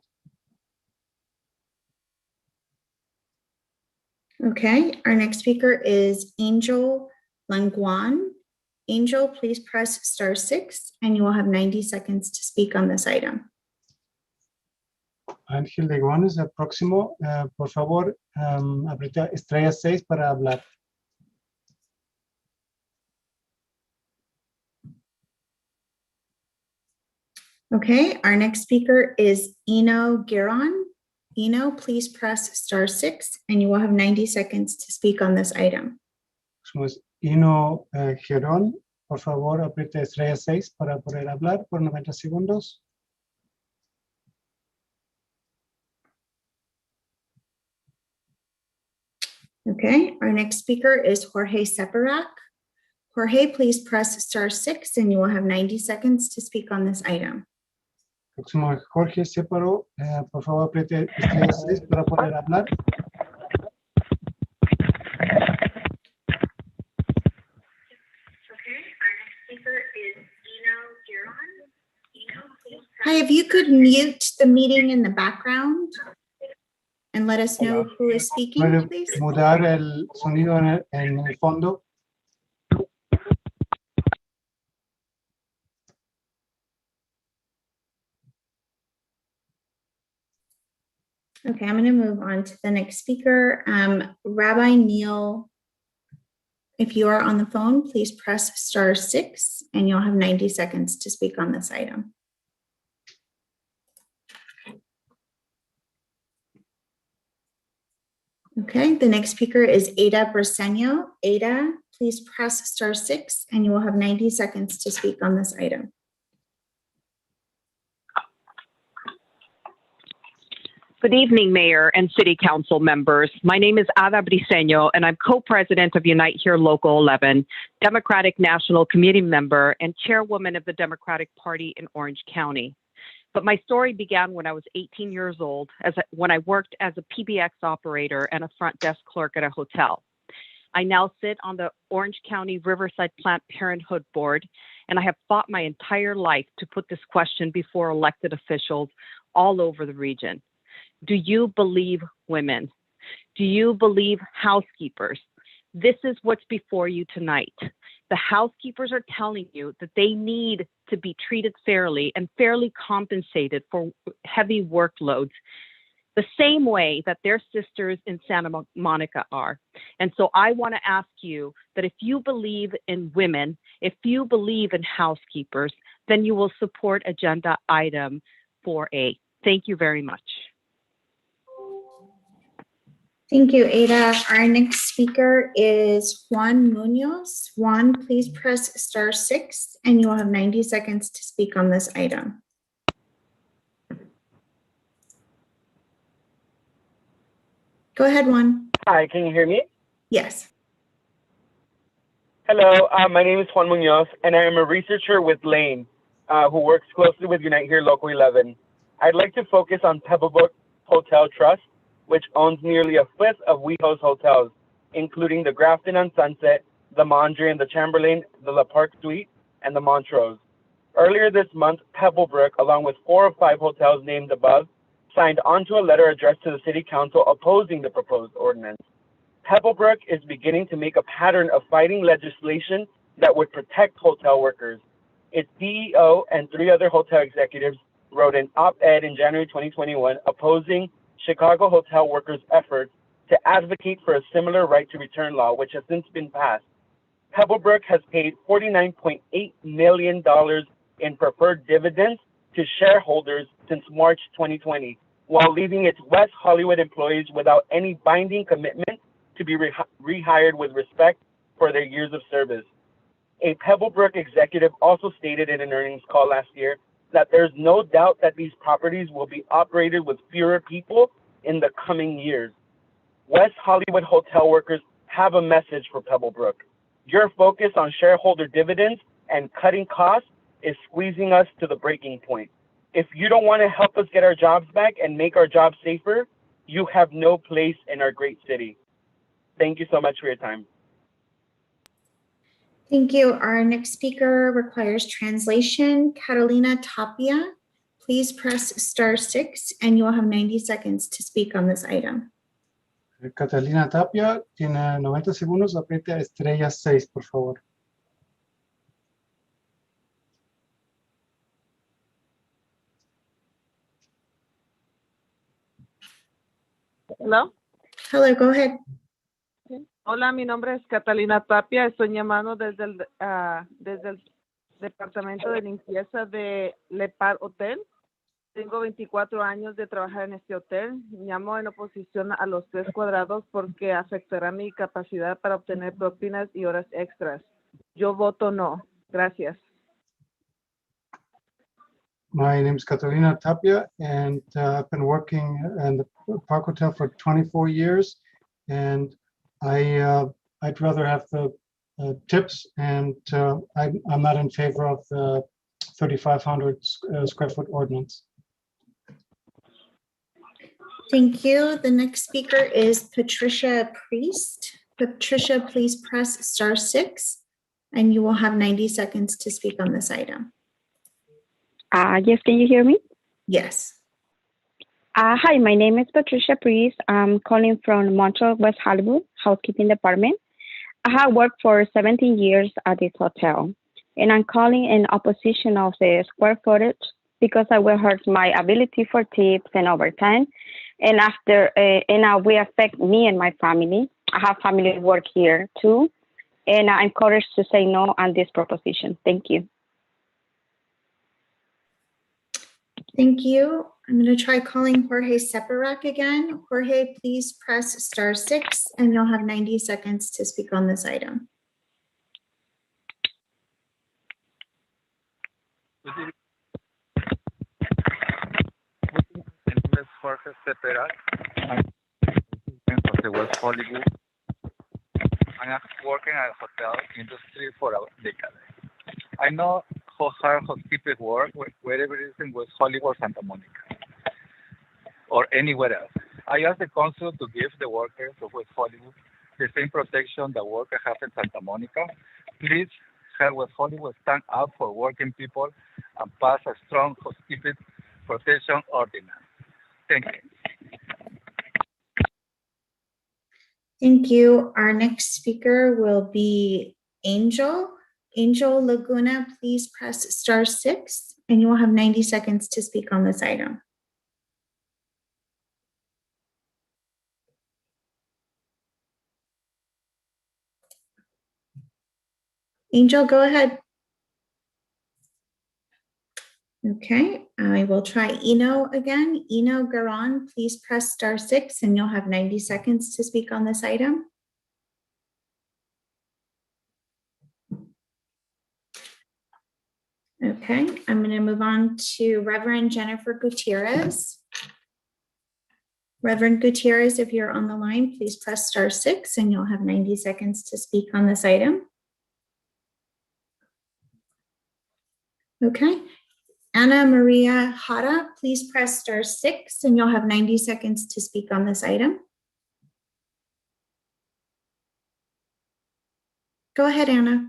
Okay, our next speaker is Angel Languan. Angel, please press *6 and you will have 90 seconds to speak on this item. Ángel Leguán es el próximo. Por favor, aprieta estrella 6 para hablar. Okay, our next speaker is Eno Giron. Eno, please press *6 and you will have 90 seconds to speak on this item. Próximo es Eno Girón. Por favor, apriete estrella 6 para poder hablar por 90 segundos. Okay, our next speaker is Jorge Separac. Jorge, please press *6 and you will have 90 seconds to speak on this item. Próximo es Jorge Separo. Por favor, apriete estrella 6 para poder hablar. Hi, if you could mute the meeting in the background and let us know who is speaking, ¿Puede please. mudar el sonido en el fondo? Okay, I'm going to move on to the next speaker. Rabbi Neil, if you are on the phone, please press *6 and you'll have 90 seconds to speak on this item. Okay, the next speaker is Ada Briseño. Ada, please press *6 and you will have 90 seconds to speak on this item. Good evening, Mayor and City Council members. My name is Ada Briseño, and I'm co-president of Unite Here Local 11, Democratic National Committee member, and chairwoman of the Democratic Party in Orange County. But my story began when I was 18 years old, when I worked as a PBX operator and a front desk clerk at a hotel. I now sit on the Orange County Riverside Planned Parenthood Board, and I have fought my entire life to put this question before elected officials all over the region. Do you believe women? Do you believe housekeepers? This is what's before you tonight. The housekeepers are telling you that they need to be treated fairly and fairly compensated for heavy workloads, the same way that their sisters in Santa Monica are. And so I want to ask you that if you believe in women, if you believe in housekeepers, then you will support agenda item 4A. Thank you very much. Thank you, Ada. Our next speaker is Juan Munoz. Juan, please press *6 and you will have 90 seconds to speak on this item. Go ahead, Juan. Hi, can you hear me? Yes. Hello, my name is Juan Munoz, and I am a researcher with Lane, who works closely with Unite Here Local 11. I'd like to focus on Pebblebrook Hotel Trust, which owns nearly a fifth of WeHo's hotels, including the Grafton on Sunset, the Mondrian, the Chamberlain, the La Park Suite, and the Montrose. Earlier this month, Pebblebrook, along with 4 of 5 hotels named above, signed onto a letter addressed to the City Council opposing the proposed ordinance. Pebblebrook is beginning to make a pattern of fighting legislation that would protect hotel workers. Its CEO and 3 other hotel executives wrote an op-ed in January 2021 opposing Chicago hotel workers' efforts to advocate for a similar right to return law, which has since been passed. Pebblebrook has paid $49.8 million in preferred dividends to shareholders since March 2020, while leaving its West Hollywood employees without any binding commitment to be rehired with respect for their years of service. A Pebblebrook executive also stated in an earnings call last year that there's no doubt that these properties will be operated with fewer people in the coming years. West Hollywood hotel workers have a message for Pebblebrook. Your focus on shareholder dividends and cutting costs is squeezing us to the breaking point. If you don't want to help us get our jobs back and make our jobs safer, you have no place in our great city. Thank you so much for your time. Thank you. Our next speaker requires translation. Catalina Tapia, please press *6 and you will have 90 seconds to speak on this item. Catalina Tapia tiene 90 segundos, apriete estrella 6, por favor. Hello. Hello, go ahead. Hola, mi nombre es Catalina Tapia. Estoy llamando desde el departamento de limpieza de Lepar Hotel. Tengo 24 años de trabajar en este hotel. Llamo en oposición a los 3 cuadrados porque afectará mi capacidad para obtener propinas y horas extras. Yo voto no. Gracias. My name is Catalina Tapia, and I've been working in the Park Hotel for 24 years, and I'd rather have the tips, and I'm not in favor of the 3,500 square foot ordinance. Thank you. The next speaker is Patricia Priest. Patricia, please press *6 and you will have 90 seconds to speak on this item. Yes, can you hear me? Yes. Hi, my name is Patricia Priest. I'm calling from Montreal, West Hollywood, housekeeping department. I have worked for 17 years at this hotel, and I'm calling in opposition of the square footage because I will hurt my ability for tips and overtime, and will affect me and my family. I have family work here too, and I'm encouraged to say no on this proposition. Thank you. Thank you. I'm going to try calling Jorge Separac again. Jorge, please press *6 and you'll have 90 seconds to speak on this item. My name is Jorge Seperac. I'm from the West Hollywood. I'm working at a hotel industry for a decade. I know how hard housekeeping work wherever it is in West Hollywood, Santa Monica, or anywhere else. I ask the council to give the workers of West Hollywood the same protection that workers have in Santa Monica. Please have West Hollywood stand up for working people and pass a strong housekeeping protection ordinance. Thank you. Thank you. Our next speaker will be Angel. Angel Laguna, please press *6 and you will have 90 seconds to speak on this item. Angel, go ahead. Okay, I will try Eno again. Eno Garan, please press *6 and you'll have 90 seconds to speak on this item. Okay, I'm going to move on to Reverend Jennifer Gutierrez. Reverend Gutierrez, if you're on the line, please press *6 and you'll have 90 seconds to speak on this item. Okay, Ana Maria Jara, please press *6 and you'll have 90 seconds to speak on this item. Go ahead, Anna.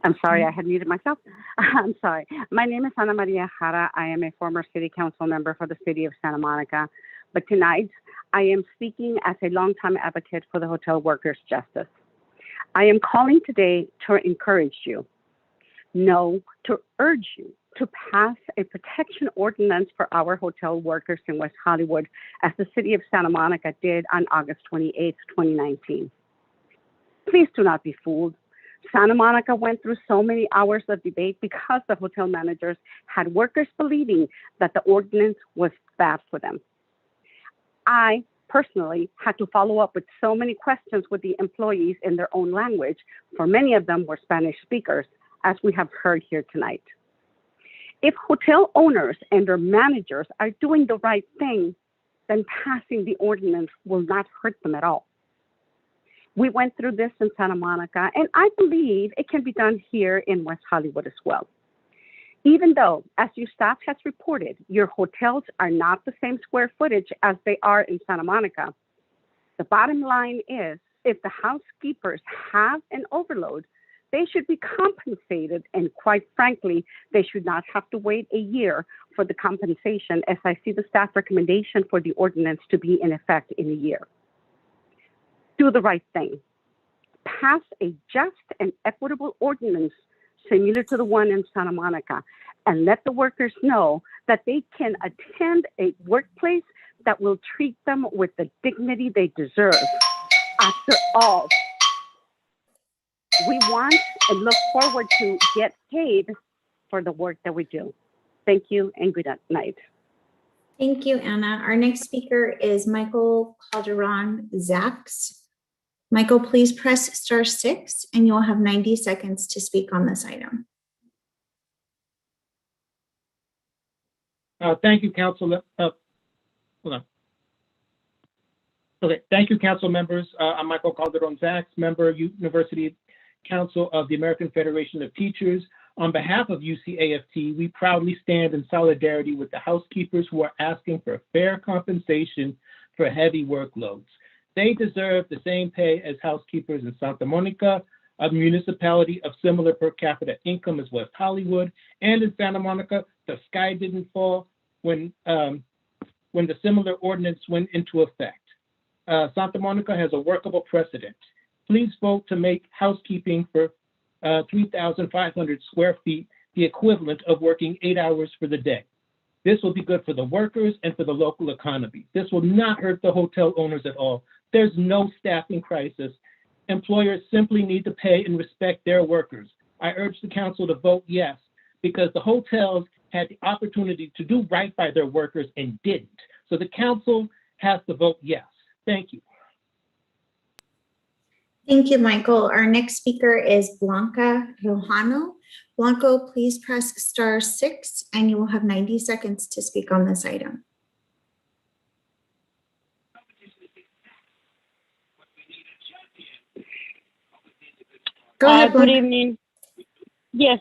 I'm sorry, I had muted myself. I'm sorry. My name is Ana Maria Jara. I am a former city council member for the city of Santa Monica. But tonight, I am speaking as a longtime advocate for the hotel workers' justice. I am calling today to encourage you no, to urge you to pass a protection ordinance for our hotel workers in West Hollywood, as the city of Santa Monica did on August 28, 2019. Please do not be fooled. Santa Monica went through so many hours of debate because the hotel managers had workers believing that the ordinance was bad for them. I personally had to follow up with so many questions with the employees in their own language, for many of them were Spanish speakers, as we have heard here tonight. If hotel owners and their managers are doing the right thing, then passing the ordinance will not hurt them at all. We went through this in Santa Monica, and I believe it can be done here in West Hollywood as well. Even though, as your staff has reported, your hotels are not the same square footage as they are in Santa Monica, the bottom line is, if the housekeepers have an overload, they should be compensated, and quite frankly, they should not have to wait a year for the compensation, as I see the staff recommendation for the ordinance to be in effect in a year. Do the right thing. Pass a just and equitable ordinance similar to the one in Santa Monica, and let the workers know that they can attend a workplace that will treat them with the dignity they deserve. After all, we want and look forward to get paid for the work that we do. Thank you and good night. Thank you, Anna. Our next speaker is Michael Calderon Zacks. Michael, please press *6 and you'll have 90 seconds to speak on this item. Thank you, Council. Hold on. Okay, thank you, Council members. I'm Michael Calderon Zacks, member, University Council of the American Federation of Teachers. On behalf of UCAFT, we proudly stand in solidarity with the housekeepers who are asking for fair compensation for heavy workloads. They deserve the same pay as housekeepers in Santa Monica, a municipality of similar per capita income as West Hollywood, and in Santa Monica, the sky didn't fall when the similar ordinance went into effect. Santa Monica has a workable precedent. Please vote to make housekeeping for 3,500 square feet the equivalent of working 8 hours for the day. This will be good for the workers and for the local economy. This will not hurt the hotel owners at all. There's no staffing crisis. Employers simply need to pay and respect their workers. I urge the council to vote yes, because the hotels had the opportunity to do right by their workers and didn't. So the council has to vote yes. Thank you. Thank you, Michael. Our next speaker is Blanca Rojano. Blanco, please press *6 and you will have 90 seconds to speak on this item. Go ahead, Good Blanca. evening. Yes,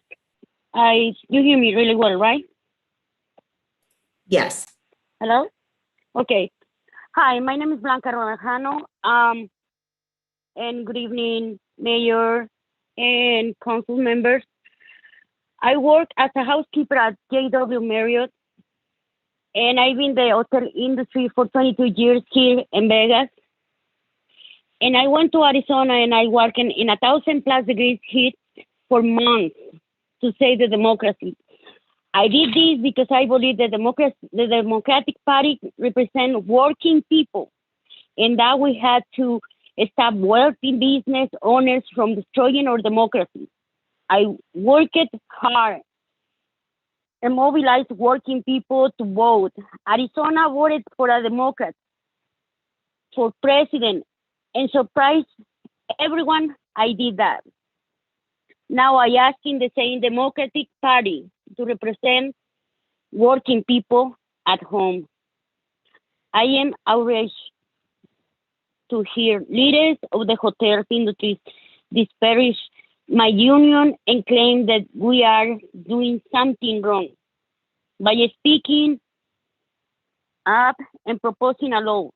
you hear me really well, right? Yes. Hello? Okay. Hi, my name is Blanca Rojano. And good evening, Mayor and council members. I work as a housekeeper at JW Marriott, and I've been in the hotel industry for 22 years here in Vegas. And I went to Arizona and I worked in 1,000+ degrees heat for months to save the democracy. I did this because I believe the Democratic Party represents working people, and that we had to stop wealthy business owners from destroying our democracy. I worked hard and mobilized working people to vote. Arizona voted for a Democrat for president, and surprised everyone I did that. Now I asking the same Democratic Party to represent working people at home. I am outraged to hear leaders of the hotel industry disparage my union and claim that we are doing something wrong by speaking up and proposing a law.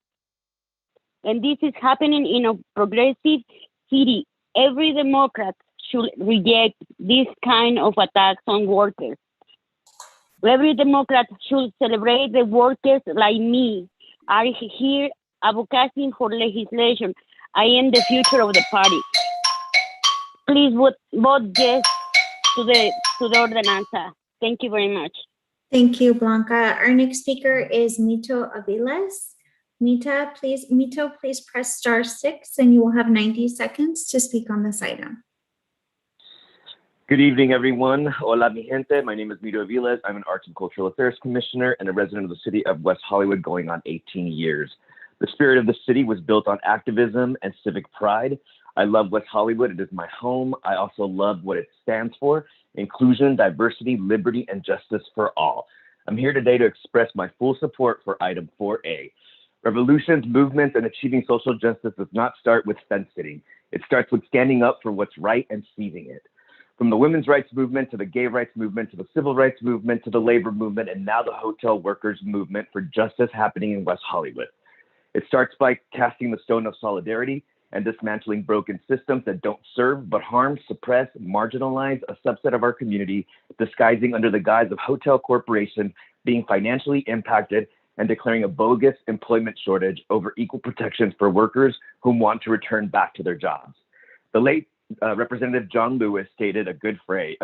And this is happening in a progressive city. Every Democrat should reject this kind of attacks on workers. Every Democrat should celebrate the workers like me are here advocating for legislation. I am the future of the party. Please vote yes to the ordenanza. Thank you very much. Thank you, Blanca. Our next speaker is Mito Aviles. Mito, please press *6 and you will have 90 seconds to speak on this item. Good evening, everyone. Hola, mi gente. My name is Mito Aviles. I'm an Arts and Cultural Affairs Commissioner and a resident of the city of West Hollywood going on 18 years. The spirit of the city was built on activism and civic pride. I love West Hollywood. It is my home. I also love what it stands for: inclusion, diversity, liberty, and justice for all. I'm here today to express my full support for item 4A. Revolutions, movements, and achieving social justice does not start with fence sitting. It starts with standing up for what's right and seizing it. From the women's rights movement to the gay rights movement to the civil rights movement to the labor movement and now the hotel workers movement for justice happening in West Hollywood. It starts by casting the stone of solidarity and dismantling broken systems that don't serve but harm, suppress, marginalize a subset of our community, disguising under the guise of hotel corporation, being financially impacted, and declaring a bogus employment shortage over equal protections for workers who want to return back to their jobs. The late Representative John Lewis stated a good phrase,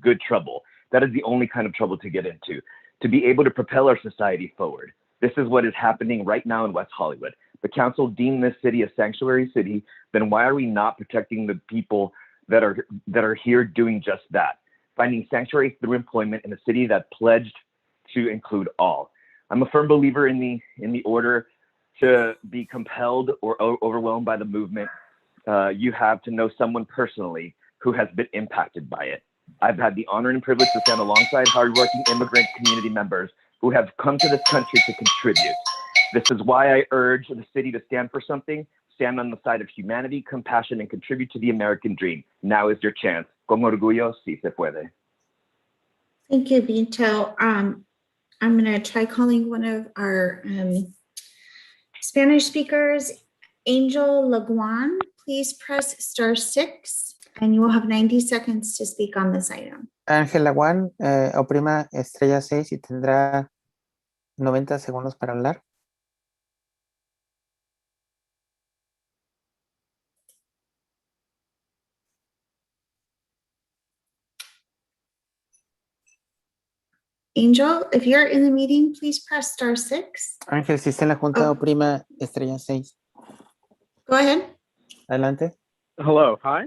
good trouble. That is the only kind of trouble to get into, to be able to propel our society forward. This is what is happening right now in West Hollywood. The council deemed this city a sanctuary city, then why are we not protecting the people that are here doing just that? Finding sanctuary through employment in a city that pledged to include all. I'm a firm believer in the order to be compelled or overwhelmed by the movement. You have to know someone personally who has been impacted by it. I've had the honor and privilege to stand alongside hardworking immigrant community members who have come to this country to contribute. This is why I urge the city to stand for something, stand on the side of humanity, compassion, and contribute to the American dream. Now is your chance. Con orgullo, si se puede. Thank you, Mito. I'm going to try calling one of our Spanish speakers, Angel Laguan. Please press *6 and you will have 90 seconds to speak on this item. Ángela Juan, oprima estrella 6 y tendrá 90 segundos para hablar. Angel, if you're in the meeting, please press *6. Ángel, si está en la junta, oprima estrella 6. Go ahead. Adelante. Hello, hi.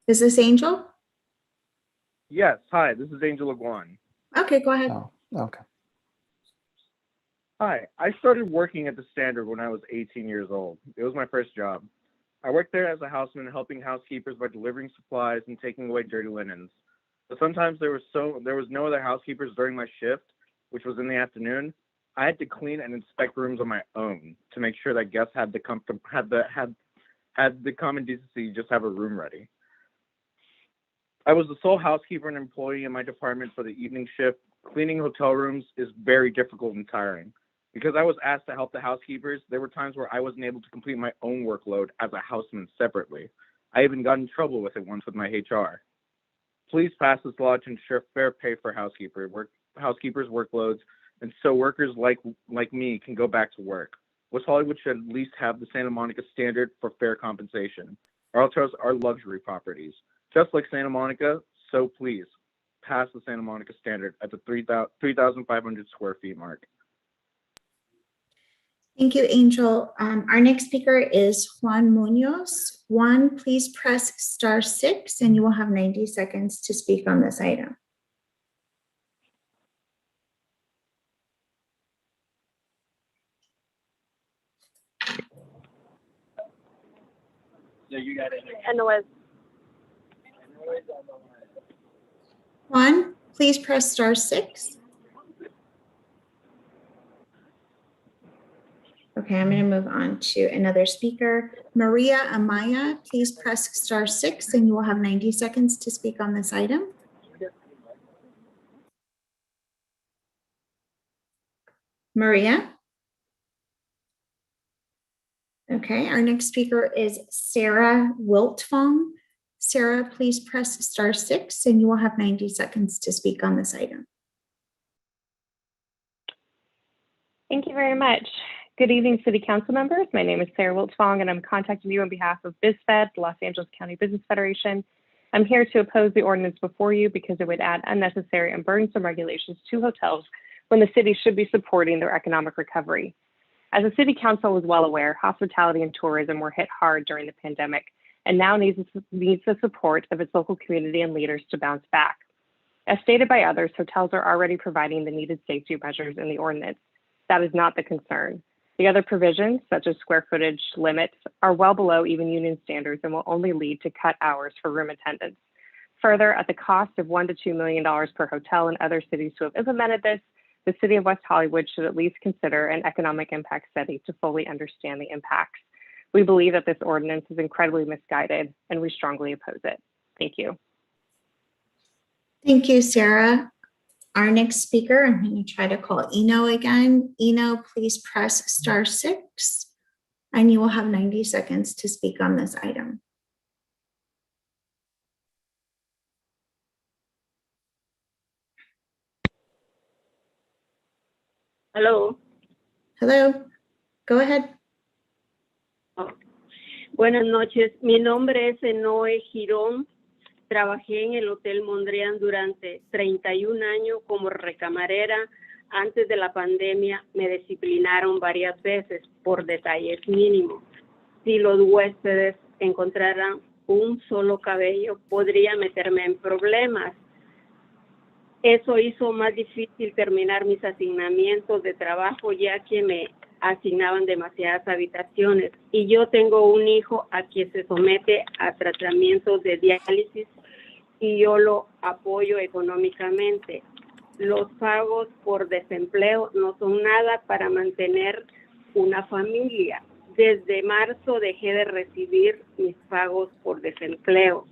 Is this Angel? Yes, hi, this is Angel Aguan. Okay, go ahead. Oh, okay. Hi, I started working at the Standard when I was 18 years old. It was my first job. I worked there as a houseman, helping housekeepers by delivering supplies and taking away dirty linens. But sometimes there was no other housekeepers during my shift, which was in the afternoon. I had to clean and inspect rooms on my own to make sure that guests had the common decency to just have a room ready. I was the sole housekeeper and employee in my department for the evening shift. Cleaning hotel rooms is very difficult and tiring. Because I was asked to help the housekeepers, there were times where I wasn't able to complete my own workload as a houseman separately. I even got in trouble with it once with my HR. Please pass this law to ensure fair pay for housekeepers' workloads, and so workers like me can go back to work. West Hollywood should at least have the Santa Monica standard for fair compensation. Our hotels are luxury properties. Just like Santa Monica, so please pass the Santa Monica standard at the 3,500 square feet mark. Thank you, Angel. Our next speaker is Juan Munoz. Juan, please press *6 and you will have 90 seconds to speak on this item. Juan, please press *6. Okay, I'm going to move on to another speaker. Maria Amaya, please press *6 and you will have 90 seconds to speak on this item. Maria? Okay, our next speaker is Sarah Wiltfong. Sarah, please press *6 and you will have 90 seconds to speak on this item. Thank you very much. Good evening, City Council members. My name is Sarah Wiltfong, and I'm contacting you on behalf of BizFed, the Los Angeles County Business Federation, I'm here to oppose the ordinance before you because it would add unnecessary and burdensome regulations to hotels when the city should be supporting their economic recovery. As the City Council is well aware, hospitality and tourism were hit hard during the pandemic and now needs the support of its local community and leaders to bounce back. As stated by others, hotels are already providing the needed safety measures in the ordinance. That is not the concern. The other provisions, such as square footage limits, are well below even union standards and will only lead to cut hours for room attendants. Further, at the cost of $1 to $2 million per hotel in other cities who have implemented this, the City of West Hollywood should at least consider an economic impact study to fully understand the impacts. We believe that this ordinance is incredibly misguided, and we strongly oppose it. Thank you. Thank you, Sarah. Our next speaker, I'm going to try to call Eno again. Eno, please press *6, and you will have 90 seconds to speak on this item. Hello. Hello, go ahead. Oh. Buenas noches. Mi nombre es Enoe Girón. Trabajé en el Hotel Mondrian durante 31 años como recamarera. Antes de la pandemia me disciplinaron varias veces por detalles mínimos. Si los huéspedes encontraran un solo cabello, podría meterme en problemas. Eso hizo más difícil terminar mis asignamientos de trabajo, ya que me asignaban demasiadas habitaciones. Y yo tengo un hijo a quien se somete a tratamientos de diálisis y yo lo apoyo económicamente. Los pagos por desempleo no son nada para mantener una familia. Desde marzo dejé de recibir mis pagos por desempleo.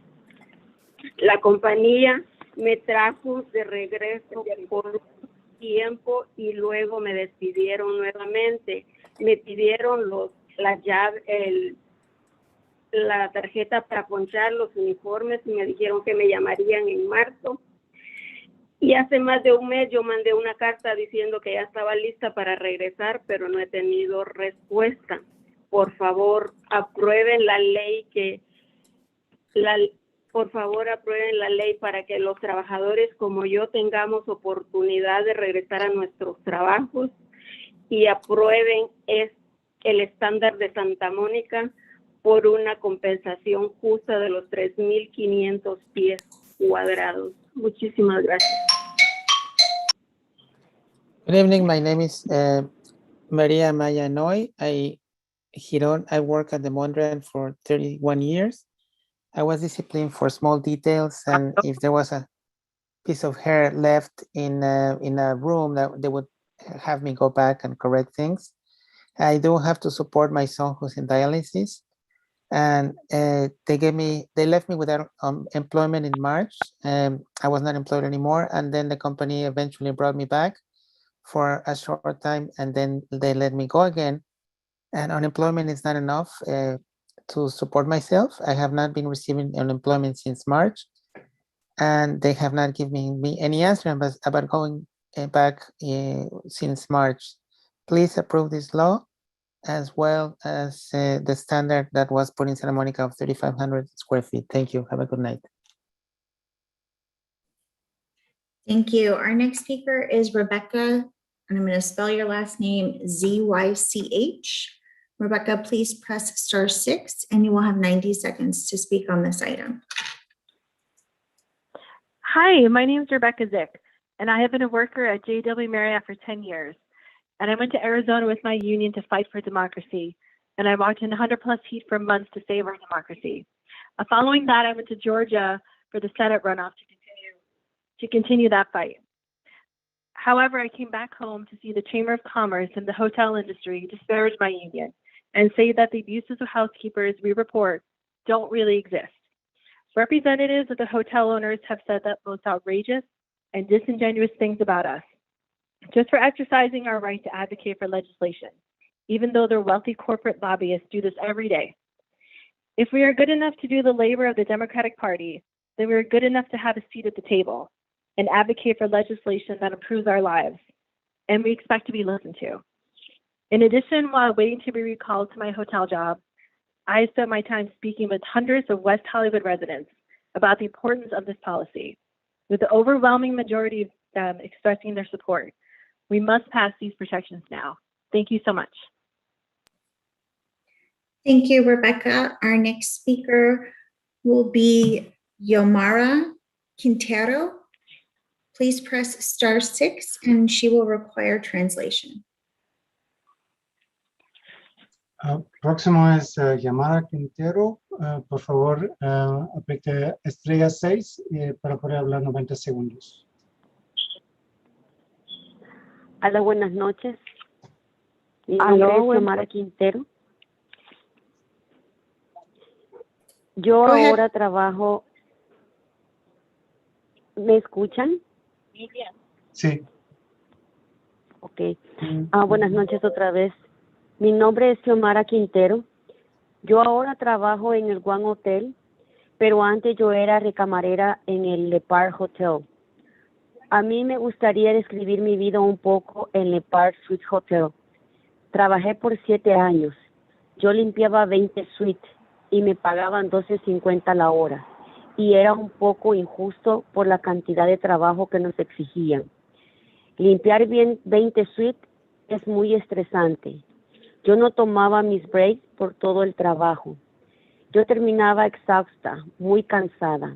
La compañía me trajo de regreso por un tiempo y luego me despidieron nuevamente. Me pidieron la llave, la tarjeta para ponchar los uniformes y me dijeron que me llamarían en marzo. Y hace más de un mes yo mandé una carta diciendo que ya estaba lista para regresar, pero no he tenido respuesta. Por favor, aprueben la ley para que los trabajadores como yo tengamos oportunidad de regresar a nuestros trabajos y aprueben el estándar de Santa Mónica por una compensación justa de los 3,500 pies cuadrados. Muchísimas gracias. Good evening. My name is Maria Maya Noy. I work at the Mondrian for 31 years. I was disciplined for small details, and if there was a piece of hair left in a room, that they would have me go back and correct things. I do have to support my son who's in dialysis, and they left me without employment in March. I was not employed anymore, and then the company eventually brought me back for a short time, and then they let me go again. And unemployment is not enough to support myself. I have not been receiving unemployment since March, and they have not given me any answer about going back since March. Please approve this law, as well as the standard that was put in Santa Monica of 3,500 square feet. Thank you. Have a good night. Thank you. Our next speaker is Rebecca, and I'm going to spell your last name Z-Y-C-H. Rebecca, please press *6, and you will have 90 seconds to speak on this item. Hi, my name is Rebecca Zick, and I have been a worker at JW Marriott for 10 years. And I went to Arizona with my union to fight for democracy, and I walked in 100+ heat for months to save our democracy. Following that, I went to Georgia for the Senate runoff to continue that fight. However, I came back home to see the Chamber of Commerce and the hotel industry disparage my union and say that the abuses of housekeepers we report don't really exist. Representatives of the hotel owners have said the most outrageous and disingenuous things about us, just for exercising our right to advocate for legislation, even though their wealthy corporate lobbyists do this every day. If we are good enough to do the labor of the Democratic Party, then we are good enough to have a seat at the table and advocate for legislation that improves our lives, and we expect to be listened to. In addition, while waiting to be recalled to my hotel job, I spent my time speaking with hundreds of West Hollywood residents about the importance of this policy. With the overwhelming majority of them expressing their support, we must pass these protections now. Thank you so much. Thank you, Rebecca. Our next speaker will be Yomara Quintero. Please press *6 and she will require translation. Próximo es Yamara Quintero. Por favor, apriete estrella 6 para poder hablar 90 segundos. Hola, buenas noches. Mi nombre es Yomara Quintero. Yo ahora trabajo. ¿Me escuchan? Sí. Ok. Buenas noches otra vez. Mi nombre es Xiomara Quintero. Yo ahora trabajo en el One Hotel, pero antes yo era recamarera en el Le Parc Hotel. A mí me gustaría describir mi vida un poco en Le Parc Suite Hotel. Trabajé por 7 años. Yo limpiaba 20 suites y me pagaban $12.50 la hora. Y era un poco injusto por la cantidad de trabajo que nos exigían. Limpiar bien 20 suites es muy estresante. Yo no tomaba mis breaks por todo el trabajo. Yo terminaba exhausta, muy cansada.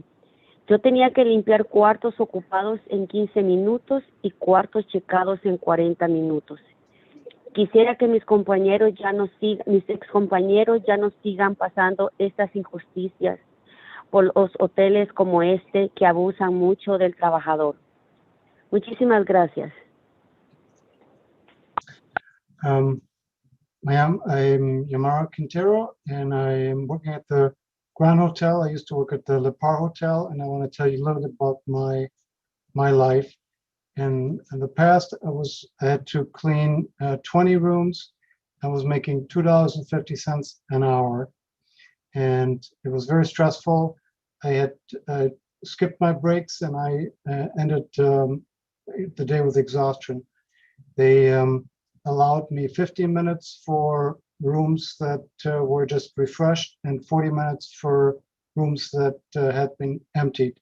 Yo tenía que limpiar cuartos ocupados en 15 minutos y cuartos checados en 40 minutos. Quisiera que mis excompañeros ya no sigan pasando estas injusticias por los hoteles como este que abusan mucho del trabajador. Muchísimas gracias. I'm Yamara Quintero, and I'm working at the Grand Hotel. I used to work at the Le Parc Hotel, and I want to tell you a little bit about my life. In the past, I had to clean 20 rooms. I was making $2.50 an hour, and it was very stressful. I had skipped my breaks, and I ended the day with exhaustion. They allowed me 15 minutes for rooms that were just refreshed and 40 minutes for rooms that had been emptied.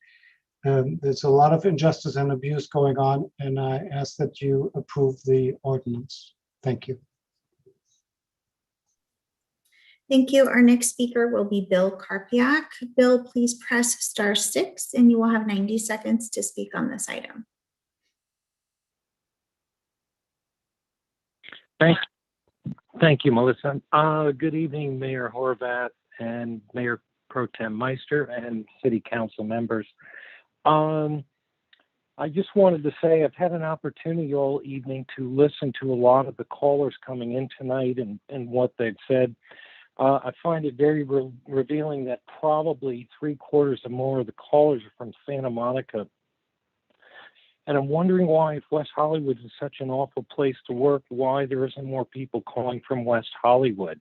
There's a lot of injustice and abuse going on, and I ask that you approve the ordinance. Thank you. Thank you. Our next speaker will be Bill Karpiak. Bill, please press *6 and you will have 90 seconds to speak on this item. Thank you, Melissa. Good evening, Mayor Horvath and Mayor Pro Tem Meister and City Council members. I just wanted to say I've had an opportunity all evening to listen to a lot of the callers coming in tonight and what they've said. I find it very revealing that probably 3/4 or more of the callers are from Santa Monica. And I'm wondering why, if West Hollywood is such an awful place to work, why there isn't more people calling from West Hollywood.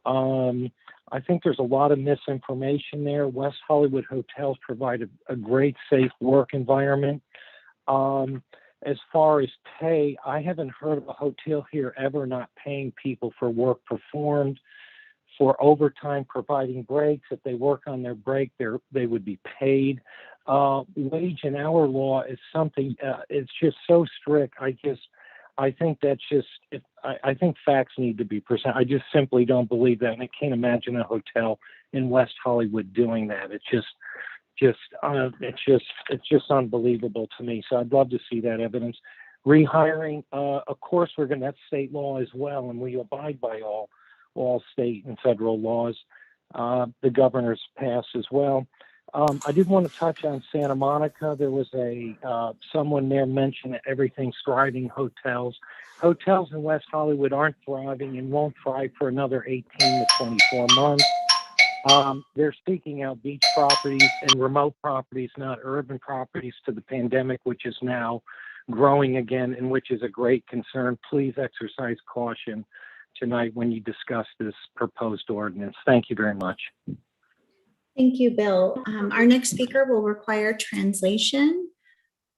I think there's a lot of misinformation there. West Hollywood hotels provide a great, safe work environment. As far as pay, I haven't heard of a hotel here ever not paying people for work performed, for overtime, providing breaks. If they work on their break, they would be paid. Wage and hour law is something, it's just so strict. I think that's just, I think facts need to be presented. I just simply don't believe that. And I can't imagine a hotel in West Hollywood doing that. It's just unbelievable to me. So I'd love to see that evidence. Rehiring, of course, that's state law as well, and we abide by all state and federal laws. The governor's passed as well. I did want to touch on Santa Monica. There was someone there mentioned that everything's thriving hotels. Hotels in West Hollywood aren't thriving and won't thrive for another 18 to 24 months. They're seeking out beach properties and remote properties, not urban properties, to the pandemic, which is now growing again and which is a great concern. Please exercise caution tonight when you discuss this proposed ordinance. Thank you very much. Thank you, Bill. Our next speaker will require translation.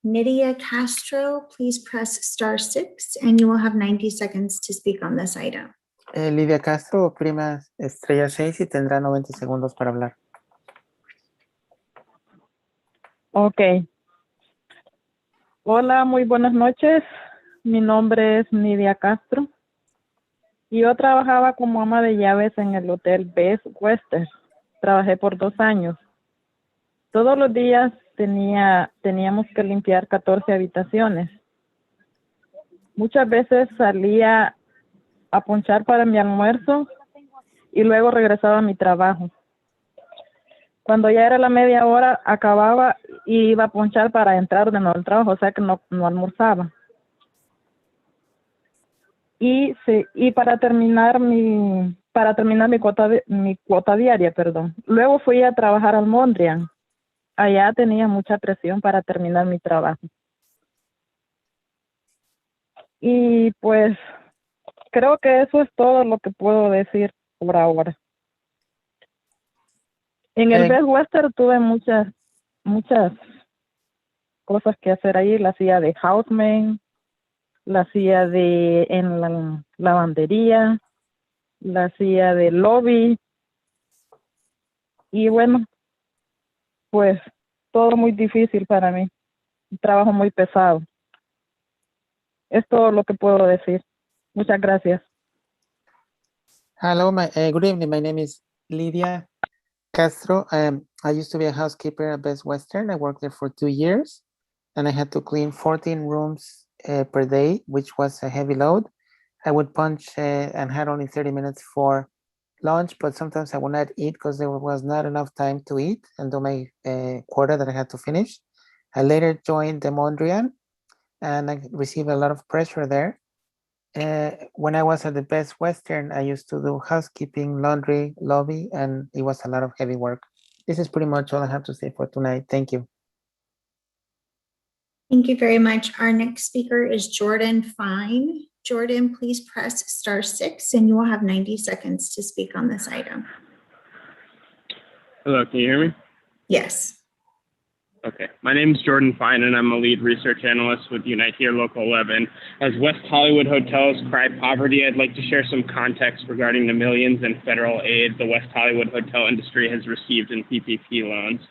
Nydia Castro, please press *6 and you will have 90 seconds to speak on this item. Lidia Castro, oprima estrella 6 y tendrá 90 segundos para hablar. Ok. Hola, muy buenas noches. Mi nombre es Nidia Castro. Yo trabajaba como ama de llaves en el Hotel Best Western. Trabajé por 2 años. Todos los días teníamos que limpiar 14 habitaciones. Muchas veces salía a ponchar para mi almuerzo y luego regresaba a mi trabajo. Cuando ya era la media hora, acababa y iba a ponchar para entrar de nuevo al trabajo, o sea que no almorzaba. Y para terminar mi cuota diaria, perdón. Luego fui a trabajar al Mondrian. Allá tenía mucha presión para terminar mi trabajo. Y pues creo que eso es todo lo que puedo decir por ahora. En el Best Western tuve muchas cosas que hacer ahí. La hacía de houseman, la hacía en la lavandería, la hacía de lobby. Y bueno, pues todo muy difícil para mí. Un trabajo muy pesado. Es todo lo que puedo decir. Muchas gracias. Hello, good evening. My name is Lydia Castro. I used to be a housekeeper at Best Western. I worked there for 2 years, and I had to clean 14 rooms per day, which was a heavy load. I would punch and had only 30 minutes for lunch, but sometimes I would not eat because there was not enough time to eat and do my quota that I had to finish. I later joined the Mondrian, and I received a lot of pressure there. When I was at the Best Western, I used to do housekeeping, laundry, lobby, and it was a lot of heavy work. This is pretty much all I have to say for tonight. Thank you. Thank you very much. Our next speaker is Jordan Fine. Jordan, please press *6 and you will have 90 seconds to speak on this item. Hello, can you hear me? Yes. Okay. My name is Jordan Fine, and I'm a lead research analyst with Unite Here Local 11. As West Hollywood hotels cry poverty, I'd like to share some context regarding the millions in federal aid the West Hollywood hotel industry has received in PPP loans.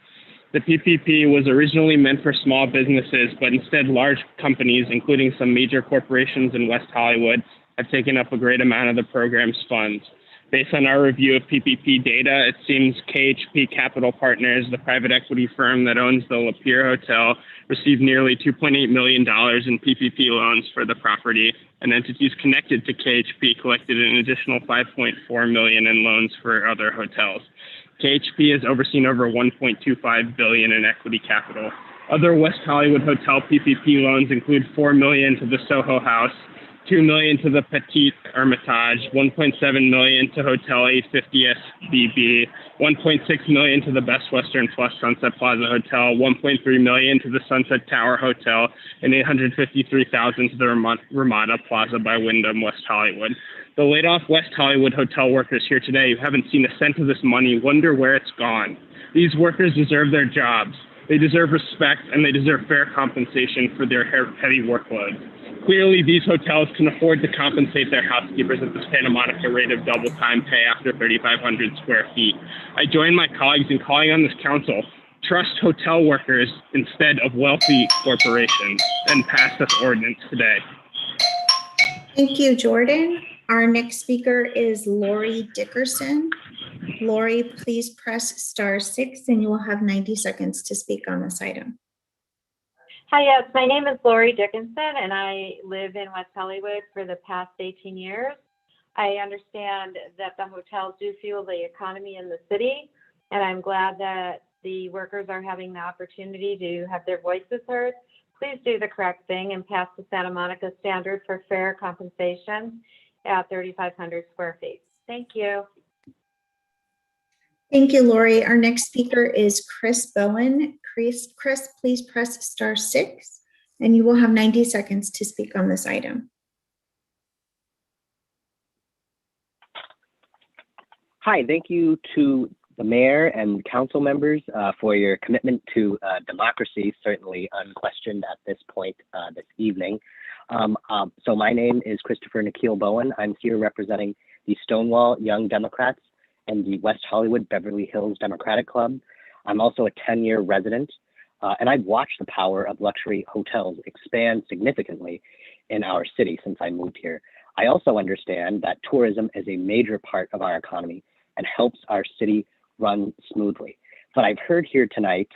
The PPP was originally meant for small businesses, but instead large companies, including some major corporations in West Hollywood, have taken up a great amount of the program's funds. Based on our review of PPP data, it seems KHP Capital Partners, the private equity firm that owns the Lapeer Hotel, received nearly $2.8 million in PPP loans for the property, and entities connected to KHP collected an additional $5.4 million in loans for other hotels. KHP has overseen over $1.25 billion in equity capital. Other West Hollywood hotel PPP loans include $4 million to the Soho House, $2 million to the Petit Hermitage, $1.7 million to Hotel 850 SBB, $1.6 million to the Best Western Plus Sunset Plaza Hotel, $1.3 million to the Sunset Tower Hotel, and $853,000 to the Ramada Plaza by Wyndham West Hollywood. The laid-off West Hollywood hotel workers here today who haven't seen a cent of this money wonder where it's gone. These workers deserve their jobs. They deserve respect, and they deserve fair compensation for their heavy workload. Clearly, these hotels can afford to compensate their housekeepers at the Santa Monica rate of double time pay after 3,500 square feet. I join my colleagues in calling on this council, trust hotel workers instead of wealthy corporations, and pass this ordinance today. Thank you, Jordan. Our next speaker is Lori Dickerson. Lori, please press *6 and you will have 90 seconds to speak on this item. Hi, yes, my name is Lori Dickinson, and I live in West Hollywood for the past 18 years. I understand that the hotels do fuel the economy in the city, and I'm glad that the workers are having the opportunity to have their voices heard. Please do the correct thing and pass the Santa Monica standard for fair compensation at 3,500 square feet. Thank you. Thank you, Lori. Our next speaker is Chris Bowen. Chris, please press *6 and you will have 90 seconds to speak on this item. Hi, thank you to the mayor and council members for your commitment to democracy, certainly unquestioned at this point this evening. So my name is Christopher Nikhil Bowen. I'm here representing the Stonewall Young Democrats and the West Hollywood Beverly Hills Democratic Club. I'm also a 10-year resident. And I've watched the power of luxury hotels expand significantly in our city since I moved here. I also understand that tourism is a major part of our economy and helps our city run smoothly. But I've heard here tonight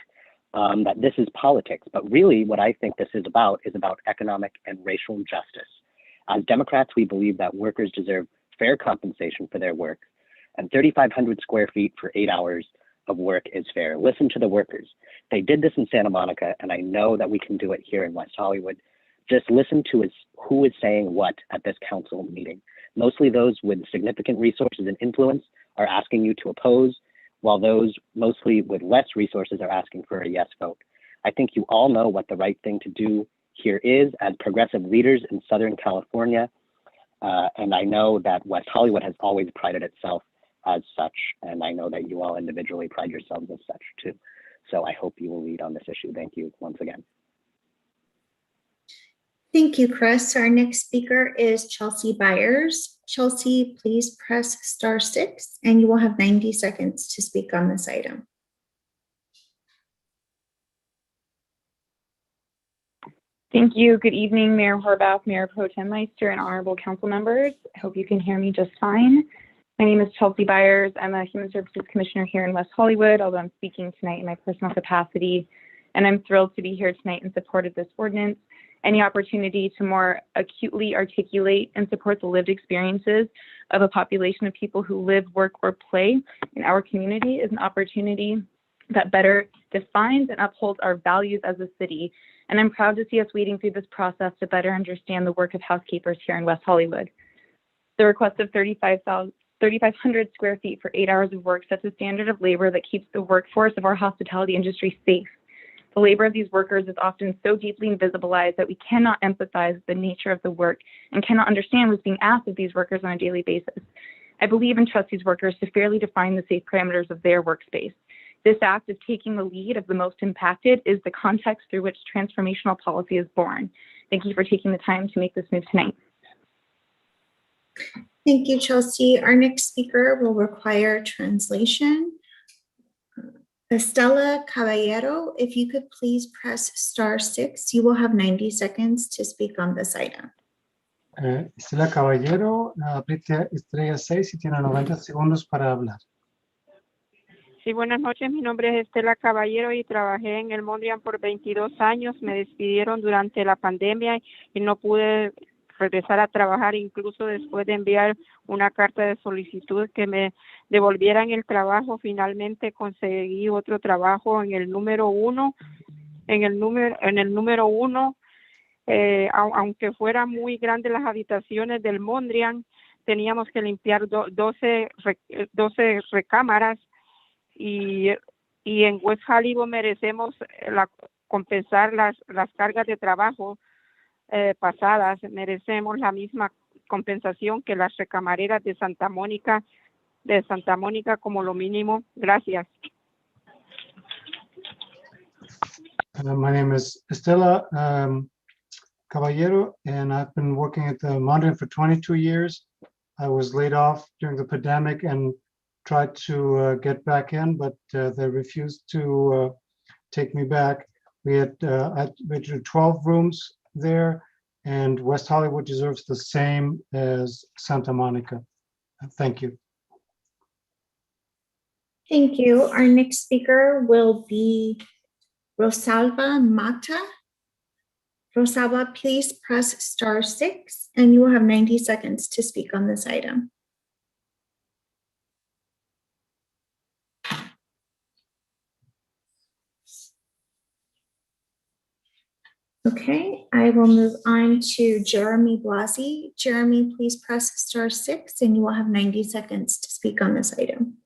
that this is politics, but really what I think this is about economic and racial justice. As Democrats, we believe that workers deserve fair compensation for their work, and 3,500 square feet for 8 hours of work is fair. Listen to the workers. They did this in Santa Monica, and I know that we can do it here in West Hollywood. Just listen to who is saying what at this council meeting. Mostly those with significant resources and influence are asking you to oppose, while those mostly with less resources are asking for a yes vote. I think you all know what the right thing to do here is as progressive leaders in Southern California. And I know that West Hollywood has always prided itself as such. And I know that you all individually pride yourselves as such too. So I hope you will lead on this issue. Thank you once again. Thank you, Chris. Our next speaker is Chelsea Byers. Chelsea, please press *6 and you will have 90 seconds to speak on this item. Thank you. Good evening, Mayor Horvath, Mayor Pro Tem Meister, and honorable council members. I hope you can hear me just fine. My name is Chelsea Byers. I'm a Human Services Commissioner here in West Hollywood, although I'm speaking tonight in my personal capacity, and I'm thrilled to be here tonight in support of this ordinance. Any opportunity to more acutely articulate and support the lived experiences of a population of people who live, work, or play in our community is an opportunity that better defines and upholds our values as a city. And I'm proud to see us wading through this process to better understand the work of housekeepers here in West Hollywood. The request of 3,500 square feet for 8 hours of work sets a standard of labor that keeps the workforce of our hospitality industry safe. The labor of these workers is often so deeply invisibilized that we cannot empathize with the nature of the work and cannot understand what's being asked of these workers on a daily basis. I believe and trust these workers to fairly define the safe parameters of their workspace. This act of taking the lead of the most impacted is the context through which transformational policy is born. Thank you for taking the time to make this move tonight. Thank you, Chelsea. Our next speaker will require translation. Estela Caballero, if you could please press *6, you will have 90 seconds to speak on this item. Estela Caballero, apriete estrella 6 y tiene 90 segundos para hablar. Sí, buenas noches. Mi nombre es Estela Caballero y trabajé en el Mondrian por 22 años. Me despidieron durante la pandemia y no pude regresar a trabajar, incluso después de enviar una carta de solicitud que me devolvieran el trabajo. Finalmente conseguí otro trabajo en el número 1. En el número 1, aunque fueran muy grandes las habitaciones del Mondrian, teníamos que limpiar 12 recámaras. Y en West Hollywood merecemos compensar las cargas de trabajo pasadas. Merecemos la misma compensación que las recamareras de Santa Mónica como lo mínimo. Gracias. My name is Estela Caballero, and I've been working at the Mondrian for 22 years. I was laid off during the pandemic and tried to get back in, but they refused to take me back. We had 12 rooms there, and West Hollywood deserves the same as Santa Monica. Thank you. Thank you. Our next speaker will be Rosalba Mata. Rosalba, please press *6 and you will have 90 seconds to speak on this item. Okay, I will move on to Jeremy Blasi. Jeremy, please press *6 and you will have 90 seconds to speak on this item.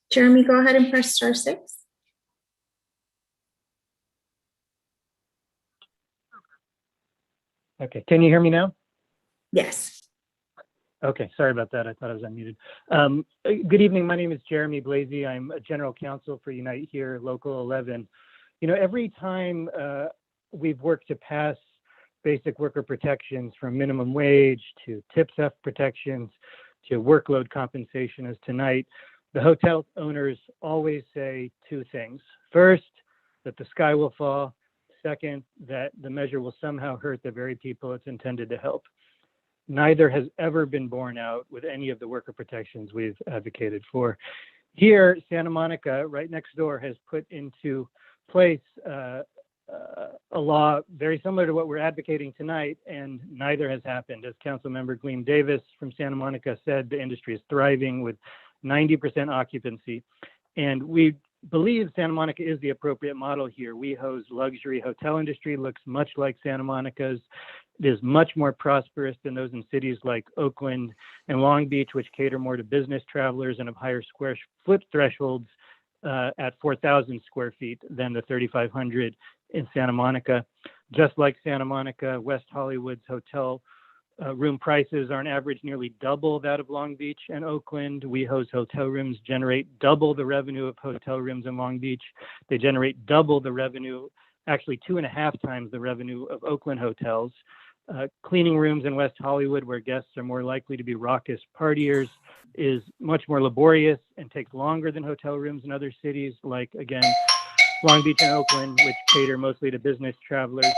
Jeremy, go ahead and press *6. Okay, can you hear me now? Yes. Okay, sorry about that. I thought I was unmuted. Good evening. My name is Jeremy Blasi. I'm a general counsel for Unite Here Local 11. You know, every time we've worked to pass basic worker protections from minimum wage to tip theft protections to workload compensation as tonight, the hotel owners always say two things. First, that the sky will fall. Second, that the measure will somehow hurt the very people it's intended to help. Neither has ever been borne out with any of the worker protections we've advocated for. Here, Santa Monica, right next door, has put into place a law very similar to what we're advocating tonight, and neither has happened. As Councilmember Gleam Davis from Santa Monica said, the industry is thriving with 90% occupancy, and we believe Santa Monica is the appropriate model here. WeHo's luxury hotel industry looks much like Santa Monica's. It is much more prosperous than those in cities like Oakland and Long Beach, which cater more to business travelers and have higher square foot thresholds at 4,000 square feet than the 3,500 in Santa Monica. Just like Santa Monica, West Hollywood's hotel room prices are on average nearly double that of Long Beach and Oakland. WeHo's hotel rooms generate double the revenue of hotel rooms in Long Beach. They generate double the revenue, actually 2.5 times the revenue of Oakland hotels. Cleaning rooms in West Hollywood, where guests are more likely to be raucous partiers, is much more laborious and takes longer than hotel rooms in other cities like, again, Long Beach and Oakland, which cater mostly to business travelers.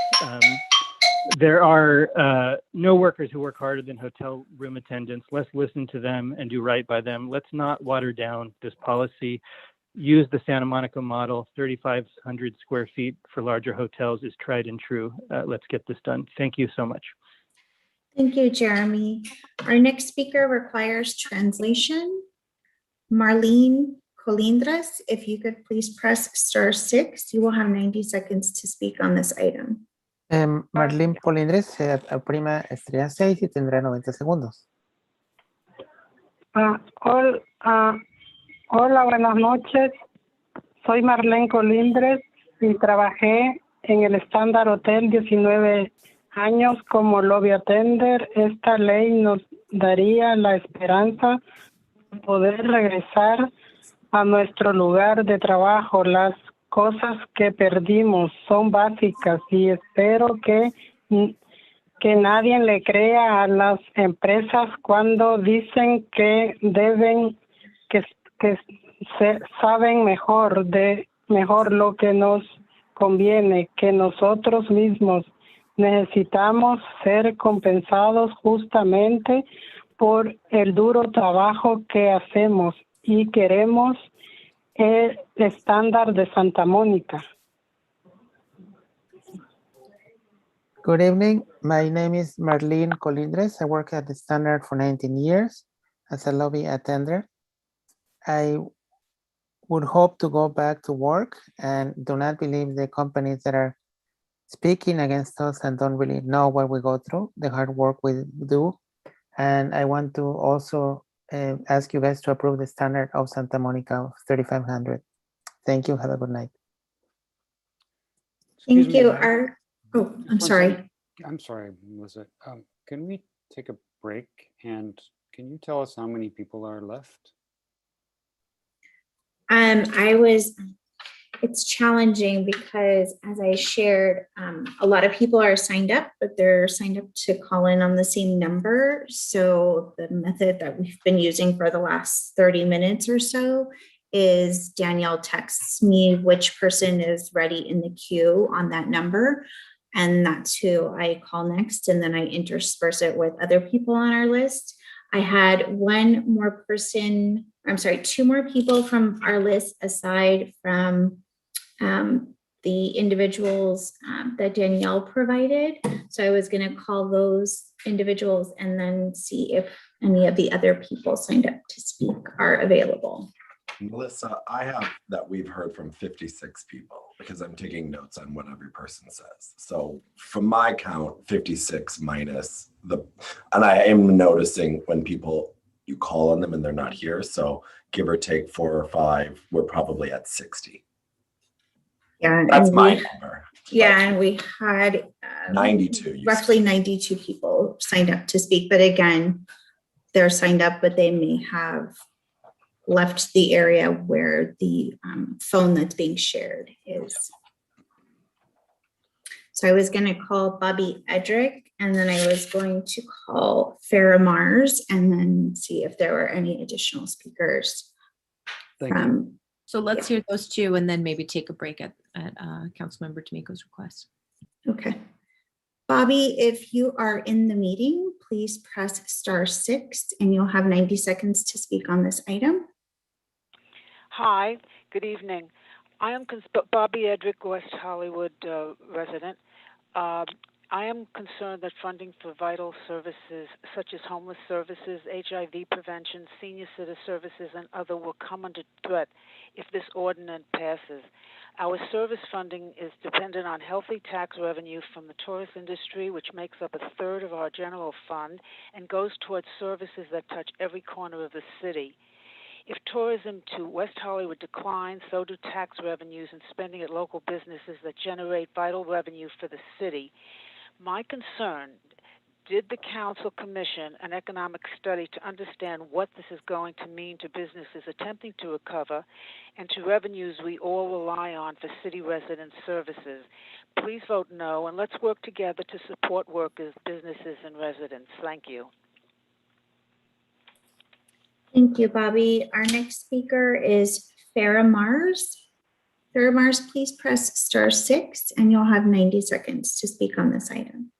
There are no workers who work harder than hotel room attendants. Let's listen to them and do right by them. Let's not water down this policy. Use the Santa Monica model. 3,500 square feet for larger hotels is tried and true. Let's get this done. Thank you so much. Thank you, Jeremy. Our next speaker requires translation. Marlene Colindres, if you could please press *6, you will have 90 seconds to speak on this item. Marlene Colindres oprima estrella 6 y tendrá 90 segundos. Hola, buenas noches. Soy Marlene Colindres y trabajé en el Standard Hotel 19 años como lobby attender. Esta ley nos daría la esperanza de poder regresar a nuestro lugar de trabajo. Las cosas que perdimos son básicas y espero que nadie le crea a las empresas cuando dicen que saben mejor lo que nos conviene, que nosotros mismos necesitamos ser compensados justamente por el duro trabajo que hacemos y queremos el estándar de Santa Mónica. Good evening. My name is Marlene Colindres. I work at the Standard for 19 years as a lobby attender. I would hope to go back to work and do not believe the companies that are speaking against us and don't really know what we go through, the hard work we do. And I want to also ask you guys to approve the standard of Santa Monica of 3,500. Thank you. Have a good night. Thank you. I'm sorry. I'm sorry, Melissa. Can we take a break, and can you tell us how many people are left? It's challenging because, as I shared, a lot of people are signed up, but they're signed up to call in on the same number. So the method that we've been using for the last 30 minutes or so is Danielle texts me which person is ready in the queue on that number. And that's who I call next. And then I intersperse it with other people on our list. I had two more people from our list aside from the individuals that Danielle provided. So I was going to call those individuals and then see if any of the other people signed up to speak are available. Melissa, I have that we've heard from 56 people because I'm taking notes on what every person says. So from my count, 56 minus and I am noticing when you call on them and they're not here. So give or take 4 or 5, we're probably at 60. Yeah, that's my number. Yeah, and we had 92. Roughly 92 people signed up to speak. But again, they're signed up, but they may have left the area where the phone that's being shared is. So I was going to call Bobby Edrick, and then I was going to call Farah Mars, and then see if there were any additional speakers. Thank you. So let's hear those two and then maybe take a break at Councilmember D'Amico's request. Okay. Bobby, if you are in the meeting, please press *6 and you'll have 90 seconds to speak on this item. Hi, good evening. I am Bobby Edrick, West Hollywood resident. I am concerned that funding for vital services such as homeless services, HIV prevention, senior citizen services, and other will come under threat if this ordinance passes. Our service funding is dependent on healthy tax revenue from the tourist industry, which makes up 1/3 of our general fund and goes towards services that touch every corner of the city. If tourism to West Hollywood declines, so do tax revenues and spending at local businesses that generate vital revenue for the city. My concern, did the council commission an economic study to understand what this is going to mean to businesses attempting to recover and to revenues we all rely on for city resident services? Please vote no, and let's work together to support workers, businesses, and residents. Thank you. Thank you, Bobby. Our next speaker is Farah Mars. Farah Mars, please press *6 and you'll have 90 seconds to speak on this item.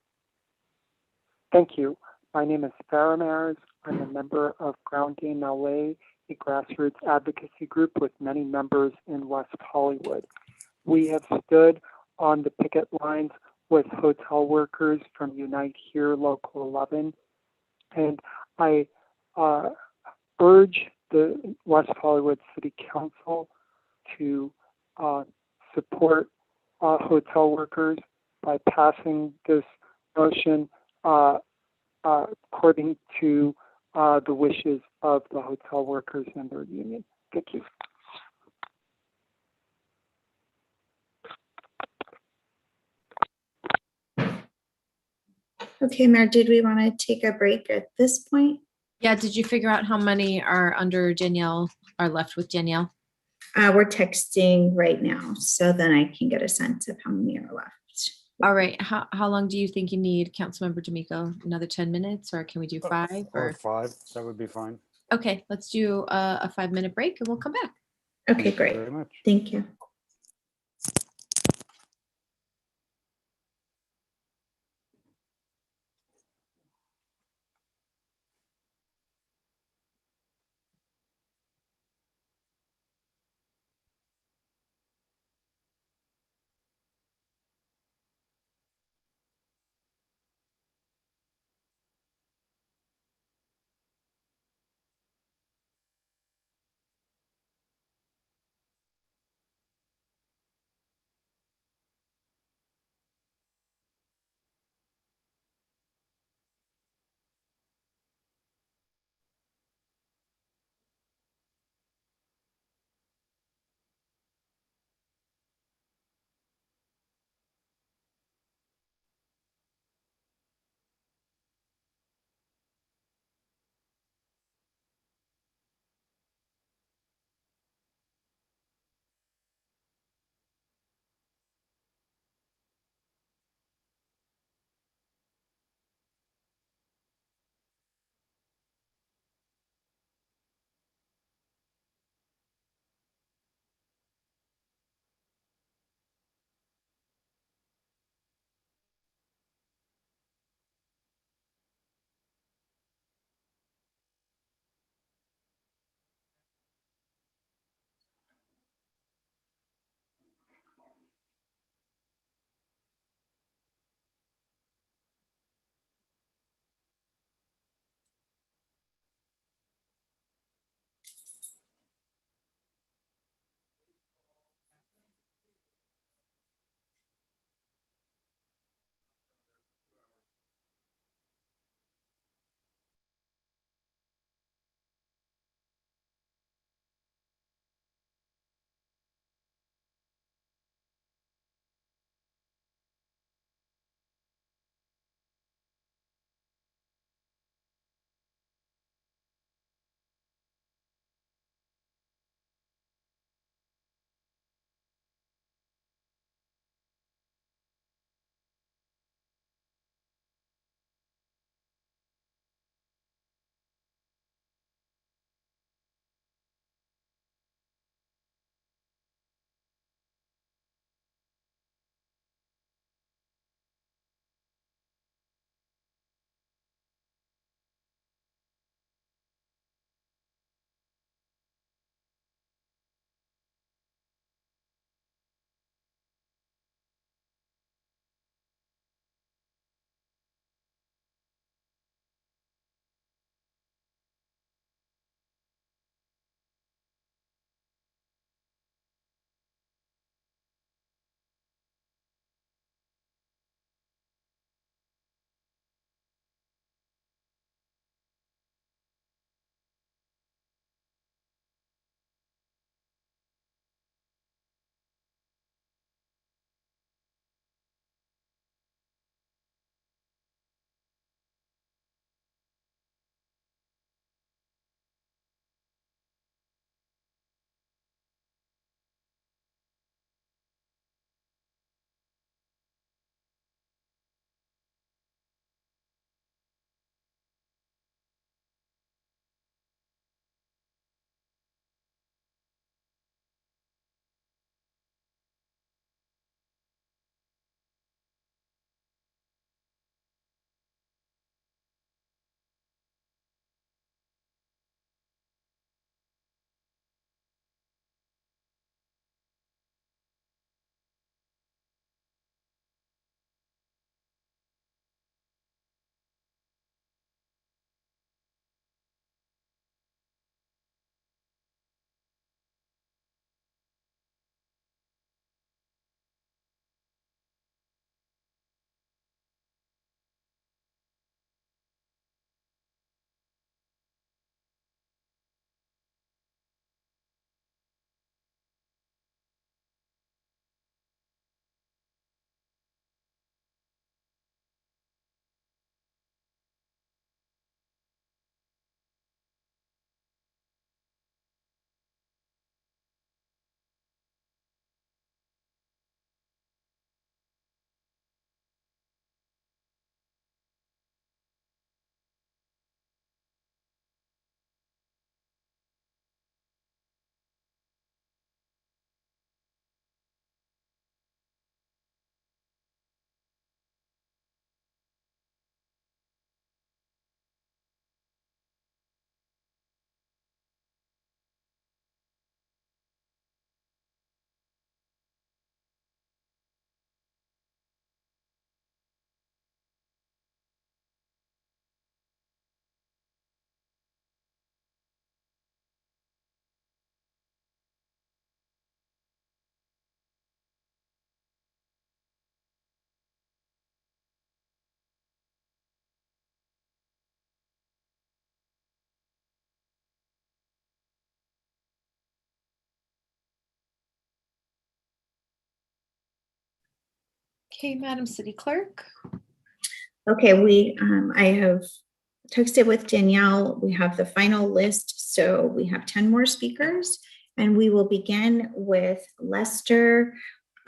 Thank you. My name is Farah Mars. I'm a member of Ground Game LA, a grassroots advocacy group with many members in West Hollywood. We have stood on the picket lines with hotel workers from Unite Here Local 11, and I urge the West Hollywood City Council to support hotel workers by passing this motion according to the wishes of the hotel workers and their union. Thank you. Okay, Mayor, did we want to take a break at this point? Yeah, did you figure out how many are under Danielle, are left with Danielle? We're texting right now, so then I can get a sense of how many are left. All right, how long do you think you need, Councilmember D'Amico? Another 10 minutes, or can we do 5? Or 5, that would be fine. Okay, let's do a 5-minute break and we'll come back. Okay, Thank you great. very much. Thank you. Okay, Madam City Clerk. Okay, I have texted with Danielle. We have the final list, so we have 10 more speakers, and we will begin with Lester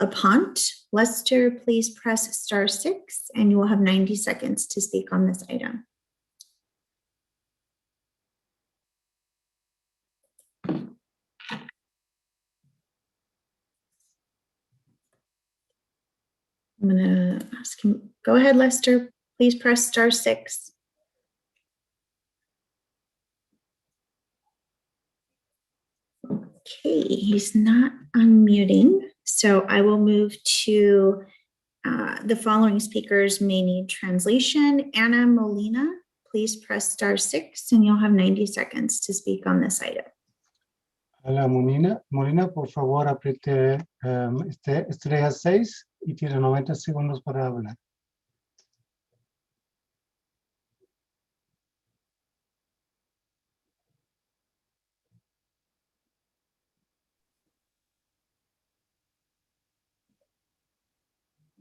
Apont. Lester, please press *6, and you will have 90 seconds to speak on this item. I'm gonna ask him, go ahead, Lester, please press *6. Okay, he's not unmuting, so I will move to the following speakers may need translation. Ana Molina, please press *6, and you'll have 90 seconds to speak on this item. Hola, Molina, por favor, apriete estrella 6 y tiene 90 segundos para hablar.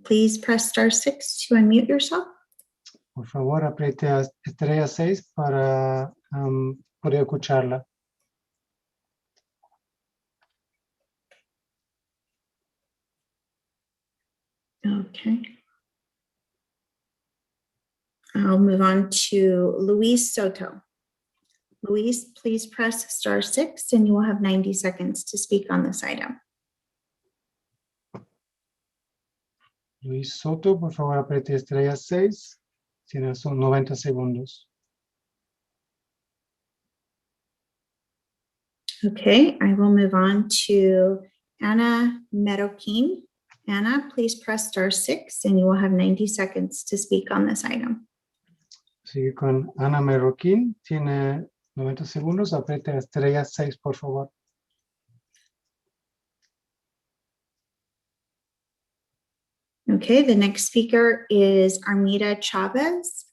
Please press *6 to unmute yourself. Por favor, apriete estrella 6 para poder escucharla. Okay. I'll move on to Luis Soto. Luis, please press *6, and you will have 90 seconds to speak on this item. Luis Soto, por favor, apriete estrella 6. Tiene son 90 segundos. Okay, I will move on to Ana Meroquin. Ana, please press *6, and you will have 90 seconds to speak on this item. Sigue con Ana Meroquín. Tiene 90 segundos. Apriete estrella 6, por favor. Okay, the next speaker is Armida Chavez.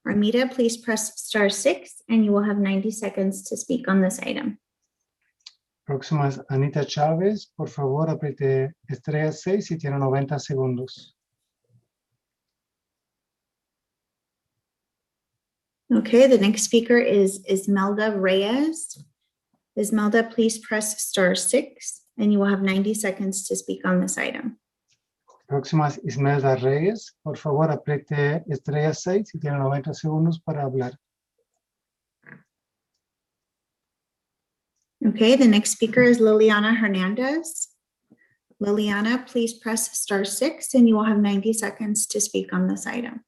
Armida, please press *6, and you will have 90 seconds to speak on this item. Próxima es Anita Chávez. Por favor, apriete estrella 6 y tiene 90 segundos. Okay, the next speaker is Ismelda Reyes. Ismelda, please press *6, and you will have 90 seconds to speak on this item. Próxima es Ismelda Reyes. Por favor, apriete estrella 6 y tiene 90 segundos para hablar. Okay, the next speaker is Liliana Hernandez. Liliana, please press *6, and you will have 90 seconds to speak on this item.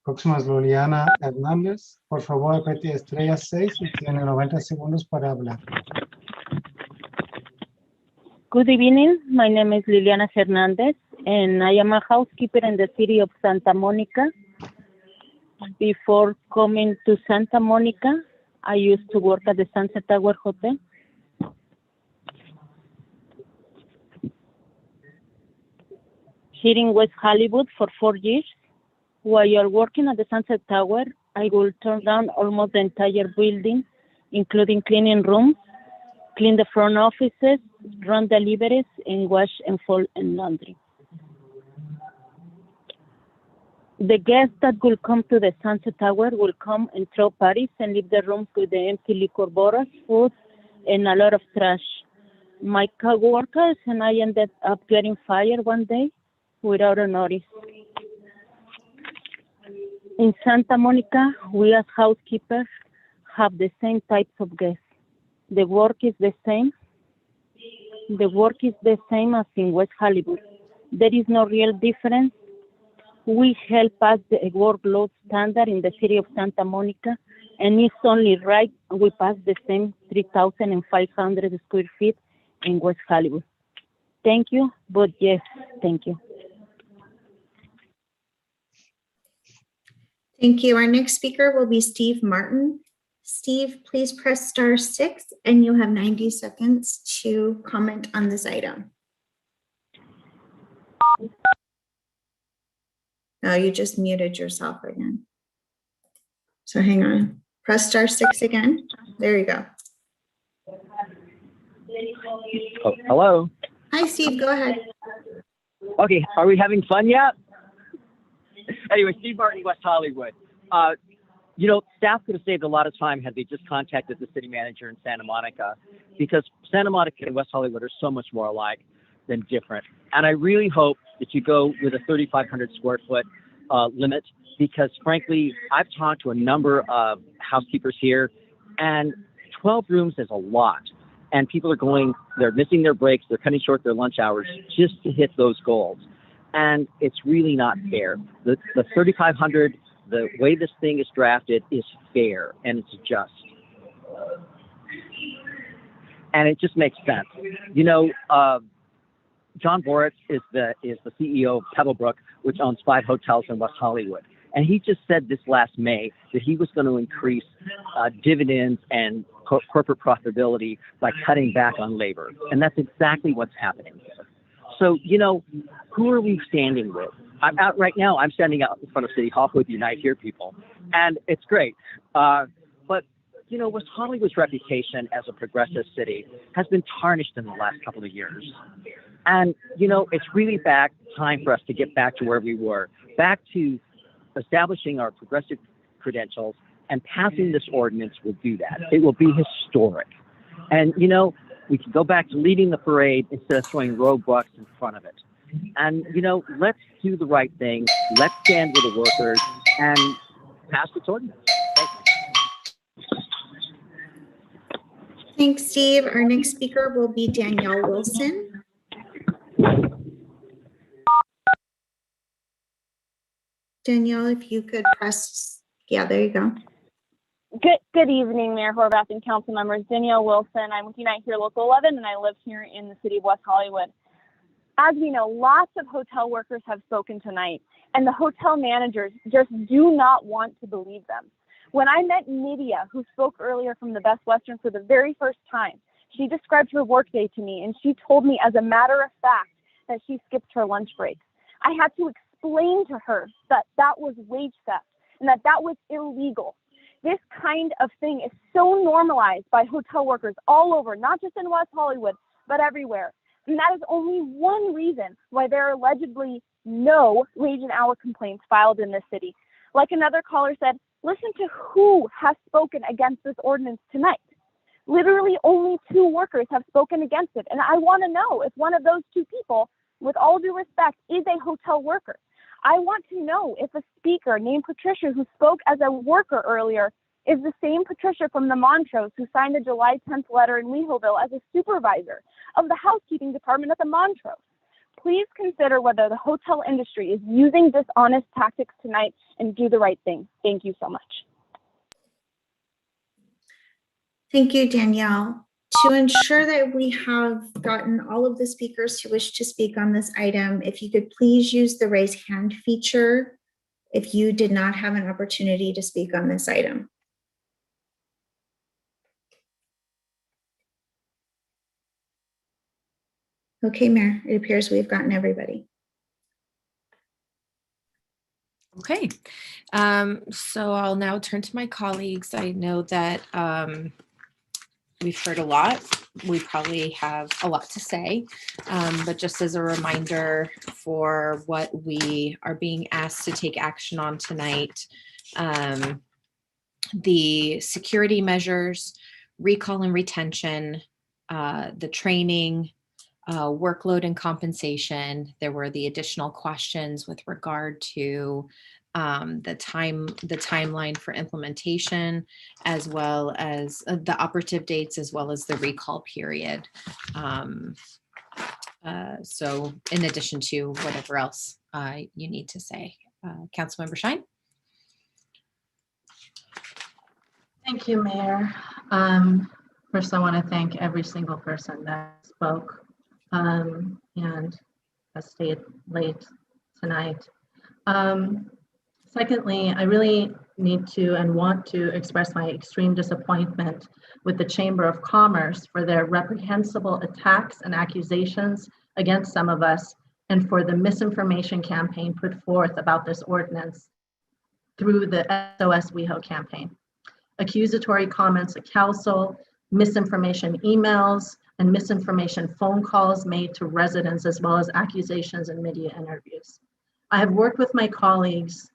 Próxima es Liliana Hernández. Por favor, apriete estrella 6 y tiene 90 segundos para hablar. Good evening. My name is Liliana Hernandez, and I am a housekeeper in the city of Santa Monica. Before coming to Santa Monica, I used to work at the Sunset Tower Hotel. Here in West Hollywood for 4 years. While you're working at the Sunset Tower, I will turn down almost the entire building, including cleaning rooms, clean the front offices, run deliveries, and wash and fold and laundry. The guests that will come to the Sunset Tower will come and throw parties and leave the rooms with the empty liquor bottles, food, and a lot of trash. My coworkers and I ended up getting fired one day without a notice. In Santa Monica, we as housekeepers have the same types of guests. The work is the same. The work is the same as in West Hollywood. There is no real difference. We help pass the workload standard in the city of Santa Monica, and it's only right we pass the same 3,500 square feet in West Hollywood. Thank you, but yes, thank you. Thank you. Our next speaker will be Steve Martin. Steve, please press *6, and you have 90 seconds to comment on this item. Oh, you just muted yourself again. So hang on. Press *6 again. There you go. Oh, hello. Hi, Steve. Go ahead. Okay, are we having fun yet? Anyway, Steve Martin, West Hollywood. You know, staff could have saved a lot of time had they just contacted the city manager in Santa Monica, because Santa Monica and West Hollywood are so much more alike than different. And I really hope that you go with a 3,500 square foot limit, because frankly, I've talked to a number of housekeepers here, and 12 rooms is a lot. And people are they're missing their breaks, they're cutting short their lunch hours just to hit those goals. And it's really not fair. The 3,500, the way this thing is drafted is fair and it's just. And it just makes sense. You know, John Boritz is the CEO of Pebblebrook, which owns 5 hotels in West Hollywood. And he just said this last May that he was going to increase dividends and corporate profitability by cutting back on labor. And that's exactly what's happening here. So, you know, who are we standing with? I'm out right now. I'm standing out in front of City Hall with Unite Here people. And it's great. But, you know, West Hollywood's reputation as a progressive city has been tarnished in the last couple of years. And, you know, it's really time for us to get back to where we were, back to establishing our progressive credentials, and passing this ordinance will do that. It will be historic. And, you know, we can go back to leading the parade instead of throwing roadblocks in front of it. And, you know, let's do the right thing. Let's stand with the workers and pass this ordinance. Thank you. Thanks, Steve. Our next speaker will be Danielle Wilson. Danielle, if you could press, yeah, there you go. Good evening, Mayor Horvath and council members. Danielle Wilson. I'm with Unite Here Local 11, and I live here in the city of West Hollywood. As we know, lots of hotel workers have spoken tonight, and the hotel managers just do not want to believe them. When I met Nydia, who spoke earlier from the Best Western for the very first time, she described her workday to me, and she told me, as a matter of fact, that she skipped her lunch breaks. I had to explain to her that that was wage theft and that that was illegal. This kind of thing is so normalized by hotel workers all over, not just in West Hollywood, but everywhere. And that is only one reason why there are allegedly no wage and hour complaints filed in this city. Like another caller said, listen to who has spoken against this ordinance tonight. Literally only 2 workers have spoken against it. And I want to know if one of those 2 people, with all due respect, is a hotel worker. I want to know if a speaker named Patricia, who spoke as a worker earlier, is the same Patricia from the Montrose who signed the July 10th letter in WehoVille as a supervisor of the housekeeping department at the Montrose. Please consider whether the hotel industry is using dishonest tactics tonight and do the right thing. Thank you so much. Thank you, Danielle. To ensure that we have gotten all of the speakers who wish to speak on this item, if you could please use the raise hand feature if you did not have an opportunity to speak on this item. Okay, Mayor, it appears we've gotten everybody. Okay, so I'll now turn to my colleagues. I know that we've heard a lot. We probably have a lot to say, but just as a reminder for what we are being asked to take action on tonight, the security measures, recall and retention, the training, workload and compensation. There were the additional questions with regard to the timeline for implementation, as well as the operative dates, as well as the recall period. So in addition to whatever else you need to say. Councilmember Shine. Thank you, Mayor. First, I want to thank every single person that spoke and has stayed late tonight. Secondly, I really need to and want to express my extreme disappointment with the Chamber of Commerce for their reprehensible attacks and accusations against some of us, and for the misinformation campaign put forth about this ordinance through the SOS WeHo campaign. Accusatory comments at council, misinformation emails, and misinformation phone calls made to residents, as well as accusations and media interviews. I have worked with my colleagues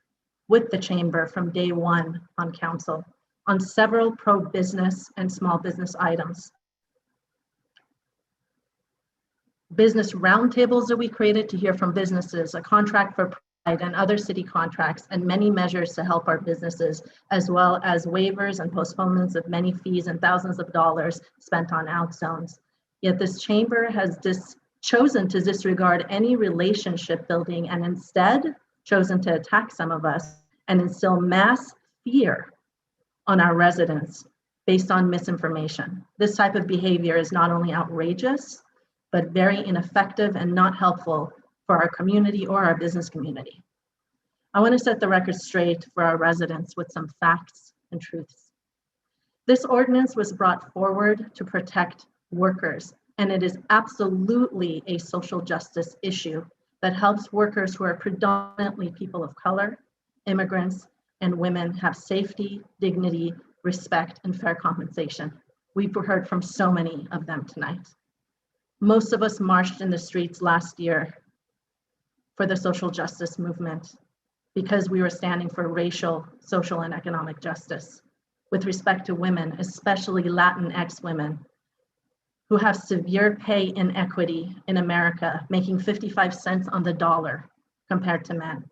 with the chamber from day one on council on several pro-business and small business items. Business roundtables that we created to hear from businesses, a contract for pride and other city contracts, and many measures to help our businesses, as well as waivers and postponements of many fees and thousands of dollars spent on out zones. Yet this chamber has chosen to disregard any relationship building and instead chosen to attack some of us and instill mass fear on our residents based on misinformation. This type of behavior is not only outrageous, but very ineffective and not helpful for our community or our business community. I want to set the record straight for our residents with some facts and truths. This ordinance was brought forward to protect workers, and it is absolutely a social justice issue that helps workers who are predominantly people of color, immigrants, and women have safety, dignity, respect, and fair compensation. We've heard from so many of them tonight. Most of us marched in the streets last year for the social justice movement because we were standing for racial, social, and economic justice with respect to women, especially Latinx women, who have severe pay inequity in America, making 55 cents on the dollar compared to men.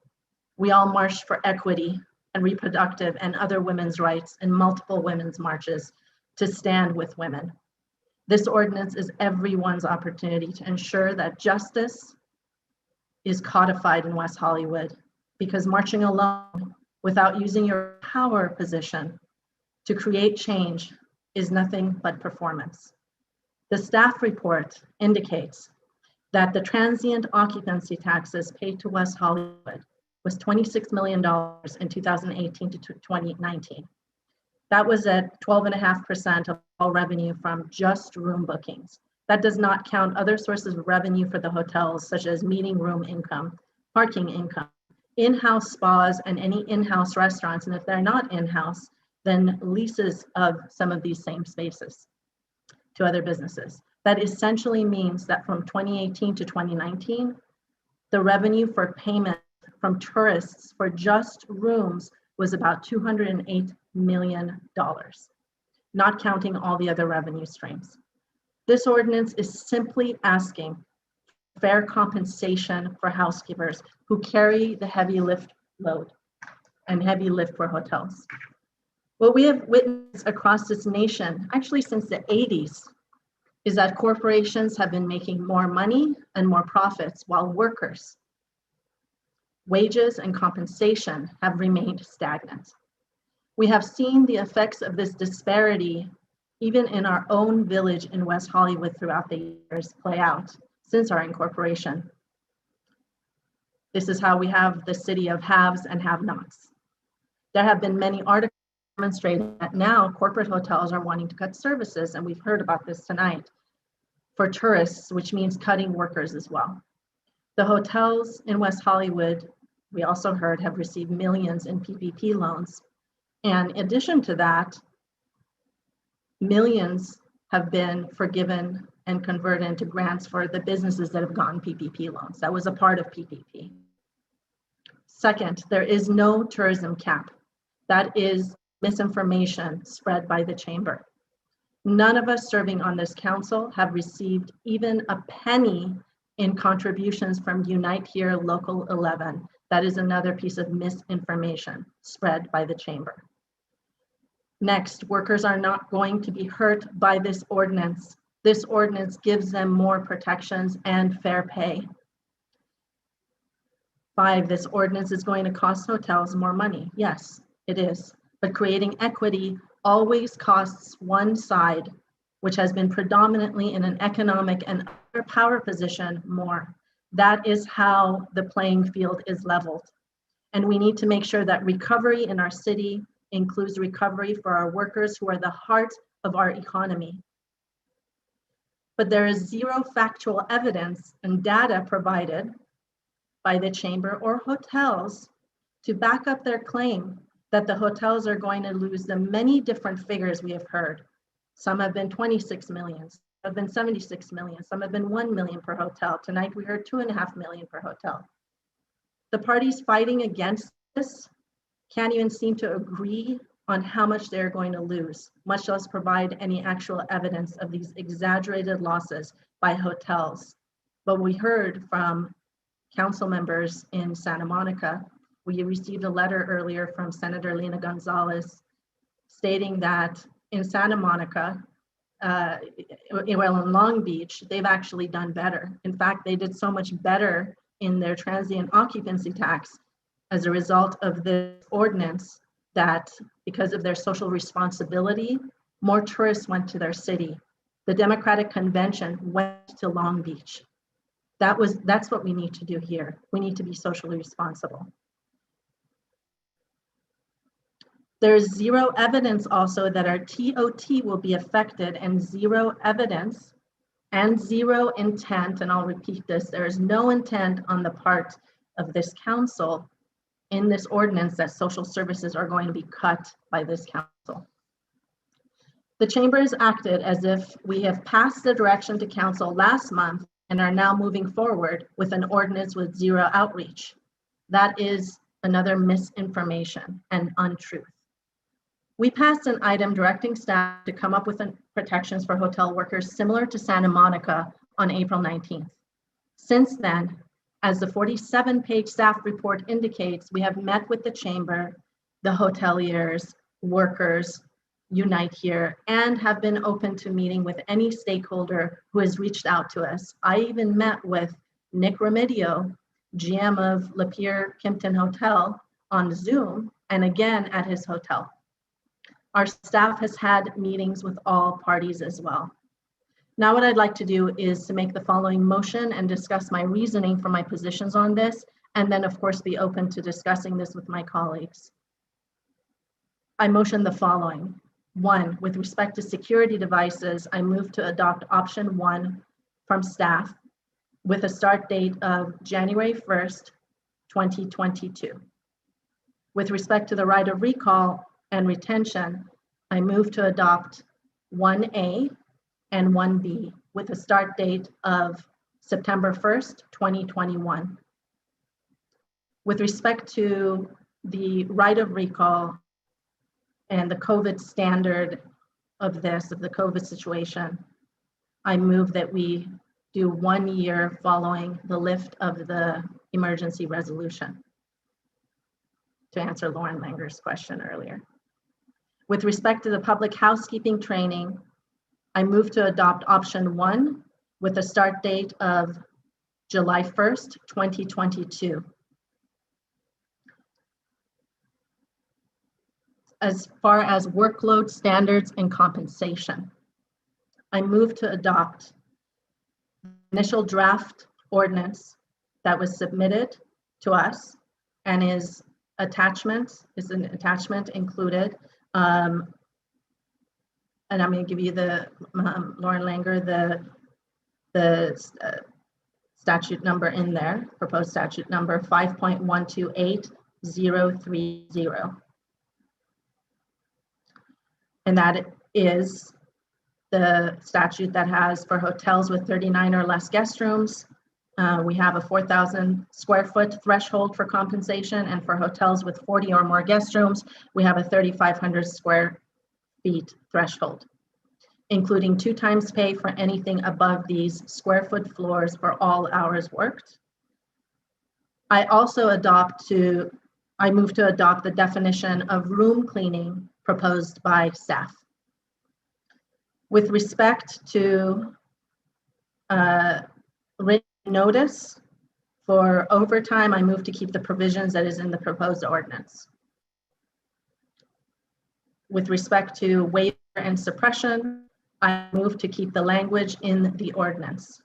We all marched for equity and reproductive and other women's rights in multiple women's marches to stand with women. This ordinance is everyone's opportunity to ensure that justice is codified in West Hollywood, because marching alone without using your power position to create change is nothing but performance. The staff report indicates that the transient occupancy taxes paid to West Hollywood was $26 million in 2018 to 2019. That was at 12.5% of all revenue from just room bookings. That does not count other sources of revenue for the hotels, such as meeting room income, parking income, in-house spas, and any in-house restaurants. And if they're not in-house, then leases of some of these same spaces to other businesses. That essentially means that from 2018 to 2019, the revenue for payment from tourists for just rooms was about $208 million, not counting all the other revenue streams. This ordinance is simply asking fair compensation for housekeepers who carry the heavy lift load and heavy lift for hotels. What we have witnessed across this nation, actually since the 80s, is that corporations have been making more money and more profits while workers' wages and compensation have remained stagnant. We have seen the effects of this disparity even in our own village in West Hollywood throughout the years play out since our incorporation. This is how we have the city of haves and have-nots. There have been many articles demonstrating that now corporate hotels are wanting to cut services, and we've heard about this tonight, for tourists, which means cutting workers as well. The hotels in West Hollywood, we also heard, have received millions in PPP loans. And in addition to that, millions have been forgiven and converted into grants for the businesses that have gotten PPP loans. That was a part of PPP. Second, there is no tourism cap. That is misinformation spread by the chamber. None of us serving on this council have received even a penny in contributions from Unite Here Local 11. That is another piece of misinformation spread by the chamber. Next, workers are not going to be hurt by this ordinance. This ordinance gives them more protections and fair pay. 5, this ordinance is going to cost hotels more money. Yes, it is. But creating equity always costs one side, which has been predominantly in an economic and other power position, more. That is how the playing field is leveled. And we need to make sure that recovery in our city includes recovery for our workers who are the heart of our economy. But there is zero factual evidence and data provided by the chamber or hotels to back up their claim that the hotels are going to lose the many different figures we have heard. Some have been 26 million, have been 76 million. Some have been 1 million per hotel. Tonight we heard 2.5 million per hotel. The parties fighting against this can't even seem to agree on how much they're going to lose, much less provide any actual evidence of these exaggerated losses by hotels. But we heard from council members in Santa Monica. We received a letter earlier from Senator Lena Gonzalez stating that in Santa Monica, in Long Beach, they've actually done better. In fact, they did so much better in their transient occupancy tax as a result of this ordinance that because of their social responsibility, more tourists went to their city. The Democratic Convention went to Long Beach. That's what we need to do here. We need to be socially responsible. There's zero evidence also that our TOT will be affected, and zero evidence and zero intent, and I'll repeat this, there is no intent on the part of this council in this ordinance that social services are going to be cut by this council. The chamber has acted as if we have passed the direction to council last month and are now moving forward with an ordinance with zero outreach. That is another misinformation and untruth. We passed an item directing staff to come up with protections for hotel workers similar to Santa Monica on April 19th. Since then, as the 47-page staff report indicates, we have met with the chamber, the hoteliers, workers, Unite Here, and have been open to meeting with any stakeholder who has reached out to us. I even met with Nick Remedio, GM of Lapeer Kimpton Hotel, on Zoom, and again at his hotel. Our staff has had meetings with all parties as well. Now what I'd like to do is to make the following motion and discuss my reasoning for my positions on this, and then of course be open to discussing this with my colleagues. I motion the following. 1, with respect to security devices, I move to adopt option 1 from staff with a start date of January 1st, 2022. With respect to the right of recall and retention, I move to adopt 1A and 1B with a start date of September 1st, 2021. With respect to the right of recall and the COVID standard of this, of the COVID situation, I move that we do 1 year following the lift of the emergency resolution, to answer Lauren Langer's question earlier. With respect to the public housekeeping training, I move to adopt option 1 with a start date of July 1st, 2022. As far as workload standards and compensation, I move to adopt initial draft ordinance that was submitted to us and is an attachment included. And I'm going to give you the Lauren Langer, the statute number in there, proposed statute number 5.128030. And that is the statute that has for hotels with 39 or less guest rooms. We have a 4,000 square foot threshold for compensation, and for hotels with 40 or more guest rooms, we have a 3,500 square feet threshold, including 2 times pay for anything above these square foot floors for all hours worked. I also move to adopt the definition of room cleaning proposed by staff. With respect to written notice for overtime, I move to keep the provisions that is in the proposed ordinance. With respect to waiver and suppression, I move to keep the language in the ordinance.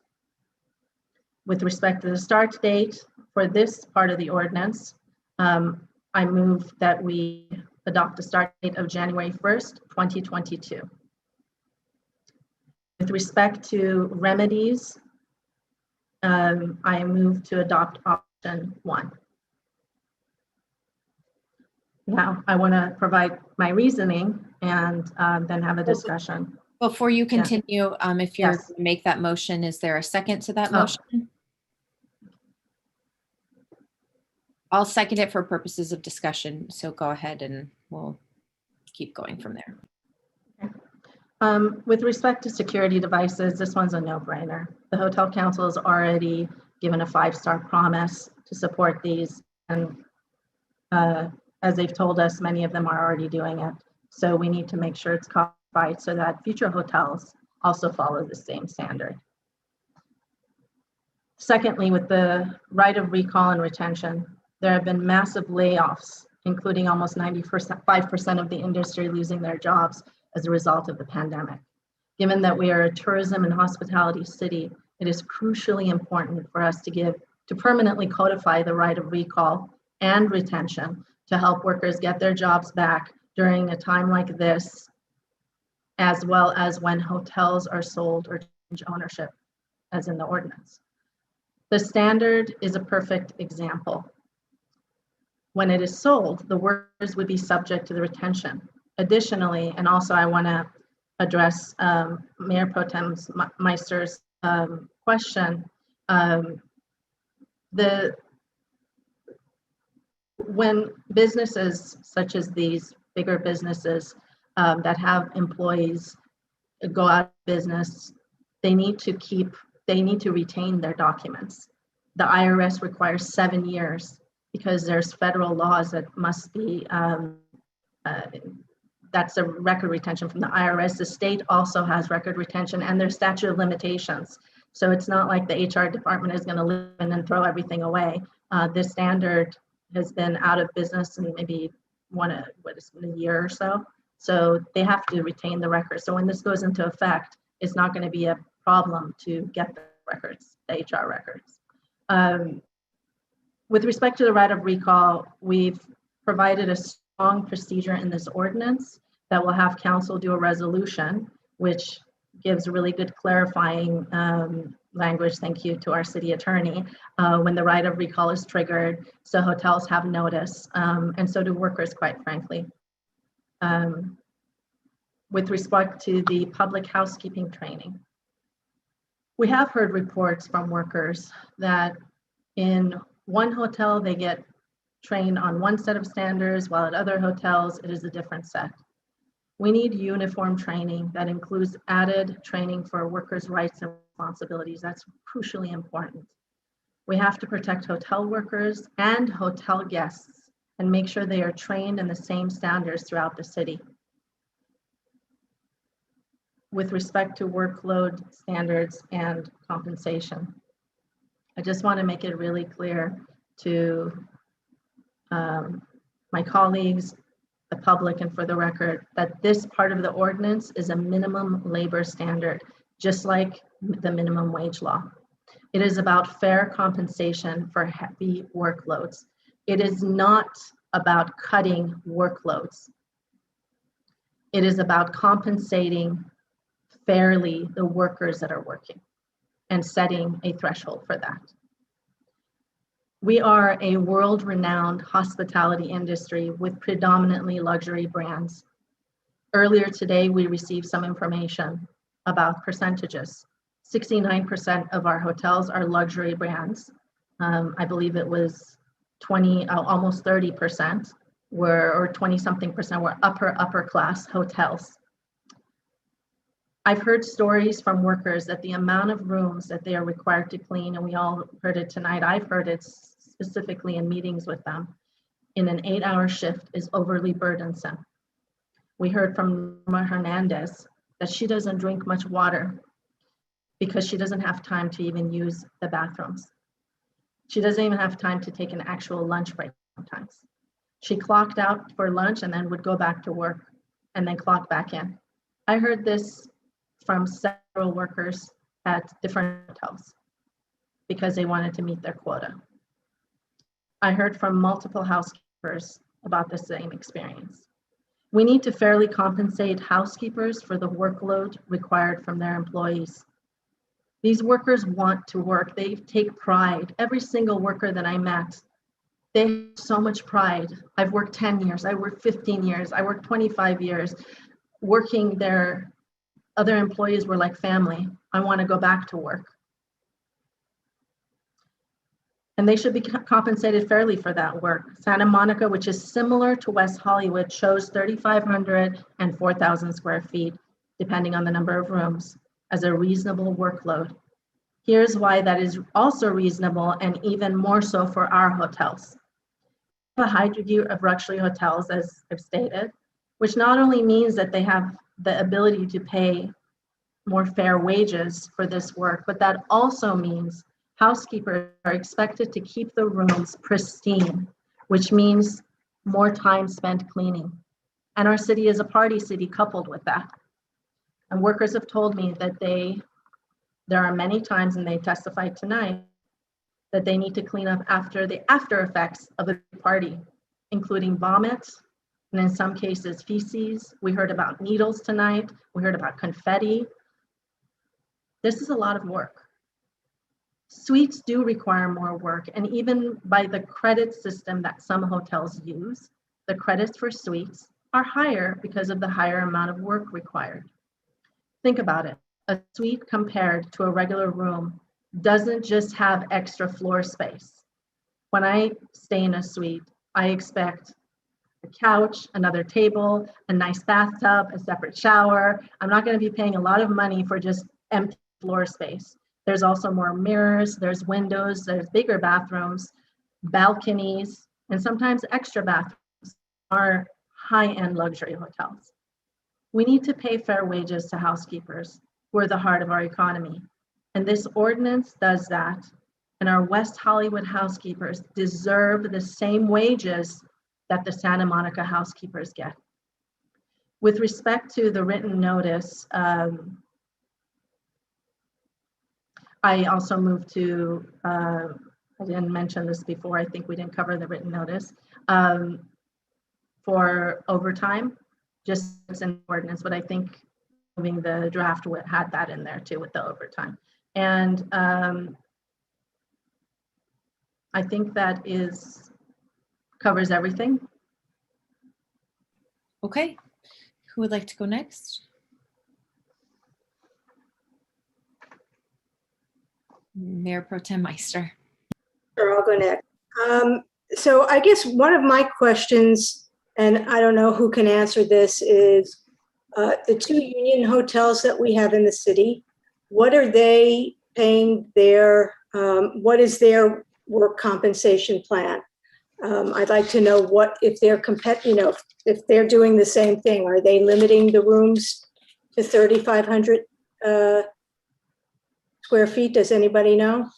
With respect to the start date for this part of the ordinance, I move that we adopt a start date of January 1st, 2022. With respect to remedies, I move to adopt option 1. Now, I want to provide my reasoning and then have a discussion. Before you Yeah. continue, if you're Yes. going to make that motion, is there a second to that Oh. motion? I'll second it for purposes of discussion. So go ahead and we'll keep going from there. With respect to security devices, this one's a no-brainer. The Hotel Council has already given a 5-star promise to support these, and as they've told us, many of them are already doing it. So we need to make sure it's codified so that future hotels also follow the same standard. Secondly, with the right of recall and retention, there have been massive layoffs, including almost 95% of the industry losing their jobs as a result of the pandemic. Given that we are a tourism and hospitality city, it is crucially important for us to permanently codify the right of recall and retention to help workers get their jobs back during a time like this, as well as when hotels are sold or change ownership, as in the ordinance. The standard is a perfect example. When it is sold, the workers would be subject to the retention. Additionally, and also I want to address Mayor Pro Tem Meister's question, when businesses such as these bigger businesses that have employees go out of business, they need to retain their documents. The IRS requires 7 years because there's federal laws that must be, that's a record retention from the IRS. The state also has record retention and there's statute of limitations. So it's not like the HR department is going to live in and throw everything away. This standard has been out of business in maybe a year or so. So they have to retain the record. So when this goes into effect, it's not going to be a problem to get the records, the HR records. With respect to the right of recall, we've provided a strong procedure in this ordinance that will have council do a resolution, which gives really good clarifying language, thank you to our city attorney, when the right of recall is triggered, so hotels have notice, and so do workers, quite frankly. With respect to the public housekeeping training, we have heard reports from workers that in one hotel they get trained on one set of standards, while at other hotels it is a different set. We need uniform training that includes added training for workers' rights and responsibilities. That's crucially important. We have to protect hotel workers and hotel guests and make sure they are trained in the same standards throughout the city. With respect to workload standards and compensation, I just want to make it really clear to my colleagues, the public, and for the record, that this part of the ordinance is a minimum labor standard, just like the minimum wage law. It is about fair compensation for heavy workloads. It is not about cutting workloads. It is about compensating fairly the workers that are working and setting a threshold for that. We are a world-renowned hospitality industry with predominantly luxury brands. Earlier today, we received some information about percentages. 69% of our hotels are luxury brands. I believe it was almost 30% or 20-something percent were upper class hotels. I've heard stories from workers that the amount of rooms that they are required to clean, and we all heard it tonight, I've heard it specifically in meetings with them, in an 8-hour shift is overly burdensome. We heard from Norma Hernandez that she doesn't drink much water because she doesn't have time to even use the bathrooms. She doesn't even have time to take an actual lunch break sometimes. She clocked out for lunch and then would go back to work and then clock back in. I heard this from several workers at different hotels because they wanted to meet their quota. I heard from multiple housekeepers about the same experience. We need to fairly compensate housekeepers for the workload required from their employees. These workers want to work. They take pride. Every single worker that I met, they have so much pride. I've worked 10 years, I worked 15 years, I worked 25 years, working their Other employees were like family. I want to go back to work. And they should be compensated fairly for that work. Santa Monica, which is similar to West Hollywood, shows 3,500 and 4,000 square feet, depending on the number of rooms, as a reasonable workload. Here's why that is also reasonable, and even more so for our hotels. We have a high degree of luxury hotels, as I've stated, which not only means that they have the ability to pay more fair wages for this work, but that also means housekeepers are expected to keep the rooms pristine, which means more time spent cleaning. And our city is a party city coupled with that. And workers have told me that there are many times, and they testified tonight, that they need to clean up after the after effects of a party, including vomits, and in some cases feces. We heard about needles tonight. We heard about confetti. This is a lot of work. Suites do require more work, and even by the credit system that some hotels use, the credits for suites are higher because of the higher amount of work required. Think about it. A suite compared to a regular room doesn't just have extra floor space. When I stay in a suite, I expect a couch, another table, a nice bathtub, a separate shower. I'm not going to be paying a lot of money for just empty floor space. There's also more mirrors, there's windows, there's bigger bathrooms, balconies, and sometimes extra bathrooms are high-end luxury hotels. We need to pay fair wages to housekeepers, who are the heart of our economy. And this ordinance does that. And our West Hollywood housekeepers deserve the same wages that the Santa Monica housekeepers get. With respect to the written notice, I also moved to, I didn't mention this before, I think we didn't cover the written notice, for overtime, just as an ordinance, but I think moving the draft had that in there too with the overtime. And I think that covers everything. Okay, who would like to go next? Mayor Pro Tem Meister. Sure, I'll go next. So I guess one of my questions, and I don't know who can answer this, is the two union hotels that we have in the city, what are they paying what is their work compensation plan? I'd like to know if they're if they're doing the same thing. Are they limiting the rooms to 3,500 square feet? Does anybody know?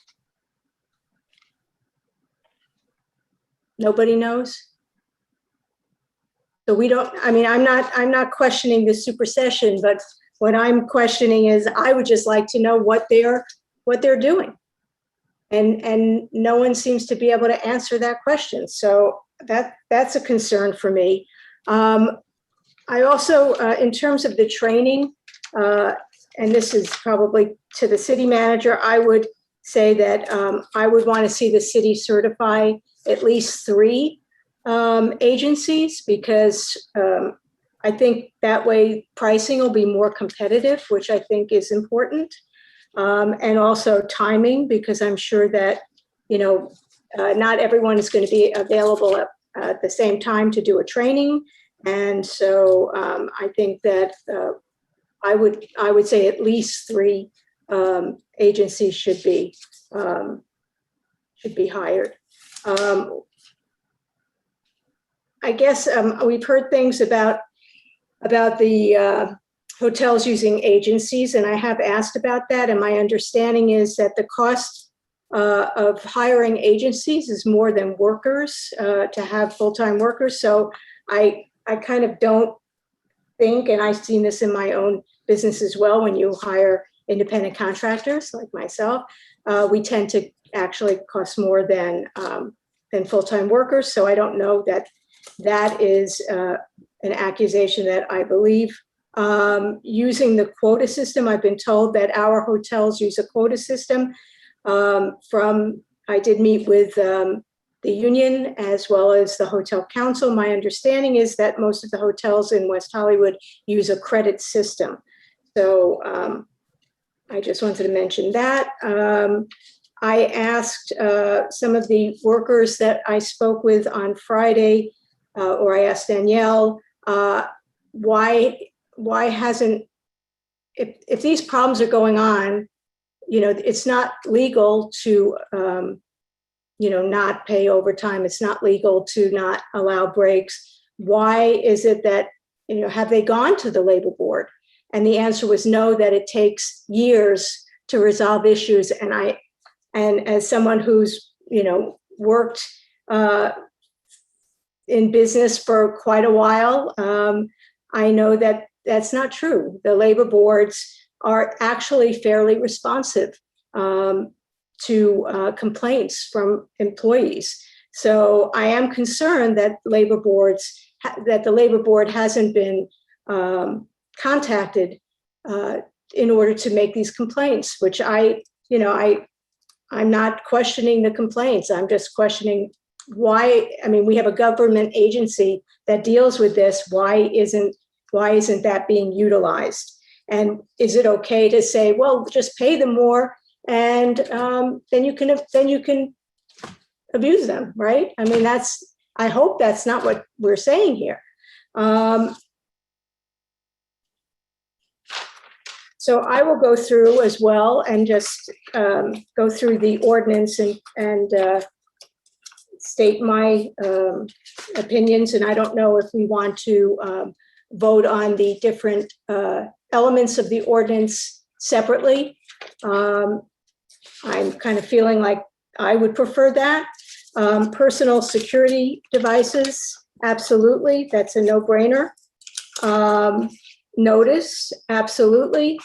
Nobody knows? So we don't, I mean, I'm not questioning the supersession, but what I'm questioning is I would just like to know what they're doing. And no one seems to be able to answer that question. So that's a concern for me. I also, in terms of the training, and this is probably to the city manager, I would say that I would want to see the city certify at least 3 agencies, because I think that way pricing will be more competitive, which I think is important. And also timing, because I'm sure that, not everyone is going to be available at the same time to do a training. And so I think that I would say at least 3 agencies should be hired. I guess we've heard things about the hotels using agencies, and I have asked about that. And my understanding is that the cost of hiring agencies is more than workers to have full-time workers. So I kind of don't think, and I've seen this in my own business as well, when you hire independent contractors like myself, we tend to actually cost more than full-time workers. So I don't know that is an accusation that I believe. Using the quota system, I've been told that our hotels use a quota system. I did meet with the union as well as the hotel council. My understanding is that most of the hotels in West Hollywood use a credit system. So I just wanted to mention that. I asked some of the workers that I spoke with on Friday, or I asked Danielle, why hasn't, if these problems are going on, it's not legal to, not pay overtime. It's not legal to not allow breaks. Why is it that, have they gone to the labor board? And the answer was no, that it takes years to resolve issues. And as someone who's, worked in business for quite a while, I know that that's not true. The labor boards are actually fairly responsive to complaints from employees. So I am concerned that the labor board hasn't been contacted in order to make these complaints, which I'm not questioning the complaints. I'm just questioning why. I mean, we have a government agency that deals with this. Why isn't that being utilized? And is it okay to say, well, just pay them more, and then you can abuse them, right? I mean, I hope that's not what we're saying here. So I will go through as well and just go through the ordinance and state my opinions. And I don't know if we want to vote on the different elements of the ordinance separately. I'm kind of feeling like I would prefer that. Personal security devices, absolutely, that's a no-brainer. Notice, absolutely.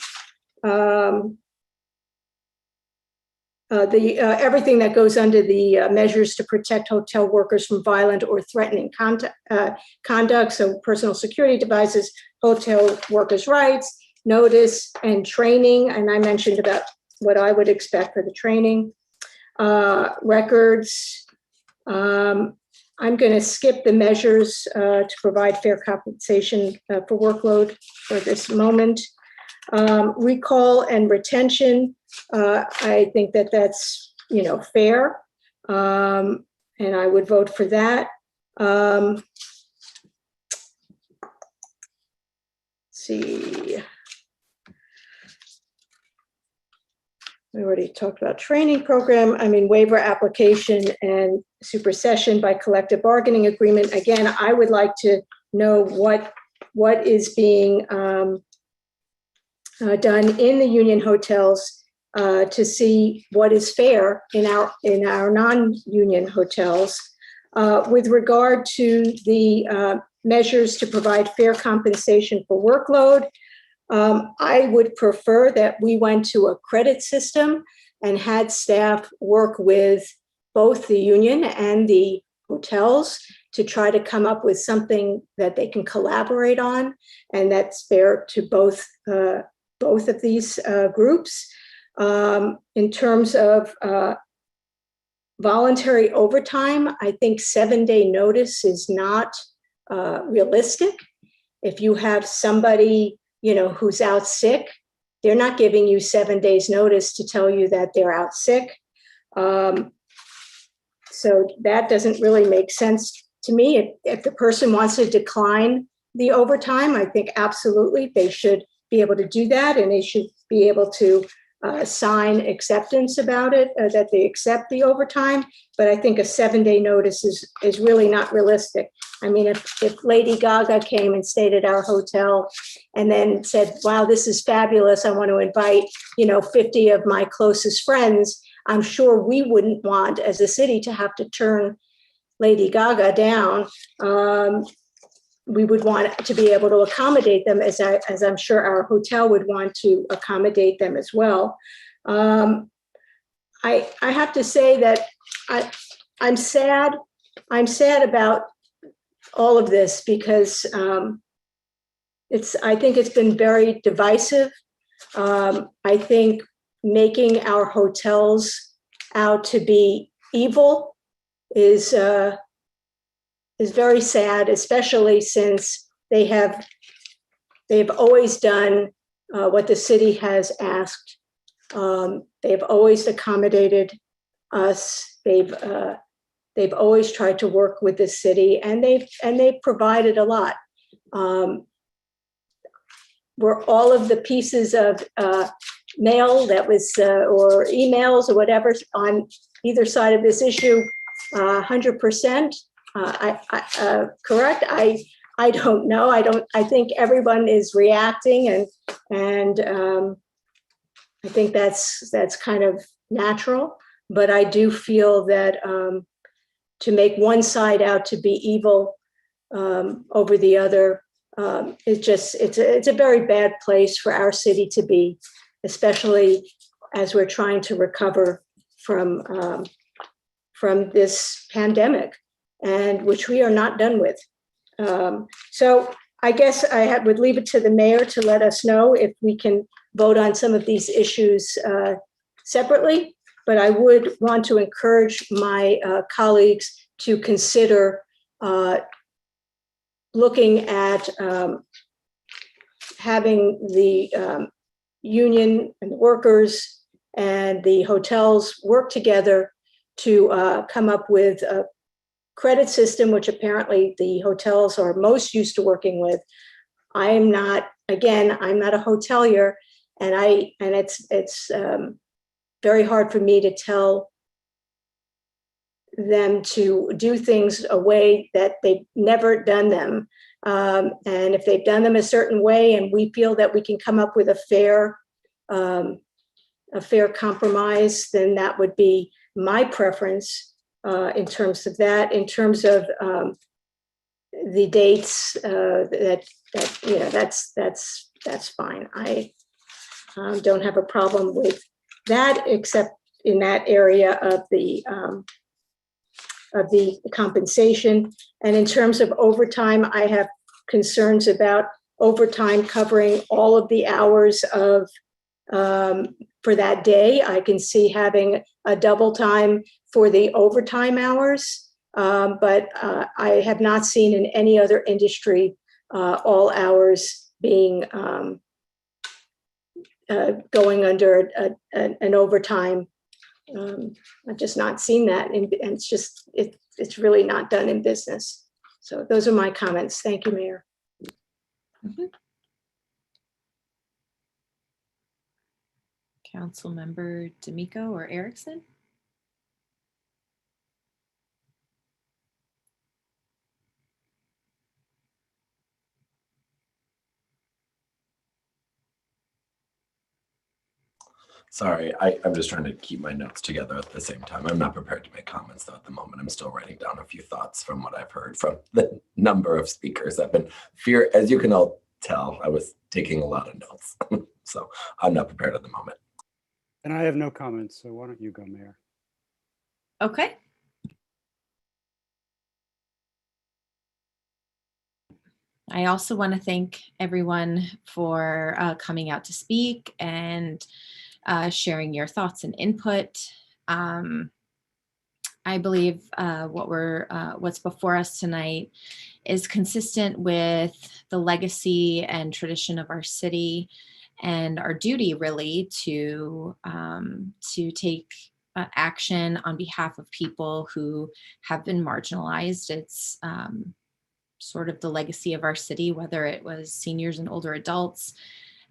Everything that goes under the measures to protect hotel workers from violent or threatening conduct, so personal security devices, hotel workers' rights, notice, and training. And I mentioned about what I would expect for the training. Records. I'm going to skip the measures to provide fair compensation for workload for this moment. Recall and retention. I think that that's, fair. And I would vote for that. Let's see. We already talked about training program. I mean, waiver application and supersession by collective bargaining agreement. Again, I would like to know what is being done in the union hotels to see what is fair in our non-union hotels. With regard to the measures to provide fair compensation for workload, I would prefer that we went to a credit system and had staff work with both the union and the hotels to try to come up with something that they can collaborate on, and that's fair to both of these groups. In terms of voluntary overtime, I think 7-day notice is not realistic. If you have somebody who's out sick, they're not giving you 7 days notice to tell you that they're out sick. So that doesn't really make sense to me. If the person wants to decline the overtime, I think absolutely they should be able to do that, and they should be able to sign acceptance about it, that they accept the overtime. But I think a 7-day notice is really not realistic. I mean, if Lady Gaga came and stayed at our hotel and then said, wow, this is fabulous, I want to invite, 50 of my closest friends, I'm sure we wouldn't want as a city to have to turn Lady Gaga down. We would want to be able to accommodate them, as I'm sure our hotel would want to accommodate them as well. I have to say that I'm sad. I'm sad about all of this because I think it's been very divisive. I think making our hotels out to be evil is very sad, especially since they've always done what the city has asked. They've always accommodated us. They've always tried to work with the city, and they've provided a lot. Were all of the pieces of mail that was or emails or whatever on either side of this issue 100% correct? I don't know. I think everyone is reacting, and I think that's kind of natural. But I do feel that to make one side out to be evil over the other, it's a very bad place for our city to be, especially as we're trying to recover from this pandemic, and which we are not done with. So I guess would leave it to the mayor to let us know if we can vote on some of these issues separately. But I would want to encourage my colleagues to consider looking at having the union and the workers and the hotels work together to come up with a credit system, which apparently the hotels are most used to working with. I'm not a hotelier, and it's very hard for me to tell them to do things a way that they've never done them. And if they've done them a certain way and we feel that we can come up with a fair compromise, then that would be my preference in terms of that. In terms of the dates, that's fine. I don't have a problem with that, except in that area of the compensation. And in terms of overtime, I have concerns about overtime covering all of the hours of for that day. I can see having a double time for the overtime hours, but I have not seen in any other industry all hours being going under an overtime. I've just not seen that, and it's really not done in business. So those are my comments. Thank you, Mayor. Mm-hmm. Councilmember D'Amico or Erickson? Sorry, I'm just trying to keep my notes together at the same time. I'm not prepared to make comments though at the moment. I'm still writing down a few thoughts from what I've heard from the number of speakers. As you can all tell, I was taking a lot of notes. So I'm not prepared at the moment. And I have no comments, so why don't you go, Mayor? Okay. I also want to thank everyone for coming out to speak and sharing your thoughts and input. I believe what's before us tonight is consistent with the legacy and tradition of our city, and our duty really to take action on behalf of people who have been marginalized. It's sort of the legacy of our city, whether it was seniors and older adults,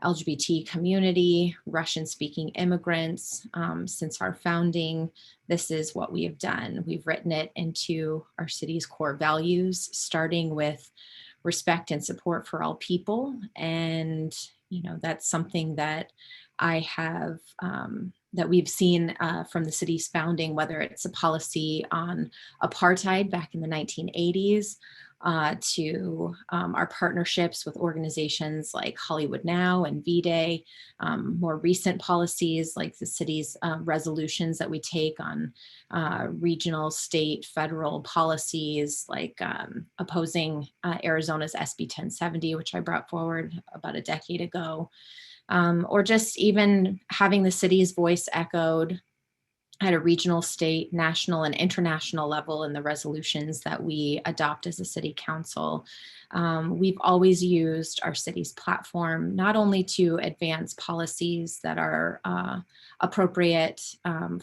LGBT community, Russian-speaking immigrants. Since our founding, this is what we have done. We've written it into our city's core values, starting with respect and support for all people. And, that's something that I have, that we've seen from the city's founding, whether it's a policy on apartheid back in the 1980s, to our partnerships with organizations like Hollywood Now and V-Day, more recent policies like the city's resolutions that we take on regional, state, federal policies, like opposing Arizona's SB 1070, which I brought forward about a decade ago, or just even having the city's voice echoed at a regional, state, national, and international level in the resolutions that we adopt as a city council. We've always used our city's platform not only to advance policies that are appropriate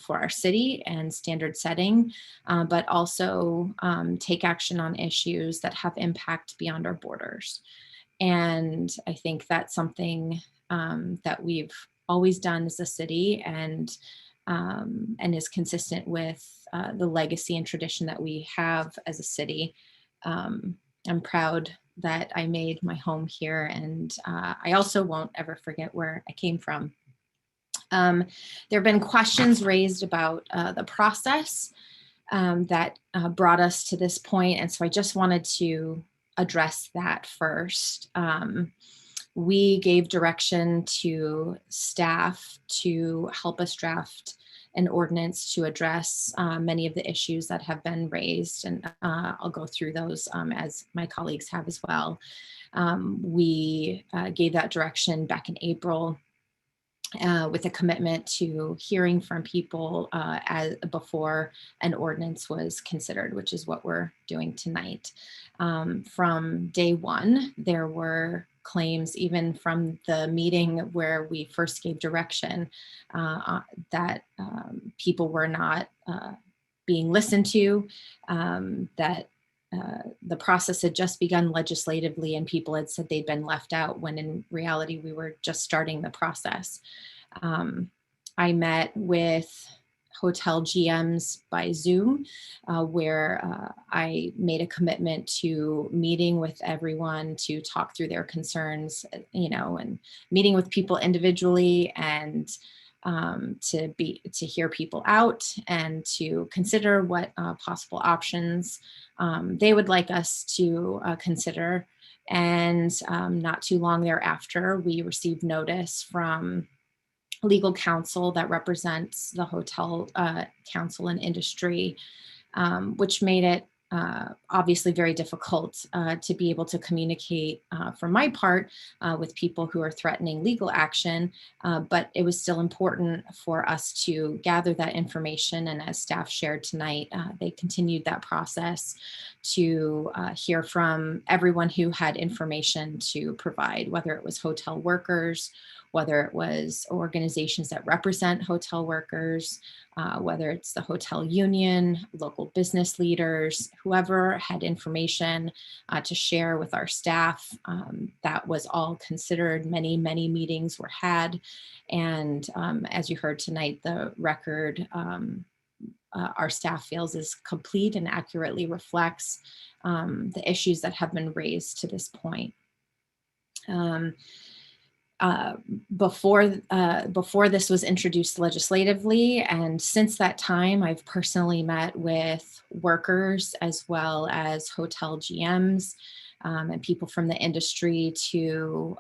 for our city and standard setting, but also take action on issues that have impact beyond our borders. And I think that's something that we've always done as a city, and is consistent with the legacy and tradition that we have as a city. I'm proud that I made my home here, and I also won't ever forget where I came from. There have been questions raised about the process that brought us to this point, and so I just wanted to address that first. We gave direction to staff to help us draft an ordinance to address many of the issues that have been raised, and I'll go through those as my colleagues have as well. We gave that direction back in April with a commitment to hearing from people before an ordinance was considered, which is what we're doing tonight. From day one, there were claims, even from the meeting where we first gave direction, that people were not being listened to, that the process had just begun legislatively and people had said they'd been left out, when in reality we were just starting the process. I met with hotel GMs by Zoom, where I made a commitment to meeting with everyone to talk through their concerns, and meeting with people individually, and to hear people out and to consider what possible options they would like us to consider. And not too long thereafter, we received notice from legal counsel that represents the hotel council and industry, which made it obviously very difficult to be able to communicate for my part with people who are threatening legal action, but it was still important for us to gather that information, and as staff shared tonight, they continued that process to hear from everyone who had information to provide, whether it was hotel workers, whether it was organizations that represent hotel workers, whether it's the hotel union, local business leaders, whoever had information to share with our staff. That was all considered. Many, many meetings were had. And as you heard tonight, the record our staff feels is complete and accurately reflects the issues that have been raised to this point. Before this was introduced legislatively, and since that time, I've personally met with workers as well as hotel GMs and people from the industry to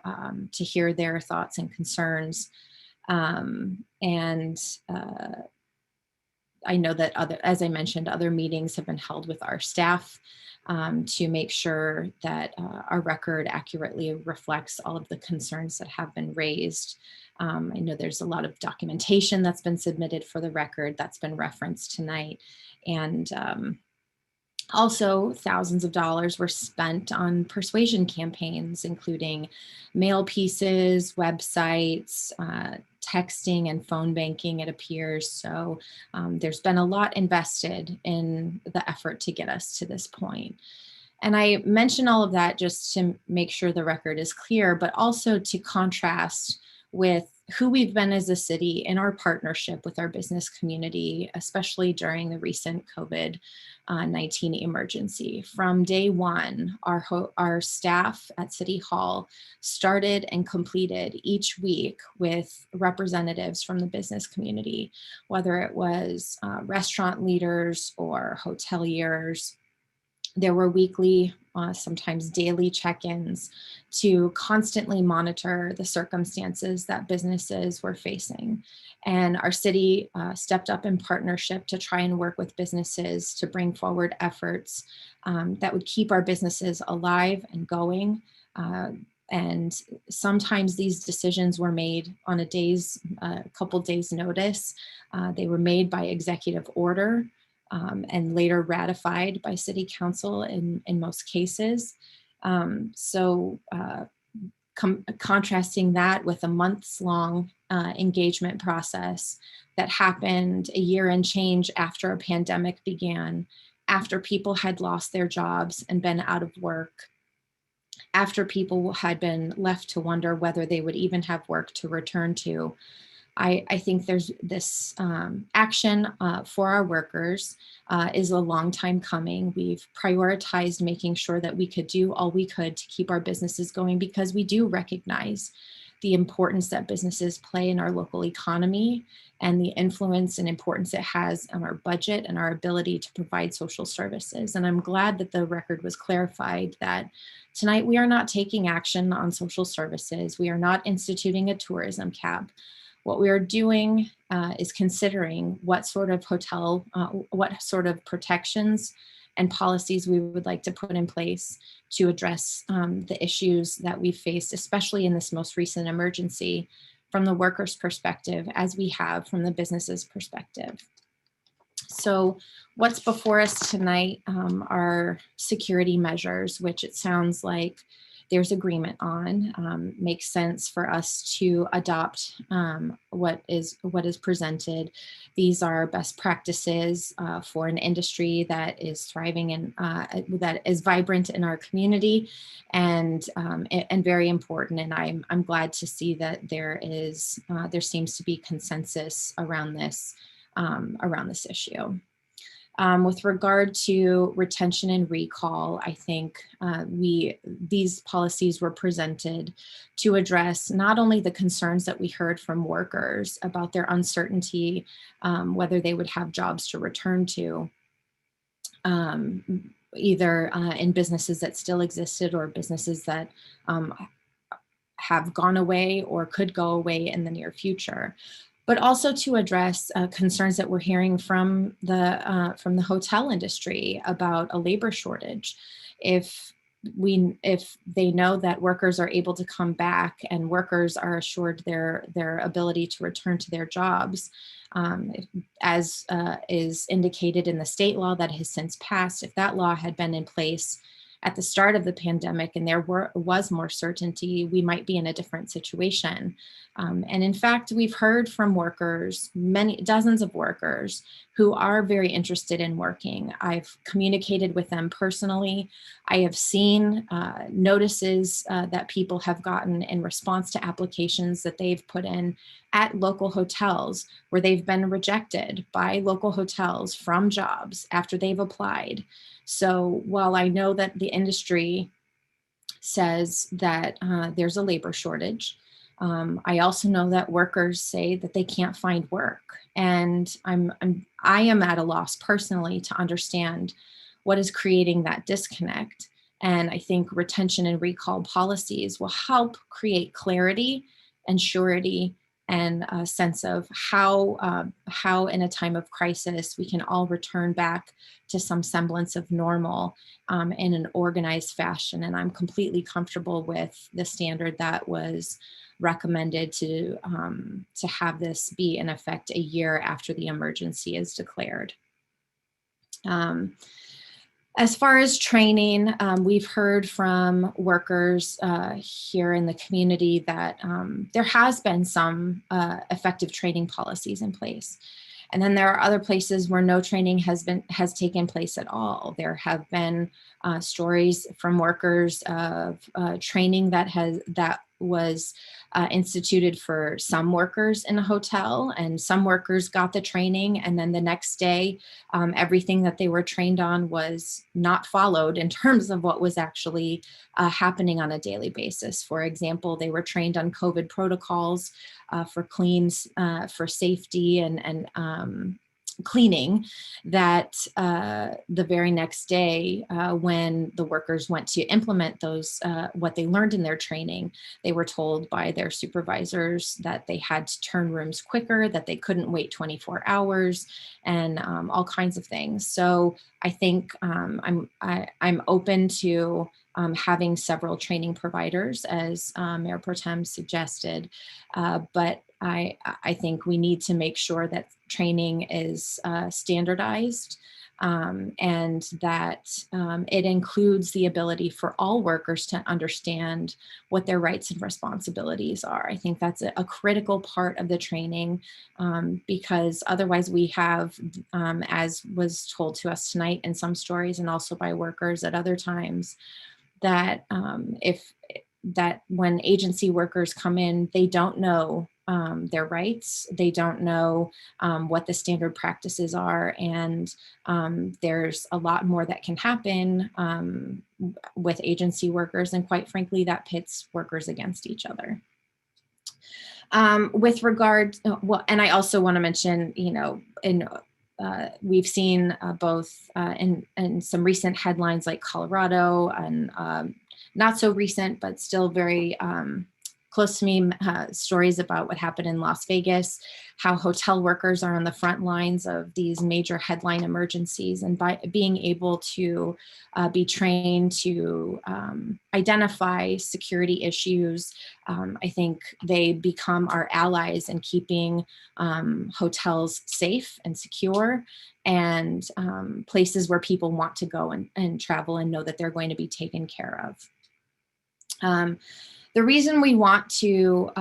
hear their thoughts and concerns. I know that as I mentioned, other meetings have been held with our staff to make sure that our record accurately reflects all of the concerns that have been raised. I know there's a lot of documentation that's been submitted for the record that's been referenced tonight. And also, thousands of dollars were spent on persuasion campaigns, including mail pieces, websites, texting, and phone banking, it appears. So there's been a lot invested in the effort to get us to this point. And I mention all of that just to make sure the record is clear, but also to contrast with who we've been as a city in our partnership with our business community, especially during the recent COVID-19 emergency. From day one, our staff at City Hall started and completed each week with representatives from the business community, whether it was restaurant leaders or hoteliers. There were weekly, sometimes daily check-ins to constantly monitor the circumstances that businesses were facing. And our city stepped up in partnership to try and work with businesses to bring forward efforts that would keep our businesses alive and going, And sometimes these decisions were made on a couple days notice. They were made by executive order and later ratified by City Council in most cases. Contrasting that with a months-long engagement process that happened a year and change after a pandemic began, after people had lost their jobs and been out of work, after people had been left to wonder whether they would even have work to return to. I think there's this action for our workers is a long time coming. We've prioritized making sure that we could do all we could to keep our businesses going, because we do recognize the importance that businesses play in our local economy and the influence and importance it has on our budget and our ability to provide social services. And I'm glad that the record was clarified that tonight we are not taking action on social services. We are not instituting a tourism cap. What we are doing is considering what sort of protections and policies we would like to put in place to address the issues that we faced, especially in this most recent emergency, from the workers' perspective, as we have from the business's perspective. So what's before us tonight are security measures, which it sounds like there's agreement on. Makes sense for us to adopt what is presented. These are best practices for an industry that is thriving and that is vibrant in our community, and very important. And I'm glad to see that there seems to be consensus around this issue. With regard to retention and recall, I think these policies were presented to address not only the concerns that we heard from workers about their uncertainty, whether they would have jobs to return to, either in businesses that still existed or businesses that have gone away or could go away in the near future, but also to address concerns that we're hearing from the hotel industry about a labor shortage. If they know that workers are able to come back and workers are assured their ability to return to their jobs, as is indicated in the state law that has since passed, if that law had been in place at the start of the pandemic and there was more certainty, we might be in a different situation. And in fact, we've heard from workers, dozens of workers who are very interested in working. I've communicated with them personally. I have seen notices that people have gotten in response to applications that they've put in at local hotels where they've been rejected by local hotels from jobs after they've applied. So while I know that the industry says that there's a labor shortage, I also know that workers say that they can't find work. And I am at a loss personally to understand what is creating that disconnect. And I think retention and recall policies will help create clarity and surety and a sense of how in a time of crisis, we can all return back to some semblance of normal in an organized fashion. And I'm completely comfortable with the standard that was recommended to have this be in effect a year after the emergency is declared. As far as training, we've heard from workers here in the community that there has been some effective training policies in place. And then there are other places where no training has taken place at all. There have been stories from workers of training that was instituted for some workers in a hotel, and some workers got the training, and then the next day everything that they were trained on was not followed in terms of what was actually happening on a daily basis. For example, they were trained on COVID protocols for cleans, for safety and cleaning, that the very next day when the workers went to implement those, what they learned in their training, they were told by their supervisors that they had to turn rooms quicker, that they couldn't wait 24 hours, and all kinds of things. So I think I'm open to having several training providers, as Mayor Pro Tem suggested. But I think we need to make sure that training is standardized, and that it includes the ability for all workers to understand what their rights and responsibilities are. I think that's a critical part of the training, because otherwise we have, as was told to us tonight in some stories and also by workers at other times, that that when agency workers come in, they don't know their rights, they don't know what the standard practices are, and there's a lot more that can happen with agency workers, and quite frankly, that pits workers against each other. With regard, well, and I also want to mention, we've seen both in some recent headlines like Colorado, and not so recent, but still very close to me, stories about what happened in Las Vegas, how hotel workers are on the front lines of these major headline emergencies, and by being able to be trained to identify security issues, I think they become our allies in keeping hotels safe and secure, and places where people want to go and travel and know that they're going to be taken care of. The reason we want to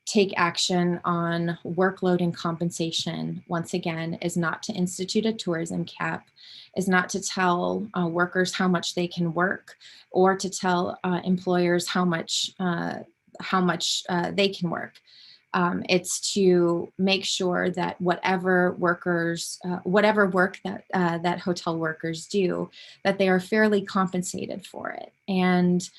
take action on workload and compensation, once again, is not to institute a tourism cap, is not to tell workers how much they can work, or to tell employers how much they can work. It's to make sure that whatever work that hotel workers do, that they are fairly compensated for it. And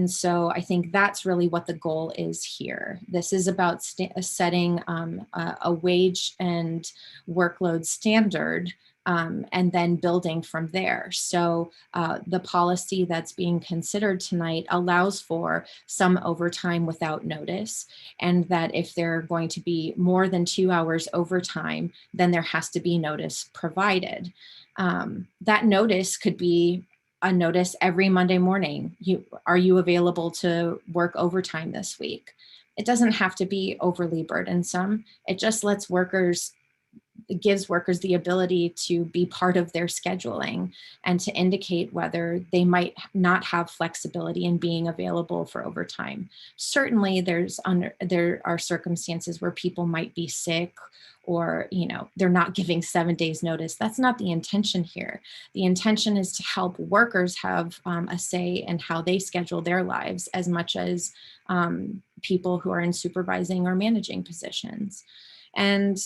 so I think that's really what the goal is here. This is about setting a wage and workload standard, and then building from there. So the policy that's being considered tonight allows for some overtime without notice, and that if they're going to be more than 2 hours overtime, then there has to be notice provided. That notice could be a notice every Monday morning. Are you available to work overtime this week? It doesn't have to be overly burdensome. It just gives workers the ability to be part of their scheduling and to indicate whether they might not have flexibility in being available for overtime. Certainly there are circumstances where people might be sick, or they're not giving 7 days notice. That's not the intention here. The intention is to help workers have a say in how they schedule their lives, as much as people who are in supervising or managing positions. And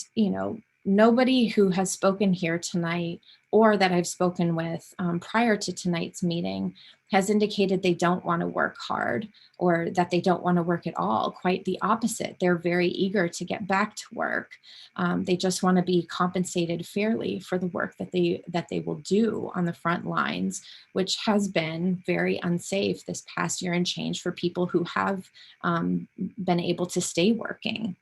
nobody who has spoken here tonight, or that I've spoken with prior to tonight's meeting, has indicated they don't want to work hard, or that they don't want to work at all. Quite the opposite. They're very eager to get back to work. They just want to be compensated fairly for the work that they will do on the front lines, which has been very unsafe this past year and change for people who have been able to stay working.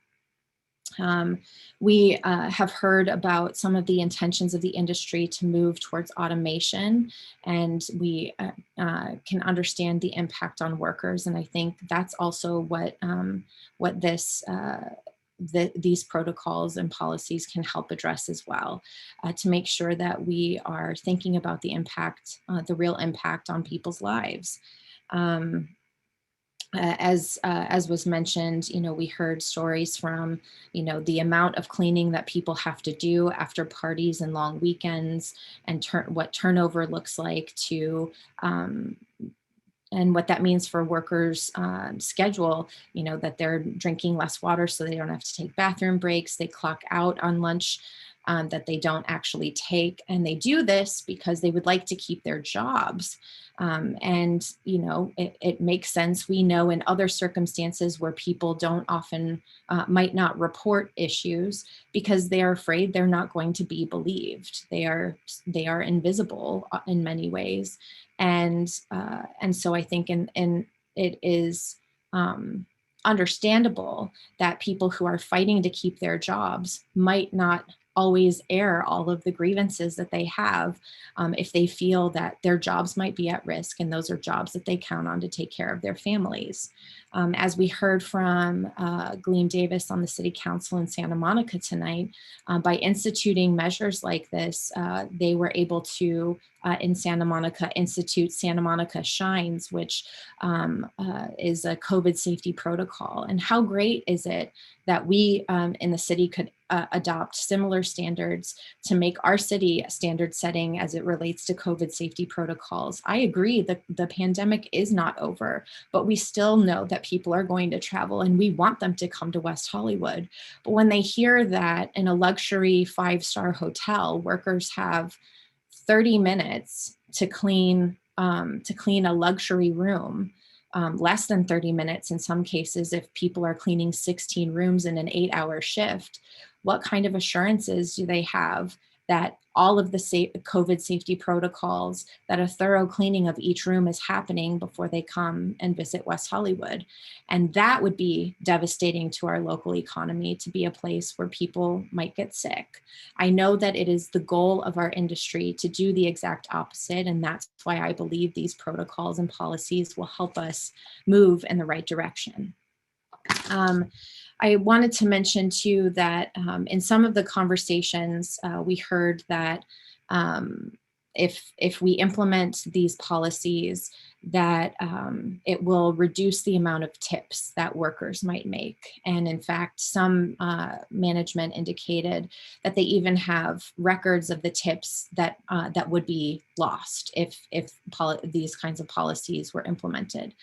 We have heard about some of the intentions of the industry to move towards automation, and we can understand the impact on workers. And I think that's also what these protocols and policies can help address as well, to make sure that we are thinking about the impact, the real impact on people's lives. As was mentioned, we heard stories from, the amount of cleaning that people have to do after parties and long weekends, and what turnover looks like, to and what that means for workers' schedule, that they're drinking less water so they don't have to take bathroom breaks, they clock out on lunch that they don't actually take. And they do this because they would like to keep their jobs. And it makes sense. We know in other circumstances where people don't often, might not report issues because they are afraid they're not going to be believed. They are invisible in many ways. And so I think it is understandable that people who are fighting to keep their jobs might not always air all of the grievances that they have if they feel that their jobs might be at risk, and those are jobs that they count on to take care of their families. As we heard from Gleam Davis on the City Council in Santa Monica tonight, by instituting measures like this, they were able to, in Santa Monica, institute Santa Monica Shines, which is a COVID safety protocol. And how great is it that we in the city could adopt similar standards to make our city standard setting as it relates to COVID safety protocols. I agree that the pandemic is not over, but we still know that people are going to travel and we want them to come to West Hollywood. But when they hear that in a luxury 5-star hotel, workers have 30 minutes to clean a luxury room, less than 30 minutes in some cases if people are cleaning 16 rooms in an 8-hour shift, what kind of assurances do they have that all of the COVID safety protocols, that a thorough cleaning of each room is happening before they come and visit West Hollywood? And that would be devastating to our local economy, to be a place where people might get sick. I know that it is the goal of our industry to do the exact opposite, and that's why I believe these protocols and policies will help us move in the right direction. I wanted to mention too that in some of the conversations, we heard that if we implement these policies, that it will reduce the amount of tips that workers might make. And in fact, some management indicated that they even have records of the tips that that would be lost if these kinds of policies were implemented.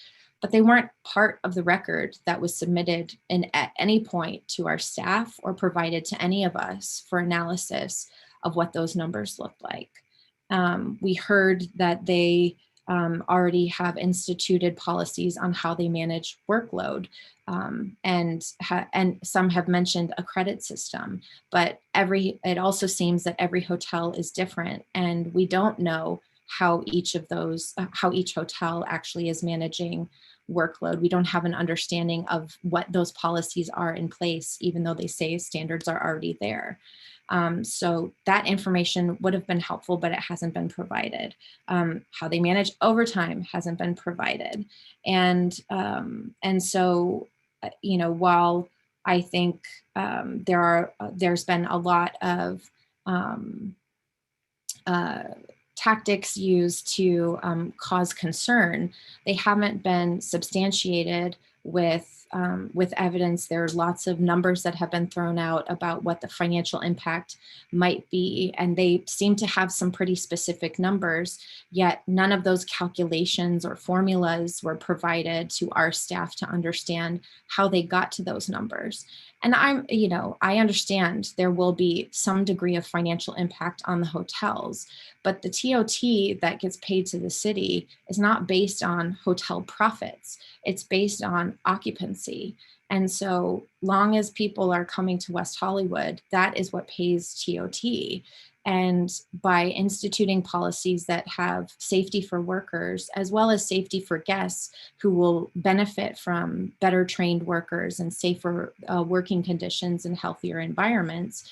But they weren't part of the record that was submitted at any point to our staff or provided to any of us for analysis of what those numbers looked like. We heard that they already have instituted policies on how they manage workload, and some have mentioned a credit system, but it also seems that every hotel is different, and we don't know how each hotel actually is managing workload. We don't have an understanding of what those policies are in place, even though they say standards are already there. So that information would have been helpful, but it hasn't been provided. How they manage overtime hasn't been provided. And so, you know, while I think there's been a lot of tactics used to cause concern, they haven't been substantiated with evidence. There's lots of numbers that have been thrown out about what the financial impact might be, and they seem to have some pretty specific numbers, yet none of those calculations or formulas were provided to our staff to understand how they got to those numbers. And I understand there will be some degree of financial impact on the hotels, but the TOT that gets paid to the city is not based on hotel profits. It's based on occupancy. And so long as people are coming to West Hollywood, that is what pays TOT. And by instituting policies that have safety for workers, as well as safety for guests who will benefit from better trained workers and safer working conditions and healthier environments,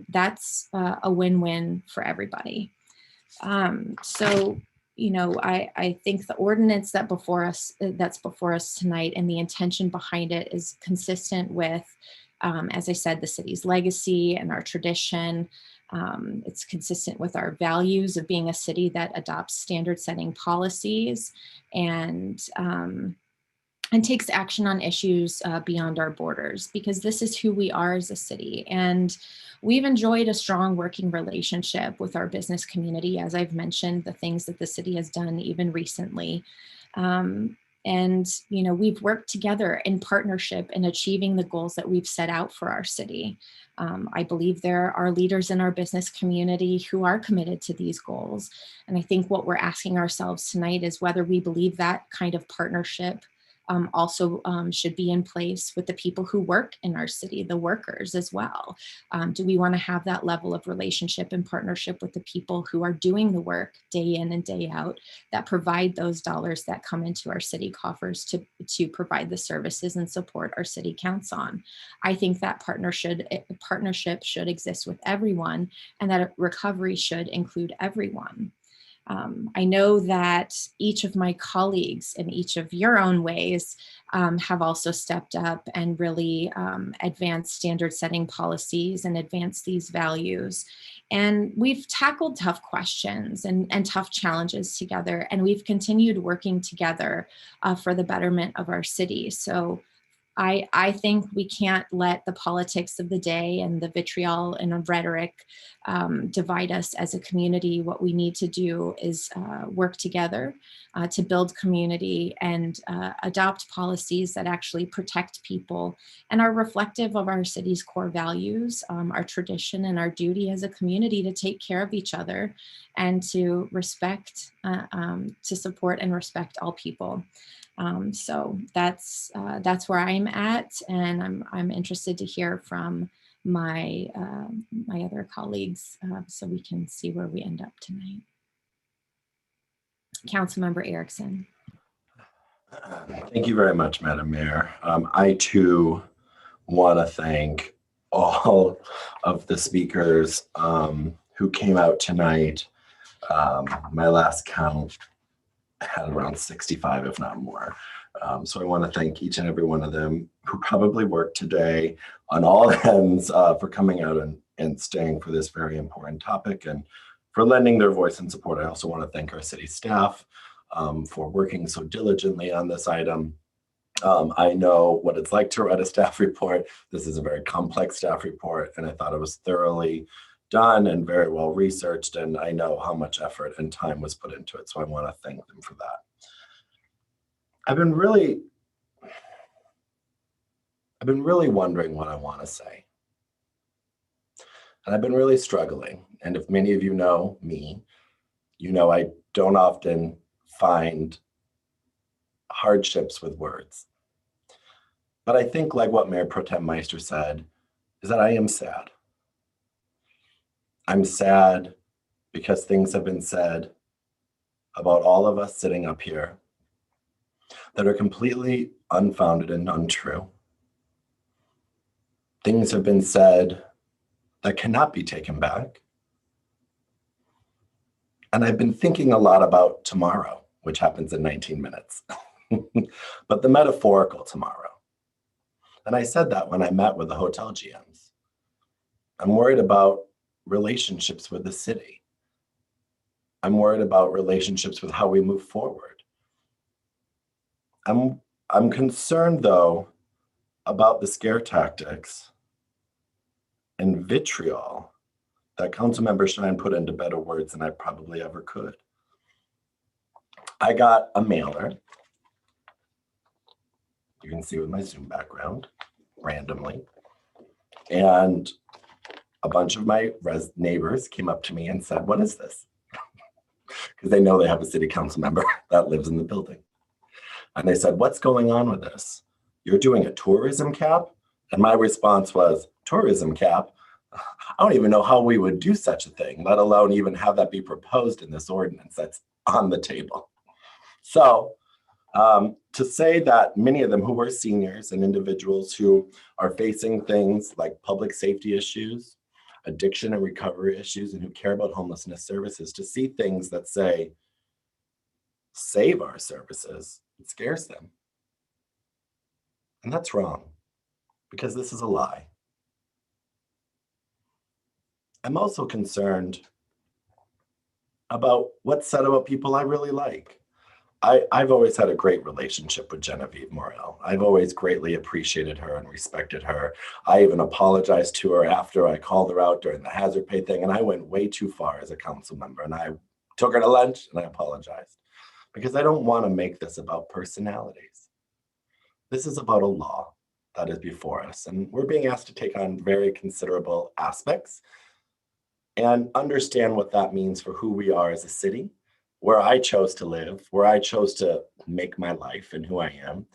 that's a win-win for everybody. So, you know, I think the ordinance that's before us tonight and the intention behind it is consistent with, as I said, the city's legacy and our tradition. It's consistent with our values of being a city that adopts standard-setting policies and takes action on issues beyond our borders, because this is who we are as a city. And we've enjoyed a strong working relationship with our business community, as I've mentioned, the things that the city has done even recently. And, you know, we've worked together in partnership in achieving the goals that we've set out for our city. I believe there are leaders in our business community who are committed to these goals. And I think what we're asking ourselves tonight is whether we believe that kind of partnership also should be in place with the people who work in our city, the workers as well. Do we want to have that level of relationship and partnership with the people who are doing the work day in and day out that provide those dollars that come into our city coffers to provide the services and support our city counts on? I think that partnership should exist with everyone, and that recovery should include everyone. I know that each of my colleagues in each of your own ways have also stepped up and really advanced standard setting policies and advanced these values. And we've tackled tough questions and tough challenges together, and we've continued working together for the betterment of our city. So I think we can't let the politics of the day and the vitriol and rhetoric divide us as a community. What we need to do is work together to build community and adopt policies that actually protect people and are reflective of our city's core values, our tradition, and our duty as a community to take care of each other and to respect, to support and respect all people. So that's where I'm at, and I'm interested to hear from my my other colleagues so we can see where we end up tonight. Councilmember Erickson. Thank you very much, Madam Mayor. I too want to thank all of the speakers who came out tonight. My last count had around 65, if not more. So I want to thank each and every one of them who probably worked today on all ends for coming out and staying for this very important topic and for lending their voice and support. I also want to thank our city staff for working so diligently on this item. I know what it's like to write a staff report. This is a very complex staff report, and I thought it was thoroughly done and very well researched, and I know how much effort and time was put into it, so I want to thank them for that. I've been really wondering what I want to say, and I've been really struggling. And if many of you know me, you know I don't often find hardships with words. But I think, like what Mayor Pro Tem Meister said, is that I am sad. I'm sad because things have been said about all of us sitting up here that are completely unfounded and untrue. Things have been said that cannot be taken back. And I've been thinking a lot about tomorrow, which happens in 19 minutes, but the metaphorical tomorrow. And I said that when I met with the hotel GMs. I'm worried about relationships with the city. I'm worried about relationships with how we move forward. I'm concerned, though, about the scare tactics and vitriol that Councilmember Shine put into better words than I probably ever could. I got a mailer. You can see with my Zoom background, randomly. And a bunch of my neighbors came up to me and said, "What is this?" Because they know they have a city council member that lives in the building. And they said, "What's going on with this? You're doing a tourism cap?" And my response was, "Tourism cap? I don't even know how we would do such a thing, let alone even have that be proposed in this ordinance that's on the table." So to say that many of them who were seniors and individuals who are facing things like public safety issues, addiction and recovery issues, and who care about homelessness services, to see things that say, save our services, it scares them. And that's wrong, because this is a lie. I'm also concerned about what's said about people I really like. I've always had a great relationship with Genevieve Morel. I've always greatly appreciated her and respected her. I even apologized to her after I called her out during the hazard pay thing, and I went way too far as a council member, and I took her to lunch and I apologized because I don't want to make this about personalities. This is about a law that is before us, and we're being asked to take on very considerable aspects and understand what that means for who we are as a city, where I chose to live, where I chose to make my life and who I am,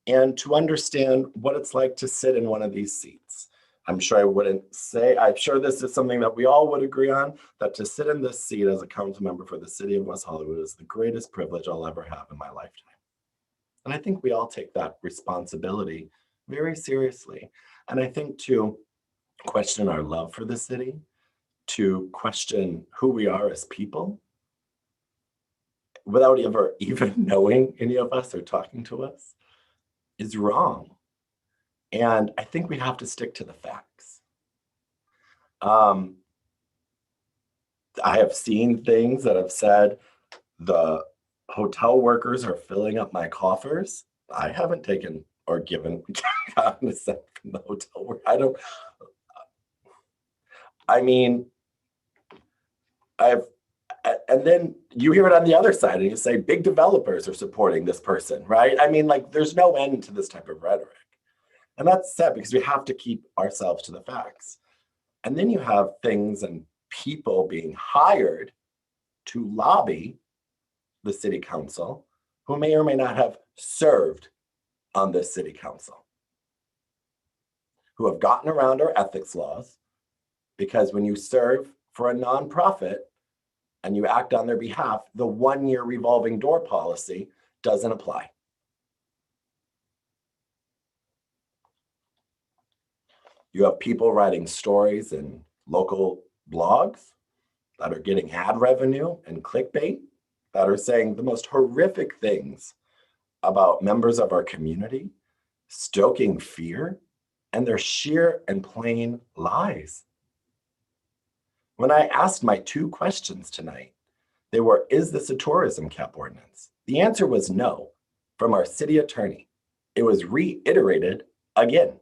and to understand what it's like to sit in one of these seats. I'm sure this is something that we all would agree on, that to sit in this seat as a council member for the city of West Hollywood is the greatest privilege I'll ever have in my lifetime. And I think we all take that responsibility very seriously. And I think to question our love for the city, to question who we are as people, without ever even knowing any of us or talking to us, is wrong. And I think we have to stick to the facts. I have seen things that have said the hotel workers are filling up my coffers. I haven't taken or gotten a cent from the hotel work. And then you hear it on the other side and you say big developers are supporting this person, right? I mean, like, there's no end to this type of rhetoric. And that's sad because we have to keep ourselves to the facts. And then you have things and people being hired to lobby the city council who may or may not have served on this city council, who have gotten around our ethics laws, because when you serve for a nonprofit and you act on their behalf, the 1-year revolving door policy doesn't apply. You have people writing stories in local blogs that are getting ad revenue and clickbait, that are saying the most horrific things about members of our community, stoking fear, and they're sheer and plain lies. When I asked my 2 questions tonight, they were, is this a tourism cap ordinance? The answer was no, from our city attorney. It was reiterated again.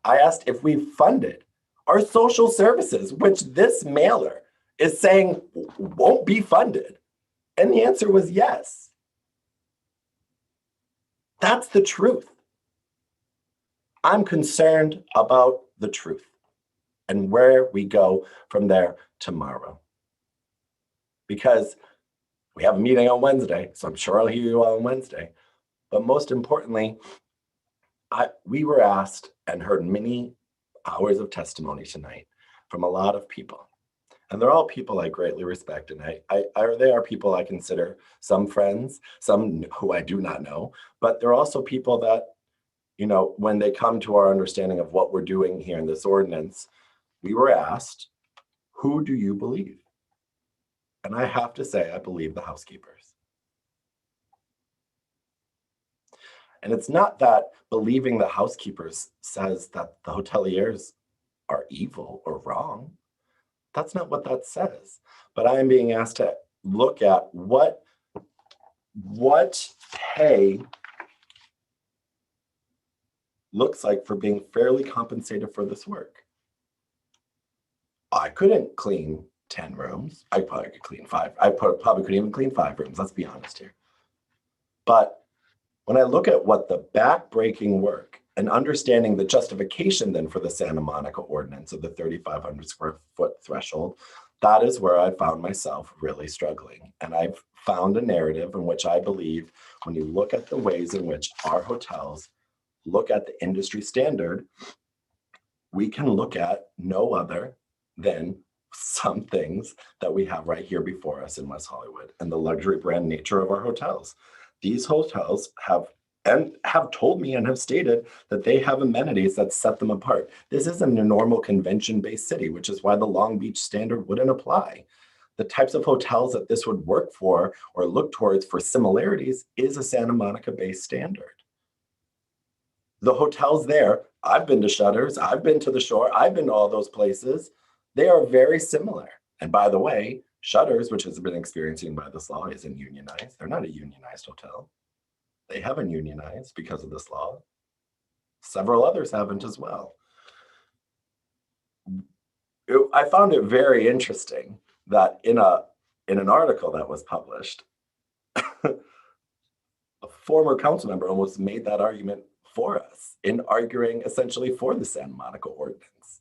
I asked if we funded our social services, which this mailer is saying won't be funded. And the answer was yes. That's the truth. I'm concerned about the truth and where we go from there tomorrow. Because we have a meeting on Wednesday, so I'm sure I'll hear you all on Wednesday. But most importantly, we were asked and heard many hours of testimony tonight from a lot of people. And they're all people I greatly respect. And they are people I consider some friends, some who I do not know, but they're also people that, you know, when they come to our understanding of what we're doing here in this ordinance, we were asked, who do you believe? And I have to say, I believe the housekeepers. And it's not that believing the housekeepers says that the hoteliers are evil or wrong. That's not what that says. But I am being asked to look at what pay looks like for being fairly compensated for this work. I couldn't clean 10 rooms. I probably could clean 5. I probably couldn't even clean 5 rooms. Let's be honest here. But when I look at what the back-breaking work and understanding the justification then for the Santa Monica ordinance of the 3,500 square foot threshold, that is where I found myself really struggling. And I've found a narrative in which I believe when you look at the ways in which our hotels look at the industry standard, we can look at no other than some things that we have right here before us in West Hollywood and the luxury brand nature of our hotels. These hotels have told me and have stated that they have amenities that set them apart. This isn't a normal convention-based city, which is why the Long Beach standard wouldn't apply. The types of hotels that this would work for or look towards for similarities is a Santa Monica-based standard. The hotels there, I've been to Shutters, I've been to the Shore, I've been to all those places. They are very similar. And by the way, Shutters, which has been experiencing by this law, isn't unionized. They're not a unionized hotel. They haven't unionized because of this law. Several others haven't as well. I found it very interesting that in an article that was published, a former council member almost made that argument for us in arguing essentially for the Santa Monica ordinance.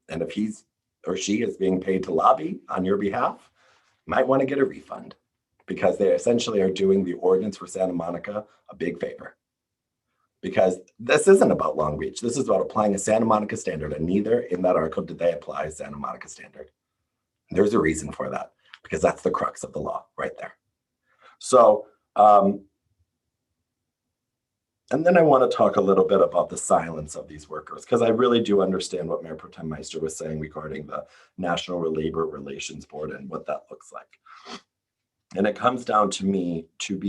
And if he's or she is being paid to lobby on your behalf, you might want to get a refund. because they essentially are doing the ordinance for Santa Monica a big favor. Because this isn't about Long Beach. This is about applying a Santa Monica standard, and neither in that article did they apply a Santa Monica standard. There's a reason for that, because that's the crux of the law right there. So, and then I want to talk a little bit about the silence of these workers, because I really do understand what Mayor Pro Tem Meister was saying regarding the National Labor Relations Board and what that looks like. And it comes down to me to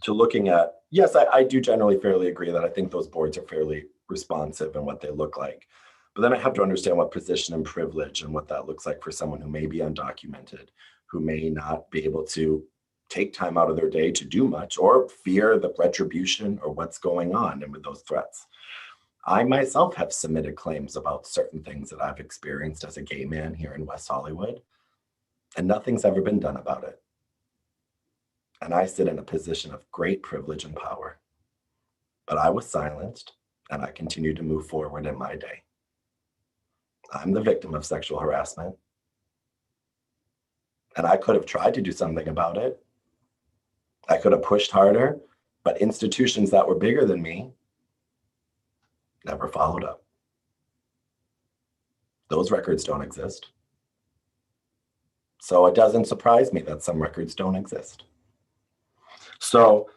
looking at, yes, I do generally fairly agree that I think those boards are fairly responsive in what they look like. But then I have to understand what position and privilege and what that looks like for someone who may be undocumented, who may not be able to take time out of their day to do much, or fear the retribution or what's going on and with those threats. I myself have submitted claims about certain things that I've experienced as a gay man here in West Hollywood, and nothing's ever been done about it. And I sit in a position of great privilege and power. But I was silenced, and I continue to move forward in my day. I'm the victim of sexual harassment, and I could have tried to do something about it. I could have pushed harder, but institutions that were bigger than me never followed up. Those records don't exist. So it doesn't surprise me that some records don't exist. So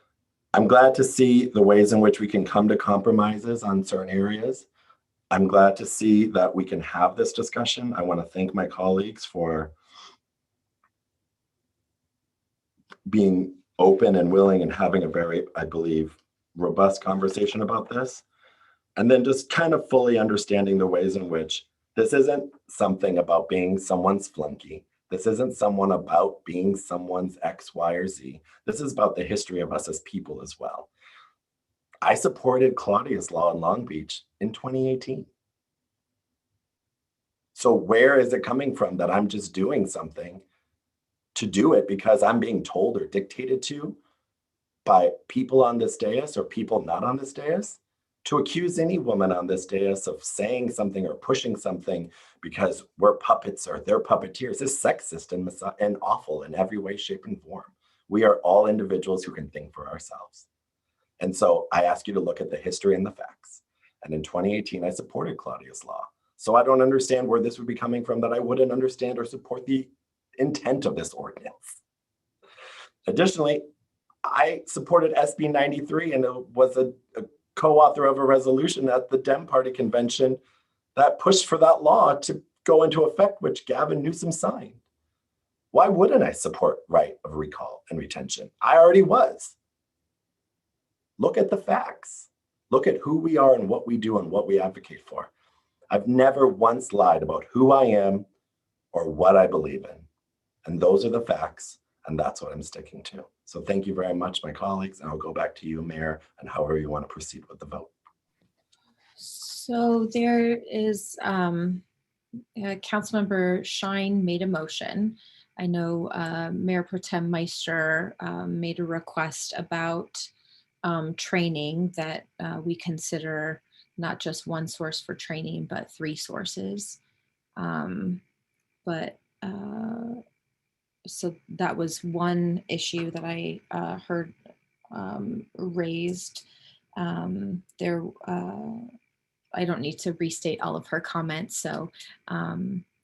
I'm glad to see the ways in which we can come to compromises on certain areas. I'm glad to see that we can have this discussion. I want to thank my colleagues for being open and willing and having a very, I believe, robust conversation about this. And then just kind of fully understanding the ways in which this isn't something about being someone's flunky. This isn't someone about being someone's X, Y, or Z. This is about the history of us as people as well. I supported Claudia's law in Long Beach in 2018. So where is it coming from that I'm just doing something to do it because I'm being told or dictated to by people on this dais or people not on this dais? To accuse any woman on this dais of saying something or pushing something because we're puppets or they're puppeteers is sexist and awful in every way, shape, and form. We are all individuals who can think for ourselves. And so I ask you to look at the history and the facts. And in 2018, I supported Claudia's law. So I don't understand where this would be coming from that I wouldn't understand or support the intent of this ordinance. Additionally, I supported SB 93 and it was a co-author of a resolution at the Dem Party convention that pushed for that law to go into effect, which Gavin Newsom signed. Why wouldn't I support right of recall and retention? I already was. Look at the facts. Look at who we are and what we do and what we advocate for. I've never once lied about who I am or what I believe in. And those are the facts, and that's what I'm sticking to. So thank you very much, my colleagues, and I'll go back to you, Mayor, and however you want to proceed with the vote. So there is, Councilmember Shine made a motion. I know Mayor Pro Tem Meister made a request about training that we consider not just one source for training, but 3 sources. So that was one issue that I heard raised. I don't need to restate all of her comments. So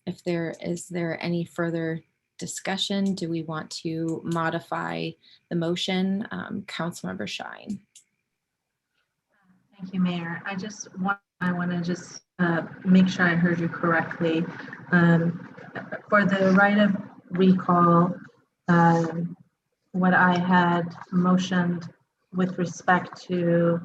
is there any further discussion? Do we want to modify the motion? Councilmember Shine. Thank you, Mayor. I want to just make sure I heard you correctly. For the right of recall, what I had motioned with respect to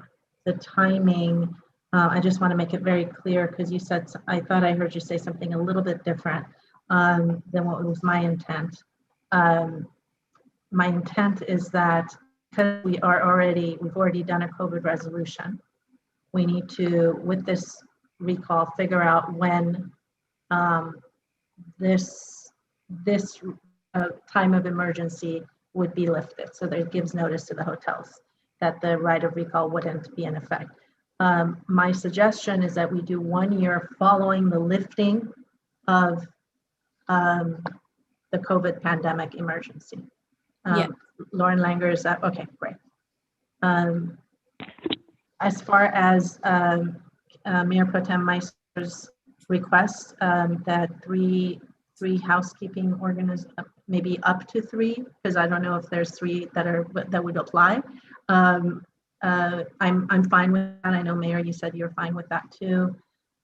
the timing, I just want to make it very clear because you said, I thought I heard you say something a little bit different than what was my intent. My intent is that because we've already done a COVID resolution, we need to, with this recall, figure out when this time of emergency would be lifted. So that it gives notice to the hotels that the right of recall wouldn't be in effect. My suggestion is that we do 1 year following the lifting of the COVID pandemic emergency. Yeah. Lauren Langer, is that, okay, great. As far as Mayor Pro Tem Meister's request, that three housekeeping maybe up to three, because I don't know if there's three that would apply. I'm fine with that. I know, Mayor, you said you're fine with that too.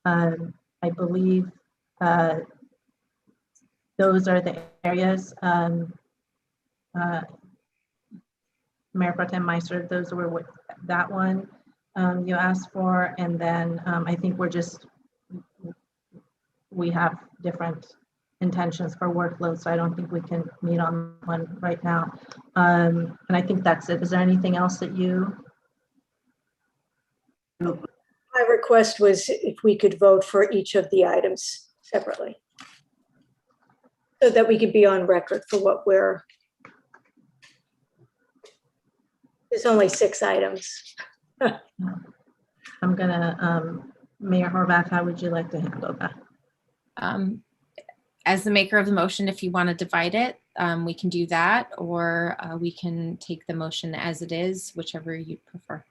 I believe those are the areas. Mayor Pro Tem Meister, those were what that one you asked for, and then I think we have different intentions for workload, so I don't think we can meet on one right now. And I think that's it. Is there anything else that you? My request was if we could vote for each of the items separately, so that we could be on record for what there's only 6 items. I'm gonna, Mayor Horvath, how would you like to handle that? As the maker of the motion, if you want to divide it, we can do that, or we can take the motion as it is, whichever you prefer.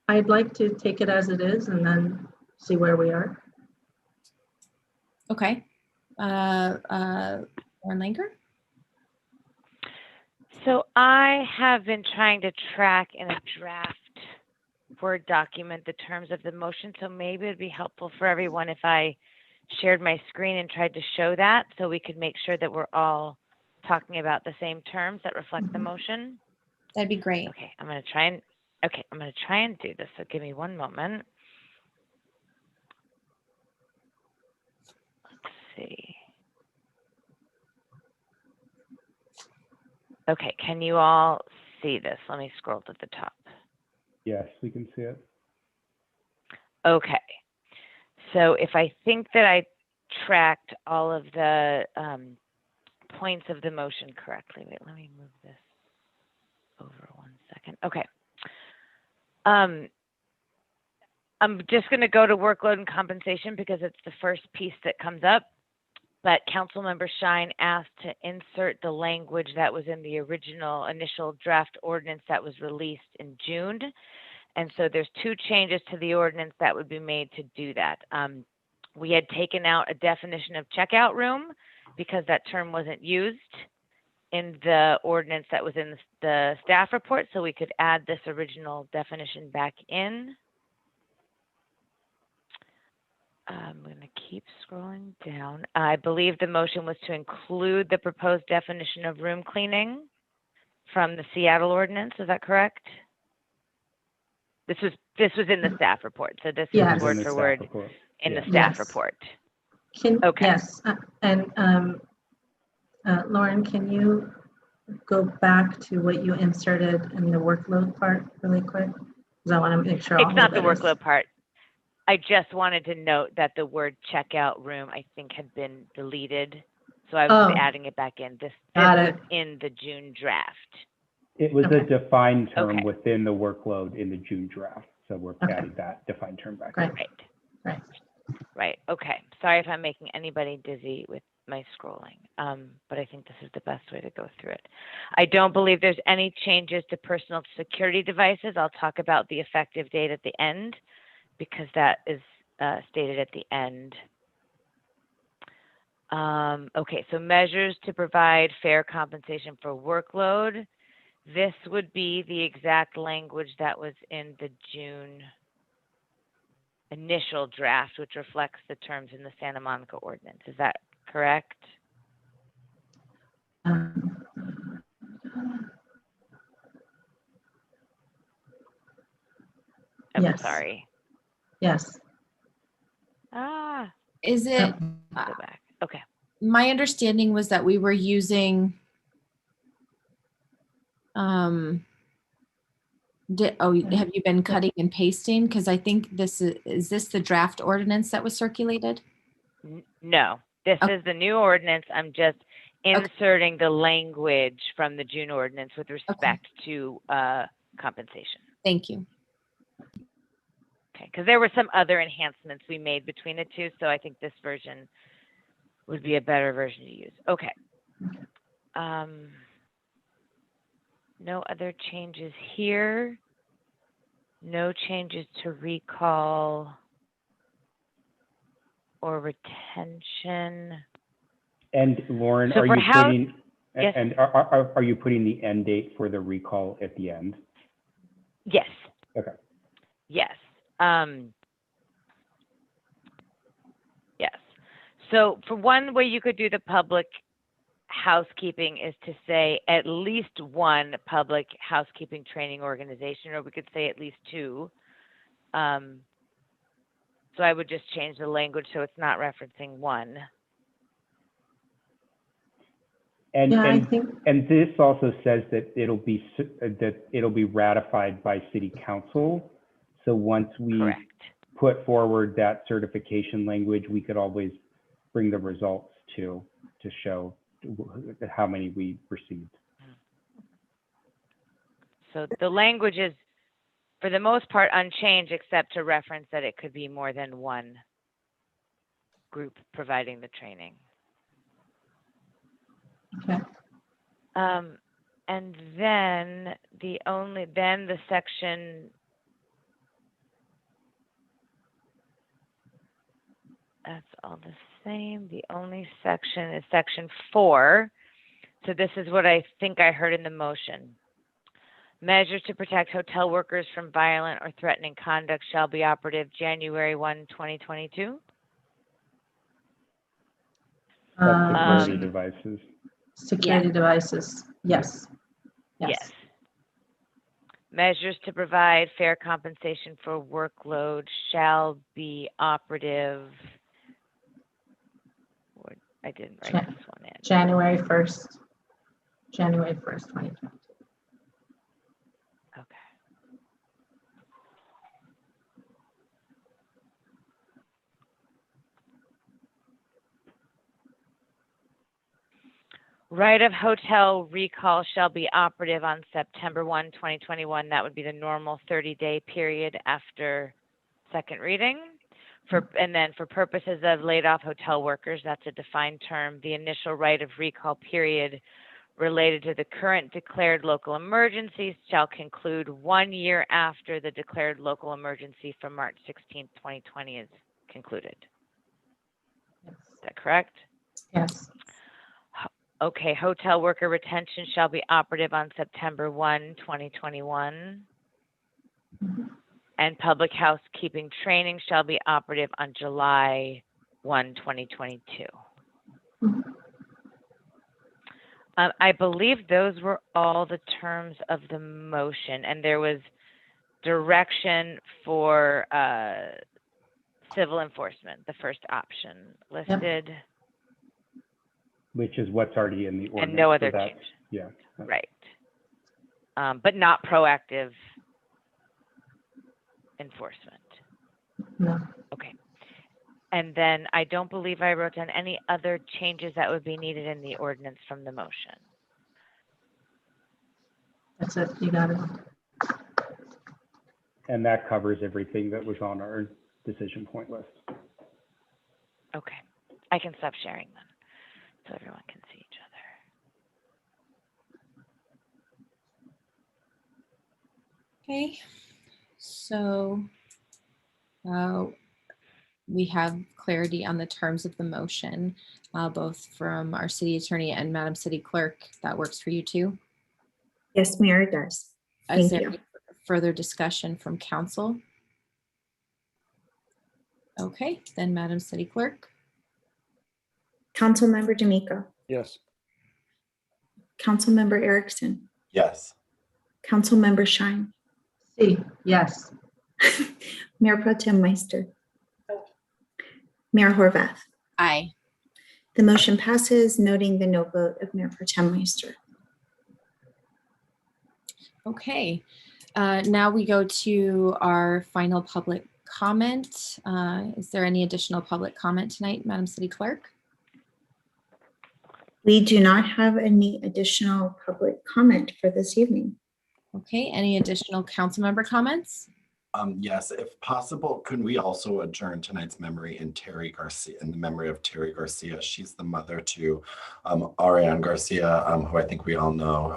I'd like to take it as it is and then see where we are. Okay. Lauren Langer? So I have been trying to track in a draft Word document the terms of the motion, so maybe it'd be helpful for everyone if I shared my screen and tried to show that, so we could make sure that we're all talking about the same terms that reflect the motion. That'd be great. Okay, I'm gonna try and do this, so give me one moment. Let's see. Okay, can you all see this? Let me scroll to the top. Yes, we can see it. Okay, so if I think that I tracked all of the points of the motion correctly, wait, let me move this over 1 second. Okay. I'm just going to go to workload and compensation because it's the first piece that comes up. But Councilmember Shine asked to insert the language that was in the original initial draft ordinance that was released in June. And so there's 2 changes to the ordinance that would be made to do that. We had taken out a definition of checkout room because that term wasn't used in the ordinance that was in the staff report, so we could add this original definition back in. I'm going to keep scrolling down. I believe the motion was to include the proposed definition of room cleaning from the Seattle ordinance. Is that correct? This was in the staff report, so this Yes. is word for word in the staff report. Okay. Yes, and Lauren, can you go back to what you inserted in the workload part really quick? Because I want to make sure. It's not the workload part. I just wanted to note that the word checkout room, I think, had been deleted. So I was adding it back in. This was in the June draft. It was a defined term within the workload in the June draft. So we're adding that defined term back. Right. Okay. Sorry if I'm making anybody dizzy with my scrolling, but I think this is the best way to go through it. I don't believe there's any changes to personal security devices. I'll talk about the effective date at the end, because that is stated at the end. Okay, so measures to provide fair compensation for workload. This would be the exact language that was in the June initial draft, which reflects the terms in the Santa Monica ordinance. Is that correct? I'm Yes. sorry. Yes. Is it? Go back. Okay. My understanding was that we were using. Have you been cutting and pasting? Because I think this is this the draft ordinance that was circulated? No, this is the new ordinance. I'm just inserting the language from the June ordinance with respect to compensation. Thank you. Okay, because there were some other enhancements we made between the 2, so I think this version would be a better version to use. Okay. No other changes here. No changes to recall or retention. And Lauren, So are for you how- putting, Yes. and are you putting the end date for the recall at the end? Yes. Okay. Yes. Yes. So for one way you could do the public housekeeping is to say at least one public housekeeping training organization, or we could say at least two. So I would just change the language so it's not referencing one. And Yeah, I and think, and this also says that it'll be ratified by City Council. So once we Correct. put forward that certification language, we could always bring the results to show how many we received. So the language is, for the most part, unchanged, except to reference that it could be more than one group providing the training. okay. And then the section, that's all the same. The only section is section 4. So this is what I think I heard in the motion. Measures to protect hotel workers from violent or threatening conduct shall be operative January 1, 2022. That's security Um, devices. Security devices, yes. Yes. Measures to provide fair compensation for workload shall be operative. I didn't write this one in. January 1st, 2022. Okay. Right of hotel recall shall be operative on September 1, 2021. That would be the normal 30-day period after second reading. And then for purposes of laid off hotel workers, that's a defined term. The initial right of recall period related to the current declared local emergency shall conclude 1 year after the declared local emergency from March 16, 2020 is concluded. Is that correct? Yes. Okay, hotel worker retention shall be operative on September 1, 2021. And public housekeeping training shall be operative on July 1, 2022. I believe those were all the terms of the motion, and there was direction for civil enforcement, the first option listed. Yep. Which is what's already in the ordinance. And no other so that's- change. Yeah. Right. But not proactive enforcement. No. Okay. And then I don't believe I wrote down any other changes that would be needed in the ordinance from the motion. That's it, you got it. And that covers everything that was on our decision point list. Okay. I can stop sharing then so everyone can see each other. Okay, so we have clarity on the terms of the motion, both from our city attorney and Madam City Clerk. That works for you too? Yes, Mayor, it does. Is Thank there you. any further discussion from council? Okay, then Madam City Clerk. Councilmember D'Amico, Yes. Councilmember Erickson, Yes. Councilmember Shine, C, yes. Mayor Pro Tem Meister, Mayor Horvath. Aye. The motion passes, noting the no vote of Mayor Pro Tem Meister. Okay, now we go to our final public comment. Is there any additional public comment tonight, Madam City Clerk? We do not have any additional public comment for this evening. Okay, any additional council member comments? Yes, if possible, could we also adjourn tonight's memory in the memory of Terry Garcia? She's the mother to Ariane Garcia, who I think we all know.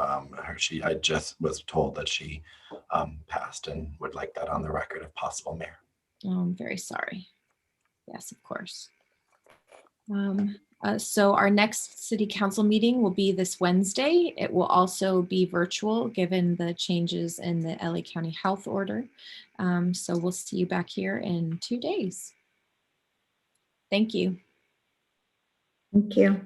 I just was told that she passed and would like that on the record if possible, Mayor. Oh, I'm very sorry. Yes, of course. So our next city council meeting will be this Wednesday. It will also be virtual given the changes in the LA County Health Order. So we'll see you back here in 2 days. Thank you. Thank you.